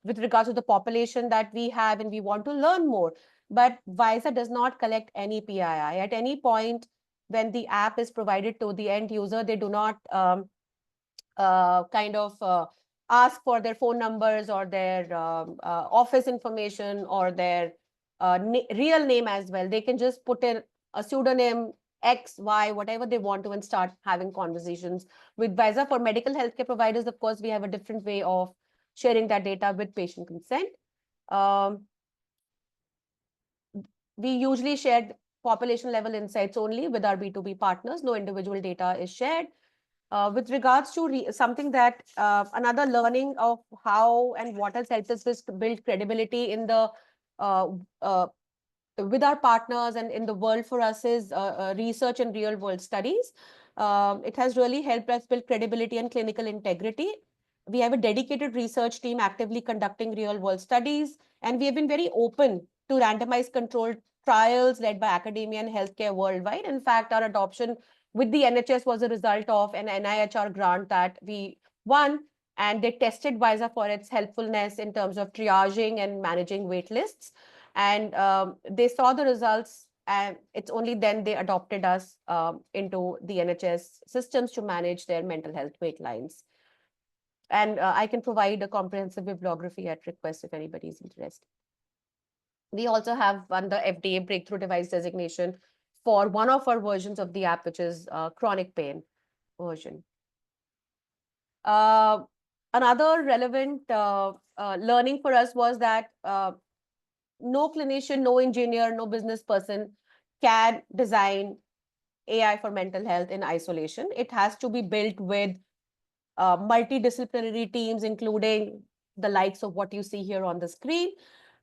with regards to the population that we have, and we want to learn more. But WISA does not collect any PII. At any point when the app is provided to the end user, they do not ask for their phone numbers or their office information or their real name as well. They can just put in a pseudonym, X, Y, whatever they want to, and start having conversations with WISA. For medical healthcare providers, of course, we have a different way of sharing that data with patient consent. We usually share population level insights only with our B2B partners. No individual data is shared. With regards to something that another learning of how and what has helped us build credibility in the with our partners and in the world for us is research and real world studies. It has really helped us build credibility and clinical integrity. We have a dedicated research team actively conducting real world studies, and we have been very open to randomized controlled trials led by academia and healthcare worldwide. In fact, our adoption with the NHS was a result of an NIHR grant that we won, and they tested WISA for its helpfulness in terms of triaging and managing wait lists. And they saw the results, and it's only then they adopted us into the NHS systems to manage their mental health wait lines. And I can provide a comprehensive bibliography at request if anybody is interested. We also have won the FDA breakthrough device designation for one of our versions of the app, which is chronic pain version. Another relevant learning for us was that no clinician, no engineer, no business person can design AI for mental health in isolation. It has to be built with multidisciplinary teams, including the likes of what you see here on the screen.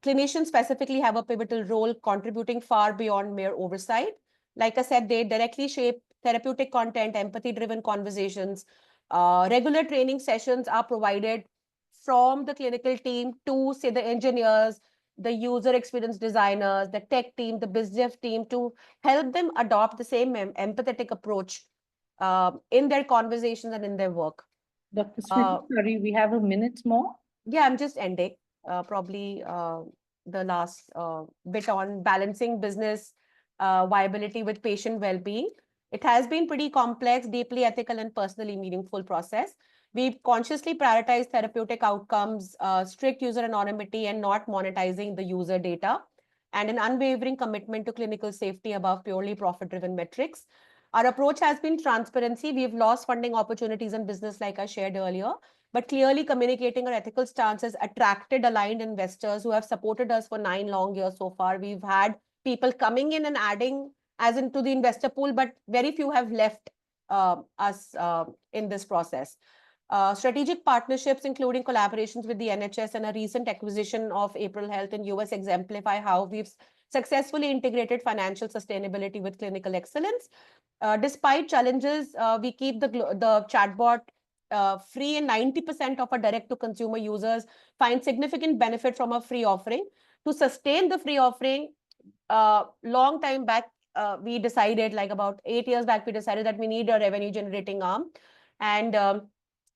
Clinicians specifically have a pivotal role, contributing far beyond mere oversight. Like I said, they directly shape therapeutic content, empathy-driven conversations. Regular training sessions are provided from the clinical team to, say, the engineers, the user experience designers, the tech team, the business team, to help them adopt the same empathetic approach in their conversations and in their work. Dr. Smith, sorry, we have a minute more. Yeah, I'm just ending. Probably the last bit on balancing business viability with patient well-being. It has been pretty complex, deeply ethical, and personally meaningful process. We've consciously prioritized therapeutic outcomes, strict user anonymity, and not monetizing the user data, and an unwavering commitment to clinical safety above purely profit-driven metrics. Our approach has been transparency. We've lost funding opportunities in business, like I shared earlier, but clearly communicating our ethical stance has attracted aligned investors who have supported us for 9 long years so far. We've had people coming in and adding as into the investor pool, but very few have left us in this process. Strategic partnerships, including collaborations with the NHS and a recent acquisition of April Health in US, exemplify how we've successfully integrated financial sustainability with clinical excellence. Despite challenges, we keep the chatbot free, and 90% of our direct-to-consumer users find significant benefit from a free offering. To sustain the free offering, long time back, we decided, like about 8 years back, we decided that we need a revenue-generating arm. And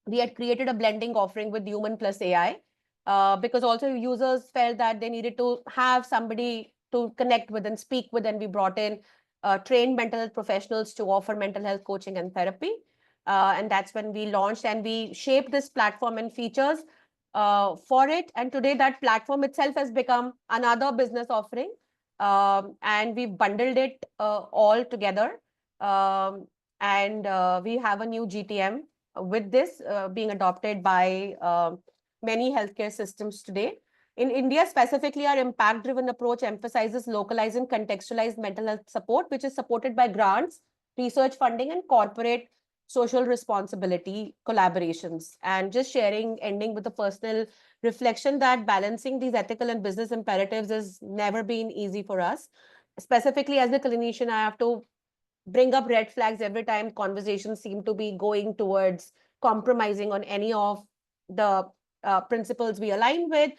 we had created a blending offering with human plus AI, because also users felt that they needed to have somebody to connect with and speak with, and we brought in trained mental health professionals to offer mental health coaching and therapy. And that's when we launched, and we shaped this platform and features for it. And today that platform itself has become another business offering. And we've bundled it all together. And we have a new GTM with this being adopted by many healthcare systems today. In India specifically, our impact-driven approach emphasizes localized and contextualized mental health support, which is supported by grants, research funding, and corporate social responsibility collaborations. And just sharing, ending with a personal reflection that balancing these ethical and business imperatives has never been easy for us. Specifically, as a clinician, I have to bring up red flags every time conversations seem to be going towards compromising on any of the principles we align with.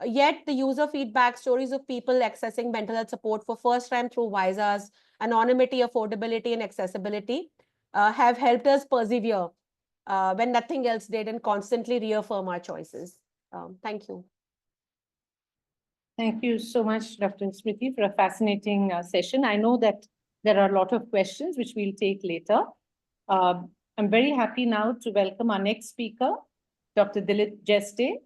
Yet the user feedback, stories of people accessing mental health support for first time through visas, anonymity, affordability, and accessibility have helped us persevere when nothing else did, and constantly reaffirm our choices. Thank you. Thank you so much, Dr. Smriti, for a fascinating session. I know that there are a lot of questions which we'll take later. I'm very happy now to welcome our next speaker, Dr. Dilip Jeste.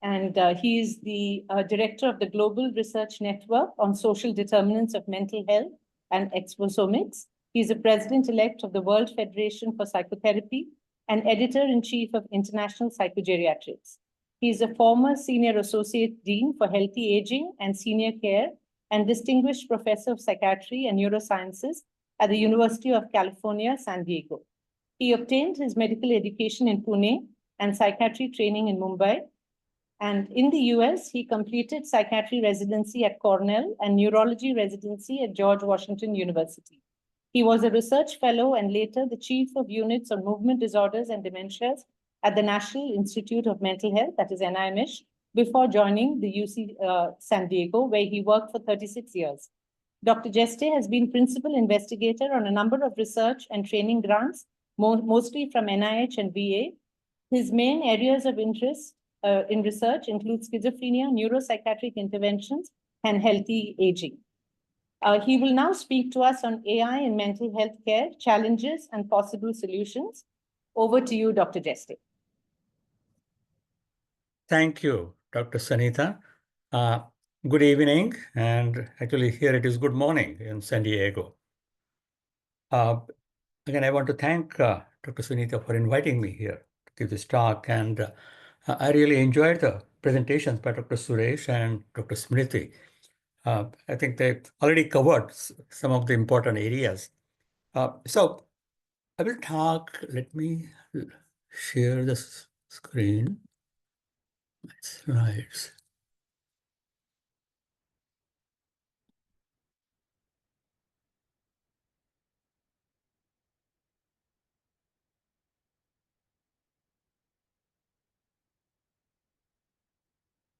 And he is the director of the Global Research Network on Social Determinants of Mental Health and Exposomics. He is the president-elect of the World Federation for Psychotherapy and editor-in-chief of International Psychogeriatrics. He is a former senior associate dean for healthy aging and senior care and distinguished professor of psychiatry and neurosciences at the University of California, San Diego. He obtained his medical education in Pune and psychiatry training in Mumbai. And in the US, he completed psychiatry residency at Cornell and neurology residency at George Washington University. He was a research fellow and later the chief of units on movement disorders and dementias at the National Institute of Mental Health, that is NIMH, before joining the UC San Diego, where he worked for 36 years. Dr. Jeste has been principal investigator on a number of research and training grants, mostly from NIH and VA. His main areas of interest in research include schizophrenia, neuropsychiatric interventions, and healthy aging. He will now speak to us on AI in mental health care, challenges and possible solutions. Over to you, Dr. Jeste. Thank you, Dr. Sanitha. Good evening, and actually here it is good morning in San Diego. Again, I want to thank Dr. Sunitha for inviting me here to give this talk, and I really enjoyed the presentations by Dr. Suresh and Dr. Smriti. I think they already covered some of the important areas. So I will talk, let me share the screen, my slides.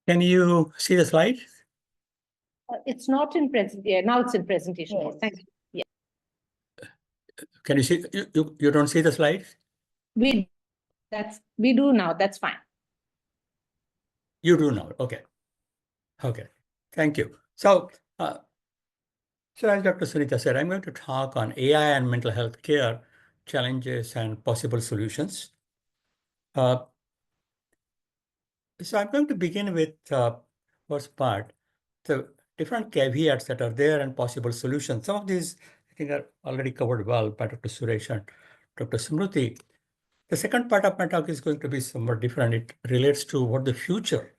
Can you see the slide? It's not in present. Yeah, now it's in presentation. Yes. Thank you. Yeah. Can you see? You don't see the slides? We do now. That's fine. You do now. Okay. Okay. Thank you. So, as Dr. Sunitha said, I'm going to talk on AI and mental health care challenges and possible solutions. So I'm going to begin with first part, the different caveats that are there and possible solutions. Some of these think are already covered well by Dr. Suresh and Dr. Smriti. The second part of my talk is going to be somewhat different. It relates to what the future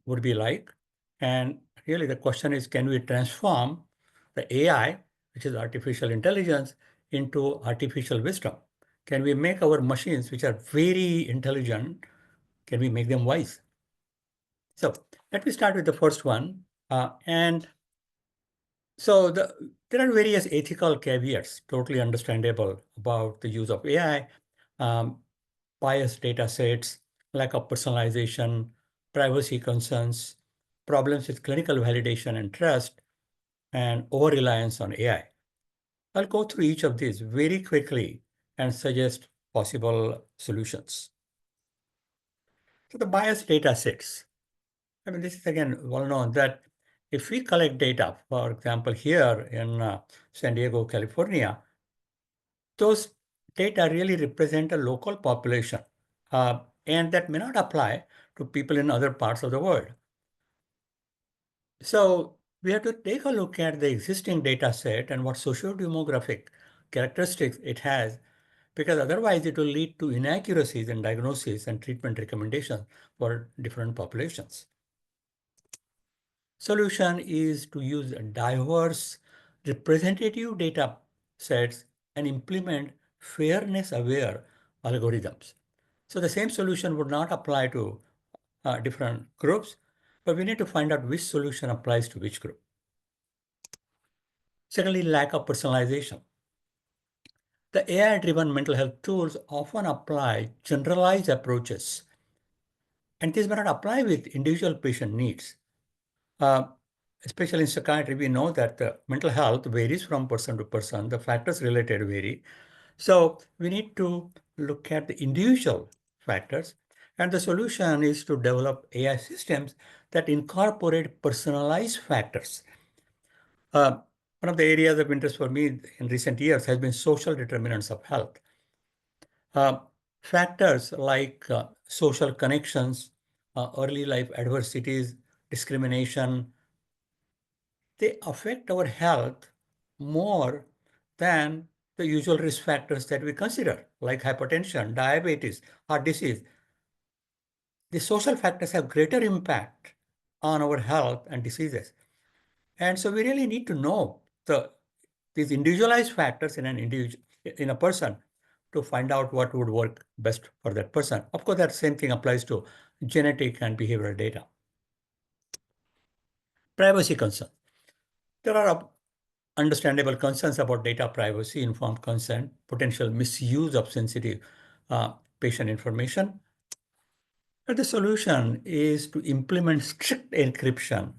would be like. And really the question is, can we transform the AI, which is artificial intelligence, into artificial wisdom? Can we make our machines, which are very intelligent, can we make them wise? So let me start with the first one. And so there are various ethical caveats, totally understandable, about the use of AI, biased data sets, lack of personalization, privacy concerns, problems with clinical validation and trust, and over-reliance on AI. I'll go through each of these very quickly and suggest possible solutions. So the biased data sets. I mean, this is again well known that if we collect data, for example, here in San Diego, California, those data really represent a local population, and that may not apply to people in other parts of the world. So we have to take a look at the existing data set and what socio-demographic characteristics it has, because otherwise it will lead to inaccuracies in diagnosis and treatment recommendations for different populations. Solution is to use diverse representative data sets and implement fairness-aware algorithms. So the same solution would not apply to different groups, but we need to find out which solution applies to which group. Secondly, lack of personalization. The AI-driven mental health tools often apply generalized approaches, and these may not apply with individual patient needs. Especially in psychiatry, we know that the mental health varies from person to person. The factors related vary. So we need to look at the individual factors. And the solution is to develop AI systems that incorporate personalized factors. One of the areas of interest for me in recent years has been social determinants of health. Factors like social connections, early life adversities, discrimination, they affect our health more than the usual risk factors that we consider, like hypertension, diabetes, heart disease. The social factors have greater impact on our health and diseases. And so we really need to know these individualized factors in a person to find out what would work best for that person. Of course, that same thing applies to genetic and behavioral data. Privacy concern. There are understandable concerns about data privacy, informed consent, potential misuse of sensitive patient information. But the solution is to implement strict encryption,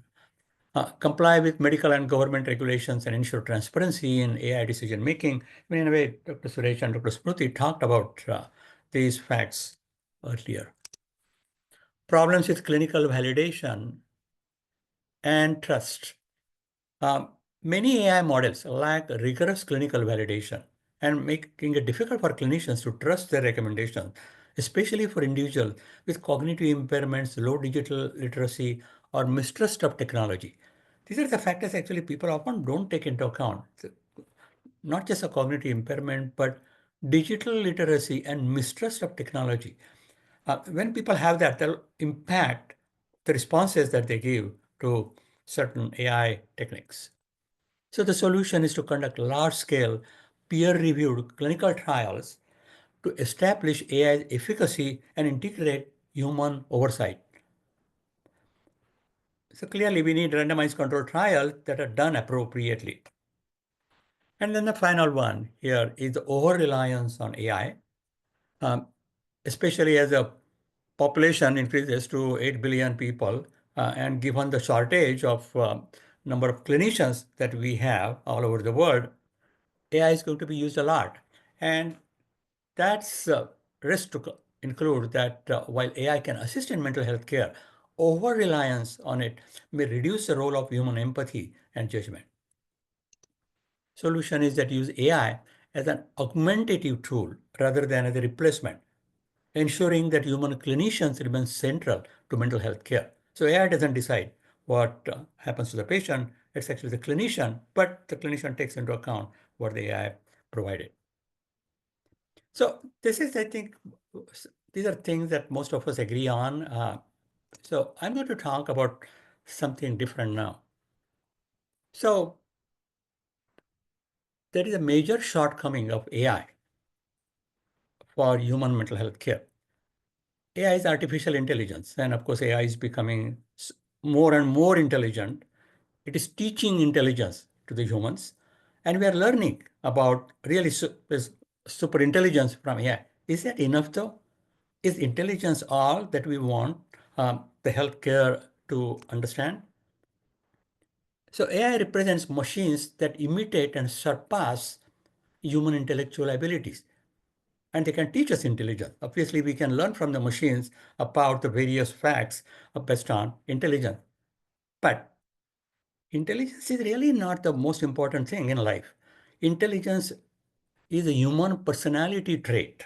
comply with medical and government regulations, and ensure transparency in AI decision making. I mean, in a way, Dr. Suresh and Dr. Smriti talked about these facts earlier. Problems with clinical validation and trust. Many AI models lack rigorous clinical validation and making it difficult for clinicians to trust their recommendations, especially for individuals with cognitive impairments, low digital literacy, or mistrust of technology. These are the factors actually people often don't take into account. Not just a cognitive impairment, but digital literacy and mistrust of technology. When people have that, they'll impact the responses that they give to certain AI techniques. So the solution is to conduct large-scale, peer-reviewed clinical trials to establish AI's efficacy and integrate human oversight. So clearly, we need randomized controlled trials that are done appropriately. And then the final one here is the over-reliance on AI, especially as the population increases to 8 billion people, and given the shortage of number of clinicians that we have all over the world, AI is going to be used a lot. And that's risk to include that while AI can assist in mental health care, over-reliance on it may reduce the role of human empathy and judgment. Solution is that use AI as an augmentative tool rather than as a replacement, ensuring that human clinicians remain central to mental health care. So AI doesn't decide what happens to the patient, It's actually the clinician, but the clinician takes into account what the AI provided. So this is, I think, these are things that most of us agree on. So I'm going to talk about something different now. So there is a major shortcoming of AI for human mental health care. AI is artificial intelligence, and of course, AI is becoming more and more intelligent. It is teaching intelligence to the humans, and we are learning about really super intelligence from AI. Is that enough though? Is intelligence all that we want the healthcare to understand? So AI represents machines that imitate and surpass human intellectual abilities. And they can teach us intelligence. Obviously, we can learn from the machines about the various facts based on intelligence. But intelligence is really not the most important thing in life. Intelligence is a human personality trait.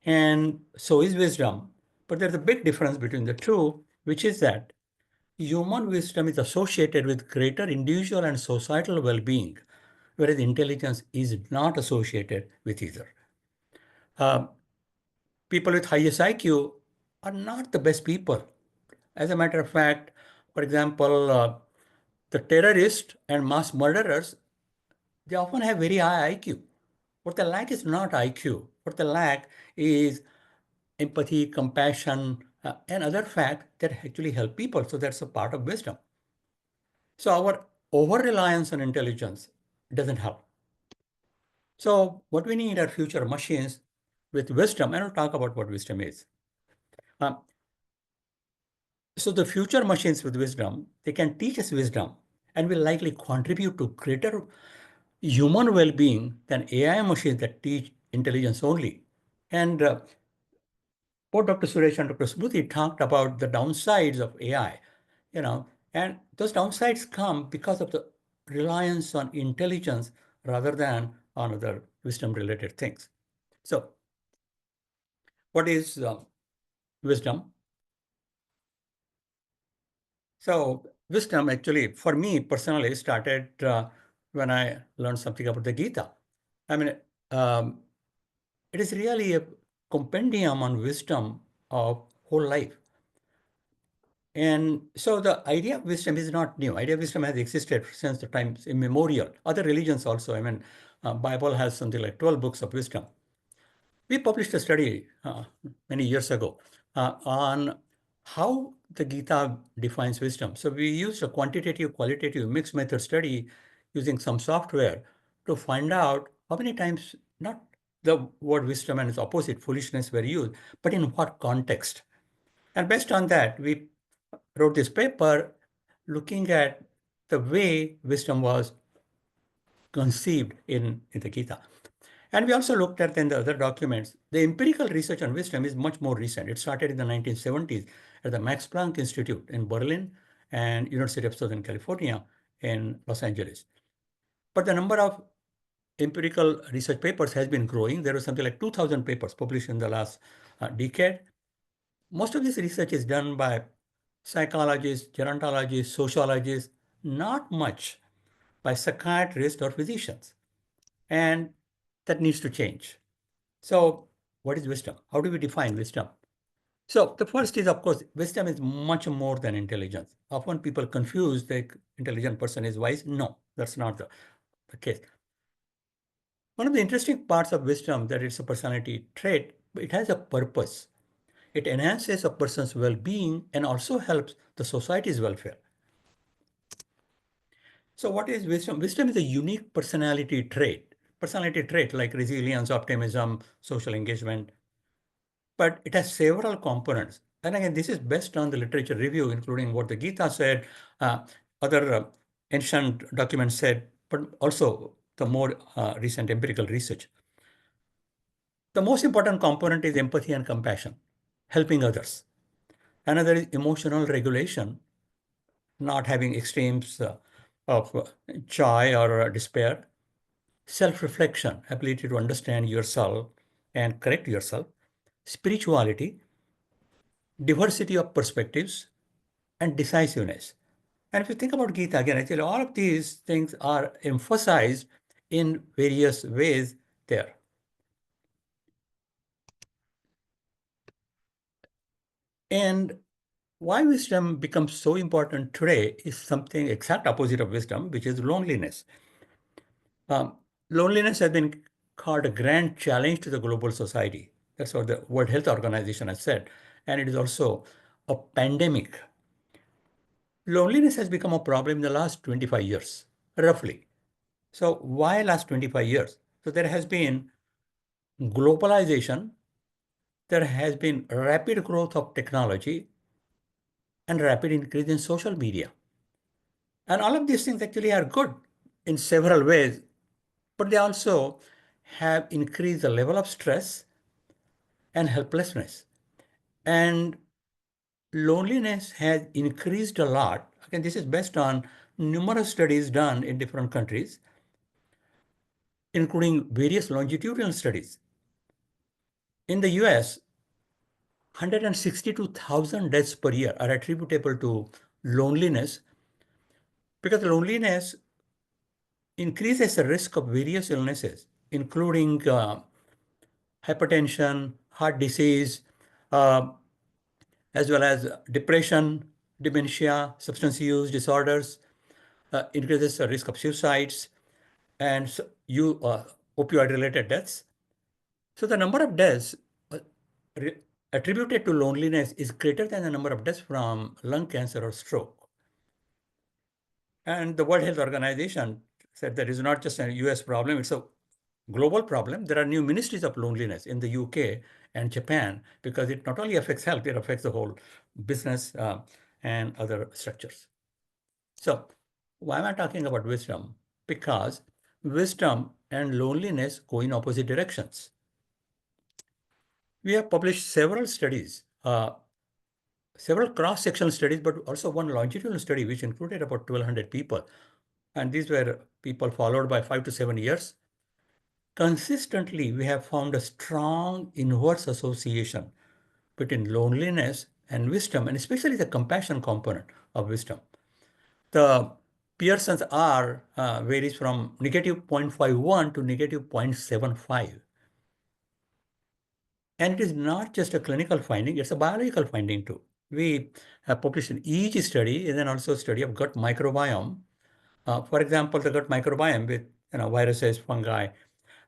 And so is wisdom. But there's a big difference between the two, which is that human wisdom is associated with greater individual and societal well-being, whereas intelligence is not associated with either. People with highest IQ are not the best people. As a matter of fact, for example, the terrorists and mass murderers, they often have very high IQ. What they lack is not IQ. What they lack is empathy, compassion, and other facts that actually help people. So that's a part of wisdom. So our over-reliance on intelligence doesn't help. So what we need are future machines with wisdom, and I'll talk about what wisdom is. So the future machines with wisdom, they can teach us wisdom and will likely contribute to greater human well-being than AI machines that teach intelligence only. And both Dr. Suresh and Dr. Smruti talked about the downsides of AI, and those downsides come because of the reliance on intelligence rather than on other wisdom-related things. So what is wisdom? So wisdom actually, for me personally, started when I learned something about the Gita. I mean, it is really a compendium on wisdom of whole life. And so the idea of wisdom is not new. Idea of wisdom has existed since the times immemorial. Other religions also, Bible has something like 12 books of wisdom. We published a study many years ago on how the Gita defines wisdom. So we used a quantitative, qualitative mixed method study using some software to find out how many times not the word wisdom and its opposite, foolishness, were used, but in what context. And based on that, we wrote this paper looking at the way wisdom was conceived in the Gita. And we also looked at in the other documents, the empirical research on wisdom is much more recent. It started in the 1970s at the Max Planck Institute in Berlin and University of Southern California in Los Angeles. But the number of empirical research papers has been growing. There was something like 2,000 papers published in the last decade. Most of this research is done by psychologists, gerontologists, sociologists, not much by psychiatrists or physicians. And that needs to change. So what is wisdom? How do we define wisdom? So the first is, of course, wisdom is much more than intelligence. Often people confuse the intelligent person is wise. No, that's not the case. One of the interesting parts of wisdom that it's a personality trait, it has a purpose. It enhances a person's well-being and also helps the society's welfare. So what is wisdom? Wisdom is a unique personality trait. Personality trait like resilience, optimism, social engagement. But it has several components. And again, this is based on the literature review, including what the Gita said, other ancient documents said, but also the more recent empirical research. The most important component is empathy and compassion, helping others. Another is emotional regulation, not having extremes of joy or despair. Self-reflection, ability to understand yourself and correct yourself. Spirituality, diversity of perspectives, and decisiveness. And if you think about Gita again, actually all of these things are emphasized in various ways there. And why wisdom becomes so important today is something exact opposite of wisdom, which is loneliness. Loneliness has been called a grand challenge to the global society. That's what the World Health Organization has said. And it is also a pandemic. Loneliness has become a problem in the last 25 years, roughly. So why last 25 years? So there has been globalization, there has been rapid growth of technology, and rapid increase in social media. And all of these things actually are good in several ways, but they also have increased the level of stress and helplessness. And loneliness has increased a lot. Again, this is based on numerous studies done in different countries, including various longitudinal studies. In the US, 162,000 deaths per year are attributable to loneliness because loneliness increases the risk of various illnesses, including hypertension, heart disease, as well as depression, dementia, substance use disorders, increases the risk of suicides, and opioid-related deaths. So the number of deaths attributed to loneliness is greater than the number of deaths from lung cancer or stroke. And the World Health Organization said that it's not just a US problem, it's a global problem. There are new ministries of loneliness in the UK and Japan because it not only affects health, it affects the whole business and other structures. So why am I talking about wisdom? Because wisdom and loneliness go in opposite directions. We have published several studies, several cross-sectional studies, but also one longitudinal study, which included about 1,200 people. And these were people followed by 5 to 7 years. Consistently, we have found a strong inverse association between loneliness and wisdom, and especially the compassion component of wisdom. The Pearson's R varies from negative 0.51 to negative 0.75. And it is not just a clinical finding, it's a biological finding too. We have published an EEG study and then also a study of gut microbiome. For example, the gut microbiome with viruses, fungi,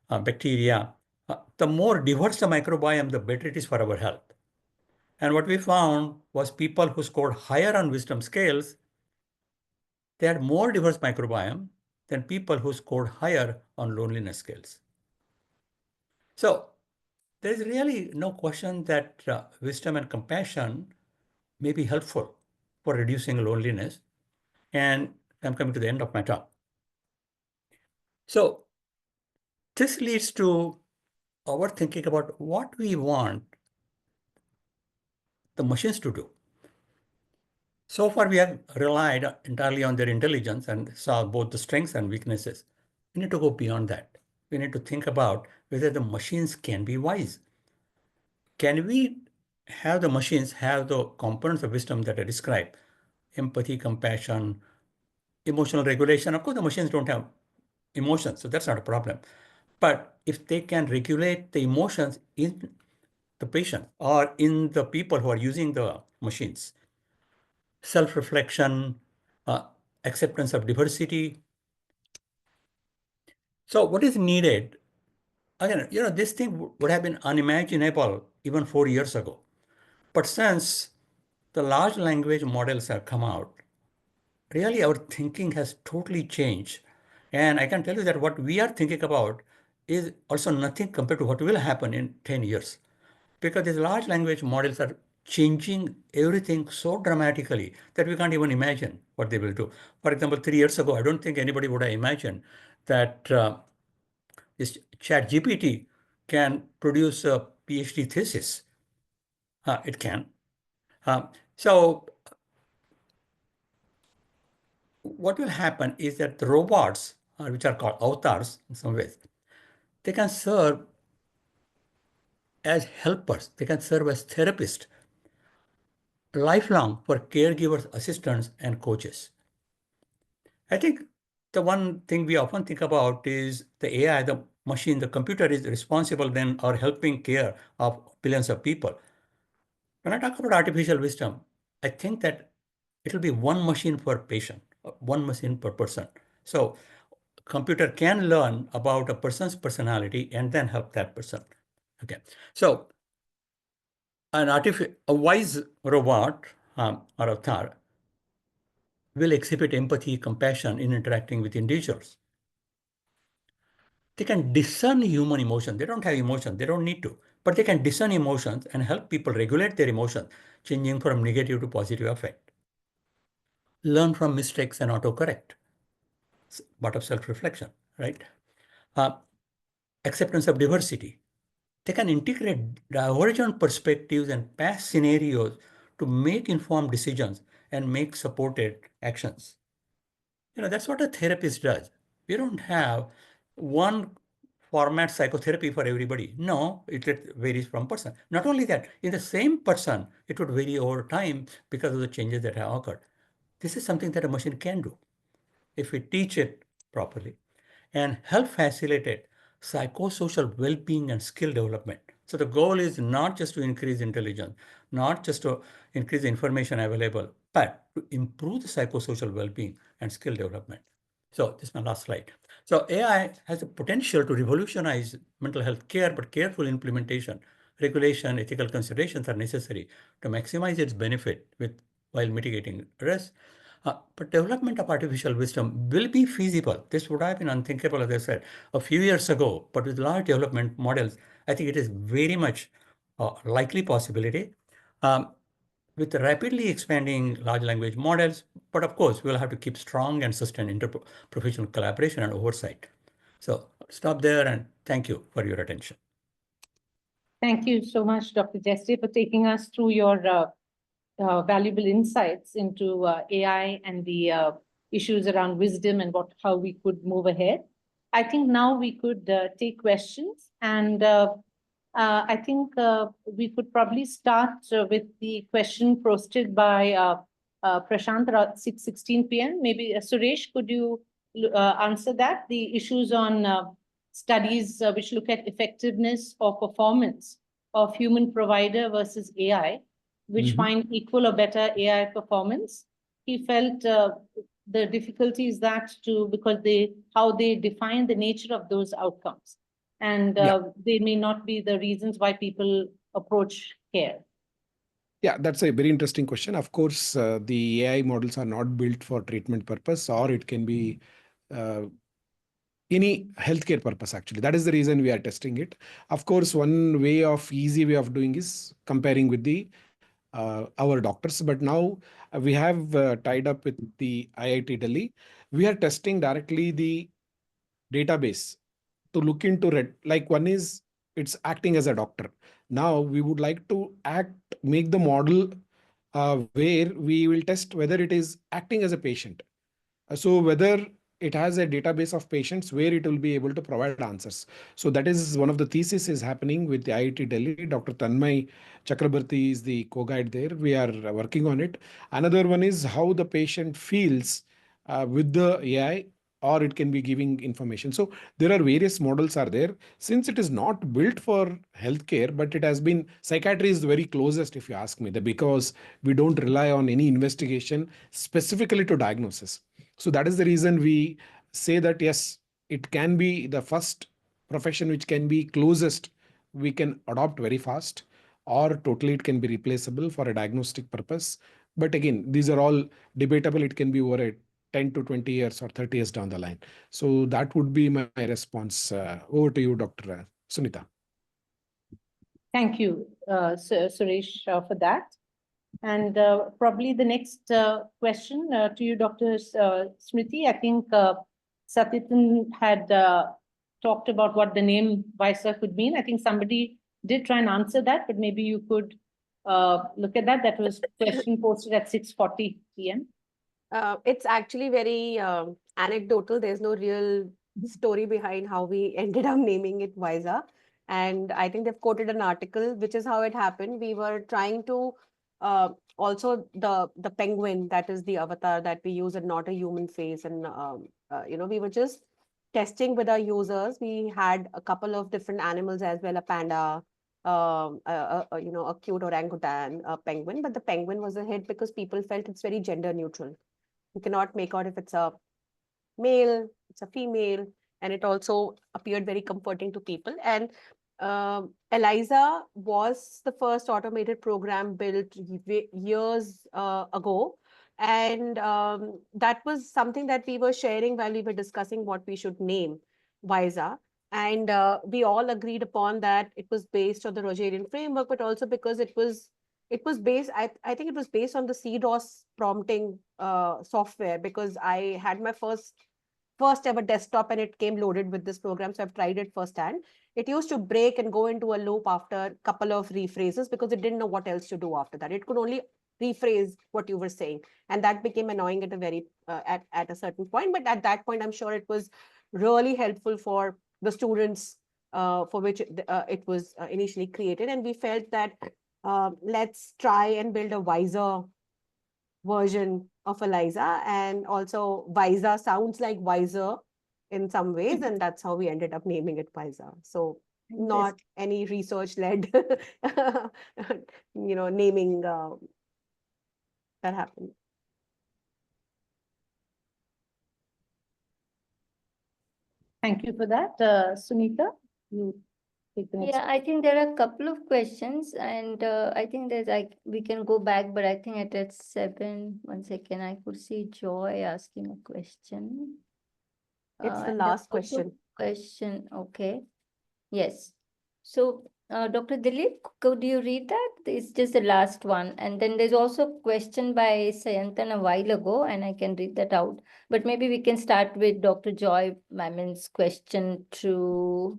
bacteria. The more diverse the microbiome, the better it is for our health. And what we found was people who scored higher on wisdom scales, they had more diverse microbiome than people who scored higher on loneliness scales. So there is really no question that wisdom and compassion may be helpful for reducing loneliness. And I'm coming to the end of my talk. So this leads to our thinking about what we want the machines to do. So far, we have relied entirely on their intelligence and saw both the strengths and weaknesses. We need to go beyond that. We need to think about whether the machines can be wise. Can we have the machines have the components of wisdom that I described? Empathy, compassion, emotional regulation. Of course, the machines don't have emotions, so that's not a problem. But if they can regulate the emotions in the patient or in the people who are using the machines, self-reflection, acceptance of diversity. So what is needed? Again, this thing would have been unimaginable even 4 years ago. But since the large language models have come out, really our thinking has totally changed. And I can tell you that what we are thinking about is also nothing compared to what will happen in 10 years. Because these large language models are changing everything so dramatically that we can't even imagine what they will do. For example, 3 years ago, I don't think anybody would have imagined that this ChatGPT can produce a PhD thesis. It can. So what will happen is that the robots, which are called avatars in some ways, they can serve as helpers. They can serve as therapists lifelong for caregivers, assistants, and coaches. I think the one thing we often think about is the AI, the machine, the computer is responsible then or helping care of billions of people. When I talk about artificial wisdom, I think that it'll be one machine per patient, one machine per person. So computer can learn about a person's personality and then help that person. Okay, so a wise robot or avatar will exhibit empathy, compassion in interacting with individuals. They can discern human emotion. They don't have emotion. They don't need to, but they can discern emotions and help people regulate their emotions, changing from negative to positive effect. Learn from mistakes and autocorrect. Part of self-reflection, right? Acceptance of diversity. They can integrate divergent perspectives and past scenarios to make informed decisions and make supported actions. That's what a therapist does. We don't have one format psychotherapy for everybody. No, it varies from person. Not only that, in the same person, it would vary over time because of the changes that have occurred. This is something that a machine can do if we teach it properly and help facilitate psychosocial well-being and skill development. So the goal is not just to increase intelligence, not just to increase information available, but to improve the psychosocial well-being and skill development. So this is my last slide. So AI has the potential to revolutionize mental health care, but careful implementation, regulation, ethical considerations are necessary to maximize its benefit while mitigating risk. But development of artificial wisdom will be feasible. This would have been unthinkable, as I said, a few years ago. But with large development models, I think it is very much a likely possibility. With rapidly expanding large language models, but of course, we'll have to keep strong and sustained interprofessional collaboration and oversight. So stop there and thank you for your attention. Thank you so much, Dr. Jesse, for taking us through your valuable insights into AI and the issues around wisdom and how we could move ahead. I think now we could take questions, and I think we could probably start with the question posted by Prashant at 6:16 p.m. Maybe Suresh, could you answer that? The issues on studies which look at effectiveness or performance of human provider versus AI, which find equal or better AI performance. He felt the difficulty is that because how they define the nature of those outcomes, and they may not be the reasons why people approach care. Yeah, that's a very interesting question. Of course, the AI models are not built for treatment purpose, or it can be any healthcare purpose, actually. That is the reason we are testing it. Of course, one easy way of doing is comparing with our doctors. But now we have tied up with the IIT Delhi. We are testing directly the database to look into like one is it's acting as a doctor. Now we would like to make the model where we will test whether it is acting as a patient. So whether it has a database of patients where it will be able to provide answers. So that is one of the theses is happening with the IIT Delhi. Dr. Tanmay Chakrabarti is the co-guide there. We are working on it. Another one is how the patient feels with the AI, or it can be giving information. So there are various models are there. Since it is not built for healthcare, but it has been, psychiatry is the very closest, if you ask me, because we don't rely on any investigation specifically to diagnosis. So that is the reason we say that, yes, it can be the first profession which can be closest, we can adopt very fast, or totally it can be replaceable for a diagnostic purpose. But again, these are all debatable. It can be over a 10 to 20 years or 30 years down the line. So that would be my response. Over to you, Dr. Sunita. Thank you, Suresh, for that. And probably the next question to you, Dr. Smriti. I think Sayantan had talked about what the name Visa could mean. I think somebody did try and answer that, but maybe you could look at that. That was question posted at 6:40 p.m. It's actually very anecdotal. There's no real story behind how we ended up naming it Visa. And I think they've quoted an article, which is how it happened. We were trying to also the penguin, that is the avatar that we use and not a human face. And, we were just testing with our users. We had a couple of different animals as well, a panda, a cute orangutan, a penguin, but the penguin was a hit because people felt it's very gender neutral. You cannot make out if it's a male, it's a female, and it also appeared very comforting to people. And ELIZA was the first automated program built years ago. And that was something that we were sharing while we were discussing what we should name WISA. And we all agreed upon that it was based on the Rogerian framework, but also because it was based, I think it was based on the CDOS prompting software, because I had my first ever desktop and it came loaded with this program. So I've tried it firsthand. It used to break and go into a loop after a couple of rephrases because it didn't know what else to do after that. It could only rephrase what you were saying. And that became annoying at a very, at a certain point. But at that point, I'm sure it was really helpful for the students for which it was initially created. And we felt that let's try and build a wiser version of ELIZA, and also WISA sounds like wiser in some ways, and that's how we ended up naming it WISA. So not any research-led, naming that happened. Thank you for that. Sunita, you take the next. Yeah, I think there are a couple of questions, and I think there's we can go back, but I think at 7, 1 second, I could see Joy asking a question. It's the last question. Okay. Yes. So, Dr. Dilip, could you read that? It's just the last one. And then there's also a question by Sayantan a while ago, and I can read that out. But maybe we can start with Dr. Joy Mamon's question to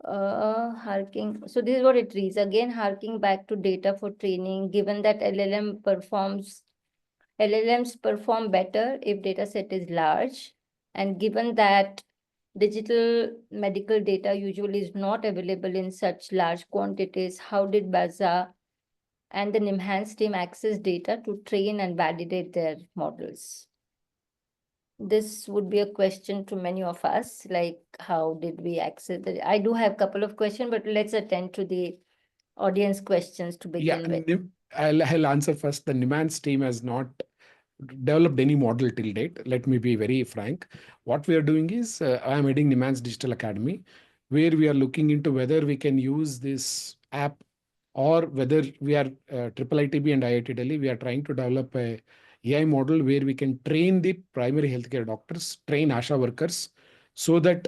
harking. So this is what it reads. Again, harking back to data for training, given that LLMs perform better if data set is large, and given that digital medical data usually is not available in such large quantities, how did BAZA and the NIMHANS team access data to train and validate their models? This would be a question to many of us, like how did we access it? I do have a couple of questions, but let's attend to the audience questions to begin with. I'll answer first. The NIMHANS team has not developed any model till date. Let me be very frank. What we are doing is, I am heading NIMHANS Digital Academy, where we are looking into whether we can use this app, or whether we are IIITB and IIT Delhi, we are trying to develop a AI model where we can train the primary healthcare doctors, train ASHA workers, so that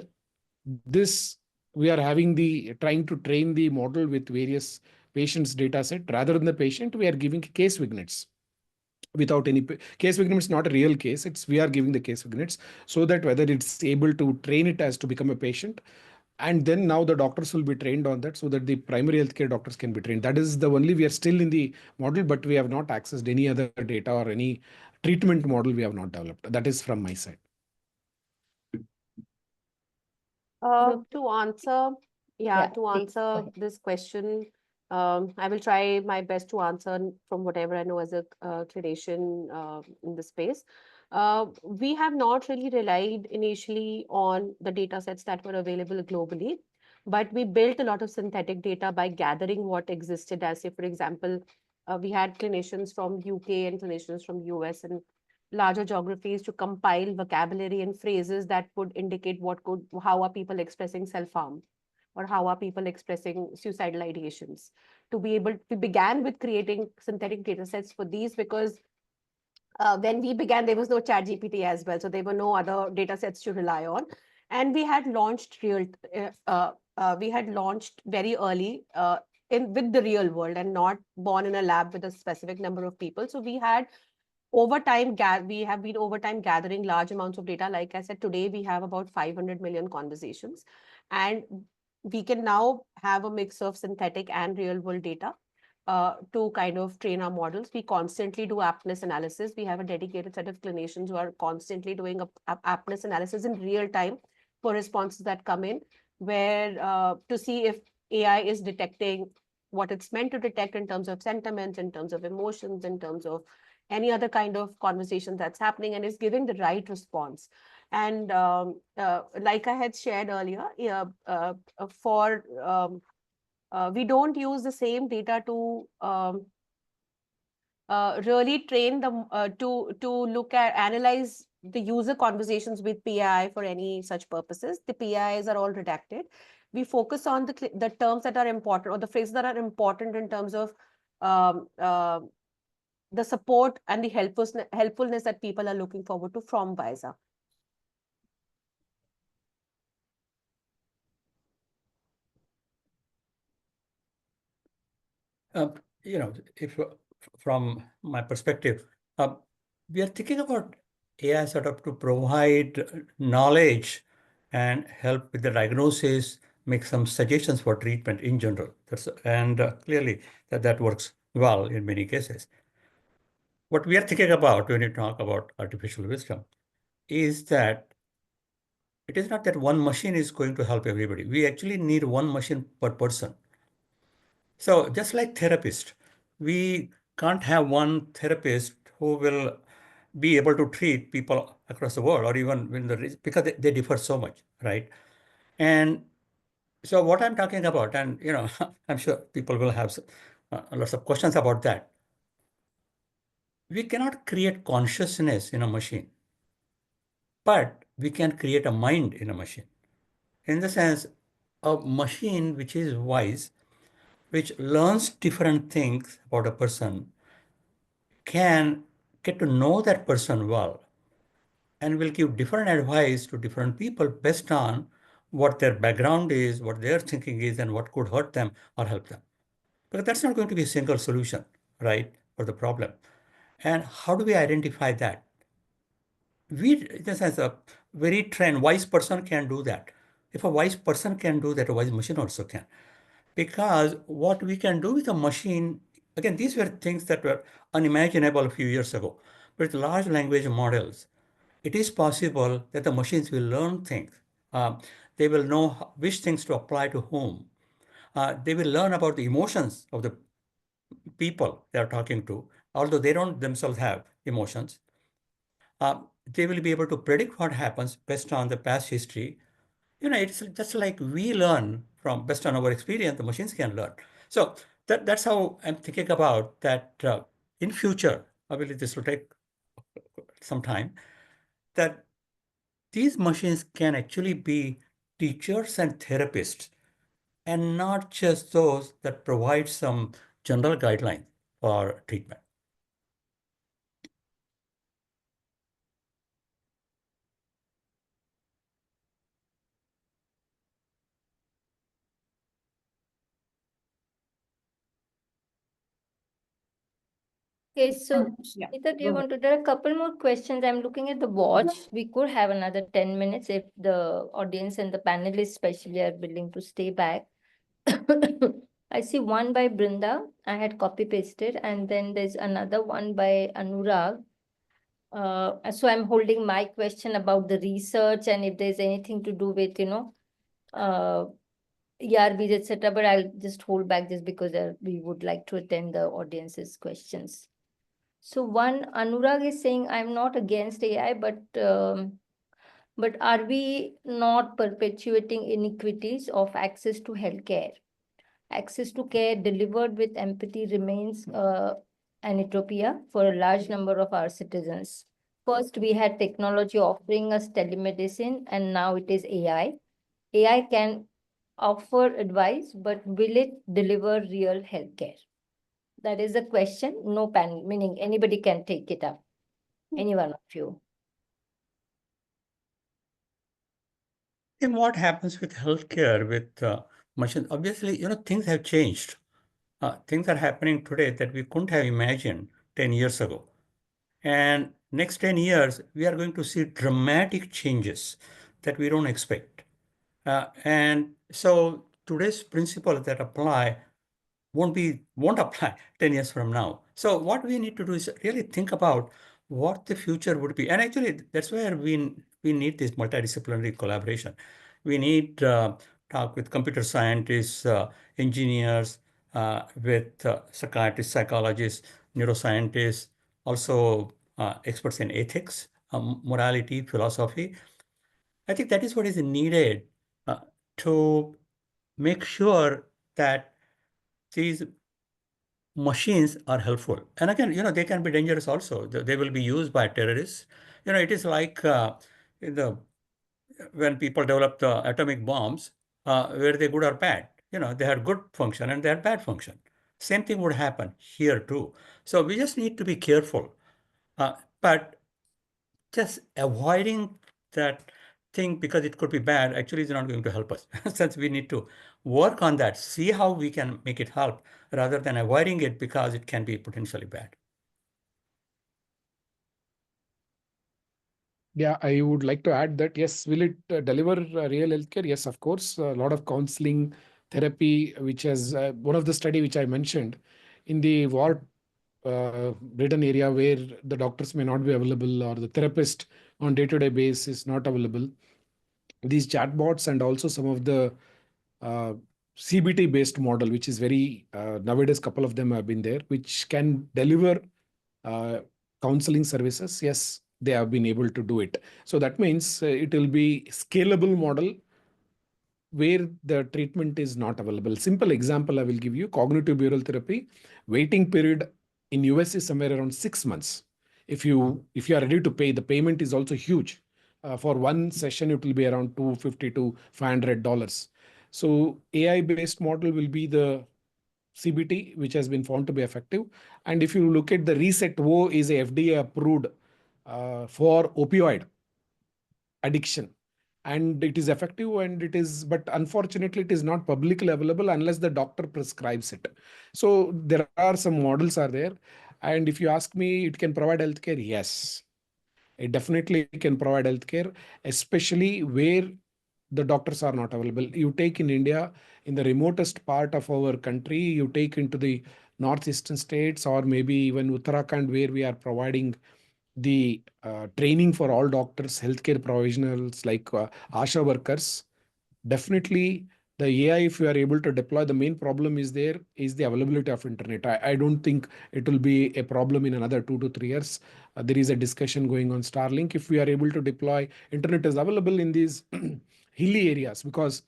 we are trying to train the model with various patients' data set. Rather than the patient, we are giving case vignettes. Without any case vignettes, not a real case. We are giving the case vignettes so that whether it's able to train it as to become a patient. And then now the doctors will be trained on that so that the primary healthcare doctors can be trained. That is the only, we are still in the model, but we have not accessed any other data or any treatment model we have not developed. That is from my side. To answer this question, I will try my best to answer from whatever I know as a clinician in the space. We have not really relied initially on the data sets that were available globally, but we built a lot of synthetic data by gathering what existed. As if, for example, we had clinicians from UK and clinicians from US and larger geographies to compile vocabulary and phrases that would indicate how are people expressing self-harm, or how are people expressing suicidal ideations. We began with creating synthetic data sets for these because when we began, there was no ChatGPT as well. So there were no other data sets to rely on. And we had launched very early with the real world and not born in a lab with a specific number of people. So we had over time, we have been over time gathering large amounts of data. Like I said, today we have about 500 million conversations, and we can now have a mix of synthetic and real world data to kind of train our models. We constantly do aptness analysis. We have a dedicated set of clinicians who are constantly doing aptness analysis in real time for responses that come in, where to see if AI is detecting what it's meant to detect in terms of sentiments, in terms of emotions, in terms of any other kind of conversation that's happening, and is giving the right response. And like I had shared earlier, we don't use the same data to really train them to look at, analyze the user conversations with PI for any such purposes. The PIs are all redacted. We focus on the terms that are important, or the phrases that are important in terms of the support and the helpfulness that people are looking forward to from WISA. If from my perspective, we are thinking about AI sort of to provide knowledge and help with the diagnosis, make some suggestions for treatment in general. Clearly that works well in many cases. What we are thinking about when you talk about artificial wisdom is that it is not that one machine is going to help everybody. We actually need one machine per person. So just like therapist, we can't have one therapist who will be able to treat people across the world, or even because they differ so much, right? And so what I'm talking about, and I'm sure people will have lots of questions about that. We cannot create consciousness in a machine, but we can create a mind in a machine. In the sense, a machine which is wise, which learns different things about a person, can get to know that person well and will give different advice to different people based on what their background is, what their thinking is, and what could hurt them or help them. Because that's not going to be a single solution, right, for the problem. And how do we identify that? In a sense, a very trained, wise person can do that. If a wise person can do that, a wise machine also can. Because what we can do with a machine, again, these were things that were unimaginable a few years ago. But with large language models, it is possible that the machines will learn things. They will know which things to apply to whom. They will learn about the emotions of the people they are talking to, although they don't themselves have emotions. They will be able to predict what happens based on the past history. It's just like we learn from based on our experience, the machines can learn. So that's how I'm thinking about that in future. Obviously, this will take some time, that these machines can actually be teachers and therapists, and not just those that provide some general guidelines for treatment. Okay, so Nita, do you want to? There are a couple more questions. I'm looking at the watch. We could have another 10 minutes if the audience and the panelists especially are willing to stay back. I see one by Brinda. I had copy pasted, and then there's another one by Anurag. So I'm holding my question about the research and if there's anything to do with, ERBs, etc. But I'll just hold back just because we would like to attend the audience's questions. So one, Anurag is saying, I'm not against AI, but are we not perpetuating inequities of access to healthcare? Access to care delivered with empathy remains an utopia for a large number of our citizens. First, we had technology offering us telemedicine, and now it is AI. AI can offer advice, but will it deliver real healthcare? That is the question. No pan, meaning anybody can take it up. Any one of you. And what happens with healthcare with machines? Obviously, things have changed. Things are happening today that we couldn't have imagined 10 years ago. And next 10 years, we are going to see dramatic changes that we don't expect. And so today's principles that apply won't apply 10 years from now. So what we need to do is really think about what the future would be. And actually, that's where we need this multidisciplinary collaboration. We need talk with computer scientists, engineers, with psychiatrists, psychologists, neuroscientists, also experts in ethics, morality, philosophy. I think that is what is needed to make sure that these machines are helpful. And again, they can be dangerous also. They will be used by terrorists. It is like when people develop the atomic bombs, were they good or bad? They had good function and they had bad function. Same thing would happen here too. So we just need to be careful. But just avoiding that thing because it could be bad actually is not going to help us. Since we need to work on that, see how we can make it help rather than avoiding it because it can be potentially bad. Yeah, I would like to add that, yes, will it deliver real healthcare? Yes, of course. A lot of counseling, therapy, which has one of the study which I mentioned in the war ridden area where the doctors may not be available or the therapist on day-to-day basis is not available. These chatbots and also some of the CBT-based model, which is very, nowadays, couple of them have been there, which can deliver counseling services. Yes, they have been able to do it. So that means it will be scalable model where the treatment is not available. Simple example I will give you, cognitive behavioral therapy, waiting period in US is somewhere around 6 months. If you are ready to pay, the payment is also huge. For one session, it will be around $250 to $500. So AI-based model will be the CBT, which has been found to be effective. And if you look at the Reset-O is a FDA approved for opioid addiction. And it is effective and it is, but unfortunately, it is not publicly available unless the doctor prescribes it. So there are some models are there. And if you ask me, it can provide healthcare. Yes, it definitely can provide healthcare, especially where the doctors are not available. You take in India, in the remotest part of our country, you take into the northeastern states or maybe even Uttarakhand, where we are providing the training for all doctors, healthcare professionals like ASHA workers. Definitely the AI, if you are able to deploy, the main problem is the availability of internet. I don't think it will be a problem in another 2 to 3 years. There is a discussion going on Starlink. If we are able to deploy, internet is available in these hilly areas, because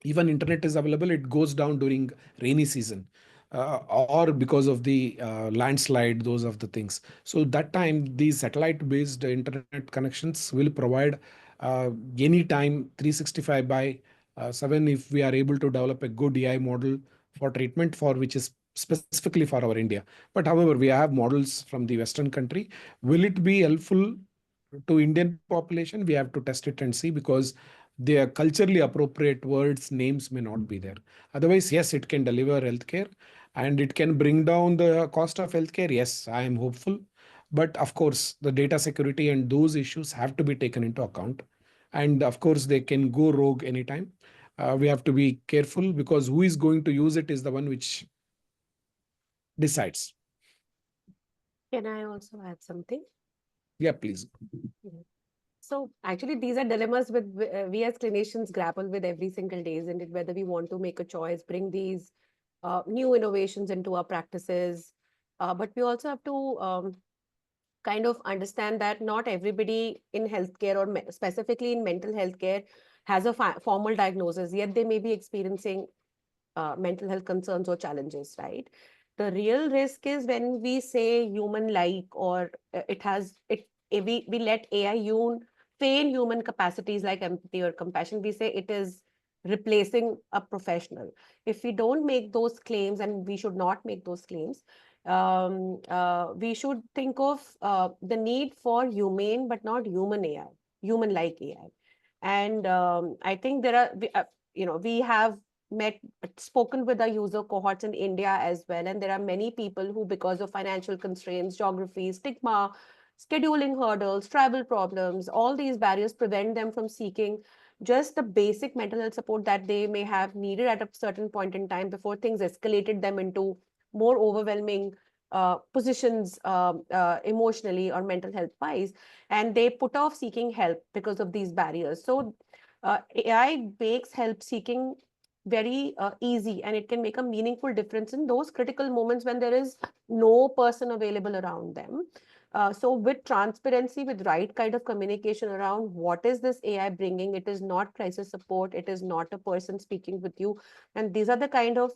even internet is available, it goes down during rainy season. Or because of the landslide, those of the things. So that time, these satellite-based internet connections will provide anytime 365 by 7 if we are able to develop a good AI model for treatment for which is specifically for our India. But however, we have models from the Western country. Will it be helpful to Indian population? We have to test it and see, because the culturally appropriate words, names may not be there. Otherwise, yes, it can deliver healthcare and it can bring down the cost of healthcare. Yes, I am hopeful. But of course, the data security and those issues have to be taken into account. And of course, they can go rogue anytime. We have to be careful, because who is going to use it is the one which decides. Can I also add something? Yeah, please. So actually, these are dilemmas with we as clinicians grapple with every single day, isn't it? Whether we want to make a choice, bring these new innovations into our practices, but we also have to kind of understand that not everybody in healthcare or specifically in mental health care has a formal diagnosis, yet they may be experiencing mental health concerns or challenges, right? The real risk is when we say human-like, or we let AI feign human capacities like empathy or compassion. We say it is replacing a professional. If we don't make those claims, and we should not make those claims, we should think of the need for humane but not human AI, human-like AI. And I think there are, we have spoken with our user cohorts in India as well. And there are many people who, because of financial constraints, geography, stigma, scheduling hurdles, travel problems, all these barriers prevent them from seeking just the basic mental health support that they may have needed at a certain point in time before things escalated them into more overwhelming positions emotionally or mental health wise. And they put off seeking help because of these barriers. So AI makes help seeking very easy, and it can make a meaningful difference in those critical moments when there is no person available around them. So with transparency, with right kind of communication around what is this AI bringing, it is not crisis support, it is not a person speaking with you. And these are the kind of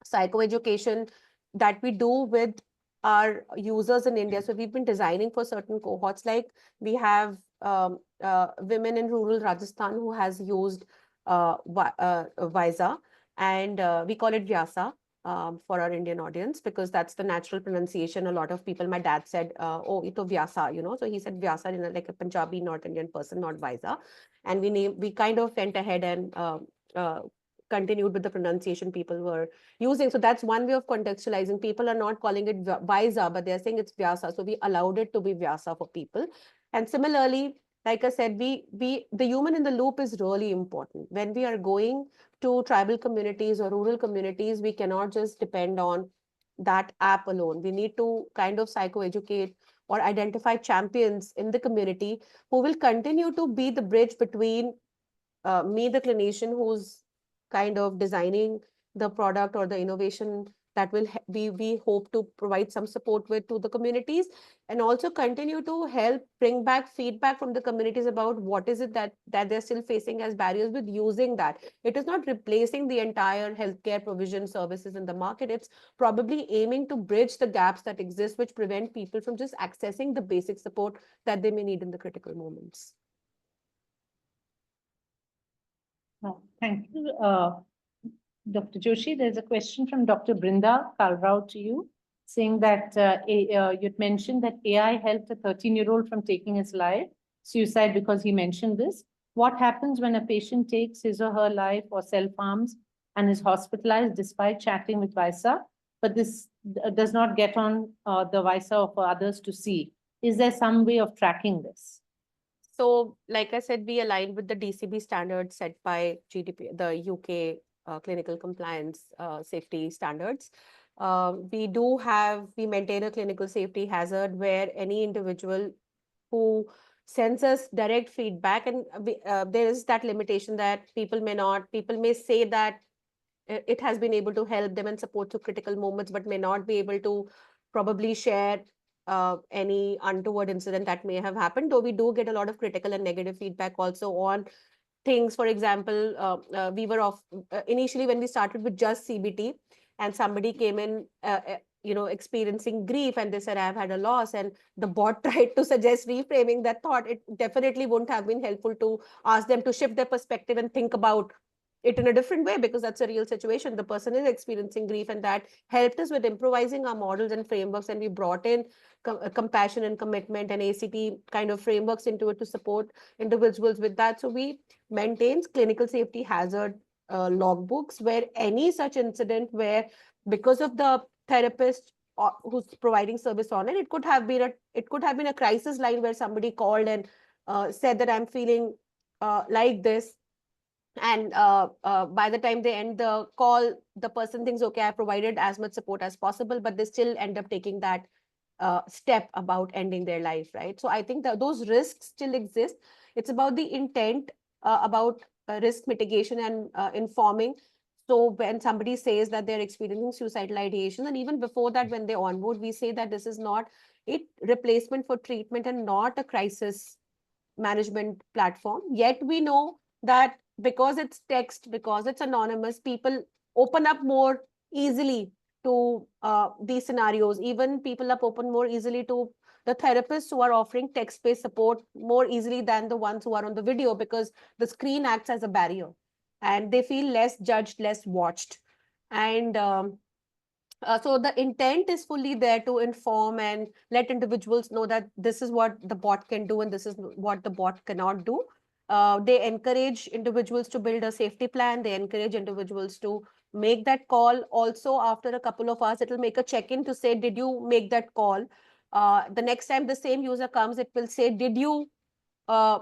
psychoeducation that we do with our users in India. So we've been designing for certain cohorts, like we have women in rural Rajasthan who has used Visa, and we call it Vyasa for our Indian audience, because that's the natural pronunciation. A lot of people, my dad said, oh, ito Vyasa, you know, so he said Vyasa in like a Punjabi North Indian person, not Visa. And we kind of went ahead and continued with the pronunciation people were using. So that's one way of contextualizing. People are not calling it Visa, but they're saying it's Vyasa. So we allowed it to be Vyasa for people. And similarly, like I said, the human in the loop is really important. When we are going to tribal communities or rural communities, we cannot just depend on that app alone. We need to kind of psychoeducate or identify champions in the community who will continue to be the bridge between me, the clinician, who's kind of designing the product or the innovation that will we hope to provide some support with to the communities, and also continue to help bring back feedback from the communities about what is it that they're still facing as barriers with using that. It is not replacing the entire healthcare provision services in the market. It's probably aiming to bridge the gaps that exist, which prevent people from just accessing the basic support that they may need in the critical moments. Thank you, Dr. Joshi. There's a question from Dr. Brinda Kalrao to you, saying that you'd mentioned that AI helped a 13-year-old from taking his life, suicide, because he mentioned this. What happens when a patient takes his or her life or self-harms and is hospitalized despite chatting with Visa, but this does not get on the Visa for others to see? Is there some way of tracking this? So, like I said, we aligned with the DCB standards set by GDP, the UK clinical compliance safety standards. We maintain a clinical safety hazard where any individual who sends us direct feedback, and there is that limitation that people may say that it has been able to help them and support through critical moments, but may not be able to probably share any untoward incident that may have happened, though we do get a lot of critical and negative feedback also on things. For example, we were initially when we started with just CBT, and somebody came in experiencing grief, and they said, I've had a loss, and the bot tried to suggest reframing that thought. It definitely wouldn't have been helpful to ask them to shift their perspective and think about it in a different way, because that's a real situation. The person is experiencing grief, and that helped us with improvising our models and frameworks, and we brought in compassion and commitment and ACT kind of frameworks into it to support individuals with that. So we maintain clinical safety hazard logbooks where any such incident where, because of the therapist who's providing service on it, it could have been a crisis line where somebody called and said that I'm feeling like this. And by the time they end the call, the person thinks, okay, I provided as much support as possible, but they still end up taking that step about ending their life, right? So I think that those risks still exist. It's about the intent, about risk mitigation and informing. So when somebody says that they're experiencing suicidal ideation, and even before that, when they onboard, we say that this is not a replacement for treatment and not a crisis management platform. Yet we know that because it's text, because it's anonymous, people open up more easily to these scenarios. Even people are open more easily to the therapists who are offering text-based support more easily than the ones who are on the video, because the screen acts as a barrier and they feel less judged, less watched. And so the intent is fully there to inform and let individuals know that this is what the bot can do and this is what the bot cannot do. They encourage individuals to build a safety plan. They encourage individuals to make that call. Also, after a couple of hours, it will make a check-in to say, did you make that call? The next time the same user comes, it will say, did you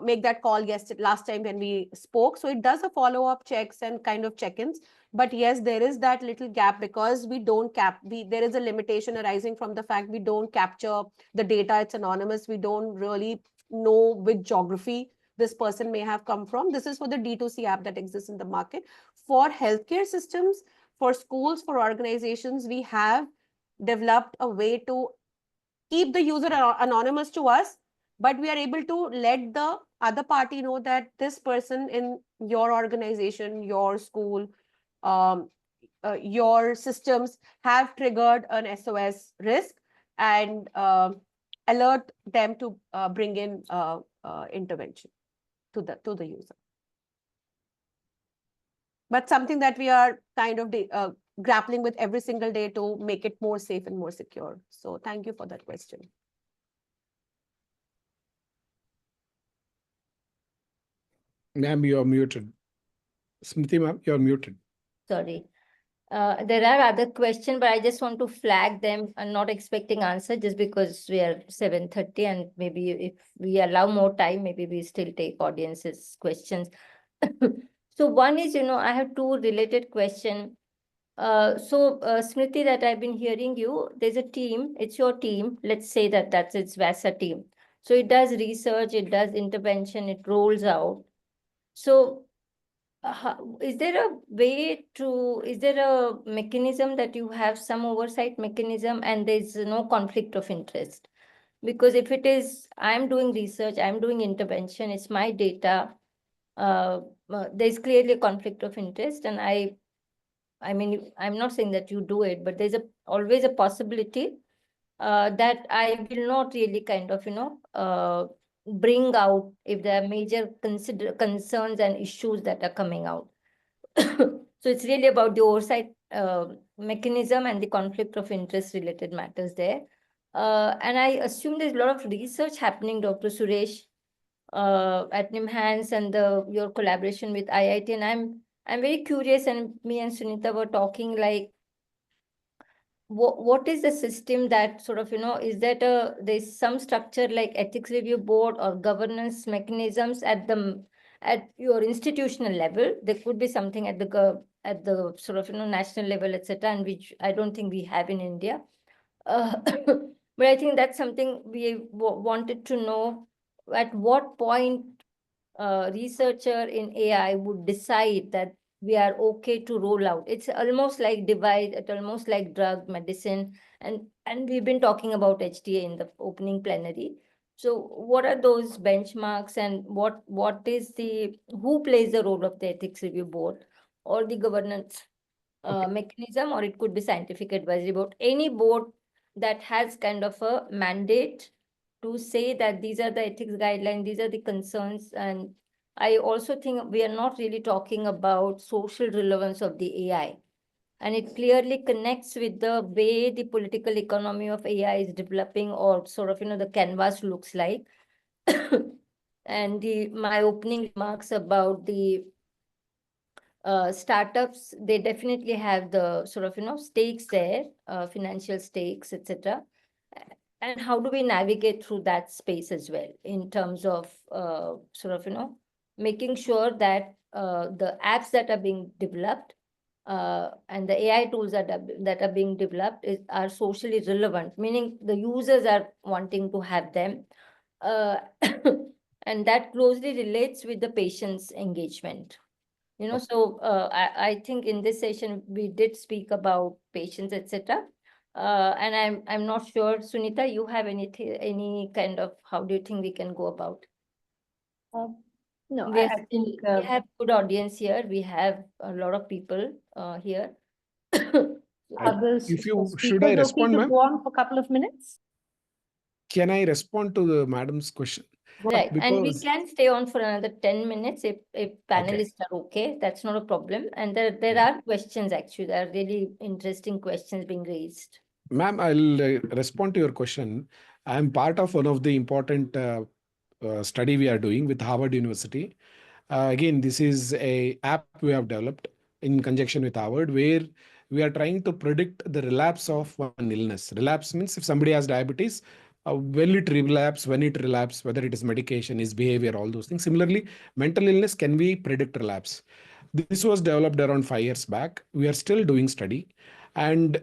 make that call last time when we spoke? So it does a follow-up checks and kind of check-ins. But yes, there is that little gap because we don't there is a limitation arising from the fact we don't capture the data. It's anonymous. We don't really know which geography this person may have come from. This is for the D2C app that exists in the market. for healthcare systems, for schools, for organizations, we have developed a way to keep the user anonymous to us, but we are able to let the other party know that this person in your organization, your school, your systems have triggered an SOS risk, and alert them to bring in intervention to the user. But something that we are kind of grappling with every single day to make it more safe and more secure. So thank you for that question. Ma'am, you are muted. Smriti, ma'am, you are muted. Sorry. There are other questions, but I just want to flag them. I'm not expecting answer just because we are 7:30, and maybe if we allow more time, maybe we still take audience's questions. So one is, I have two related questions. Smriti, that I've been hearing you, there's a team, it's your team. Let's say that's its VASA team. So it does research, it does intervention, it rolls out. So is there a mechanism that you have some oversight mechanism and there's no conflict of interest? Because if it is, I'm doing research, I'm doing intervention, it's my data, there's clearly a conflict of interest. And I mean, I'm not saying that you do it, but there's always a possibility that I will not really kind of, bring out if there are major concerns and issues that are coming out. So it's really about the oversight mechanism and the conflict of interest related matters there. And I assume there's a lot of research happening, Dr. Suresh, at NIMHANS and your collaboration with IIT. And I'm very curious, and me and Sunita were talking like, what is the system that sort of, is that there's some structure like ethics review board or governance mechanisms at your institutional level? There could be something at the sort of, national level, etc., and which I don't think we have in India. But I think that's something we wanted to know. At what point researcher in AI would decide that we are okay to roll out? It's almost like device, it's almost like drug, medicine, and we've been talking about HTA in the opening plenary. So what are those benchmarks, and what is who plays the role of the ethics review board or the governance mechanism, or it could be scientific advisory board, any board that has kind of a mandate to say that these are the ethics guidelines, these are the concerns. And I also think we are not really talking about social relevance of the AI. And it clearly connects with the way the political economy of AI is developing, or sort of, the canvas looks like. And my opening remarks about the startups, they definitely have the sort of, stakes there, financial stakes, etc. And how do we navigate through that space as well in terms of sort of, making sure that the apps that are being developed and the AI tools that are being developed are socially relevant, meaning the users are wanting to have them. And that closely relates with the patient's engagement. So I think in this session, we did speak about patients, etc. And I'm not sure, Sunita, you have any kind of, how do you think we can go about? No, We I think we have good audience here. We have a lot of people here. others, Should I respond, ma'am? go on for a couple of minutes? Can I respond to the madam's question? Right, and we Because can stay on for another 10 minutes if panelists are okay. That's not a problem. And there are questions, actually. There are really interesting questions being raised. ma'am, I'll respond to your question. I'm part of one of the important study we are doing with Harvard University. Again, this is a app we have developed in conjunction with Harvard, where we are trying to predict the relapse of one illness. Relapse means if somebody has diabetes, when it relapse, whether it is medication, is behavior, all those things. Similarly, mental illness, can we predict relapse? This was developed around 5 years back. We are still doing study. And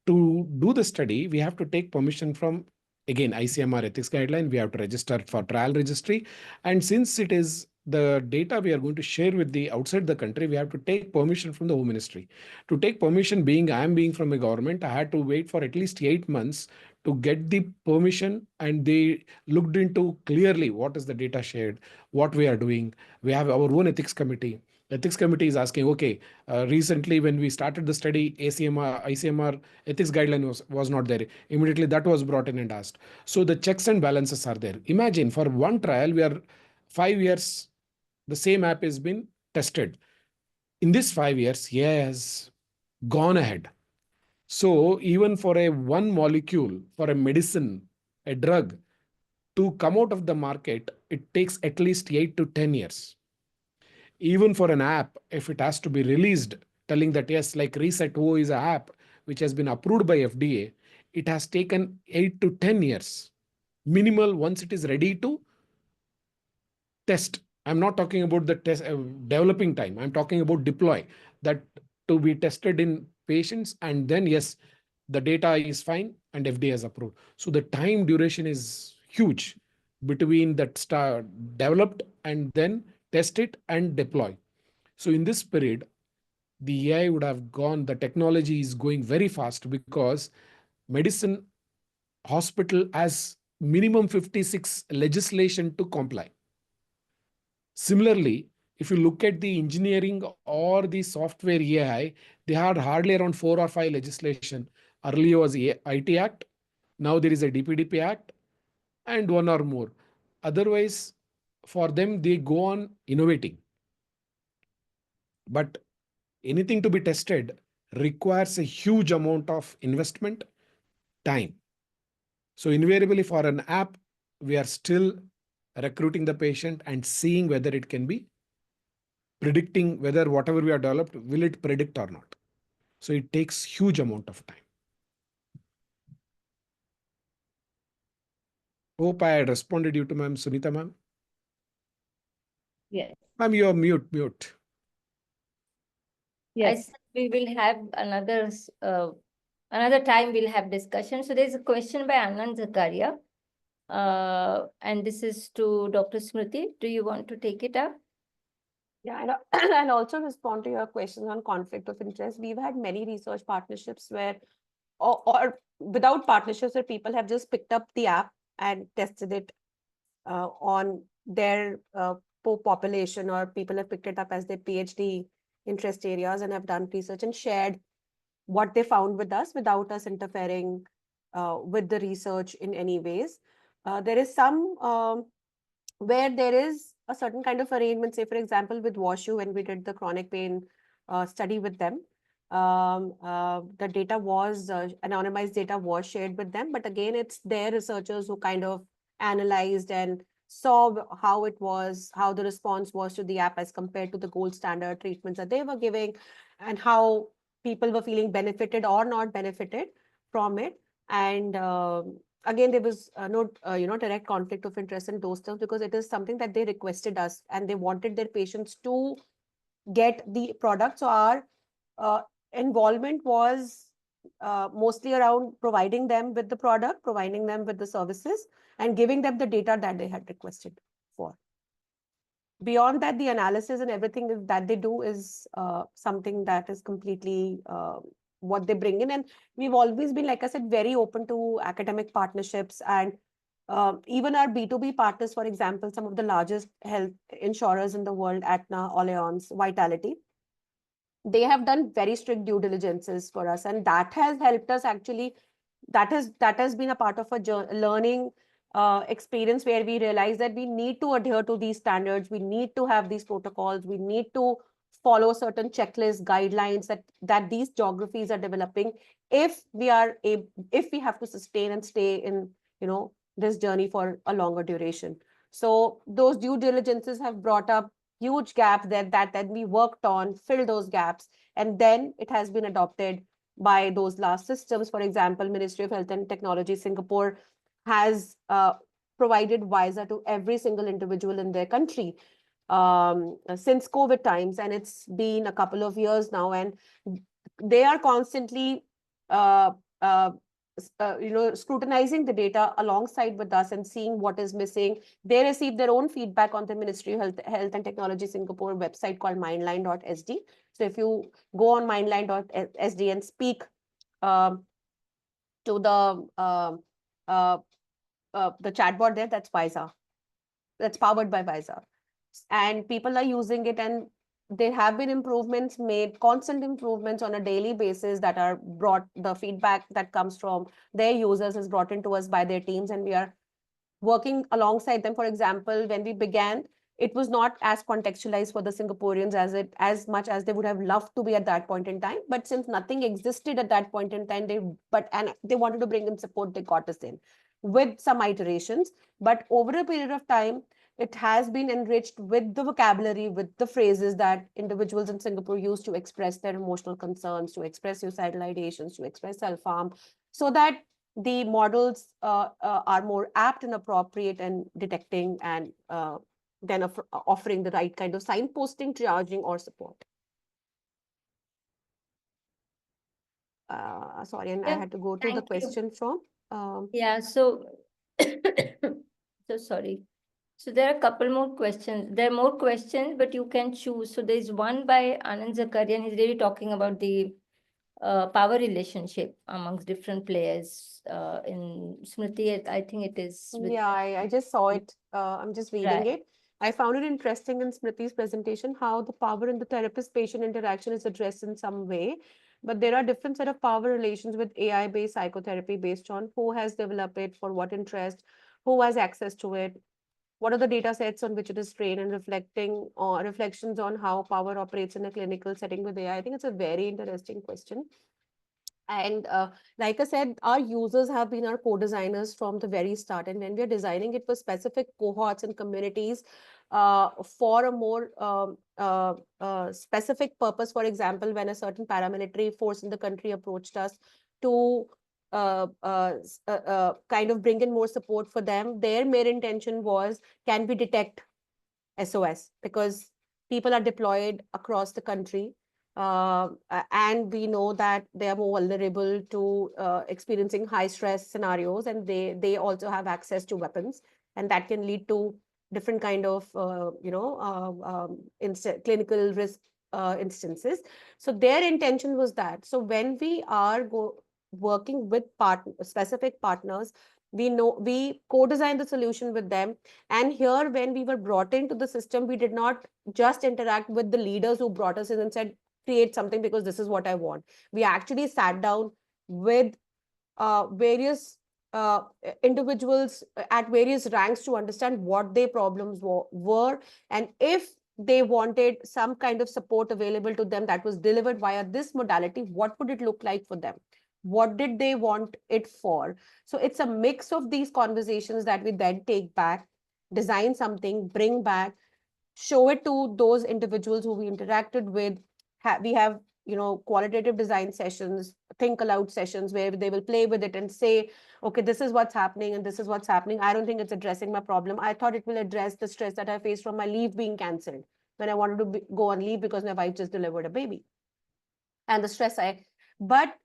to do the study, we have to take permission from, again, ICMR ethics guideline. We have to register for trial registry. And since it is the data we are going to share with the outside the country, we have to take permission from the Home Ministry. To take permission, I am being from a government, I had to wait for at least 8 months to get the permission, and they looked into clearly what is the data shared, what we are doing. We have our own ethics committee. Ethics committee is asking, okay, recently when we started the study, ICMR ethics guideline was not there. Immediately that was brought in and asked. So the checks and balances are there. Imagine for one trial, we are 5 years, the same app has been tested. In this 5 years, AI has gone ahead. So even for a one molecule, for a medicine, a drug, to come out of the market, it takes at least 8 to 10 years. Even for an app, if it has to be released, telling that yes, like Reset-O is an app which has been approved by FDA, it has taken 8 to 10 years. Minimal once it is ready to test. I'm not talking about the test developing time. I'm talking about deploy, that to be tested in patients, and then yes, the data is fine and FDA has approved. So the time duration is huge between that developed and then test it and deploy. So in this period, the AI would have gone, the technology is going very fast because medicine hospital has minimum 56 legislation to comply. Similarly, if you look at the engineering or the software AI, they had hardly around 4 or 5 legislation. Earlier was the IT Act. Now there is a DPDP Act and one or more. Otherwise, for them, they go on innovating. But anything to be tested requires a huge amount of investment, time. So invariably for an app, we are still recruiting the patient and seeing whether it can be predicting whether whatever we have developed, will it predict or not. So it takes huge amount of time. Hope I had responded you to ma'am, Sunita ma'am. Yes. Ma'am, you are mute. Yes. We will have another time we'll have discussion. So there's a question by Anant Zakaria. And this is to Dr. Smriti. Do you want to take it up? Yeah, and I'll also respond to your questions on conflict of interest. We've had many research partnerships where, or without partnerships, where people have just picked up the app and tested it on their population, or people have picked it up as their PhD interest areas and have done research and shared what they found with us without us interfering with the research in any ways. There is some where there is a certain kind of arrangement, say, for example, with WashU, when we did the chronic pain study with them, the data was, anonymized data was shared with them. But again, it's their researchers who kind of analyzed and saw how it was, how the response was to the app as compared to the gold standard treatments that they were giving, and how people were feeling benefited or not benefited from it. And again, there was no direct conflict of interest in those terms, because it is something that they requested us and they wanted their patients to get the product. So our involvement was mostly around providing them with the product, providing them with the services, and giving them the data that they had requested for. Beyond that, the analysis and everything that they do is something that is completely what they bring in. And we've always been, like I said, very open to academic partnerships. And even our B2B partners, for example, some of the largest health insurers in the world, Aetna, Allianz, Vitality, they have done very strict due diligences for us. And that has helped us actually, that has been a part of a learning experience, where we realize that we need to adhere to these standards, we need to have these protocols, we need to follow certain checklists, guidelines that these geographies are developing, if we have to sustain and stay in this journey for a longer duration. So those due diligences have brought up huge gaps that we worked on, fill those gaps, and then it has been adopted by those last systems. For example, Ministry of Health and Technology Singapore has provided visa to every single individual in their country since COVID times, and it's been a couple of years now, and they are constantly scrutinizing the data alongside with us and seeing what is missing. They receive their own feedback on the Ministry of Health and Technology Singapore website called mindline.sd. So if you go on mindline.sd and speak to the chatbot there, that's Visa. That's powered by Visa. And people are using it, and there have been improvements made, constant improvements on a daily basis that are brought, the feedback that comes from their users is brought into us by their teams, and we are working alongside them. For example, when we began, it was not as contextualized for the Singaporeans as much as they would have loved to be at that point in time. But since nothing existed at that point in time, they wanted to bring in support, they got us in with some iterations. But over a period of time, it has been enriched with the vocabulary, with the phrases that individuals in Singapore use to express their emotional concerns, to express suicidal ideations, to express self-harm, so that the models are more apt and appropriate in detecting and then offering the right kind of signposting, triaging, or support. Sorry, and I had to go to the question from. Yeah, so sorry. So there are a couple more questions. There are more questions, but you can choose. So there's one by Anand Zakaria, and he's really talking about the power relationship amongst different players. In Smriti, I think it is. Yeah, I just saw it. I'm just reading it. I found it interesting in Smriti's presentation how the power in the therapist-patient interaction is addressed in some way. But there are different set of power relations with AI-based psychotherapy based on who has developed it, for what interest, who has access to it, what are the data sets on which it is trained, and reflections on how power operates in a clinical setting with AI. I think it's a very interesting question. And like I said, our users have been our co-designers from the very start. And when we are designing it for specific cohorts and communities for a more specific purpose, for example, when a certain paramilitary force in the country approached us to kind of bring in more support for them, their main intention was, can we detect SOS? Because people are deployed across the country. And we know that they are more vulnerable to experiencing high stress scenarios, and they also have access to weapons, and that can lead to different kind of clinical risk instances. So their intention was that. So when we are working with specific partners, we co-design the solution with them. And here, when we were brought into the system, we did not just interact with the leaders who brought us in and said, create something because this is what I want. We actually sat down with various individuals at various ranks to understand what their problems were, and if they wanted some kind of support available to them that was delivered via this modality, what would it look like for them? What did they want it for? So it's a mix of these conversations that we then take back, design something, bring back, show it to those individuals who we interacted with. We have qualitative design sessions, think aloud sessions, where they will play with it and say, okay, this is what's happening and this is what's happening. I don't think it's addressing my problem. I thought it will address the stress that I faced from my leave being cancelled when I wanted to go on leave because my wife just delivered a baby, and the stress but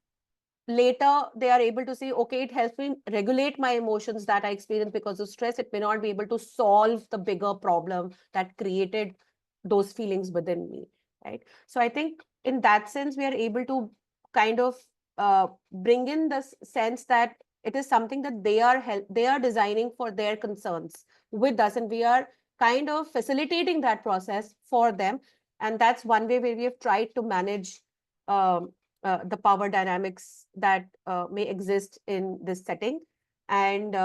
later they are able to say, okay, it helps me regulate my emotions that I experience because of stress. It may not be able to solve the bigger problem that created those feelings within me, right? So I think in that sense, we are able to kind of bring in this sense that it is something that they are designing for their concerns with us, and we are kind of facilitating that process for them. And that's one way where we have tried to manage the power dynamics that may exist in this setting, and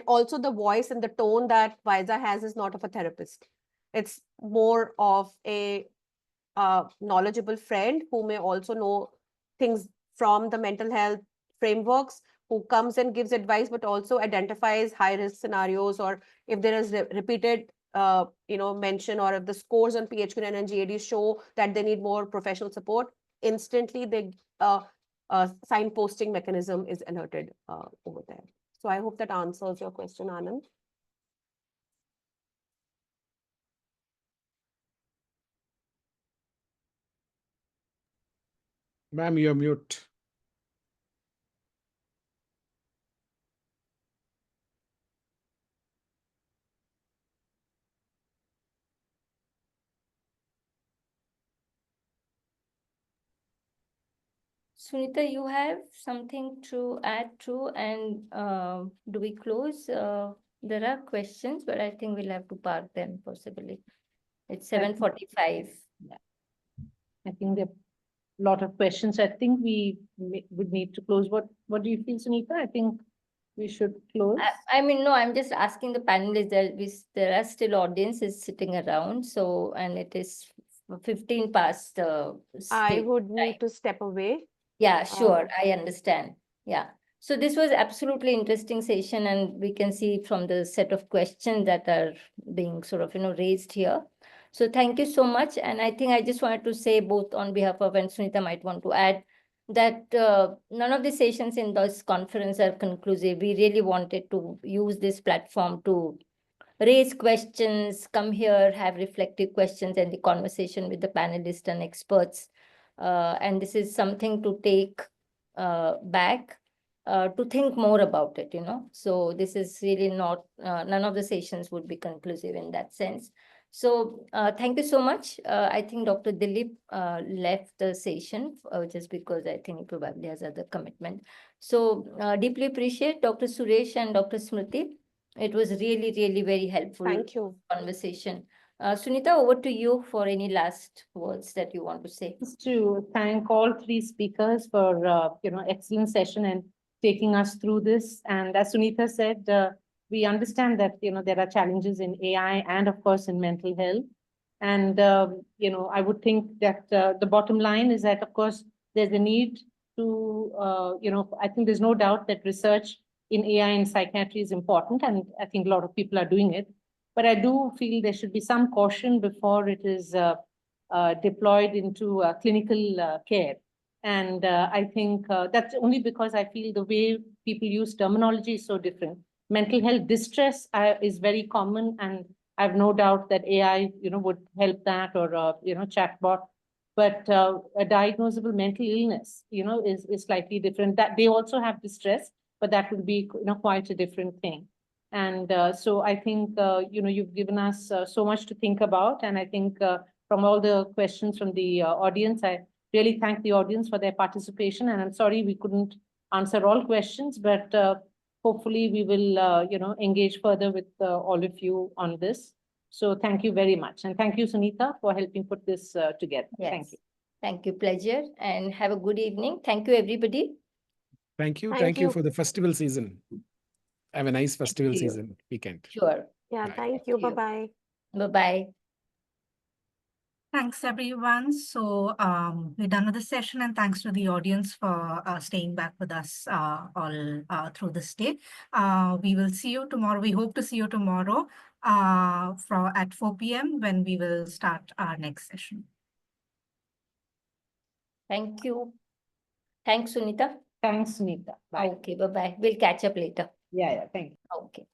also the voice and the tone that Visa has is not of a therapist. It's more of a knowledgeable friend who may also know things from the mental health frameworks, who comes and gives advice, but also identifies high risk scenarios, or if there is repeated mention, or if the scores on PHQ-9 and GAD show that they need more professional support, instantly the signposting mechanism is alerted over there. So I hope that answers your question, Anand. Ma'am, you're mute. Sunita, you have something to add to, and do we close? There are questions, but I think we'll have to park them possibly. It's 7:45. Yeah. I think there are a lot of questions. I think we would need to close. What do you feel, Sunita? I think we should close. I mean, no, I'm just asking the panelists. There are still audiences sitting around, so, and it is 15 past I would need to step away. Yeah, sure. I understand. Yeah. So this was absolutely interesting session, and we can see from the set of questions that are being sort of, raised here. So thank you so much. And I think I just wanted to say, both on behalf of, and Sunita might want to add, that none of the sessions in this conference are conclusive. We really wanted to use this platform to raise questions, come here, have reflective questions and the conversation with the panelists and experts. And this is something to take back, to think more about it, So this is really not, none of the sessions would be conclusive in that sense. So thank you so much. I think Dr. Dilip left the session just because I think he probably has other commitment. So deeply appreciate Dr. Suresh and Dr. Smriti. It was really, really very helpful. Thank you. Conversation. Sunita, over to you for any last words that you want to say. Just to thank all three speakers for excellent session and taking us through this. And as Sunita said, we understand that there are challenges in AI and of course in mental health. And I would think that the bottom line is that of course there's a need to I think there's no doubt that research in AI and psychiatry is important, and I think a lot of people are doing it. But I do feel there should be some caution before it is deployed into clinical care. And I think that's only because I feel the way people use terminology is so different. Mental health distress is very common, and I have no doubt that AI, would help that, or chatbot. But a diagnosable mental illness, is slightly different. That they also have distress, but that would be, quite a different thing. And so I think, you've given us so much to think about. And I think from all the questions from the audience, I really thank the audience for their participation. And I'm sorry we couldn't answer all questions, but hopefully we will, engage further with all of you on this. So thank you very much. And thank you, Sunita, for helping put this together. Yes. Thank you. Thank you. Pleasure. And have a good evening. Thank you, everybody. Thank you. Thank you for the festival season. Have a nice festival season weekend. Sure. Yeah, thank you. Bye-bye. Bye-bye. Thanks, everyone. So we're done with the session, and thanks to the audience for staying back with us all through this day. We will see you tomorrow. We hope to see you tomorrow at 4 p.m. when we will start our next session. Thank you. Thanks, Sunita. Thanks, Sunita. Bye. Okay, bye-bye. We'll catch up later. Yeah, thank you. Okay.